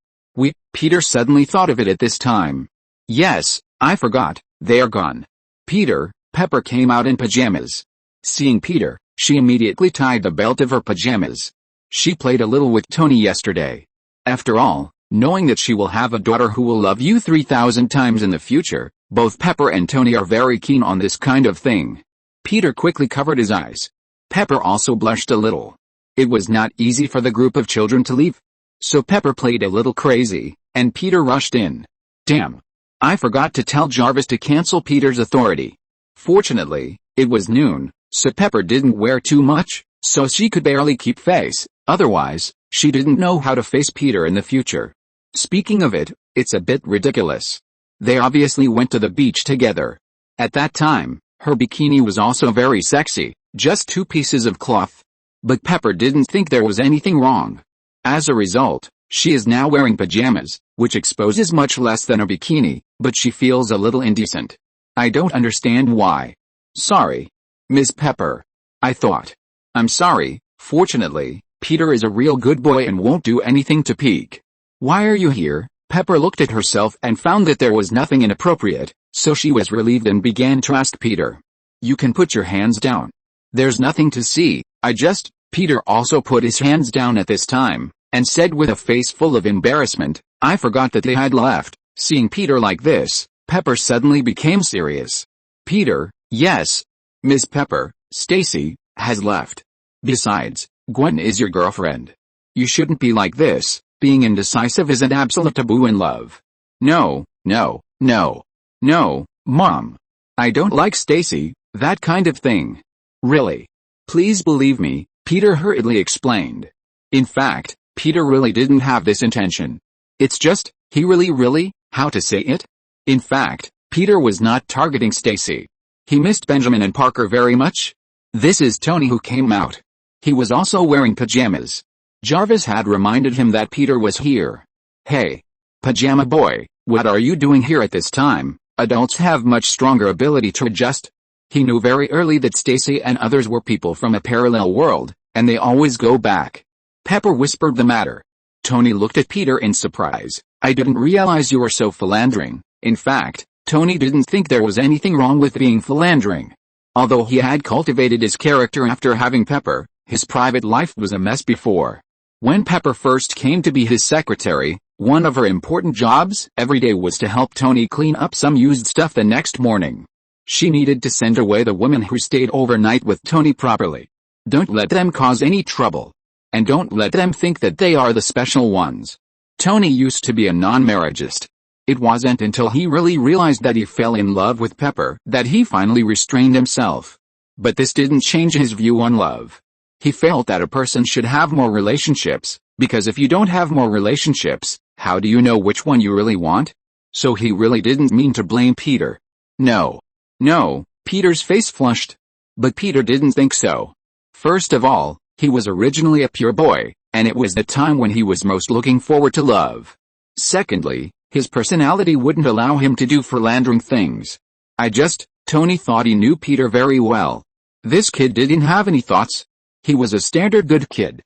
Peter suddenly thought of it at this time. Yes, I forgot, they are gone. Peter, Pepper came out in pajamas. Seeing Peter, she immediately tied the belt of her pajamas. She played a little with Tony yesterday. After all, knowing that she will have a daughter who will love you 3,000 times in the future, both Pepper and Tony are very keen on this kind of thing. Peter quickly covered his eyes. Pepper also blushed a little. It was not easy for the group of children to leave. So Pepper played a little crazy, and Peter rushed in. Damn. I forgot to tell Jarvis to cancel Peter's authority. Fortunately, it was noon, so Pepper didn't wear too much, so she could barely keep face, otherwise, she didn't know how to face Peter in the future. Speaking of it, it's a bit ridiculous. They obviously went to the beach together. At that time, her bikini was also very sexy, just 2 pieces of cloth. But Pepper didn't think there was anything wrong. As a result, she is now wearing pajamas, which exposes much less than a bikini, but she feels a little indecent. I don't understand why. Sorry. Miss Pepper. I thought. I'm sorry, fortunately, Peter is a real good boy and won't do anything to peek. Why are you here? Pepper looked at herself and found that there was nothing inappropriate, so she was relieved and began to ask Peter. You can put your hands down. There's nothing to see, Peter also put his hands down at this time, and said with a face full of embarrassment, I forgot that they had left. Seeing Peter like this, Pepper suddenly became serious. Peter, yes. Miss Pepper, Stacy, has left. Besides, Gwen is your girlfriend. You shouldn't be like this, being indecisive is an absolute taboo in love. No, Mom. I don't like Stacy, that kind of thing. Really. Please believe me, Peter hurriedly explained. In fact, Peter really didn't have this intention. It's just, he really, how to say it? In fact, Peter was not targeting Stacy. He missed Benjamin and Parker very much. This is Tony who came out. He was also wearing pajamas. Jarvis had reminded him that Peter was here. Hey. Pajama boy, what are you doing here at this time? Adults have much stronger ability to adjust. He knew very early that Stacy and others were people from a parallel world, and they always go back. Pepper whispered the matter. Tony looked at Peter in surprise. I didn't realize you were so philandering. In fact, Tony didn't think there was anything wrong with being philandering. Although he had cultivated his character after having Pepper, his private life was a mess before. When Pepper first came to be his secretary, one of her important jobs every day was to help Tony clean up some used stuff the next morning. She needed to send away the women who stayed overnight with Tony properly. Don't let them cause any trouble. And don't let them think that they are the special ones. Tony used to be a non-marriageist. It wasn't until he really realized that he fell in love with Pepper that he finally restrained himself. But this didn't change his view on love. He felt that a person should have more relationships, because if you don't have more relationships, how do you know which one you really want? So he really didn't mean to blame Peter. No, Peter's face flushed. But Peter didn't think so. First of all, he was originally a pure boy, and it was the time when he was most looking forward to love. Secondly, his personality wouldn't allow him to do philandering things. Tony thought he knew Peter very well. This kid didn't have any thoughts. He was a standard good kid.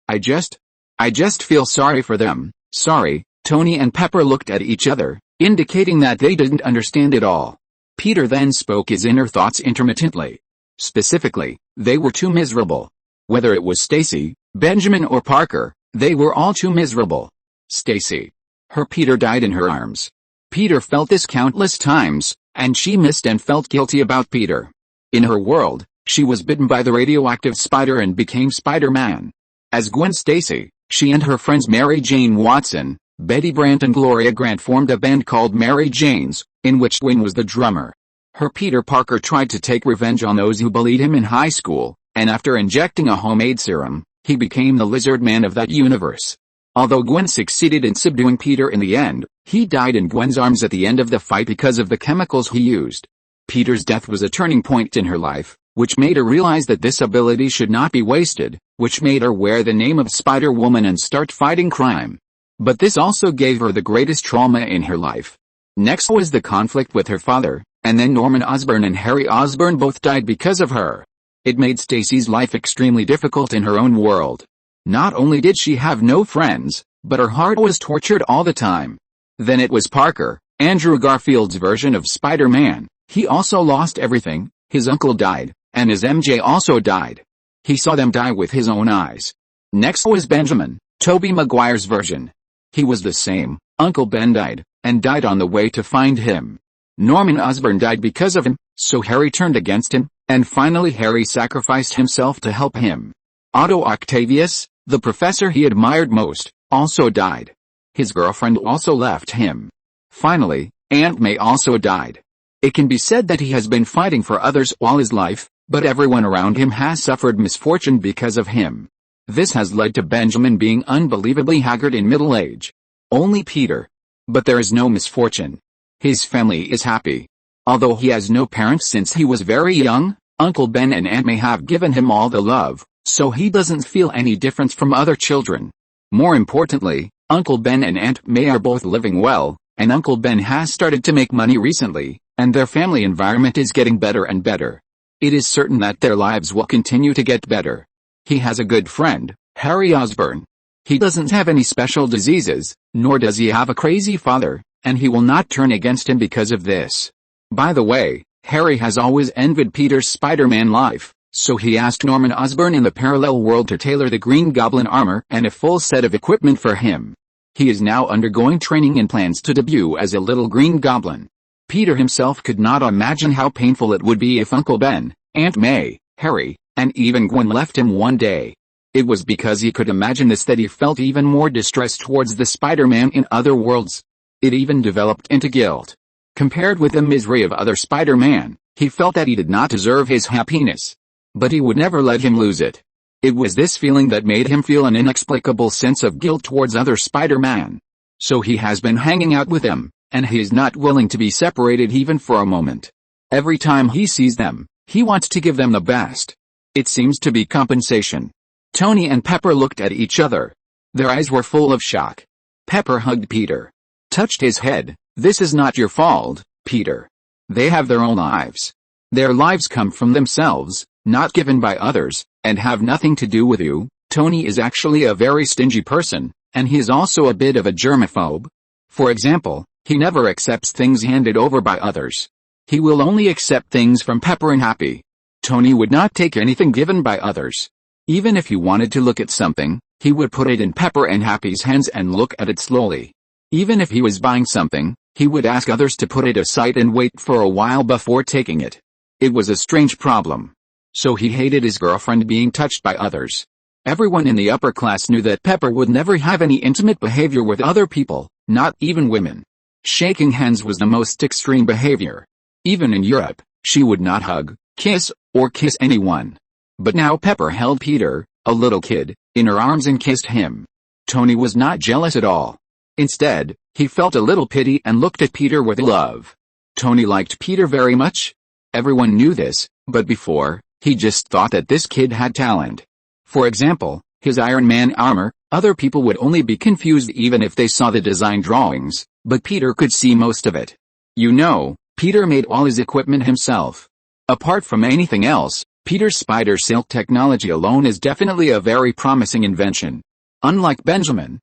I just feel sorry for them. Sorry. Tony and Pepper looked at each other, indicating that they didn't understand it all. Peter then spoke his inner thoughts intermittently. Specifically, they were too miserable. Whether it was Stacy, Benjamin or Parker, they were all too miserable. Stacy. Her Peter died in her arms. Peter felt this countless times, and she missed and felt guilty about Peter. In her world, she was bitten by the radioactive spider and became Spider-Man. As Gwen Stacy, she and her friends Mary Jane Watson, Betty Brant and Gloria Grant formed a band called Mary Janes, in which Gwen was the drummer. Her Peter Parker tried to take revenge on those who bullied him in high school, and after injecting a homemade serum, he became the lizard man of that universe. Although Gwen succeeded in subduing Peter in the end, he died in Gwen's arms at the end of the fight because of the chemicals he used. Peter's death was a turning point in her life, which made her realize that this ability should not be wasted, which made her wear the name of Spider-Woman and start fighting crime. But this also gave her the greatest trauma in her life. Next was the conflict with her father, and then Norman Osborn and Harry Osborn both died because of her. It made Stacy's life extremely difficult in her own world. Not only did she have no friends, but her heart was tortured all the time. Then it was Parker, Andrew Garfield's version of Spider-Man. He also lost everything. His uncle died, and his MJ also died. He saw them die with his own eyes. Next was Benjamin, Tobey Maguire's version. He was the same. Uncle Ben died, and died on the way to find him. Norman Osborn died because of him, so Harry turned against him, and finally Harry sacrificed himself to help him. Otto Octavius, the professor he admired most, also died. His girlfriend also left him. Finally, Aunt May also died. It can be said that he has been fighting for others all his life, but everyone around him has suffered misfortune because of him. This has led to Benjamin being unbelievably haggard in middle age. Only Peter. But there is no misfortune. His family is happy. Although he has no parents since he was very young, Uncle Ben and Aunt May have given him all the love, so he doesn't feel any difference from other children. More importantly, Uncle Ben and Aunt May are both living well, and Uncle Ben has started to make money recently, and their family environment is getting better and better. It is certain that their lives will continue to get better. He has a good friend, Harry Osborn. He doesn't have any special diseases, nor does he have a crazy father, and he will not turn against him because of this. By the way, Harry has always envied Peter's Spider-Man life, so he asked Norman Osborn in the parallel world to tailor the Green Goblin armor and a full set of equipment for him. He is now undergoing training and plans to debut as a little Green Goblin. Peter himself could not imagine how painful it would be if Uncle Ben, Aunt May, Harry, and even Gwen left him one day. It was because he could imagine this that he felt even more distress towards the Spider-Man in other worlds. It even developed into guilt. Compared with the misery of other Spider-Man, he felt that he did not deserve his happiness. But he would never let him lose it. It was this feeling that made him feel an inexplicable sense of guilt towards other Spider-Man. So he has been hanging out with them, and he is not willing to be separated even for a moment. Every time he sees them, he wants to give them the best. It seems to be compensation. Tony and Pepper looked at each other. Their eyes were full of shock. Pepper hugged Peter. Touched his head. This is not your fault, Peter. They have their own lives. Their lives come from themselves, not given by others, and have nothing to do with you. Tony is actually a very stingy person, and he is also a bit of a germaphobe. For example, he never accepts things handed over by others. He will only accept things from Pepper and Happy. Tony would not take anything given by others. Even if he wanted to look at something, he would put it in Pepper and Happy's hands and look at it slowly. Even if he was buying something, he would ask others to put it aside and wait for a while before taking it. It was a strange problem. So he hated his girlfriend being touched by others. Everyone in the upper class knew that Pepper would never have any intimate behavior with other people, not even women. Shaking hands was the most extreme behavior. Even in Europe, she would not hug, kiss, or kiss anyone. But now Pepper held Peter, a little kid, in her arms and kissed him. Tony was not jealous at all. Instead, he felt a little pity and looked at Peter with love. Tony liked Peter very much. Everyone knew this, but before, he just thought that this kid had talent. For example, his Iron Man armor, other people would only be confused even if they saw the design drawings, but Peter could see most of it. You know, Peter made all his equipment himself. Apart from anything else, Peter's spider silk technology alone is definitely a very promising invention. Unlike Benjamin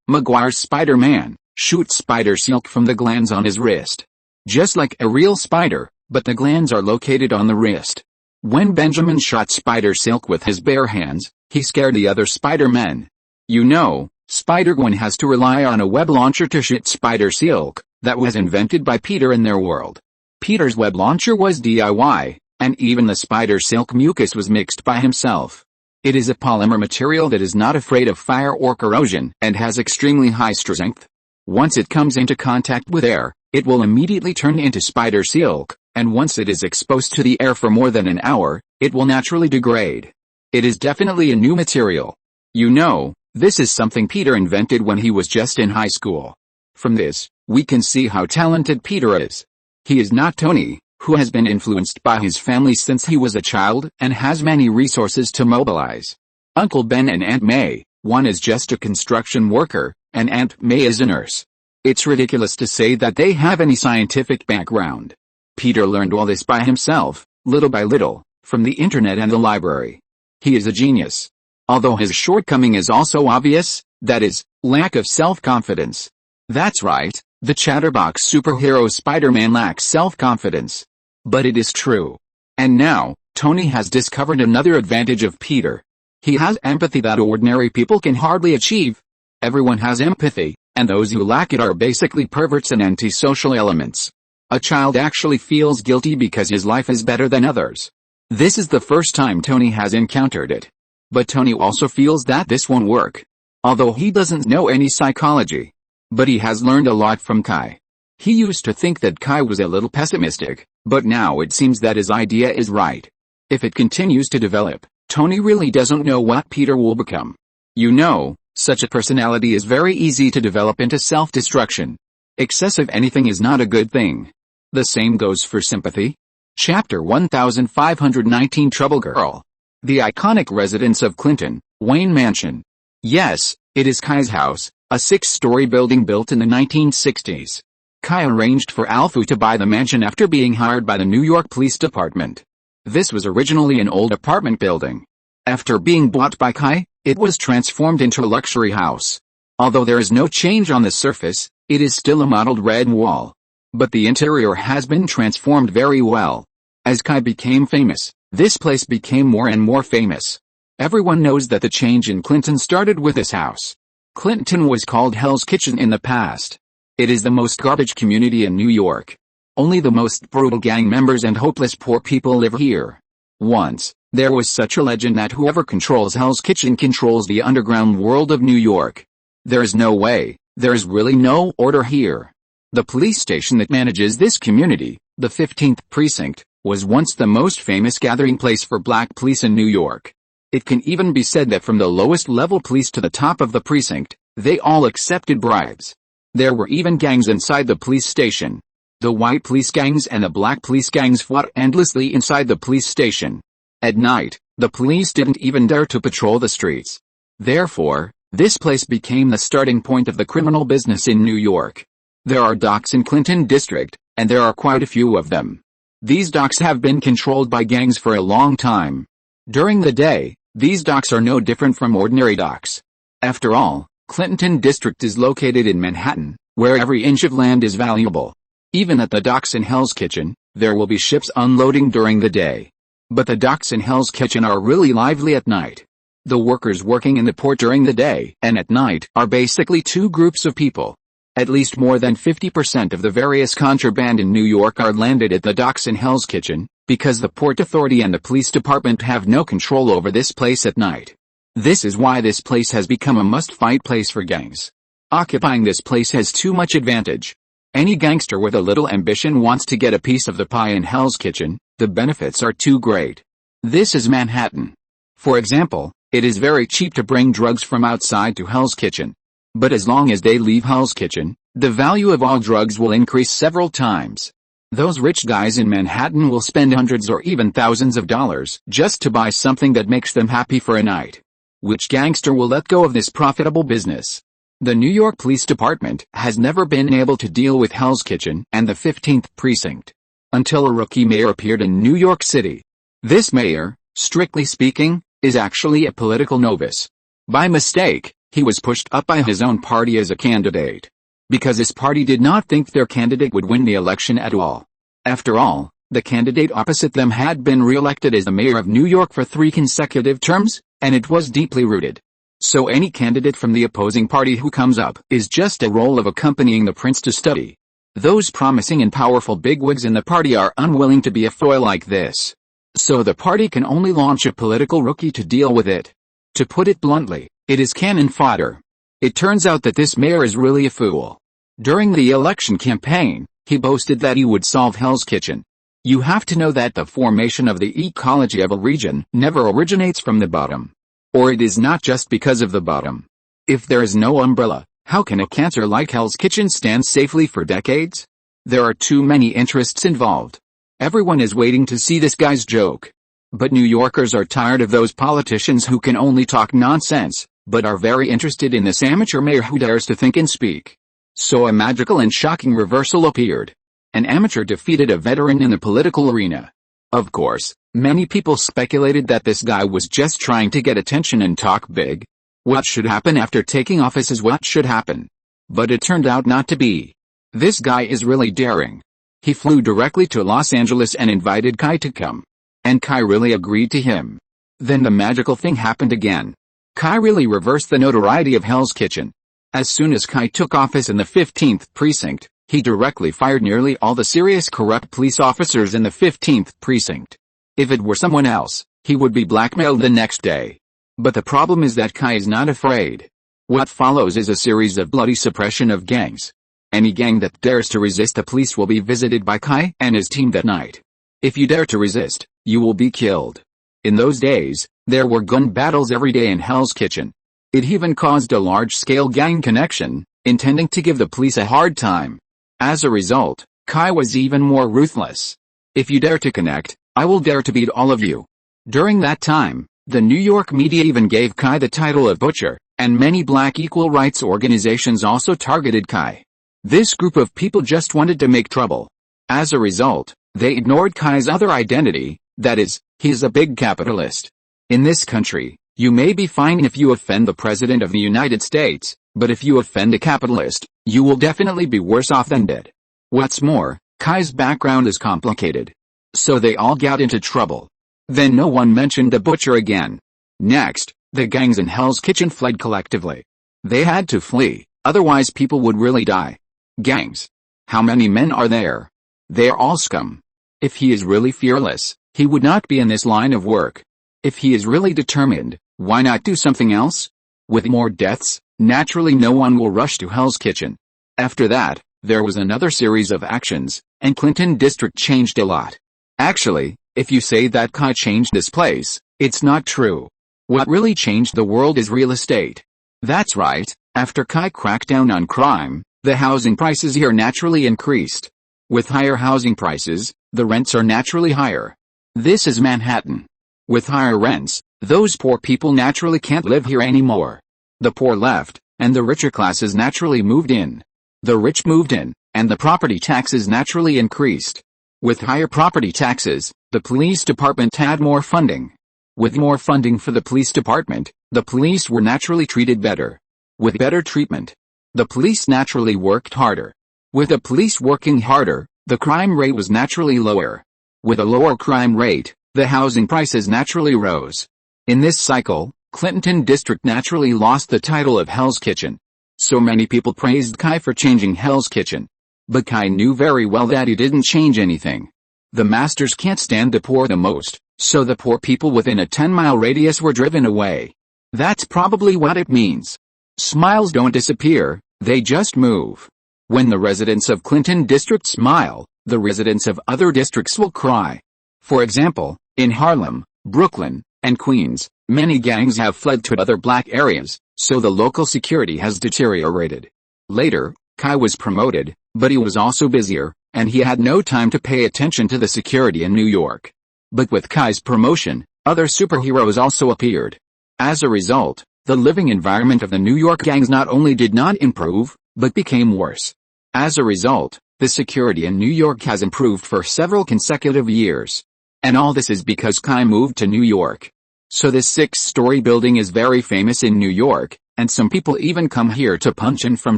Maguire's Spider-Man shoots spider silk from the glands on his wrist. Just like a real spider, but the glands are located on the wrist. When Benjamin shot spider silk with his bare hands, he scared the other Spider-Men. You know, Spider-Gwen has to rely on a web launcher to shoot spider silk, that was invented by Peter in their world. Peter's web launcher was DIY, and even the spider silk mucus was mixed by himself. It is a polymer material that is not afraid of fire or corrosion and has extremely high strength. Once it comes into contact with air, it will immediately turn into spider silk, and once it is exposed to the air for more than an hour, it will naturally degrade. It is definitely a new material. You know, this is something Peter invented when he was just in high school. From this, we can see how talented Peter is. He is not Tony, who has been influenced by his family since he was a child and has many resources to mobilize. Uncle Ben and Aunt May, one is just a construction worker, and Aunt May is a nurse. It's ridiculous to say that they have any scientific background. Peter learned all this by himself, little by little, from the internet and the library. He is a genius. Although his shortcoming is also obvious, that is, lack of self-confidence. That's right, the chatterbox superhero Spider-Man lacks self-confidence. But it is true. And now, Tony has discovered another advantage of Peter. He has empathy that ordinary people can hardly achieve. Everyone has empathy, and those who lack it are basically perverts and antisocial elements. A child actually feels guilty because his life is better than others. This is the first time Tony has encountered it. But Tony also feels that this won't work. Although he doesn't know any psychology. But he has learned a lot from Kai. He used to think that Kai was a little pessimistic, but now it seems that his idea is right. If it continues to develop, Tony really doesn't know what Peter will become. You know, such a personality is very easy to develop into self-destruction. Excessive anything is not a good thing. The same goes for sympathy. Chapter 1519 Trouble Girl. The iconic residence of Clinton, Wayne Mansion. Yes, it is Kai's house, a 6-story building built in the 1960s. Kai arranged for Alfu to buy the mansion after being hired by the New York Police Department. This was originally an old apartment building. After being bought by Kai, it was transformed into a luxury house. Although there is no change on the surface, it is still a mottled red wall. But the interior has been transformed very well. As Kai became famous, this place became more and more famous. Everyone knows that the change in Clinton started with this house. Clinton was called Hell's Kitchen in the past. It is the most garbage community in New York. Only the most brutal gang members and hopeless poor people live here. Once, there was such a legend that whoever controls Hell's Kitchen controls the underground world of New York. There is no way, there is really no order here. The police station that manages this community, the 15th Precinct, was once the most famous gathering place for black police in New York. It can even be said that from the lowest level police to the top of the precinct, they all accepted bribes. There were even gangs inside the police station. The white police gangs and the black police gangs fought endlessly inside the police station. At night, the police didn't even dare to patrol the streets. Therefore, this place became the starting point of the criminal business in New York. There are docks in Clinton District, and there are quite a few of them. These docks have been controlled by gangs for a long time. During the day, these docks are no different from ordinary docks. After all, Clinton District is located in Manhattan, where every inch of land is valuable. Even at the docks in Hell's Kitchen, there will be ships unloading during the day. But the docks in Hell's Kitchen are really lively at night. The workers working in the port during the day and at night are basically two groups of people. At least more than 50% of the various contraband in New York are landed at the docks in Hell's Kitchen, because the Port Authority and the police department have no control over this place at night. This is why this place has become a must-fight place for gangs. Occupying this place has too much advantage. Any gangster with a little ambition wants to get a piece of the pie in Hell's Kitchen. The benefits are too great. This is Manhattan. For example, it is very cheap to bring drugs from outside to Hell's Kitchen. But as long as they leave Hell's Kitchen, the value of all drugs will increase several times. Those rich guys in Manhattan will spend hundreds or even thousands of dollars just to buy something that makes them happy for a night. Which gangster will let go of this profitable business? The New York Police Department has never been able to deal with Hell's Kitchen and the 15th Precinct until a rookie mayor appeared in New York City. This mayor, strictly speaking, is actually a political novice. By mistake, he was pushed up by his own party as a candidate. Because his party did not think their candidate would win the election at all. After all, the candidate opposite them had been re-elected as the mayor of New York for 3 consecutive terms, and it was deeply rooted. So any candidate from the opposing party who comes up is just a role of accompanying the prince to study. Those promising and powerful bigwigs in the party are unwilling to be a foil like this. So the party can only launch a political rookie to deal with it. To put it bluntly, it is cannon fodder. It turns out that this mayor is really a fool. During the election campaign, he boasted that he would solve Hell's Kitchen. You have to know that the formation of the ecology of a region never originates from the bottom. Or it is not just because of the bottom. If there is no umbrella, how can a cancer like Hell's Kitchen stand safely for decades? There are too many interests involved. Everyone is waiting to see this guy's joke. But New Yorkers are tired of those politicians who can only talk nonsense, but are very interested in this amateur mayor who dares to think and speak. So a magical and shocking reversal appeared. An amateur defeated a veteran in the political arena. Of course, many people speculated that this guy was just trying to get attention and talk big. What should happen after taking office is what should happen. But it turned out not to be. This guy is really daring. He flew directly to Los Angeles and invited Kai to come. And Kai really agreed to him. Then the magical thing happened again. Kai really reversed the notoriety of Hell's Kitchen. As soon as Kai took office in the 15th Precinct, he directly fired nearly all the serious corrupt police officers in the 15th Precinct. If it were someone else, he would be blackmailed the next day. But the problem is that Kai is not afraid. What follows is a series of bloody suppression of gangs. Any gang that dares to resist the police will be visited by Kai and his team that night. If you dare to resist, you will be killed. In those days, there were gun battles every day in Hell's Kitchen. It even caused a large-scale gang connection, intending to give the police a hard time. As a result, Kai was even more ruthless. If you dare to connect, I will dare to beat all of you. During that time, the New York media even gave Kai the title of Butcher, and many black equal rights organizations also targeted Kai. This group of people just wanted to make trouble. As a result, they ignored Kai's other identity, that is, he is a big capitalist. In this country, you may be fine if you offend the President of the United States, but if you offend a capitalist, you will definitely be worse off than dead. What's more, Kai's background is complicated. So they all got into trouble. Then no one mentioned the Butcher again. Next, the gangs in Hell's Kitchen fled collectively. They had to flee, otherwise people would really die. Gangs. How many men are there? They are all scum. If he is really fearless, he would not be in this line of work. If he is really determined, why not do something else? With more deaths, naturally no one will rush to Hell's Kitchen. After that, there was another series of actions, and Clinton District changed a lot. Actually, if you say that Kai changed this place, it's not true. What really changed the world is real estate. That's right, after Kai cracked down on crime, the housing prices here naturally increased. With higher housing prices, the rents are naturally higher. This is Manhattan. With higher rents, those poor people naturally can't live here anymore. The poor left, and the richer classes naturally moved in. The rich moved in, and the property taxes naturally increased. With higher property taxes, the police department had more funding. With more funding for the police department, the police were naturally treated better. With better treatment, the police naturally worked harder. With the police working harder, the crime rate was naturally lower. With a lower crime rate, the housing prices naturally rose. In this cycle, Clinton District naturally lost the title of Hell's Kitchen. So many people praised Kai for changing Hell's Kitchen. But Kai knew very well that he didn't change anything. The masters can't stand the poor the most, so the poor people within a 10-mile radius were driven away. That's probably what it means. Smiles don't disappear, they just move. When the residents of Clinton district smile, the residents of other districts will cry. For example, in Harlem, Brooklyn, and Queens, many gangs have fled to other black areas, so the local security has deteriorated. Later, Kai was promoted, but he was also busier, and he had no time to pay attention to the security in New York. But with Kai's promotion, other superheroes also appeared. As a result, the living environment of the New York gangs not only did not improve, but became worse. As a result, the security in New York has improved for several consecutive years. And all this is because Kai moved to New York. So this 6-story building is very famous in New York, and some people even come here to punch in from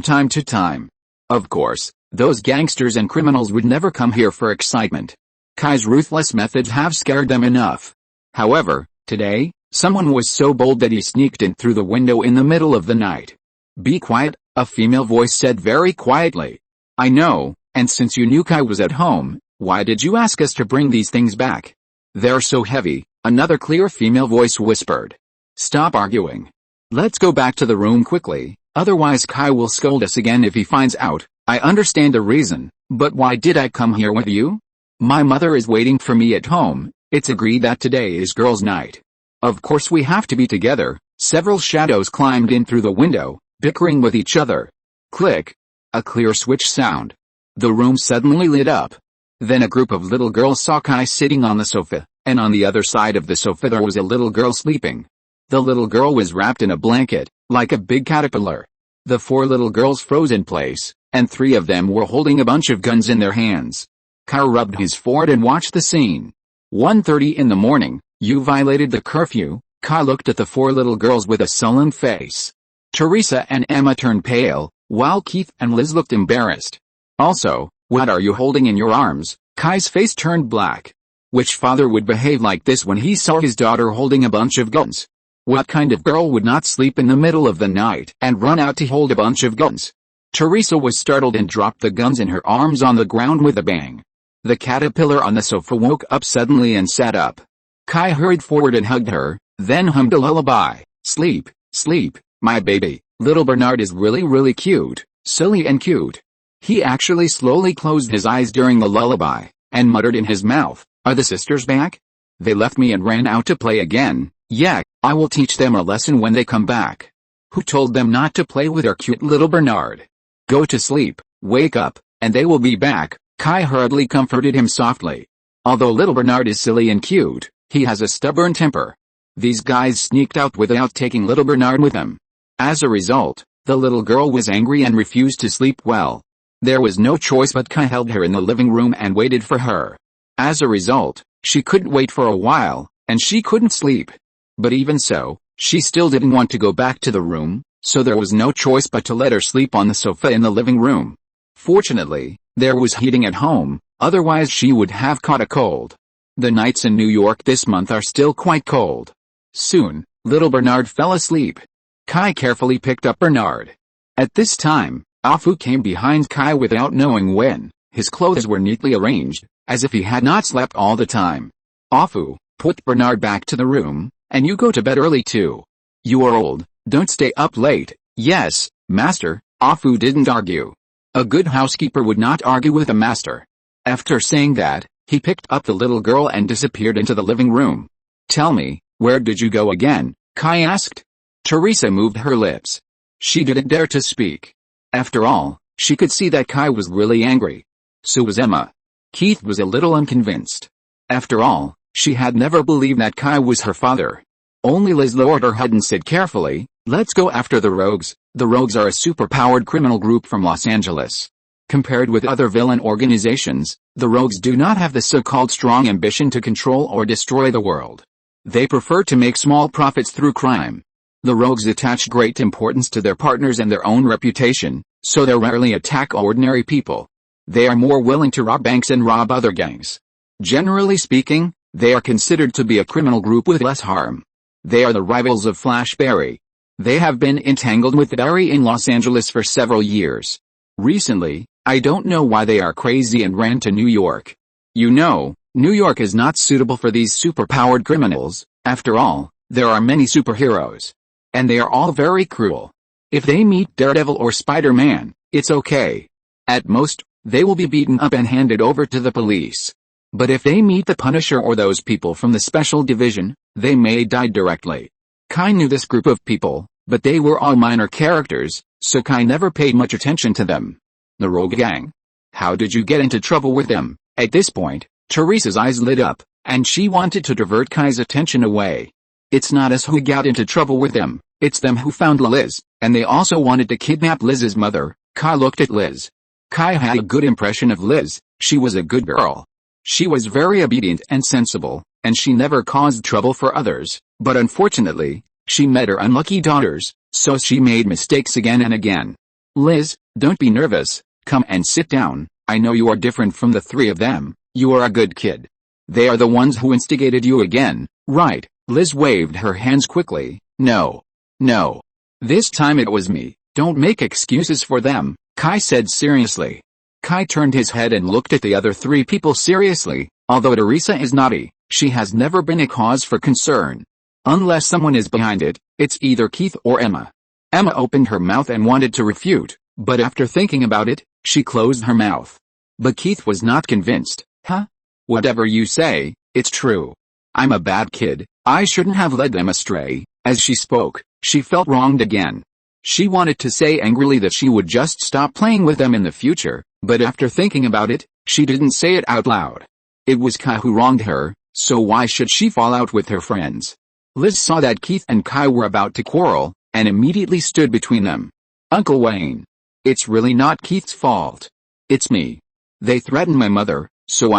time to time. Of course, those gangsters and criminals would never come here for excitement. Kai's ruthless methods have scared them enough. However, today, someone was so bold that he sneaked in through the window in the middle of the night. "Be quiet," a female voice said very quietly. "I know, and since you knew Kai was at home, why did you ask us to bring these things back?" "They're so heavy," another clear female voice whispered. "Stop arguing. Let's go back to the room quickly, otherwise Kai will scold us again if he finds out." "I understand the reason, but why did I come here with you?" "My mother is waiting for me at home. It's agreed that today is girls' night. Of course we have to be together." Several shadows climbed in through the window, bickering with each other. Click. A clear switch sound. The room suddenly lit up. Then a group of little girls saw Kai sitting on the sofa, and on the other side of the sofa there was a little girl sleeping. The little girl was wrapped in a blanket, like a big caterpillar. The 4 little girls froze in place, and 3 of them were holding a bunch of guns in their hands. Kai rubbed his forehead and watched the scene. 1:30 in the morning, you violated the curfew. Kai looked at the 4 little girls with a sullen face. Teresa and Emma turned pale, while Keith and Liz looked embarrassed. "Also, what are you holding in your arms?" Kai's face turned black. Which father would behave like this when he saw his daughter holding a bunch of guns? What kind of girl would not sleep in the middle of the night and run out to hold a bunch of guns? Teresa was startled and dropped the guns in her arms on the ground with a bang. The caterpillar on the sofa woke up suddenly and sat up. Kai hurried forward and hugged her, then hummed a lullaby. "Sleep, sleep, my baby. Little Bernard is really cute, silly and cute." He actually slowly closed his eyes during the lullaby, and muttered in his mouth, "Are the sisters back? They left me and ran out to play again. Yeah, I will teach them a lesson when they come back. Who told them not to play with our cute little Bernard? Go to sleep, wake up, and they will be back." Kai hurriedly comforted him softly. Although little Bernard is silly and cute, he has a stubborn temper. These guys sneaked out without taking little Bernard with them. As a result, the little girl was angry and refused to sleep well. There was no choice but Kai held her in the living room and waited for her. As a result, she couldn't wait for a while, and she couldn't sleep. But even so, she still didn't want to go back to the room, so there was no choice but to let her sleep on the sofa in the living room. Fortunately, there was heating at home, otherwise she would have caught a cold. The nights in New York this month are still quite cold. Soon, little Bernard fell asleep. Kai carefully picked up Bernard. At this time, Afu came behind Kai without knowing when. His clothes were neatly arranged, as if he had not slept all the time. "Afu, put Bernard back to the room, and you go to bed early too. You are old, don't stay up late." "Yes, master." Afu didn't argue. A good housekeeper would not argue with a master. After saying that, he picked up the little girl and disappeared into the living room. "Tell me, where did you go again?" Kai asked. Teresa moved her lips. She didn't dare to speak. After all, she could see that Kai was really angry. So was Emma. Keith was a little unconvinced. After all, she had never believed that Kai was her father. Only Liz lowered her head and said carefully, "Let's go after the Rogues." The Rogues are a super-powered criminal group from Los Angeles. Compared with other villain organizations, the Rogues do not have the so-called strong ambition to control or destroy the world. They prefer to make small profits through crime. The Rogues attach great importance to their partners and their own reputation, so they rarely attack ordinary people. They are more willing to rob banks and rob other gangs. Generally speaking, they are considered to be a criminal group with less harm. They are the rivals of Flash Barry. They have been entangled with Barry in Los Angeles for several years. Recently, I don't know why they are crazy and ran to New York. You know, New York is not suitable for these super-powered criminals. After all, there are many superheroes. And they are all very cruel. If they meet Daredevil or Spider-Man, it's okay. At most, they will be beaten up and handed over to the police. But if they meet the Punisher or those people from the Special Division, they may die directly. Kai knew this group of people, but they were all minor characters, so Kai never paid much attention to them. The Rogue Gang? How did you get into trouble with them? At this point, Teresa's eyes lit up, and she wanted to divert Kai's attention away. It's not us who got into trouble with them, it's them who found Liz, and they also wanted to kidnap Liz's mother. Kai looked at Liz. Kai had a good impression of Liz. She was a good girl. She was very obedient and sensible, and she never caused trouble for others, but unfortunately, she met her unlucky daughters, so she made mistakes again and again. Liz, don't be nervous, come and sit down. I know you are different from the three of them, you are a good kid. They are the ones who instigated you again, right? Liz waved her hands quickly. No. This time it was me. Don't make excuses for them, Kai said seriously. Kai turned his head and looked at the other three people seriously. Although Teresa is naughty, she has never been a cause for concern. Unless someone is behind it, it's either Keith or Emma. Emma opened her mouth and wanted to refute, but after thinking about it, she closed her mouth. But Keith was not convinced. Huh? Whatever you say, it's true. I'm a bad kid, I shouldn't have led them astray. As she spoke, she felt wronged again. She wanted to say angrily that she would just stop playing with them in the future, but after thinking about it, she didn't say it out loud. It was Kai who wronged her, so why should she fall out with her friends? Liz saw that Keith and Kai were about to quarrel, and immediately stood between them. Uncle Wayne. It's really not Keith's fault. It's me. They threatened my mother, so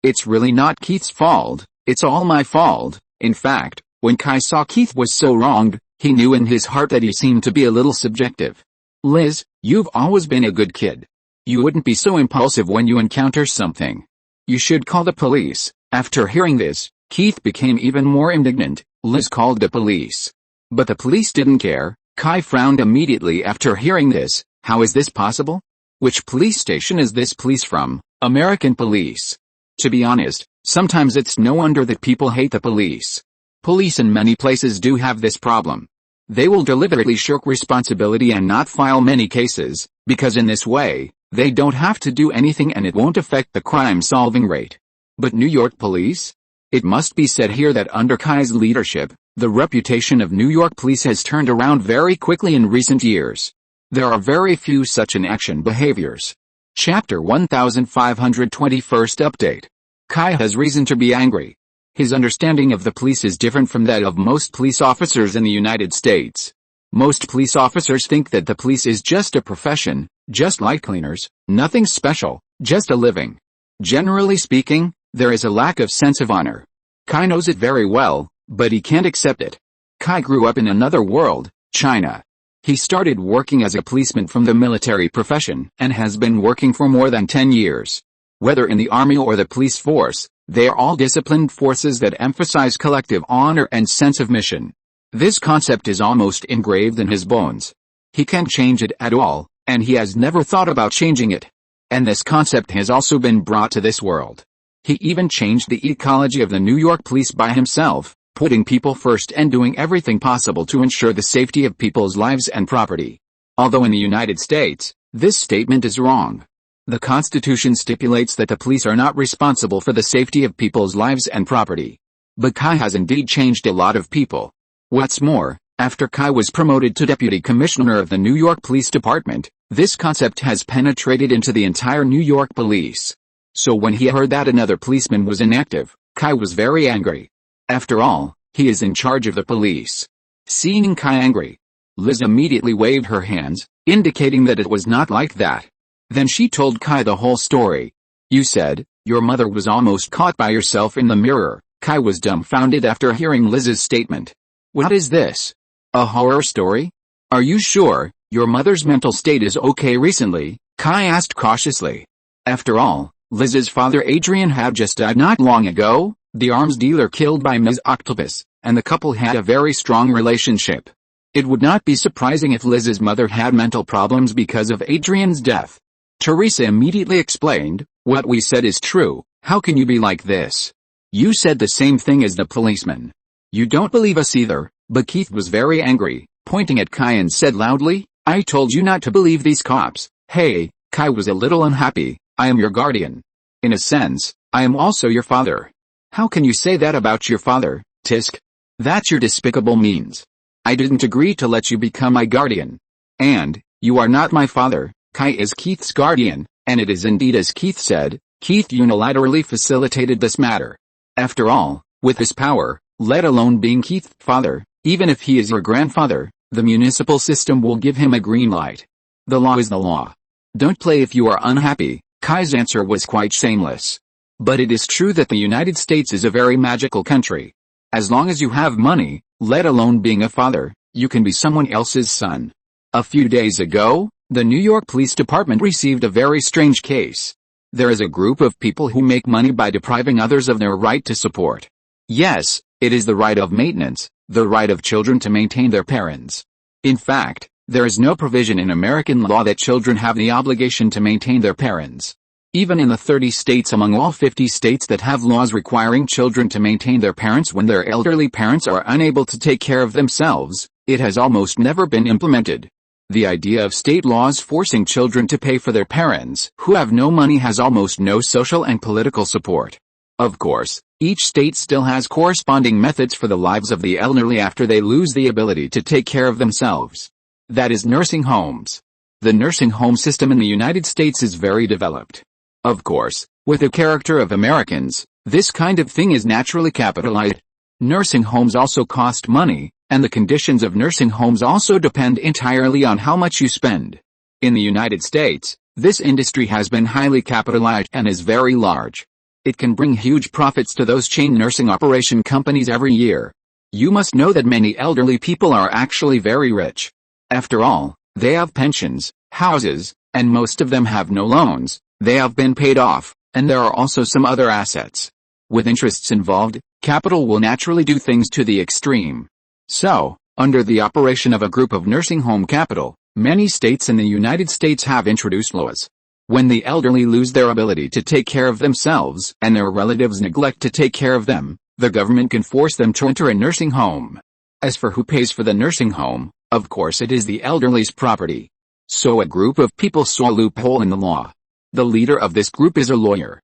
It's really not Keith's fault, it's all my fault. In fact, when Kai saw Keith was so wronged, he knew in his heart that he seemed to be a little subjective. Liz, you've always been a good kid. You wouldn't be so impulsive when you encounter something. You should call the police. After hearing this, Keith became even more indignant. Liz called the police. But the police didn't care. Kai frowned immediately after hearing this. How is this possible? Which police station is this police from? American police. To be honest, sometimes it's no wonder that people hate the police. Police in many places do have this problem. They will deliberately shirk responsibility and not file many cases, because in this way, they don't have to do anything and it won't affect the crime-solving rate. But New York police? It must be said here that under Kai's leadership, the reputation of New York police has turned around very quickly in recent years. There are very few such inaction behaviors. Chapter 1521st Update. Kai has reason to be angry. His understanding of the police is different from that of most police officers in the United States. Most police officers think that the police is just a profession, just like cleaners, nothing special, just a living. Generally speaking, there is a lack of sense of honor. Kai knows it very well, but he can't accept it. Kai grew up in another world, China. He started working as a policeman from the military profession and has been working for more than 10 years. Whether in the army or the police force, they are all disciplined forces that emphasize collective honor and sense of mission. This concept is almost engraved in his bones. He can't change it at all, and he has never thought about changing it. And this concept has also been brought to this world. He even changed the ecology of the New York police by himself, putting people first and doing everything possible to ensure the safety of people's lives and property. Although in the United States, this statement is wrong. The Constitution stipulates that the police are not responsible for the safety of people's lives and property. But Kai has indeed changed a lot of people. What's more, after Kai was promoted to Deputy Commissioner of the New York Police Department, this concept has penetrated into the entire New York police. So when he heard that another policeman was inactive, Kai was very angry. After all, he is in charge of the police. Seeing Kai angry, Liz immediately waved her hands, indicating that it was not like that. Then she told Kai the whole story. You said, your mother was almost caught by yourself in the mirror. Kai was dumbfounded after hearing Liz's statement. What is this? A horror story? Are you sure your mother's mental state is okay recently? Kai asked cautiously. After all, Liz's father Adrian had just died not long ago, the arms dealer killed by Ms. Octopus, and the couple had a very strong relationship. It would not be surprising if Liz's mother had mental problems because of Adrian's death. Teresa immediately explained, what we said is true, how can you be like this? You said the same thing as the policeman. You don't believe us either, But Keith was very angry, pointing at Kai and said loudly, "I told you not to believe these cops." Hey, Kai was a little unhappy. "I am your guardian. In a sense, I am also your father." "How can you say that about your father, Tisk? That's your despicable means. I didn't agree to let you become my guardian. And, you are not my father." Kai is Keith's guardian, and it is indeed as Keith said. Keith unilaterally facilitated this matter. After all, with his power, let alone being Keith's father, even if he is your grandfather, the municipal system will give him a green light. The law is the law. Don't play if you are unhappy. Kai's answer was quite shameless. But it is true that the United States is a very magical country. As long as you have money, let alone being a father, you can be someone else's son. A few days ago, the New York Police Department received a very strange case. There is a group of people who make money by depriving others of their right to support. Yes, it is the right of maintenance, the right of children to maintain their parents. In fact, there is no provision in American law that children have the obligation to maintain their parents. Even in the 30 states among all 50 states that have laws requiring children to maintain their parents when their elderly parents are unable to take care of themselves, it has almost never been implemented. The idea of state laws forcing children to pay for their parents who have no money has almost no social and political support. Of course, each state still has corresponding methods for the lives of the elderly after they lose the ability to take care of themselves. That is nursing homes. The nursing home system in the United States is very developed. Of course, with the character of Americans, this kind of thing is naturally capitalized. Nursing homes also cost money, and the conditions of nursing homes also depend entirely on how much you spend. In the United States, this industry has been highly capitalized and is very large. It can bring huge profits to those chain nursing operation companies every year. You must know that many elderly people are actually very rich. After all, they have pensions, houses, and most of them have no loans. They have been paid off, and there are also some other assets. With interests involved, capital will naturally do things to the extreme. So, under the operation of a group of nursing home capital, many states in the United States have introduced laws. When the elderly lose their ability to take care of themselves and their relatives neglect to take care of them, the government can force them to enter a nursing home. As for who pays for the nursing home, of course it is the elderly's property. So a group of people saw a loophole in the law. The leader of this group is a lawyer.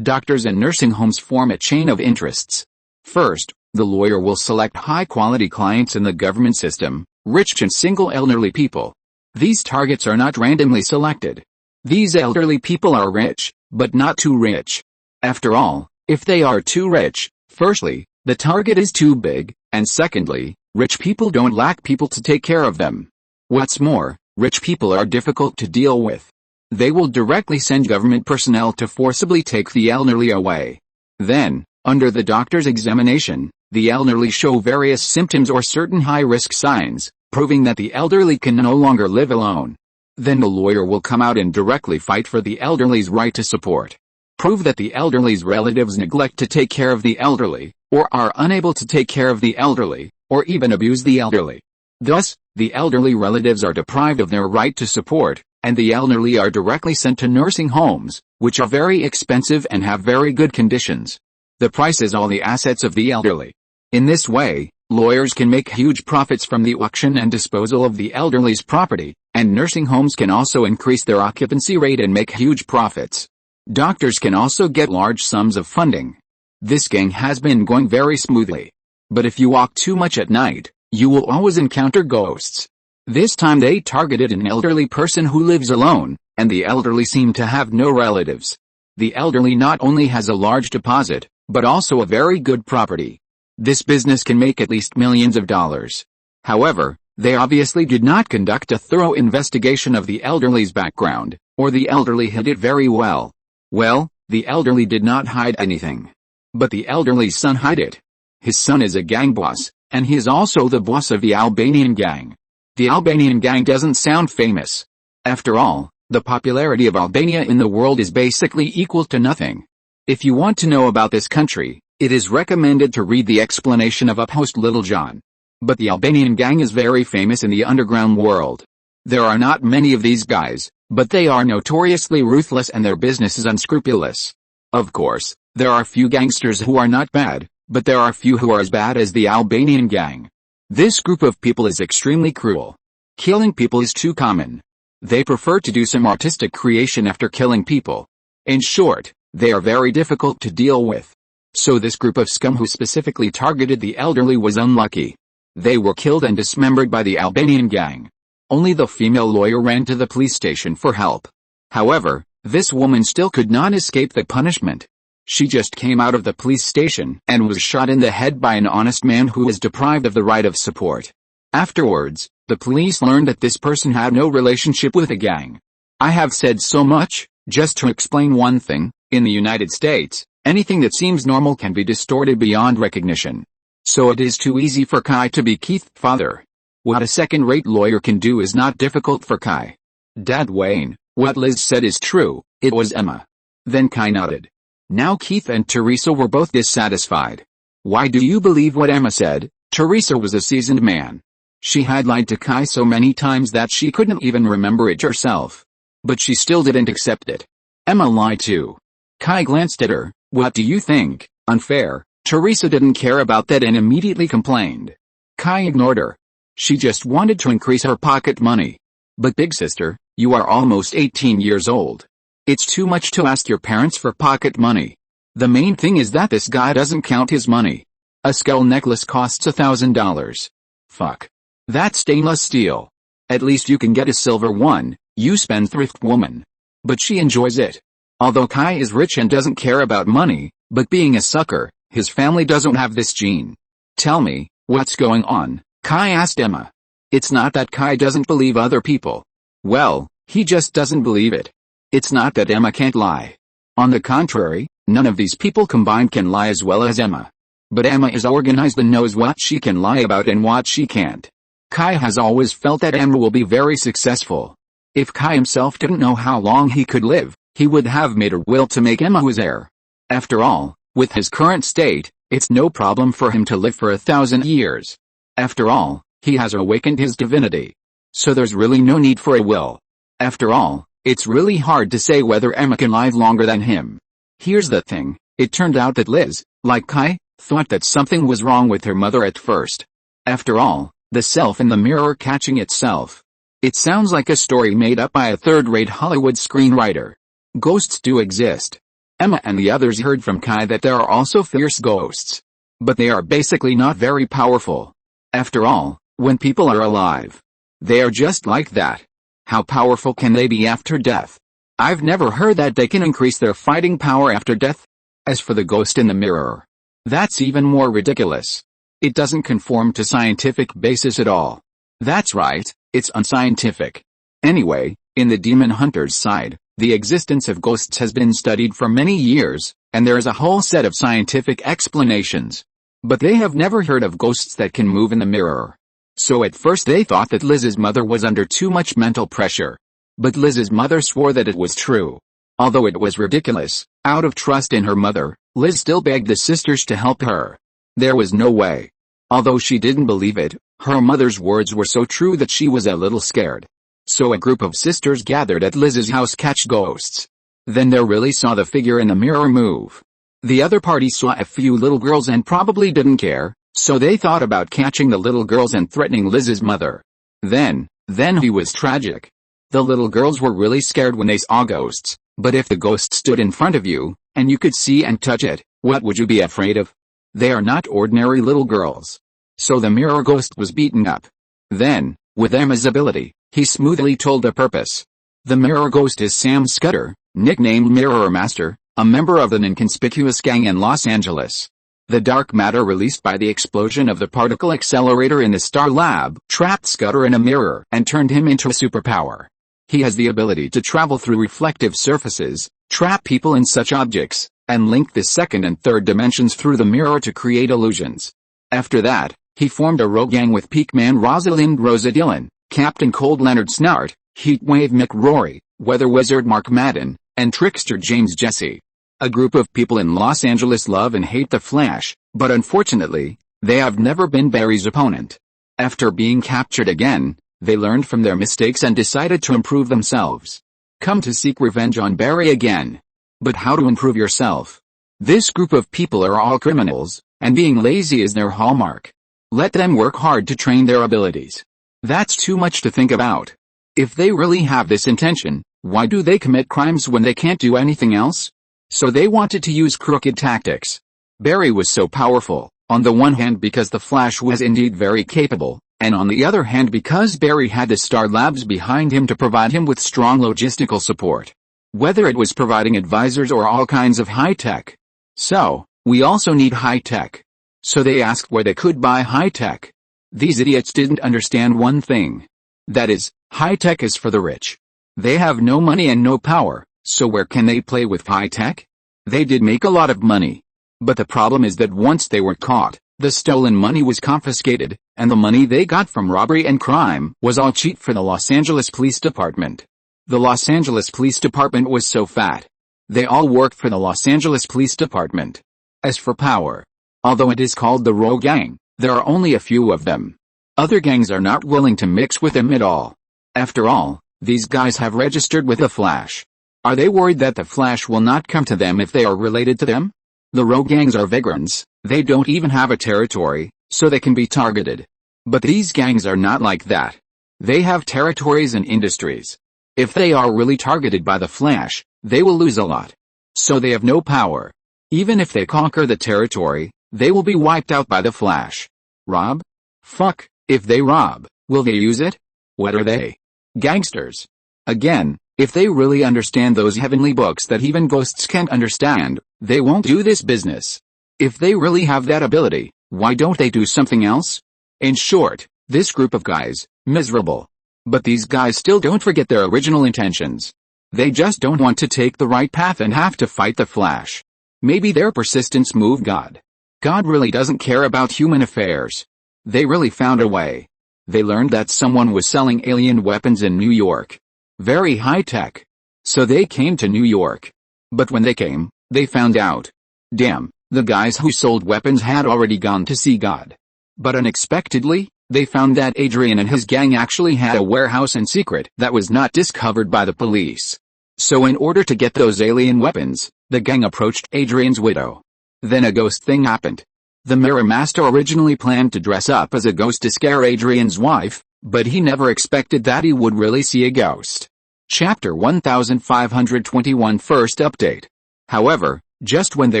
Doctors and nursing homes form a chain of interests. First, the lawyer will select high-quality clients in the government system, rich and single elderly people. These targets are not randomly selected. These elderly people are rich, but not too rich. After all, if they are too rich, firstly, the target is too big, and secondly, rich people don't lack people to take care of them. What's more, rich people are difficult to deal with. They will directly send government personnel to forcibly take the elderly away. Then, under the doctor's examination, the elderly show various symptoms or certain high-risk signs, proving that the elderly can no longer live alone. Then the lawyer will come out and directly fight for the elderly's right to support. Prove that the elderly's relatives neglect to take care of the elderly, or are unable to take care of the elderly, or even abuse the elderly. Thus, the elderly relatives are deprived of their right to support, and the elderly are directly sent to nursing homes, which are very expensive and have very good conditions. The price is all the assets of the elderly. In this way, lawyers can make huge profits from the auction and disposal of the elderly's property, and nursing homes can also increase their occupancy rate and make huge profits. Doctors can also get large sums of funding. This gang has been going very smoothly. But if you walk too much at night, you will always encounter ghosts. This time they targeted an elderly person who lives alone, and the elderly seem to have no relatives. The elderly not only has a large deposit, but also a very good property. This business can make at least millions of dollars. However, they obviously did not conduct a thorough investigation of the elderly's background, or the elderly hid it very well. Well, the elderly did not hide anything. But the elderly's son hid it. His son is a gang boss, and he is also the boss of the Albanian gang. The Albanian gang doesn't sound famous. After all, the popularity of Albania in the world is basically equal to nothing. If you want to know about this country, it is recommended to read the explanation of Uphost Littlejohn. But the Albanian gang is very famous in the underground world. There are not many of these guys, but they are notoriously ruthless and their business is unscrupulous. Of course, there are few gangsters who are not bad, but there are few who are as bad as the Albanian gang. This group of people is extremely cruel. Killing people is too common. They prefer to do some artistic creation after killing people. In short, they are very difficult to deal with. So this group of scum who specifically targeted the elderly was unlucky. They were killed and dismembered by the Albanian gang. Only the female lawyer ran to the police station for help. However, this woman still could not escape the punishment. She just came out of the police station and was shot in the head by an honest man who was deprived of the right of support. Afterwards, the police learned that this person had no relationship with the gang. I have said so much, just to explain one thing: in the United States, anything that seems normal can be distorted beyond recognition. So it is too easy for Kai to be Keith's father. What a second-rate lawyer can do is not difficult for Kai. Dad Wayne, what Liz said is true, it was Emma. Then Kai nodded. Now Keith and Teresa were both dissatisfied. Why do you believe what Emma said? Teresa was a seasoned man. She had lied to Kai so many times that she couldn't even remember it herself. But she still didn't accept it. Emma lied too. Kai glanced at her. What do you think? Unfair. Teresa didn't care about that and immediately complained. Kai ignored her. She just wanted to increase her pocket money. But big sister, you are almost 18 years old. It's too much to ask your parents for pocket money. The main thing is that this guy doesn't count his money. A skull necklace costs $1,000. Fuck. That's stainless steel. At least you can get a silver one, you spendthrift woman. But she enjoys it. Although Kai is rich and doesn't care about money, but being a sucker, his family doesn't have this gene. Tell me, what's going on? Kai asked Emma. It's not that Kai doesn't believe other people. Well, he just doesn't believe it. It's not that Emma can't lie. On the contrary, none of these people combined can lie as well as Emma. But Emma is organized and knows what she can lie about and what she can't. Kai has always felt that Emma will be very successful. If Kai himself didn't know how long he could live, he would have made a will to make Emma his heir. After all, with his current state, it's no problem for him to live for 1,000 years. After all, he has awakened his divinity. So there's really no need for a will. After all, it's really hard to say whether Emma can live longer than him. Here's the thing, it turned out that Liz, like Kai, thought that something was wrong with her mother at first. After all, the self in the mirror catching itself. It sounds like a story made up by a third-rate Hollywood screenwriter. Ghosts do exist. Emma and the others heard from Kai that there are also fierce ghosts. But they are basically not very powerful. After all, when people are alive, they are just like that. How powerful can they be after death? I've never heard that they can increase their fighting power after death. As for the ghost in the mirror, that's even more ridiculous. It doesn't conform to scientific basis at all. That's right, it's unscientific. Anyway, in the demon hunter's side, the existence of ghosts has been studied for many years, and there is a whole set of scientific explanations. But they have never heard of ghosts that can move in the mirror. So at first they thought that Liz's mother was under too much mental pressure. But Liz's mother swore that it was true. Although it was ridiculous, out of trust in her mother, Liz still begged the sisters to help her. There was no way. Although she didn't believe it, her mother's words were so true that she was a little scared. So a group of sisters gathered at Liz's house catch ghosts. Then they really saw the figure in the mirror move. The other party saw a few little girls and probably didn't care, so they thought about catching the little girls and threatening Liz's mother. Then he was tragic. The little girls were really scared when they saw ghosts, but if the ghost stood in front of you, and you could see and touch it, what would you be afraid of? They are not ordinary little girls. So the mirror ghost was beaten up. Then, with Emma's ability, he smoothly told the purpose. The mirror ghost is Sam Scudder, nicknamed Mirror Master, a member of an inconspicuous gang in Los Angeles. The dark matter released by the explosion of the particle accelerator in the Star Lab trapped Scudder in a mirror and turned him into a superpower. He has the ability to travel through reflective surfaces, trap people in such objects, and link the second and third dimensions through the mirror to create illusions. After that, he formed a rogue gang with Peakman Rosalind Rosa Dillon, Captain Cold Leonard Snart, Heatwave Mick Rory, Weather Wizard Mark Madden, and Trickster James Jesse. A group of people in Los Angeles love and hate the Flash, but unfortunately, they have never been Barry's opponent. After being captured again, they learned from their mistakes and decided to improve themselves. Come to seek revenge on Barry again. But how to improve yourself? This group of people are all criminals, and being lazy is their hallmark. Let them work hard to train their abilities. That's too much to think about. If they really have this intention, why do they commit crimes when they can't do anything else? So they wanted to use crooked tactics. Barry was so powerful, on the one hand because the Flash was indeed very capable, and on the other hand because Barry had the Star Labs behind him to provide him with strong logistical support. Whether it was providing advisors or all kinds of high-tech. So, we also need high-tech. So they asked where they could buy high-tech. These idiots didn't understand one thing. That is, high-tech is for the rich. They have no money and no power, so where can they play with high-tech? They did make a lot of money. But the problem is that once they were caught, the stolen money was confiscated, and the money they got from robbery and crime was all cheap for the Los Angeles Police Department. The Los Angeles Police Department was so fat. They all worked for the Los Angeles Police Department. As for power, although it is called the Rogue Gang, there are only a few of them. Other gangs are not willing to mix with them at all. After all, these guys have registered with the Flash. Are they worried that the Flash will not come to them if they are related to them? The rogue gangs are vagrants, they don't even have a territory, so they can be targeted. But these gangs are not like that. They have territories and industries. If they are really targeted by the Flash, they will lose a lot. So they have no power. Even if they conquer the territory, they will be wiped out by the Flash. Rob? Fuck, if they rob, will they use it? What are they? Gangsters. Again, if they really understand those heavenly books that even ghosts can't understand, they won't do this business. If they really have that ability, why don't they do something else? In short, this group of guys, miserable. But these guys still don't forget their original intentions. They just don't want to take the right path and have to fight the Flash. Maybe their persistence moved God. God really doesn't care about human affairs. They really found a way. They learned that someone was selling alien weapons in New York. Very high tech. So they came to New York. But when they came, they found out. Damn, the guys who sold weapons had already gone to see God. But unexpectedly, they found that Adrian and his gang actually had a warehouse in secret that was not discovered by the police. So in order to get those alien weapons, the gang approached Adrian's widow. Then a ghost thing happened. The Mirror Master originally planned to dress up as a ghost to scare Adrian's wife, but he never expected that he would really see a ghost. Chapter 1521 First Update. However, just when they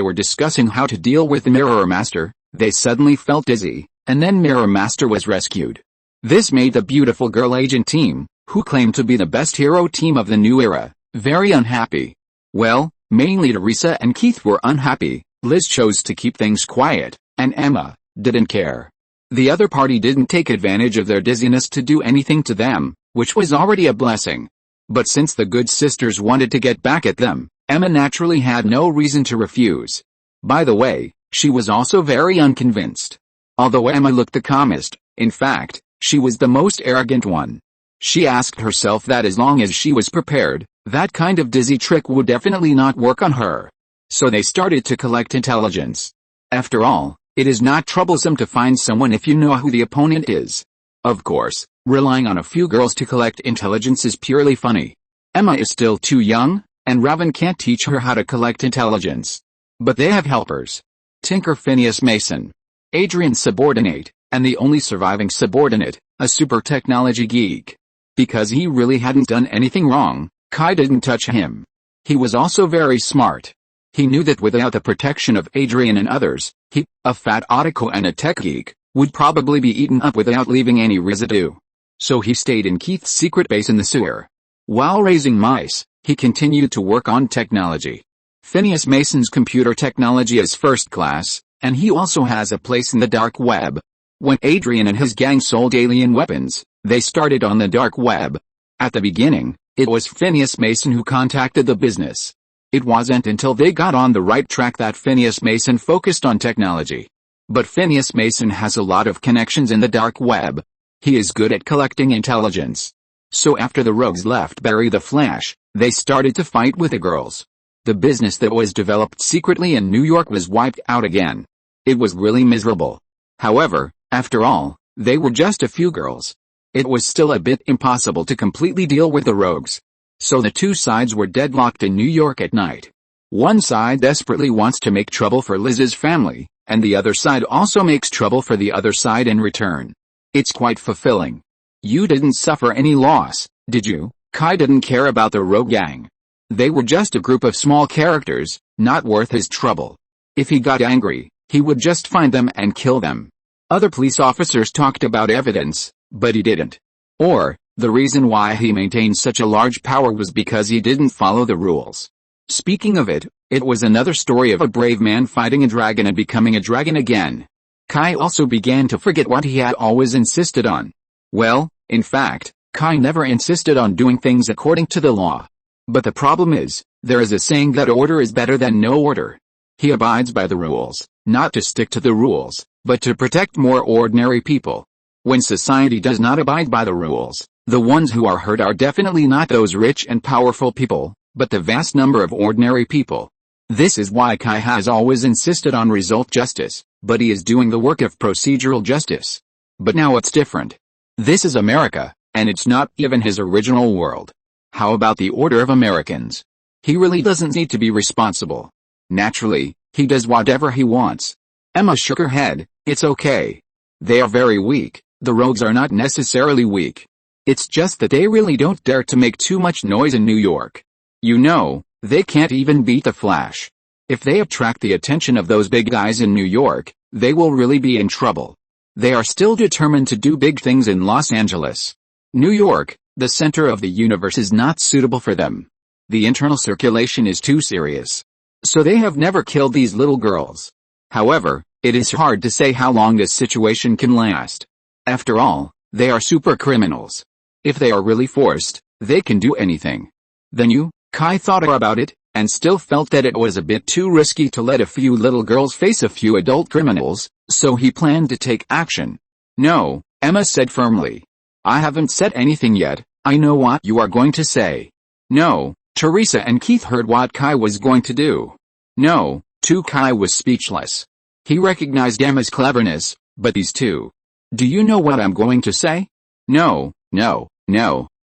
were discussing how to deal with the Mirror Master, they suddenly felt dizzy, and then Mirror Master was rescued. This made the beautiful girl agent team, who claimed to be the best hero team of the new era, very unhappy. Well, mainly Teresa and Keith were unhappy. Liz chose to keep things quiet, and Emma didn't care. The other party didn't take advantage of their dizziness to do anything to them, which was already a blessing. But since the good sisters wanted to get back at them, Emma naturally had no reason to refuse. By the way, she was also very unconvinced. Although Emma looked the calmest, in fact, she was the most arrogant one. She asked herself that as long as she was prepared, that kind of dizzy trick would definitely not work on her. So they started to collect intelligence. After all, it is not troublesome to find someone if you know who the opponent is. Of course, relying on a few girls to collect intelligence is purely funny. Emma is still too young, and Raven can't teach her how to collect intelligence. But they have helpers. Tinker Phineas Mason, Adrian's subordinate, and the only surviving subordinate, a super technology geek. Because he really hadn't done anything wrong, Kai didn't touch him. He was also very smart. He knew that without the protection of Adrian and others, he, a fat Otako and a tech geek, would probably be eaten up without leaving any residue. So he stayed in Keith's secret base in the sewer. While raising mice, he continued to work on technology. Phineas Mason's computer technology is first class, and he also has a place in the dark web. When Adrian and his gang sold alien weapons, they started on the dark web. At the beginning, it was Phineas Mason who contacted the business. It wasn't until they got on the right track that Phineas Mason focused on technology. But Phineas Mason has a lot of connections in the dark web. He is good at collecting intelligence. So after the rogues left Barry the Flash, they started to fight with the girls. The business that was developed secretly in New York was wiped out again. It was really miserable. However, after all, they were just a few girls. It was still a bit impossible to completely deal with the rogues. So the two sides were deadlocked in New York at night. One side desperately wants to make trouble for Liz's family, and the other side also makes trouble for the other side in return. It's quite fulfilling. You didn't suffer any loss, did you? Kai didn't care about the rogue gang. They were just a group of small characters, not worth his trouble. If he got angry, he would just find them and kill them. Other police officers talked about evidence, but he didn't. Or, the reason why he maintained such a large power was because he didn't follow the rules. Speaking of it, it was another story of a brave man fighting a dragon and becoming a dragon again. Kai also began to forget what he had always insisted on. Well, in fact, Kai never insisted on doing things according to the law. But the problem is, there is a saying that order is better than no order. He abides by the rules, not to stick to the rules, but to protect more ordinary people. When society does not abide by the rules, the ones who are hurt are definitely not those rich and powerful people, but the vast number of ordinary people. This is why Kai has always insisted on result justice, but he is doing the work of procedural justice. But now it's different. This is America, and it's not even his original world. How about the order of Americans? He really doesn't need to be responsible. Naturally, he does whatever he wants. Emma shook her head. It's okay. They are very weak. The rogues are not necessarily weak. It's just that they really don't dare to make too much noise in New York. You know, they can't even beat the Flash. If they attract the attention of those big guys in New York, they will really be in trouble. They are still determined to do big things in Los Angeles. New York, the center of the universe, is not suitable for them. The internal circulation is too serious. So they have never killed these little girls. However, it is hard to say how long this situation can last. After all, they are super criminals. If they are really forced, they can do anything. Then Kai thought about it, and still felt that it was a bit too risky to let a few little girls face a few adult criminals, so he planned to take action. No, Emma said firmly. I haven't said anything yet. I know what you are going to say. No, Teresa and Keith heard what Kai was going to do. No, Kai was speechless. He recognized Emma's cleverness, but these two. Do you know what I'm going to say? No.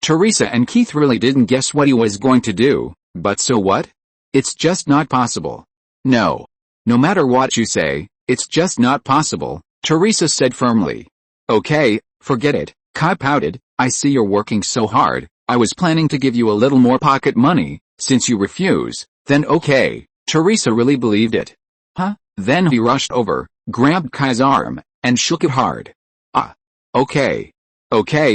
Teresa and Keith really didn't guess what he was going to do, but so what? It's just not possible. No. No matter what you say, it's just not possible, Teresa said firmly. Okay, forget it, Kai pouted. I see you're working so hard. I was planning to give you a little more pocket money. Since you refuse, then okay. Teresa really believed it. Huh? Then he rushed over, grabbed Kai's arm, and shook it hard.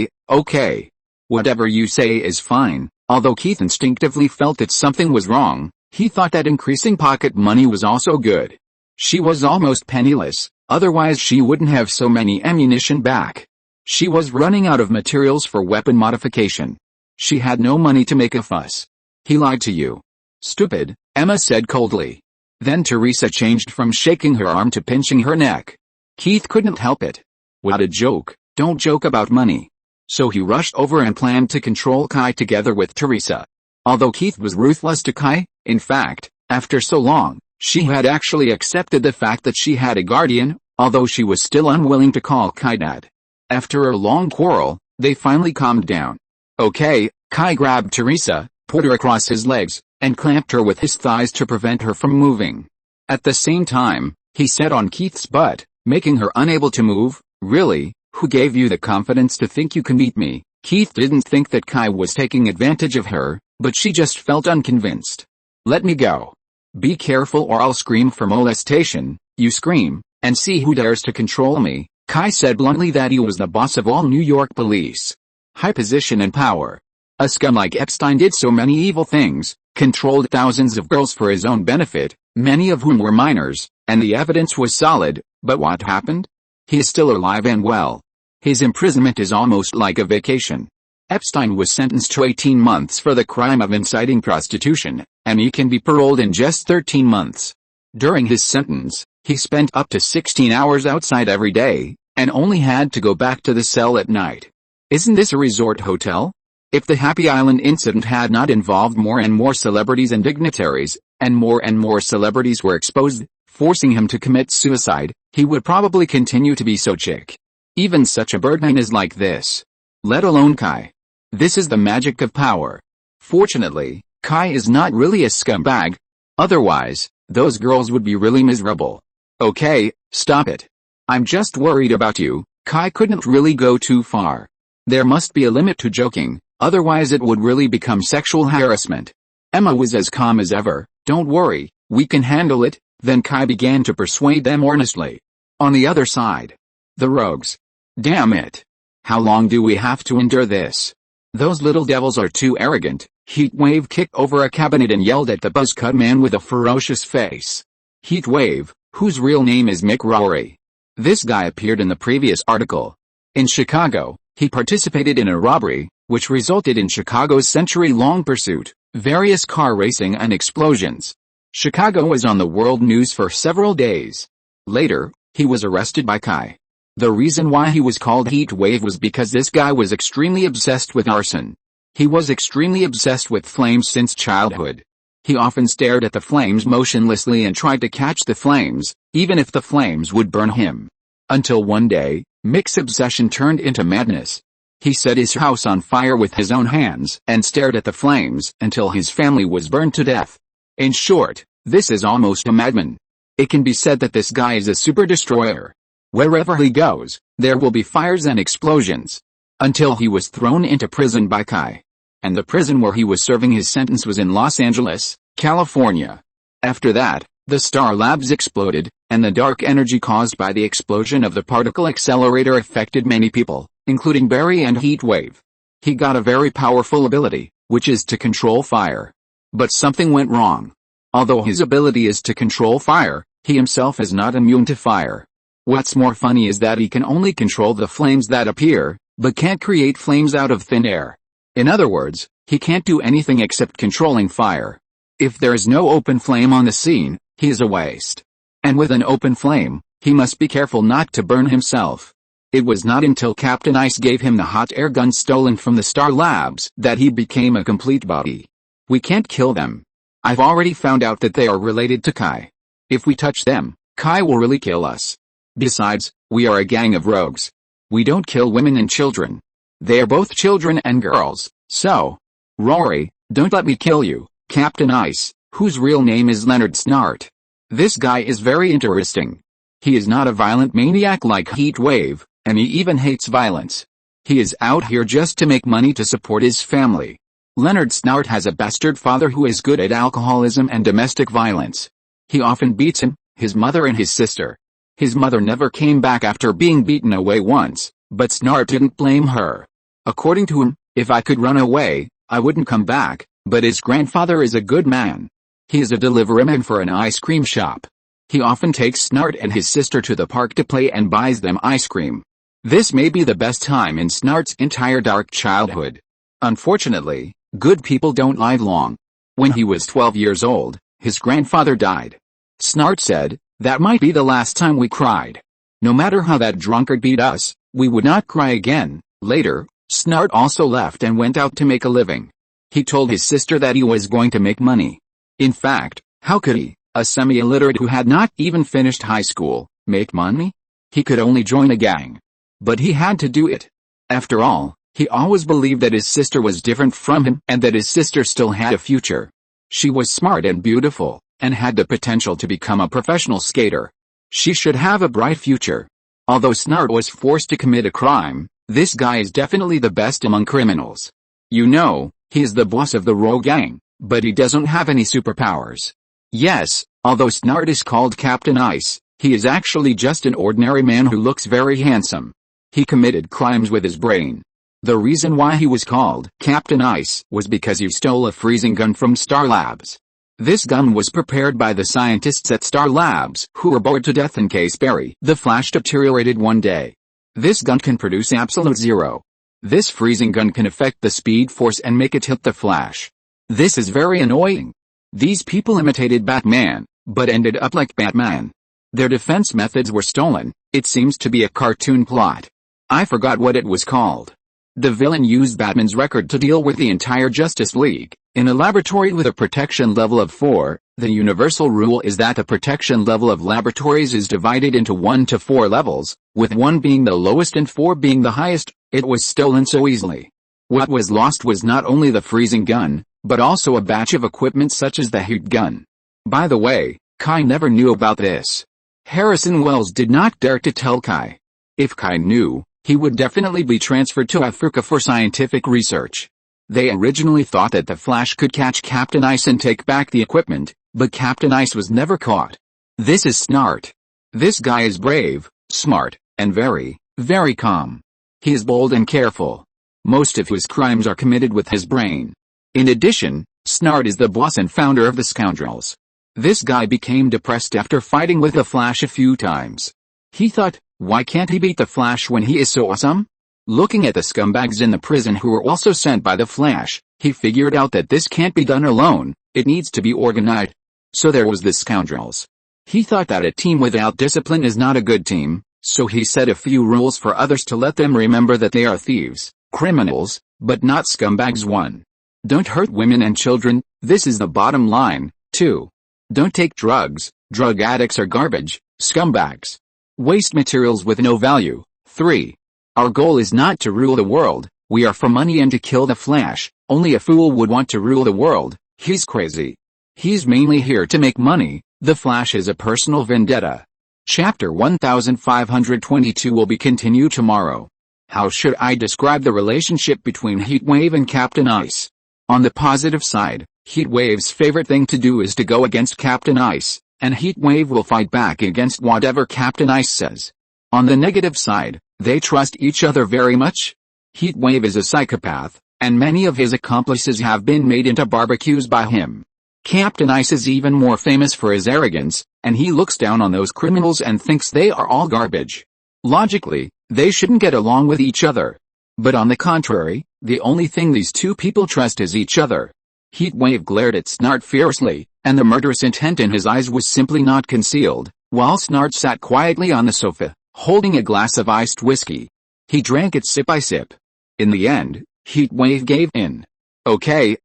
Okay. Whatever you say is fine. Although Keith instinctively felt that something was wrong, he thought that increasing pocket money was also good. She was almost penniless, otherwise she wouldn't have so many ammunition back. She was running out of materials for weapon modification. She had no money to make a fuss. He lied to you. Stupid, Emma said coldly. Then Teresa changed from shaking her arm to pinching her neck. Keith couldn't help it. What a joke. Don't joke about money. So he rushed over and planned to control Kai together with Teresa. Although Keith was ruthless to Kai, in fact, after so long, she had actually accepted the fact that she had a guardian, although she was still unwilling to call Kai dad. After a long quarrel, they finally calmed down. Okay, Kai grabbed Teresa, put her across his legs, and clamped her with his thighs to prevent her from moving. At the same time, he sat on Keith's butt, making her unable to move. Really? Who gave you the confidence to think you can beat me? Keith didn't think that Kai was taking advantage of her, but she just felt unconvinced. Let me go. Be careful or I'll scream for molestation. You scream, and see who dares to control me. Kai said bluntly that he was the boss of all New York police. High position and power. A scum like Epstein did so many evil things, controlled thousands of girls for his own benefit, many of whom were minors, and the evidence was solid, but what happened? He is still alive and well. His imprisonment is almost like a vacation. Epstein was sentenced to 18 months for the crime of inciting prostitution, and he can be paroled in just 13 months. During his sentence, he spent up to 16 hours outside every day, and only had to go back to the cell at night. Isn't this a resort hotel? If the Happy Island incident had not involved more and more celebrities and dignitaries, and more celebrities were exposed, forcing him to commit suicide, he would probably continue to be so chic. Even such a birdman is like this. Let alone Kai. This is the magic of power. Fortunately, Kai is not really a scumbag. Otherwise, those girls would be really miserable. Okay, stop it. I'm just worried about you. Kai couldn't really go too far. There must be a limit to joking, otherwise it would really become sexual harassment. Emma was as calm as ever. Don't worry, we can handle it. Then Kai began to persuade them earnestly. On the other side, the rogues. Damn it. How long do we have to endure this? Those little devils are too arrogant. Heatwave kicked over a cabinet and yelled at the buzzcut man with a ferocious face. Heatwave, whose real name is Mick Rowery. This guy appeared in the previous article. In Chicago, he participated in a robbery, which resulted in Chicago's century-long pursuit, various car racing and explosions. Chicago was on the world news for several days. Later, he was arrested by Kai. The reason why he was called Heatwave was because this guy was extremely obsessed with arson. He was extremely obsessed with flames since childhood. He often stared at the flames motionlessly and tried to catch the flames, even if the flames would burn him. Until one day, Mick's obsession turned into madness. He set his house on fire with his own hands and stared at the flames until his family was burned to death. In short, this is almost a madman. It can be said that this guy is a super destroyer. Wherever he goes, there will be fires and explosions. Until he was thrown into prison by Kai. And the prison where he was serving his sentence was in Los Angeles, California. After that, the Star Labs exploded, and the dark energy caused by the explosion of the particle accelerator affected many people, including Barry and Heatwave. He got a very powerful ability, which is to control fire. But something went wrong. Although his ability is to control fire, he himself is not immune to fire. What's more funny is that he can only control the flames that appear, but can't create flames out of thin air. In other words, he can't do anything except controlling fire. If there is no open flame on the scene, he is a waste. And with an open flame, he must be careful not to burn himself. It was not until Captain Ice gave him the hot air gun stolen from the Star Labs that he became a complete body. We can't kill them. I've already found out that they are related to Kai. If we touch them, Kai will really kill us. Besides, we are a gang of rogues. We don't kill women and children. They are both children and girls, so. Rory, don't let me kill you, Captain Ice, whose real name is Leonard Snart. This guy is very interesting. He is not a violent maniac like Heatwave, and he even hates violence. He is out here just to make money to support his family. Leonard Snart has a bastard father who is good at alcoholism and domestic violence. He often beats him, his mother and his sister. His mother never came back after being beaten away once, but Snart didn't blame her. According to him, if I could run away, I wouldn't come back, but his grandfather is a good man. He is a deliveryman for an ice cream shop. He often takes Snart and his sister to the park to play and buys them ice cream. This may be the best time in Snart's entire dark childhood. Unfortunately, good people don't live long. When he was 12 years old, his grandfather died. Snart said, "That might be the last time we cried. No matter how that drunkard beat us, we would not cry again." Later, Snart also left and went out to make a living. He told his sister that he was going to make money. In fact, how could he, a semi-illiterate who had not even finished high school, make money? He could only join a gang. But he had to do it. After all, he always believed that his sister was different from him and that his sister still had a future. She was smart and beautiful, and had the potential to become a professional skater. She should have a bright future. Although Snart was forced to commit a crime, this guy is definitely the best among criminals. You know, he is the boss of the rogue gang, but he doesn't have any superpowers. Yes, although Snart is called Captain Ice, he is actually just an ordinary man who looks very handsome. He committed crimes with his brain. The reason why he was called Captain Ice was because he stole a freezing gun from Star Labs. This gun was prepared by the scientists at Star Labs who were bored to death in case Barry the Flash deteriorated one day. This gun can produce absolute zero. This freezing gun can affect the speed force and make it hit the Flash. This is very annoying. These people imitated Batman, but ended up like Batman. Their defense methods were stolen. It seems to be a cartoon plot. I forgot what it was called. The villain used Batman's record to deal with the entire Justice League. In a laboratory with a protection level of 4, the universal rule is that the protection level of laboratories is divided into 1 to 4 levels, with 1 being the lowest and 4 being the highest. It was stolen so easily. What was lost was not only the freezing gun, but also a batch of equipment such as the heat gun. By the way, Kai never knew about this. Harrison Wells did not dare to tell Kai. If Kai knew, he would definitely be transferred to Africa for scientific research. They originally thought that the Flash could catch Captain Ice and take back the equipment, but Captain Ice was never caught. This is Snart. This guy is brave, smart, and very, very calm. He is bold and careful. Most of his crimes are committed with his brain. In addition, Snart is the boss and founder of the Scoundrels. This guy became depressed after fighting with the Flash a few times. He thought, why can't he beat the Flash when he is so awesome? Looking at the scumbags in the prison who were also sent by the Flash, he figured out that this can't be done alone, it needs to be organized. So there was the Scoundrels. He thought that a team without discipline is not a good team, so he set a few rules for others to let them remember that they are thieves, criminals, but not scumbags. 1. Don't hurt women and children, this is the bottom line. 2. Don't take drugs, drug addicts are garbage, scumbags. Waste materials with no value. 3. Our goal is not to rule the world, we are for money and to kill the Flash. Only a fool would want to rule the world, he's crazy. He's mainly here to make money, the Flash is a personal vendetta. Chapter 1522 will be continued tomorrow. How should I describe the relationship between Heatwave and Captain Ice? On the positive side, Heatwave's favorite thing to do is to go against Captain Ice, and Heatwave will fight back against whatever Captain Ice says. On the negative side, they trust each other very much. Heatwave is a psychopath, and many of his accomplices have been made into barbecues by him. Captain Ice is even more famous for his arrogance, and he looks down on those criminals and thinks they are all garbage. Logically, they shouldn't get along with each other. But on the contrary, the only thing these two people trust is each other. Heatwave glared at Snart fiercely, and the murderous intent in his eyes was simply not concealed, while Snart sat quietly on the sofa, holding a glass of iced whiskey. He drank it sip by sip. In the end, Heatwave gave in. Okay.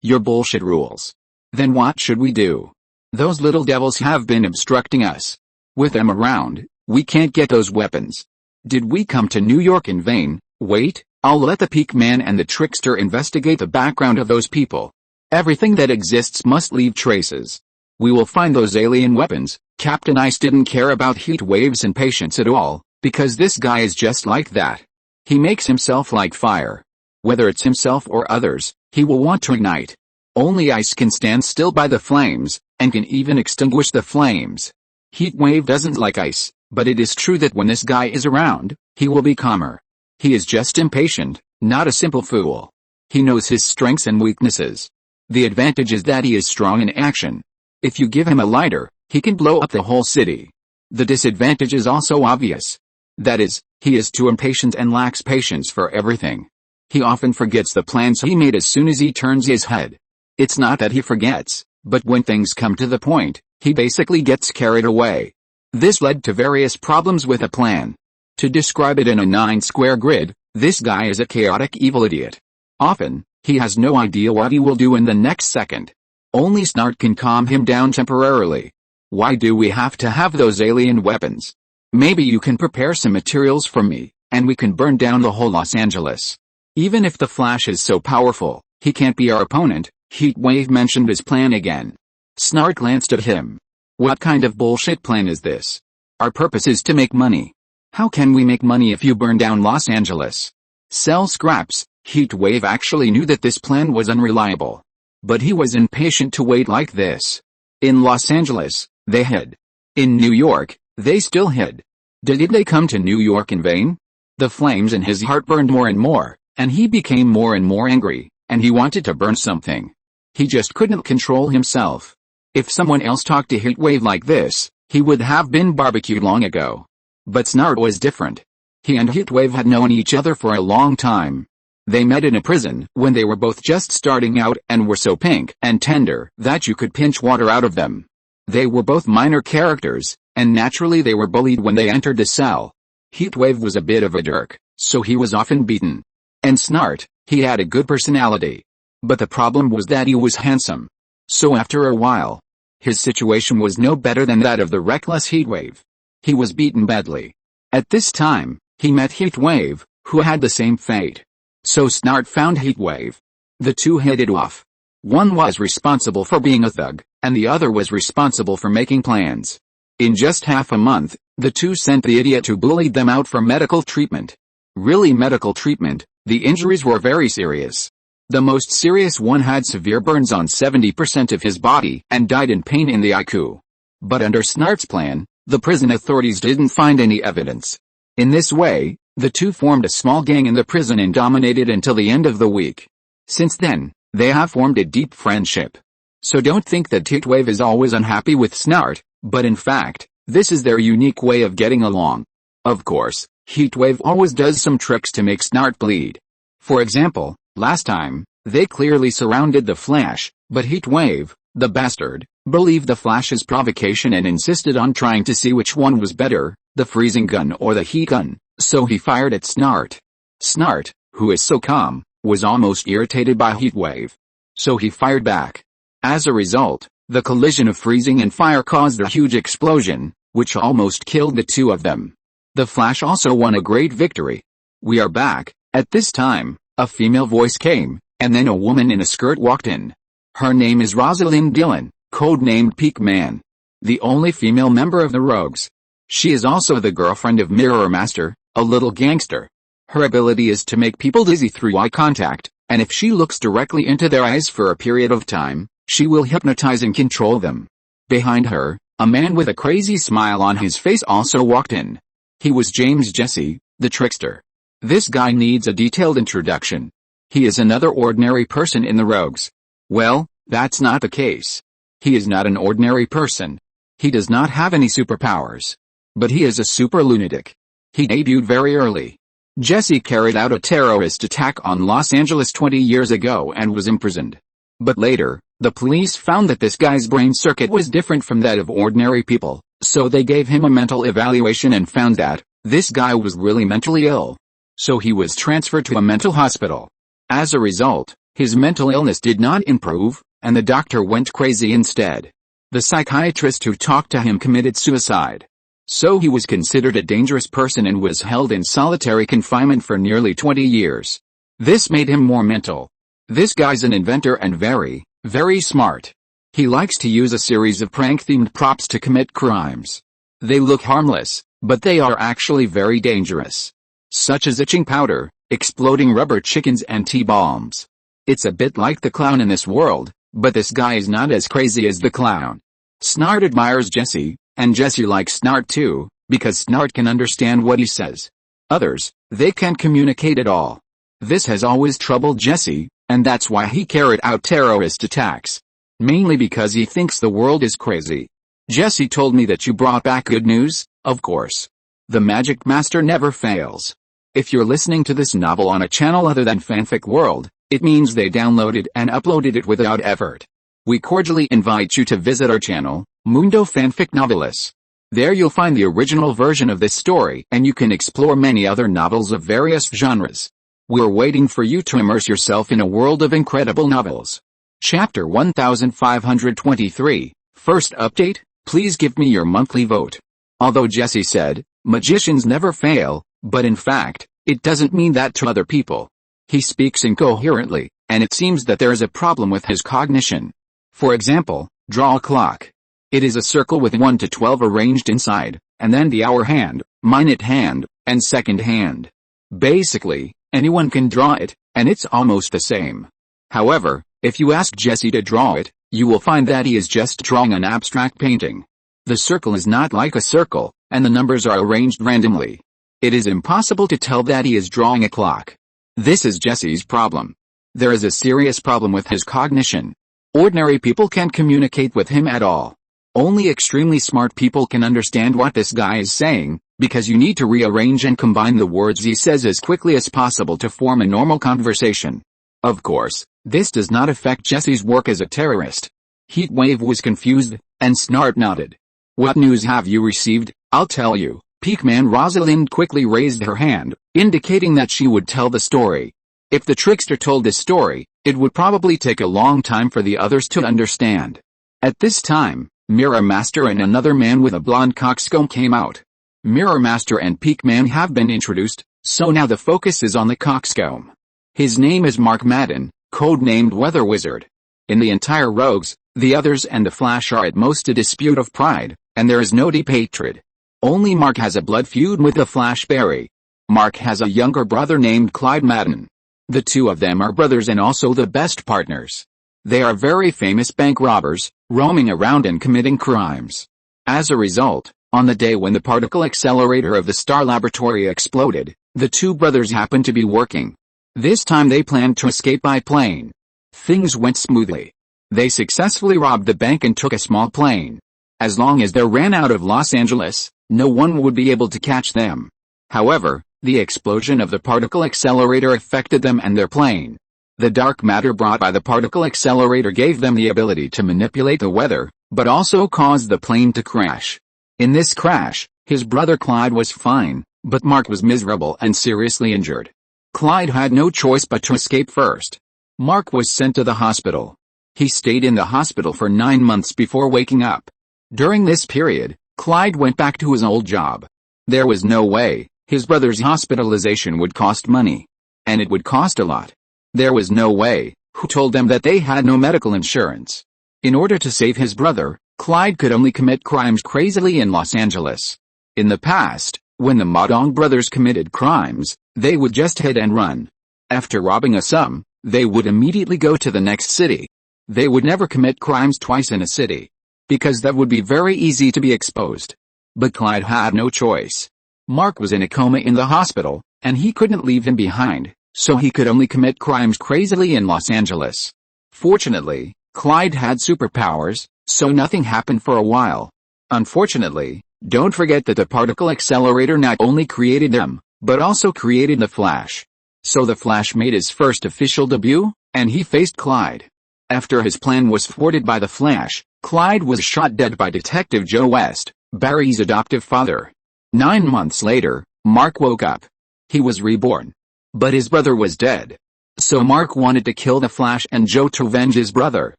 Your bullshit rules. Then what should we do? Those little devils have been obstructing us. With them around, we can't get those weapons. Did we come to New York in vain? Wait, I'll let the Peak Man and the Trickster investigate the background of those people. Everything that exists must leave traces. We will find those alien weapons. Captain Ice didn't care about Heatwave's impatience at all, because this guy is just like that. He makes himself like fire. Whether it's himself or others, he will want to ignite. Only Ice can stand still by the flames, and can even extinguish the flames. Heatwave doesn't like Ice, but it is true that when this guy is around, he will be calmer. He is just impatient, not a simple fool. He knows his strengths and weaknesses. The advantage is that he is strong in action. If you give him a lighter, he can blow up the whole city. The disadvantage is also obvious. That is, he is too impatient and lacks patience for everything. He often forgets the plans he made as soon as he turns his head. It's not that he forgets, but when things come to the point, he basically gets carried away. This led to various problems with a plan. To describe it in a 9-square grid, this guy is a chaotic evil idiot. Often, he has no idea what he will do in the next second. Only Snart can calm him down temporarily. Why do we have to have those alien weapons? Maybe you can prepare some materials for me, and we can burn down the whole Los Angeles. Even if the Flash is so powerful, he can't be our opponent. Heatwave mentioned his plan again. Snart glanced at him. What kind of bullshit plan is this? Our purpose is to make money. How can we make money if you burn down Los Angeles? Sell scraps. Heatwave actually knew that this plan was unreliable. But he was impatient to wait like this. In Los Angeles, they hid. In New York, they still hid. Did they come to New York in vain? The flames in his heart burned more and more, and he became more and more angry, and he wanted to burn something. He just couldn't control himself. If someone else talked to Heatwave like this, he would have been barbecued long ago. But Snart was different. He and Heatwave had known each other for a long time. They met in a prison when they were both just starting out and were so pink and tender that you could pinch water out of them. They were both minor characters, and naturally they were bullied when they entered the cell. Heatwave was a bit of a jerk, so he was often beaten. And Snart, he had a good personality. But the problem was that he was handsome. So after a while, his situation was no better than that of the reckless Heatwave. He was beaten badly. At this time, he met Heatwave, who had the same fate. So Snart found Heatwave. The two hit it off. One was responsible for being a thug, and the other was responsible for making plans. In just half a month, the two sent the idiot who bullied them out for medical treatment. Really medical treatment, the injuries were very serious. The most serious one had severe burns on 70% of his body and died in pain in the ICU. But under Snart's plan, the prison authorities didn't find any evidence. In this way, the two formed a small gang in the prison and dominated until the end of the week. Since then, they have formed a deep friendship. So don't think that Heatwave is always unhappy with Snart, but in fact, this is their unique way of getting along. Of course, Heatwave always does some tricks to make Snart bleed. For example, last time, they clearly surrounded the Flash, but Heatwave, the bastard, believed the Flash's provocation and insisted on trying to see which one was better, the freezing gun or the heat gun, so he fired at Snart. Snart, who is so calm, was almost irritated by Heatwave. So he fired back. As a result, the collision of freezing and fire caused a huge explosion, which almost killed the two of them. The Flash also won a great victory. We are back. At this time, a female voice came, and then a woman in a skirt walked in. Her name is Rosalind Dillon, codenamed Peak Man. The only female member of the Rogues. She is also the girlfriend of Mirror Master, a little gangster. Her ability is to make people dizzy through eye contact, and if she looks directly into their eyes for a period of time, she will hypnotize and control them. Behind her, a man with a crazy smile on his face also walked in. He was James Jesse, the trickster. This guy needs a detailed introduction. He is another ordinary person in the Rogues. Well, that's not the case. He is not an ordinary person. He does not have any superpowers. But he is a super lunatic. He debuted very early. Jesse carried out a terrorist attack on Los Angeles 20 years ago and was imprisoned. But later, the police found that this guy's brain circuit was different from that of ordinary people, so they gave him a mental evaluation and found that this guy was really mentally ill. So he was transferred to a mental hospital. As a result, his mental illness did not improve, and the doctor went crazy instead. The psychiatrist who talked to him committed suicide. So he was considered a dangerous person and was held in solitary confinement for nearly 20 years. This made him more mental. This guy's an inventor and very, very smart. He likes to use a series of prank-themed props to commit crimes. They look harmless, but they are actually very dangerous. Such as itching powder, exploding rubber chickens and T-bombs. It's a bit like the clown in this world, but this guy is not as crazy as the clown. Snart admires Jesse, and Jesse likes Snart too, because Snart can understand what he says. Others, they can't communicate at all. This has always troubled Jesse, and that's why he carried out terrorist attacks. Mainly because he thinks the world is crazy. Jesse told me that you brought back good news, of course. The Magic Master never fails. If you're listening to this novel on a channel other than Fanfic World, it means they downloaded and uploaded it without effort. We cordially invite you to visit our channel, Mundo Fanfic Novelis. There you'll find the original version of this story and you can explore many other novels of various genres. We're waiting for you to immerse yourself in a world of incredible novels. Chapter 1523, First Update, please give me your monthly vote. Although Jesse said, magicians never fail, but in fact, it doesn't mean that to other people. He speaks incoherently, and it seems that there is a problem with his cognition. For example, draw a clock. It is a circle with 1 to 12 arranged inside, and then the hour hand, minute hand, and second hand. Basically, anyone can draw it, and it's almost the same. However, if you ask Jesse to draw it, you will find that he is just drawing an abstract painting. The circle is not like a circle, and the numbers are arranged randomly. It is impossible to tell that he is drawing a clock. This is Jesse's problem. There is a serious problem with his cognition. Ordinary people can't communicate with him at all. Only extremely smart people can understand what this guy is saying, because you need to rearrange and combine the words he says as quickly as possible to form a normal conversation. Of course, this does not affect Jesse's work as a terrorist. Heatwave was confused, and Snart nodded. What news have you received? I'll tell you. Peakman Rosalind quickly raised her hand, indicating that she would tell the story. If the trickster told this story, it would probably take a long time for the others to understand. At this time, Mirror Master and another man with a blonde coxcomb came out. Mirror Master and Peakman have been introduced, so now the focus is on the coxcomb. His name is Mark Madden, codenamed Weather Wizard. In the entire Rogues, the others and the Flash are at most a dispute of pride, and there is no deep hatred. Only Mark has a blood feud with the Flashberry. Mark has a younger brother named Clyde Madden. The two of them are brothers and also the best partners. They are very famous bank robbers, roaming around and committing crimes. As a result, on the day when the particle accelerator of the Star Laboratory exploded, the two brothers happened to be working. This time they planned to escape by plane. Things went smoothly. They successfully robbed the bank and took a small plane. As long as they ran out of Los Angeles, no one would be able to catch them. However, the explosion of the particle accelerator affected them and their plane. The dark matter brought by the particle accelerator gave them the ability to manipulate the weather, but also caused the plane to crash. In this crash, his brother Clyde was fine, but Mark was miserable and seriously injured. Clyde had no choice but to escape first. Mark was sent to the hospital. He stayed in the hospital for 9 months before waking up. During this period, Clyde went back to his old job. There was no way his brother's hospitalization would cost money. And it would cost a lot. There was no way, who told them that they had no medical insurance. In order to save his brother, Clyde could only commit crimes crazily in Los Angeles. In the past, when the Modong brothers committed crimes, they would just hit and run. After robbing a sum, they would immediately go to the next city. They would never commit crimes twice in a city, because that would be very easy to be exposed. But Clyde had no choice. Mark was in a coma in the hospital, and he couldn't leave him behind, so he could only commit crimes crazily in Los Angeles. Fortunately, Clyde had superpowers, so nothing happened for a while. Unfortunately, don't forget that the particle accelerator not only created them, but also created the Flash. So the Flash made his first official debut, and he faced Clyde. After his plan was thwarted by the Flash, Clyde was shot dead by Detective Joe West, Barry's adoptive father. 9 months later, Mark woke up. He was reborn. But his brother was dead. So Mark wanted to kill the Flash and Joe to avenge his brother.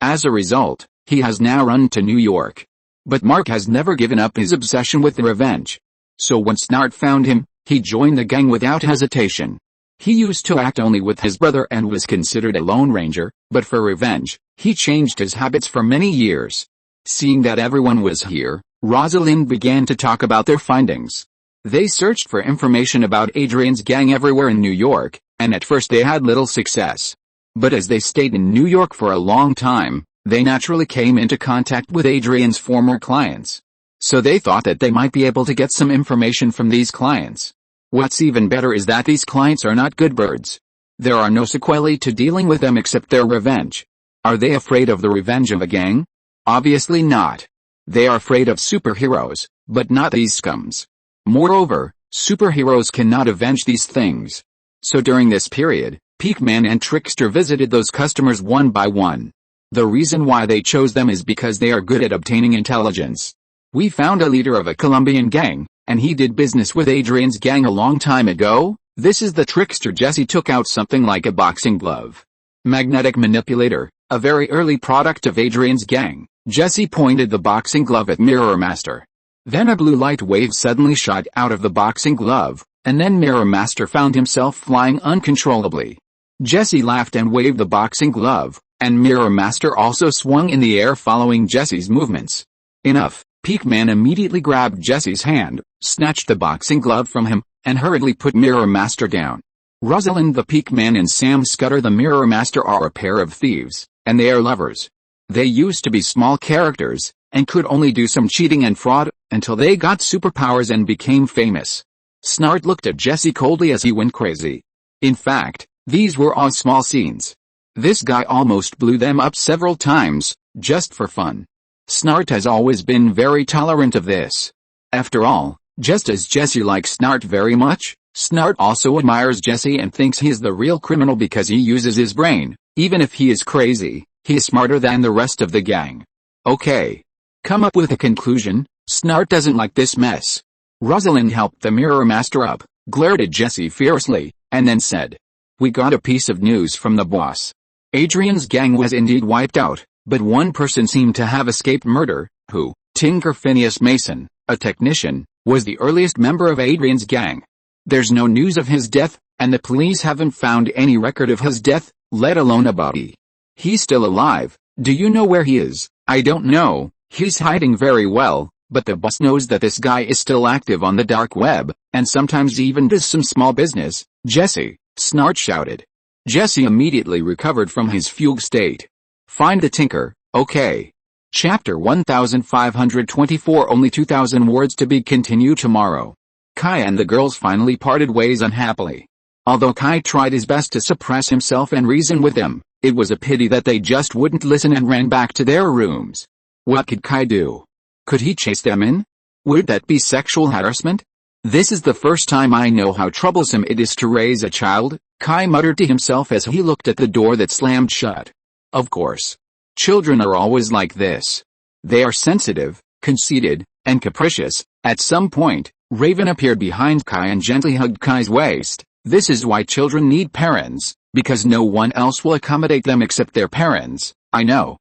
As a result, he has now run to New York. But Mark has never given up his obsession with revenge. So when Snart found him, he joined the gang without hesitation. He used to act only with his brother and was considered a lone ranger, but for revenge, he changed his habits for many years. Seeing that everyone was here, Rosalind began to talk about their findings. They searched for information about Adrian's gang everywhere in New York, and at first they had little success. But as they stayed in New York for a long time, they naturally came into contact with Adrian's former clients. So they thought that they might be able to get some information from these clients. What's even better is that these clients are not good birds. There are no sequelae to dealing with them except their revenge. Are they afraid of the revenge of a gang? Obviously not. They are afraid of superheroes, but not these scums. Moreover, superheroes cannot avenge these things. So during this period, Peakman and Trickster visited those customers one by one. The reason why they chose them is because they are good at obtaining intelligence. We found a leader of a Colombian gang, and he did business with Adrian's gang a long time ago. This is the Trickster. Jesse took out something like a boxing glove. Magnetic manipulator, a very early product of Adrian's gang. Jesse pointed the boxing glove at Mirror Master. Then a blue light wave suddenly shot out of the boxing glove, and then Mirror Master found himself flying uncontrollably. Jesse laughed and waved the boxing glove, and Mirror Master also swung in the air following Jesse's movements. Enough, Peakman immediately grabbed Jesse's hand, snatched the boxing glove from him, and hurriedly put Mirror Master down. Rosalind the Peakman and Sam Scudder the Mirror Master are a pair of thieves, and they are lovers. They used to be small characters, and could only do some cheating and fraud, until they got superpowers and became famous. Snart looked at Jesse coldly as he went crazy. In fact, these were all small scenes. This guy almost blew them up several times, just for fun. Snart has always been very tolerant of this. After all, just as Jesse likes Snart very much, Snart also admires Jesse and thinks he is the real criminal because he uses his brain. Even if he is crazy, he is smarter than the rest of the gang. Okay. Come up with a conclusion. Snart doesn't like this mess. Rosalind helped the Mirror Master up, glared at Jesse fiercely, and then said, "We got a piece of news from the boss. Adrian's gang was indeed wiped out, but one person seemed to have escaped murder, who, Tinker Phineas Mason, a technician, was the earliest member of Adrian's gang. There's no news of his death, and the police haven't found any record of his death, let alone a body. He's still alive. Do you know where he is?" "I don't know. He's hiding very well, But the boss knows that this guy is still active on the dark web, and sometimes even does some small business. "Jesse!" Snart shouted. Jesse immediately recovered from his fugue state. "Find the tinker, okay." Chapter 1524. Only 2,000 words to be continued tomorrow. Kai and the girls finally parted ways unhappily. Although Kai tried his best to suppress himself and reason with them, it was a pity that they just wouldn't listen and ran back to their rooms. What could Kai do? Could he chase them in? Would that be sexual harassment? "This is the first time I know how troublesome it is to raise a child," Kai muttered to himself as he looked at the door that slammed shut. Of course. Children are always like this. They are sensitive, conceited, and capricious. At some point, Raven appeared behind Kai and gently hugged Kai's waist. "This is why children need parents, because no one else will accommodate them except their parents." I know.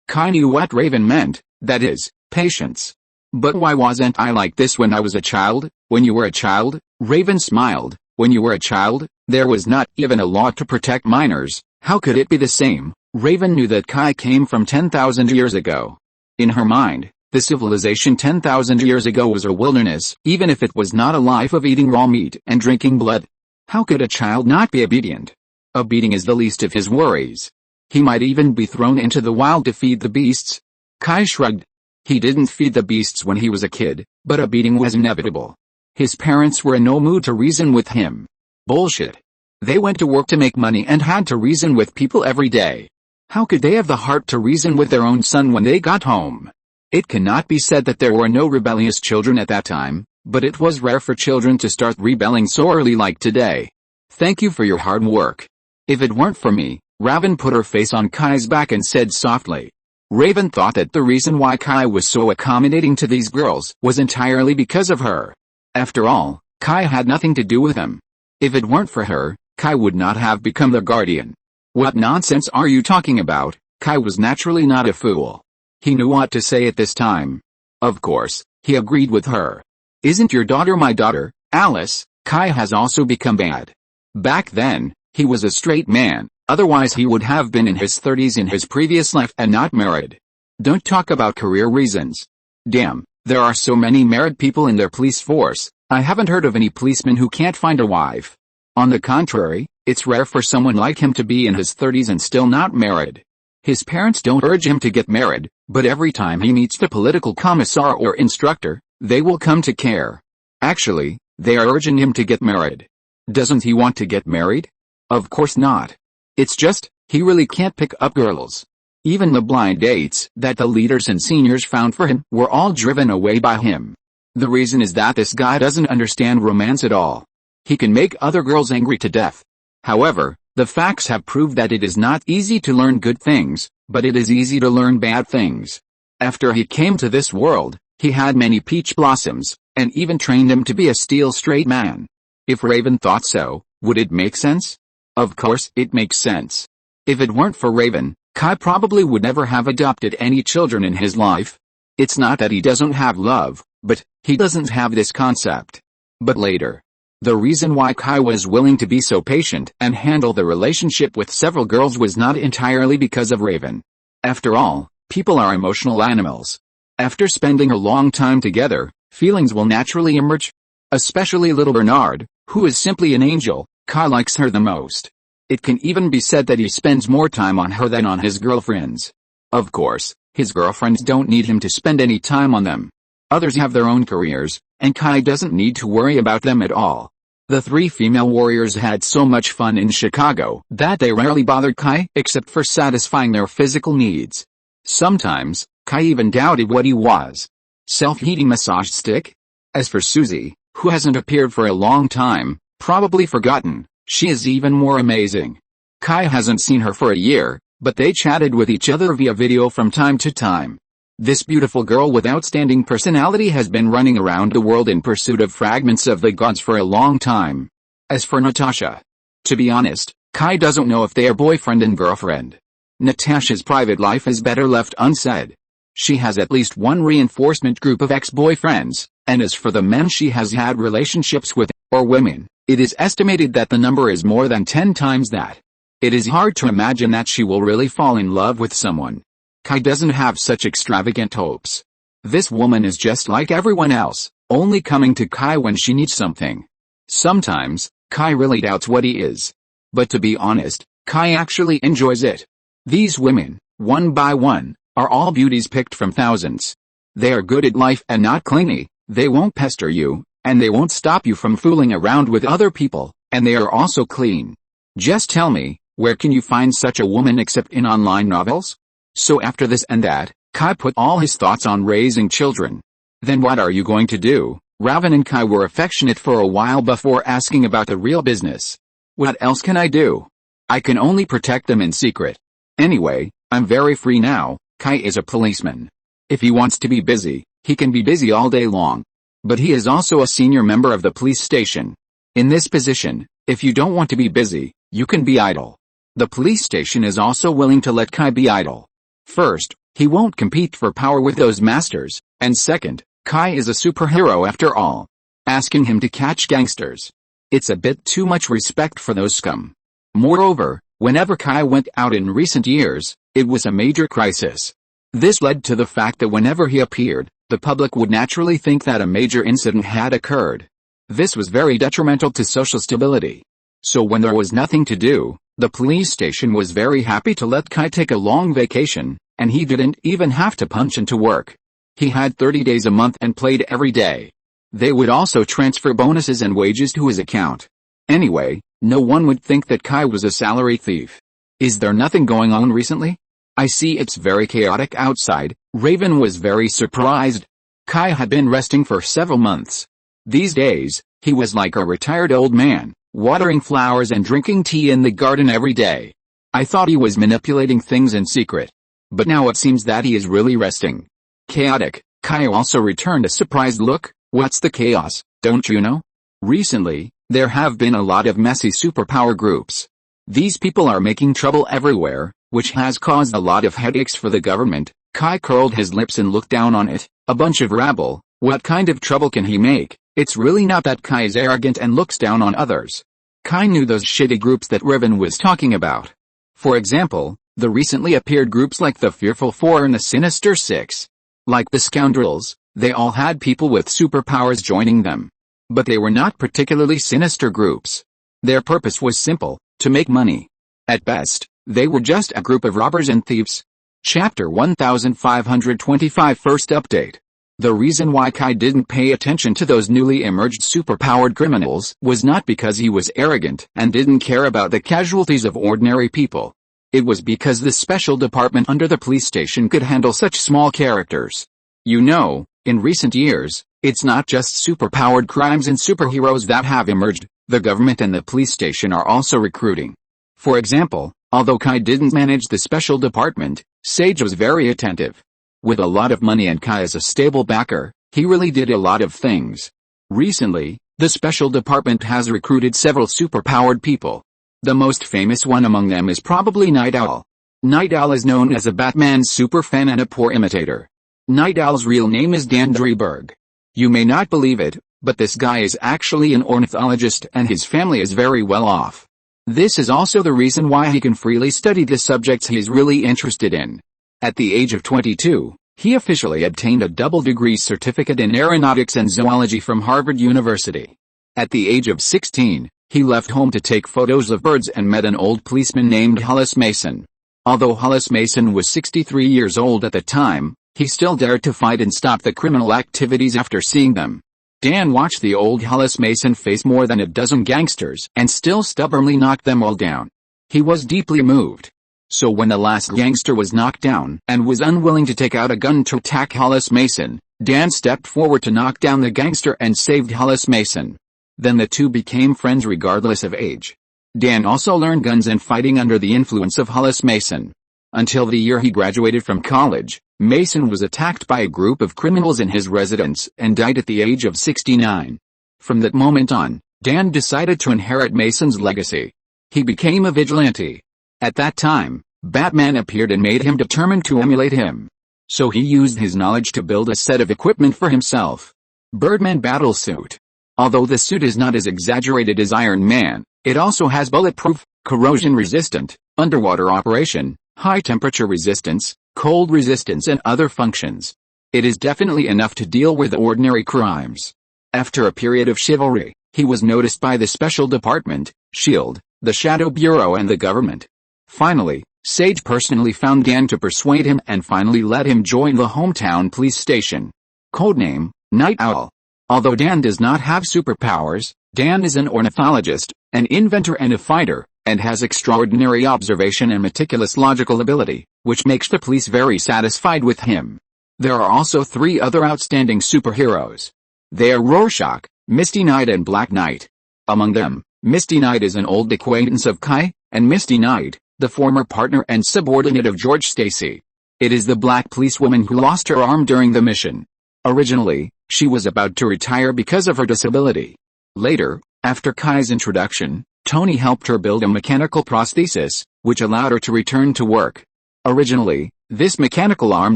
Kai knew what Raven meant, that is, patience. "But why wasn't I like this when I was a child?" "When you were a child?" Raven smiled. "When you were a child, there was not even a law to protect minors. How could it be the same?" Raven knew that Kai came from 10,000 years ago. In her mind, the civilization 10,000 years ago was a wilderness, even if it was not a life of eating raw meat and drinking blood. How could a child not be obedient? A beating is the least of his worries. He might even be thrown into the wild to feed the beasts. Kai shrugged. He didn't feed the beasts when he was a kid, but a beating was inevitable. His parents were in no mood to reason with him. Bullshit. They went to work to make money and had to reason with people every day. How could they have the heart to reason with their own son when they got home? It cannot be said that there were no rebellious children at that time, but it was rare for children to start rebelling so early like today. "Thank you for your hard work. If it weren't for me," Raven put her face on Kai's back and said softly. Raven thought that the reason why Kai was so accommodating to these girls was entirely because of her. After all, Kai had nothing to do with him. If it weren't for her, Kai would not have become the guardian. "What nonsense are you talking about?" Kai was naturally not a fool. He knew what to say at this time. Of course, he agreed with her. "Isn't your daughter my daughter, Alice?" Kai has also become bad. Back then, he was a straight man, otherwise he would have been in his 30s in his previous life and not married. Don't talk about career reasons. Damn, there are so many married people in their police force. I haven't heard of any policeman who can't find a wife. On the contrary, it's rare for someone like him to be in his 30s and still not married. His parents don't urge him to get married, but every time he meets the political commissar or instructor, they will come to care. Actually, they are urging him to get married. Doesn't he want to get married? Of course not. It's just, he really can't pick up girls. Even the blind dates that the leaders and seniors found for him were all driven away by him. The reason is that this guy doesn't understand romance at all. He can make other girls angry to death. However, the facts have proved that it is not easy to learn good things, but it is easy to learn bad things. After he came to this world, he had many peach blossoms, and even trained them to be a steel straight man. If Raven thought so, would it make sense? Of course it makes sense. If it weren't for Raven, Kai probably would never have adopted any children in his life. It's not that he doesn't have love, but he doesn't have this concept. But later. The reason why Kai was willing to be so patient and handle the relationship with several girls was not entirely because of Raven. After all, people are emotional animals. After spending a long time together, feelings will naturally emerge. Especially little Bernard, who is simply an angel. Kai likes her the most. It can even be said that he spends more time on her than on his girlfriends. Of course, his girlfriends don't need him to spend any time on them. Others have their own careers, and Kai doesn't need to worry about them at all. The three female warriors had so much fun in Chicago that they rarely bothered Kai except for satisfying their physical needs. Sometimes, Kai even doubted what he was. Self-heating massage stick? As for Susie, who hasn't appeared for a long time, probably forgotten, she is even more amazing. Kai hasn't seen her for a year, but they chatted with each other via video from time to time. This beautiful girl with outstanding personality has been running around the world in pursuit of fragments of the gods for a long time. As for Natasha, to be honest, Kai doesn't know if they are boyfriend and girlfriend. Natasha's private life is better left unsaid. She has at least one reinforcement group of ex-boyfriends, and as for the men she has had relationships with, or women, it is estimated that the number is more than 10 times that. It is hard to imagine that she will really fall in love with someone. Kai doesn't have such extravagant hopes. This woman is just like everyone else, only coming to Kai when she needs something. Sometimes, Kai really doubts what he is. But to be honest, Kai actually enjoys it. These women, one by one, are all beauties picked from thousands. They are good at life and not clingy, they won't pester you, and they won't stop you from fooling around with other people, and they are also clean. Just tell me, where can you find such a woman except in online novels? So after this and that, Kai put all his thoughts on raising children. Then what are you going to do? Raven and Kai were affectionate for a while before asking about the real business. What else can I do? I can only protect them in secret. Anyway, I'm very free now. Kai is a policeman. If he wants to be busy, he can be busy all day long. But he is also a senior member of the police station. In this position, if you don't want to be busy, you can be idle. The police station is also willing to let Kai be idle. First, he won't compete for power with those masters, and second, Kai is a superhero after all. Asking him to catch gangsters. It's a bit too much respect for those scum. Moreover, whenever Kai went out in recent years, it was a major crisis. This led to the fact that whenever he appeared, the public would naturally think that a major incident had occurred. This was very detrimental to social stability. So when there was nothing to do, the police station was very happy to let Kai take a long vacation, and he didn't even have to punch into work. He had 30 days a month and played every day. They would also transfer bonuses and wages to his account. Anyway, no one would think that Kai was a salary thief. Is there nothing going on recently? I see it's very chaotic outside. Raven was very surprised. Kai had been resting for several months. These days, he was like a retired old man, watering flowers and drinking tea in the garden every day. I thought he was manipulating things in secret. But now it seems that he is really resting. Chaotic. Kai also returned a surprised look. What's the chaos, don't you know? Recently, there have been a lot of messy superpower groups. These people are making trouble everywhere, which has caused a lot of headaches for the government. Kai curled his lips and looked down on it. A bunch of rabble. What kind of trouble can he make? It's really not that Kai is arrogant and looks down on others. Kai knew those shitty groups that Raven was talking about. For example, the recently appeared groups like the Fearful Four and the Sinister Six. Like the Scoundrels, they all had people with superpowers joining them. But they were not particularly sinister groups. Their purpose was simple, to make money. At best, they were just a group of robbers and thieves. Chapter 1525 First Update. The reason why Kai didn't pay attention to those newly emerged superpowered criminals was not because he was arrogant and didn't care about the casualties of ordinary people. It was because the special department under the police station could handle such small characters. You know, in recent years, it's not just superpowered crimes and superheroes that have emerged, the government and the police station are also recruiting. For example, although Kai didn't manage the special department, Sage was very attentive. With a lot of money and Kai as a stable backer, he really did a lot of things. Recently, the special department has recruited several superpowered people. The most famous one among them is probably Night Owl. Night Owl is known as a Batman superfan and a poor imitator. Night Owl's real name is Dan Dreiberg. You may not believe it, but this guy is actually an ornithologist and his family is very well off. This is also the reason why he can freely study the subjects he is really interested in. At the age of 22, he officially obtained a double-degree certificate in aeronautics and zoology from Harvard University. At the age of 16, he left home to take photos of birds and met an old policeman named Hollis Mason. Although Hollis Mason was 63 years old at the time, he still dared to fight and stop the criminal activities after seeing them. Dan watched the old Hollis Mason face more than a dozen gangsters and still stubbornly knock them all down. He was deeply moved. So when the last gangster was knocked down and was unwilling to take out a gun to attack Hollis Mason, Dan stepped forward to knock down the gangster and saved Hollis Mason. Then the two became friends regardless of age. Dan also learned guns and fighting under the influence of Hollis Mason. Until the year he graduated from college, Mason was attacked by a group of criminals in his residence and died at the age of 69. From that moment on, Dan decided to inherit Mason's legacy. He became a vigilante. At that time, Batman appeared and made him determined to emulate him. So he used his knowledge to build a set of equipment for himself. Birdman Battle Suit. Although the suit is not as exaggerated as Iron Man, it also has bulletproof, corrosion-resistant, underwater operation, high-temperature resistance, cold resistance and other functions. It is definitely enough to deal with ordinary crimes. After a period of chivalry, he was noticed by the Special Department, SHIELD, the Shadow Bureau and the government. Finally, Sage personally found Dan to persuade him and finally let him join the hometown police station. Codename, Night Owl. Although Dan does not have superpowers, Dan is an ornithologist, an inventor and a fighter, and has extraordinary observation and meticulous logical ability, which makes the police very satisfied with him. There are also 3 other outstanding superheroes. They are Rorschach, Misty Knight and Black Knight. Among them, Misty Knight is an old acquaintance of Kai, and Misty Knight, the former partner and subordinate of George Stacy. It is the black policewoman who lost her arm during the mission. Originally, she was about to retire because of her disability. Later, after Kai's introduction, Tony helped her build a mechanical prosthesis, which allowed her to return to work. Originally, this mechanical arm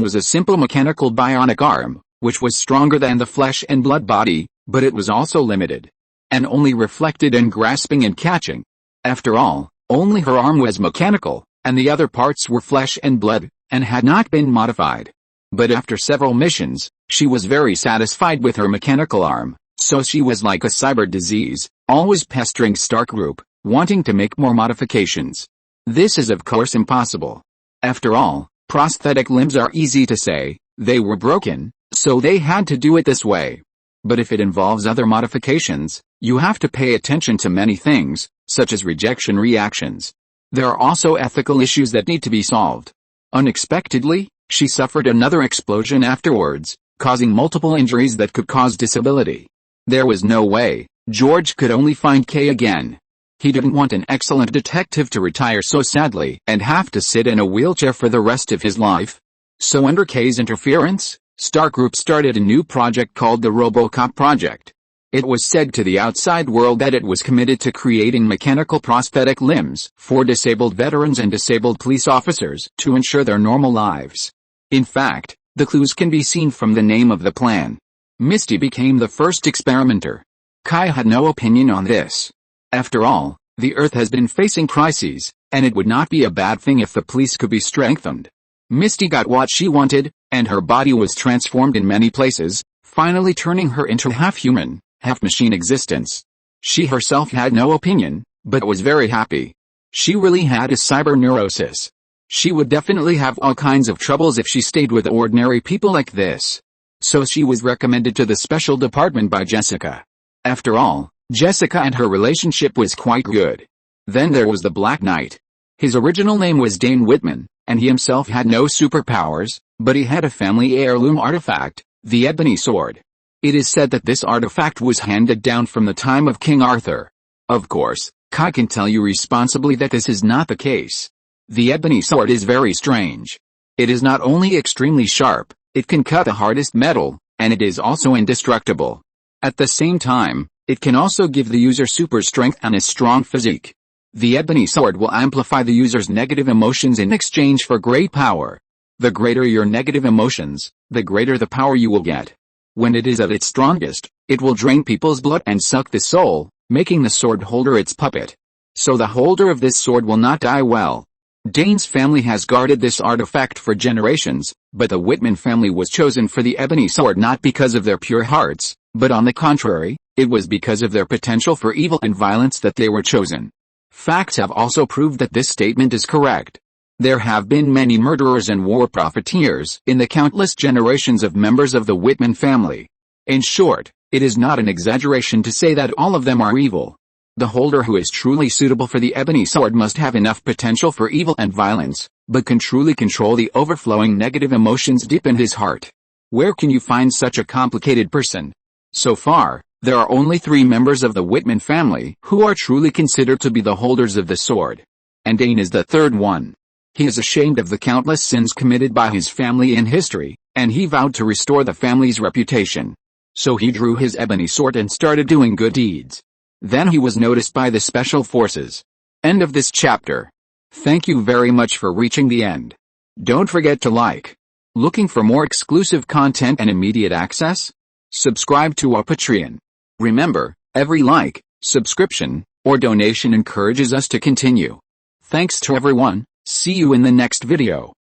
was a simple mechanical bionic arm, which was stronger than the flesh and blood body, but it was also limited, and only reflected in grasping and catching. After all, only her arm was mechanical, and the other parts were flesh and blood, and had not been modified. But after several missions, she was very satisfied with her mechanical arm, so she was like a cyber disease, always pestering Stark Group, wanting to make more modifications. This is of course impossible. After all, prosthetic limbs are easy to say, they were broken, so they had to do it this way. But if it involves other modifications, you have to pay attention to many things, such as rejection reactions. There are also ethical issues that need to be solved. Unexpectedly, she suffered another explosion afterwards, causing multiple injuries that could cause disability. There was no way George could only find Kay again. He didn't want an excellent detective to retire so sadly and have to sit in a wheelchair for the rest of his life. So under Kay's interference, Stark Group started a new project called the RoboCop Project. It was said to the outside world that it was committed to creating mechanical prosthetic limbs for disabled veterans and disabled police officers to ensure their normal lives. In fact, the clues can be seen from the name of the plan. Misty became the first experimenter. Kai had no opinion on this. After all, the Earth has been facing crises, and it would not be a bad thing if the police could be strengthened. Misty got what she wanted, and her body was transformed in many places, finally turning her into half-human, half-machine existence. She herself had no opinion, but was very happy. She really had a cyber neurosis. She would definitely have all kinds of troubles if she stayed with ordinary people like this. So she was recommended to the Special Department by Jessica. After all, Jessica and her relationship was quite good. Then there was the Black Knight. His original name was Dane Whitman, and he himself had no superpowers, but he had a family heirloom artifact, the ebony sword. It is said that this artifact was handed down from the time of King Arthur. Of course, Kai can tell you responsibly that this is not the case. The ebony sword is very strange. It is not only extremely sharp, it can cut the hardest metal, and it is also indestructible. At the same time, it can also give the user super strength and a strong physique. The ebony sword will amplify the user's negative emotions in exchange for great power. The greater your negative emotions, the greater the power you will get. When it is at its strongest, it will drain people's blood and suck the soul, making the sword holder its puppet. So the holder of this sword will not die well. Dane's family has guarded this artifact for generations, but the Whitman family was chosen for the ebony sword not because of their pure hearts, but on the contrary, it was because of their potential for evil and violence that they were chosen. Facts have also proved that this statement is correct. There have been many murderers and war profiteers in the countless generations of members of the Whitman family. In short, it is not an exaggeration to say that all of them are evil. The holder who is truly suitable for the ebony sword must have enough potential for evil and violence, but can truly control the overflowing negative emotions deep in his heart. Where can you find such a complicated person? So far, there are only 3 members of the Whitman family who are truly considered to be the holders of the sword. And Dane is the 3rd one. He is ashamed of the countless sins committed by his family in history, and he vowed to restore the family's reputation. So he drew his ebony sword and started doing good deeds. Then he was noticed by the special forces. End of this chapter. Thank you very much for reaching the end. Don't forget to like. Looking for more exclusive content and immediate access? Subscribe to our Patreon. Remember, every like, subscription, or donation encourages us to continue. Thanks to everyone. See you in the next video.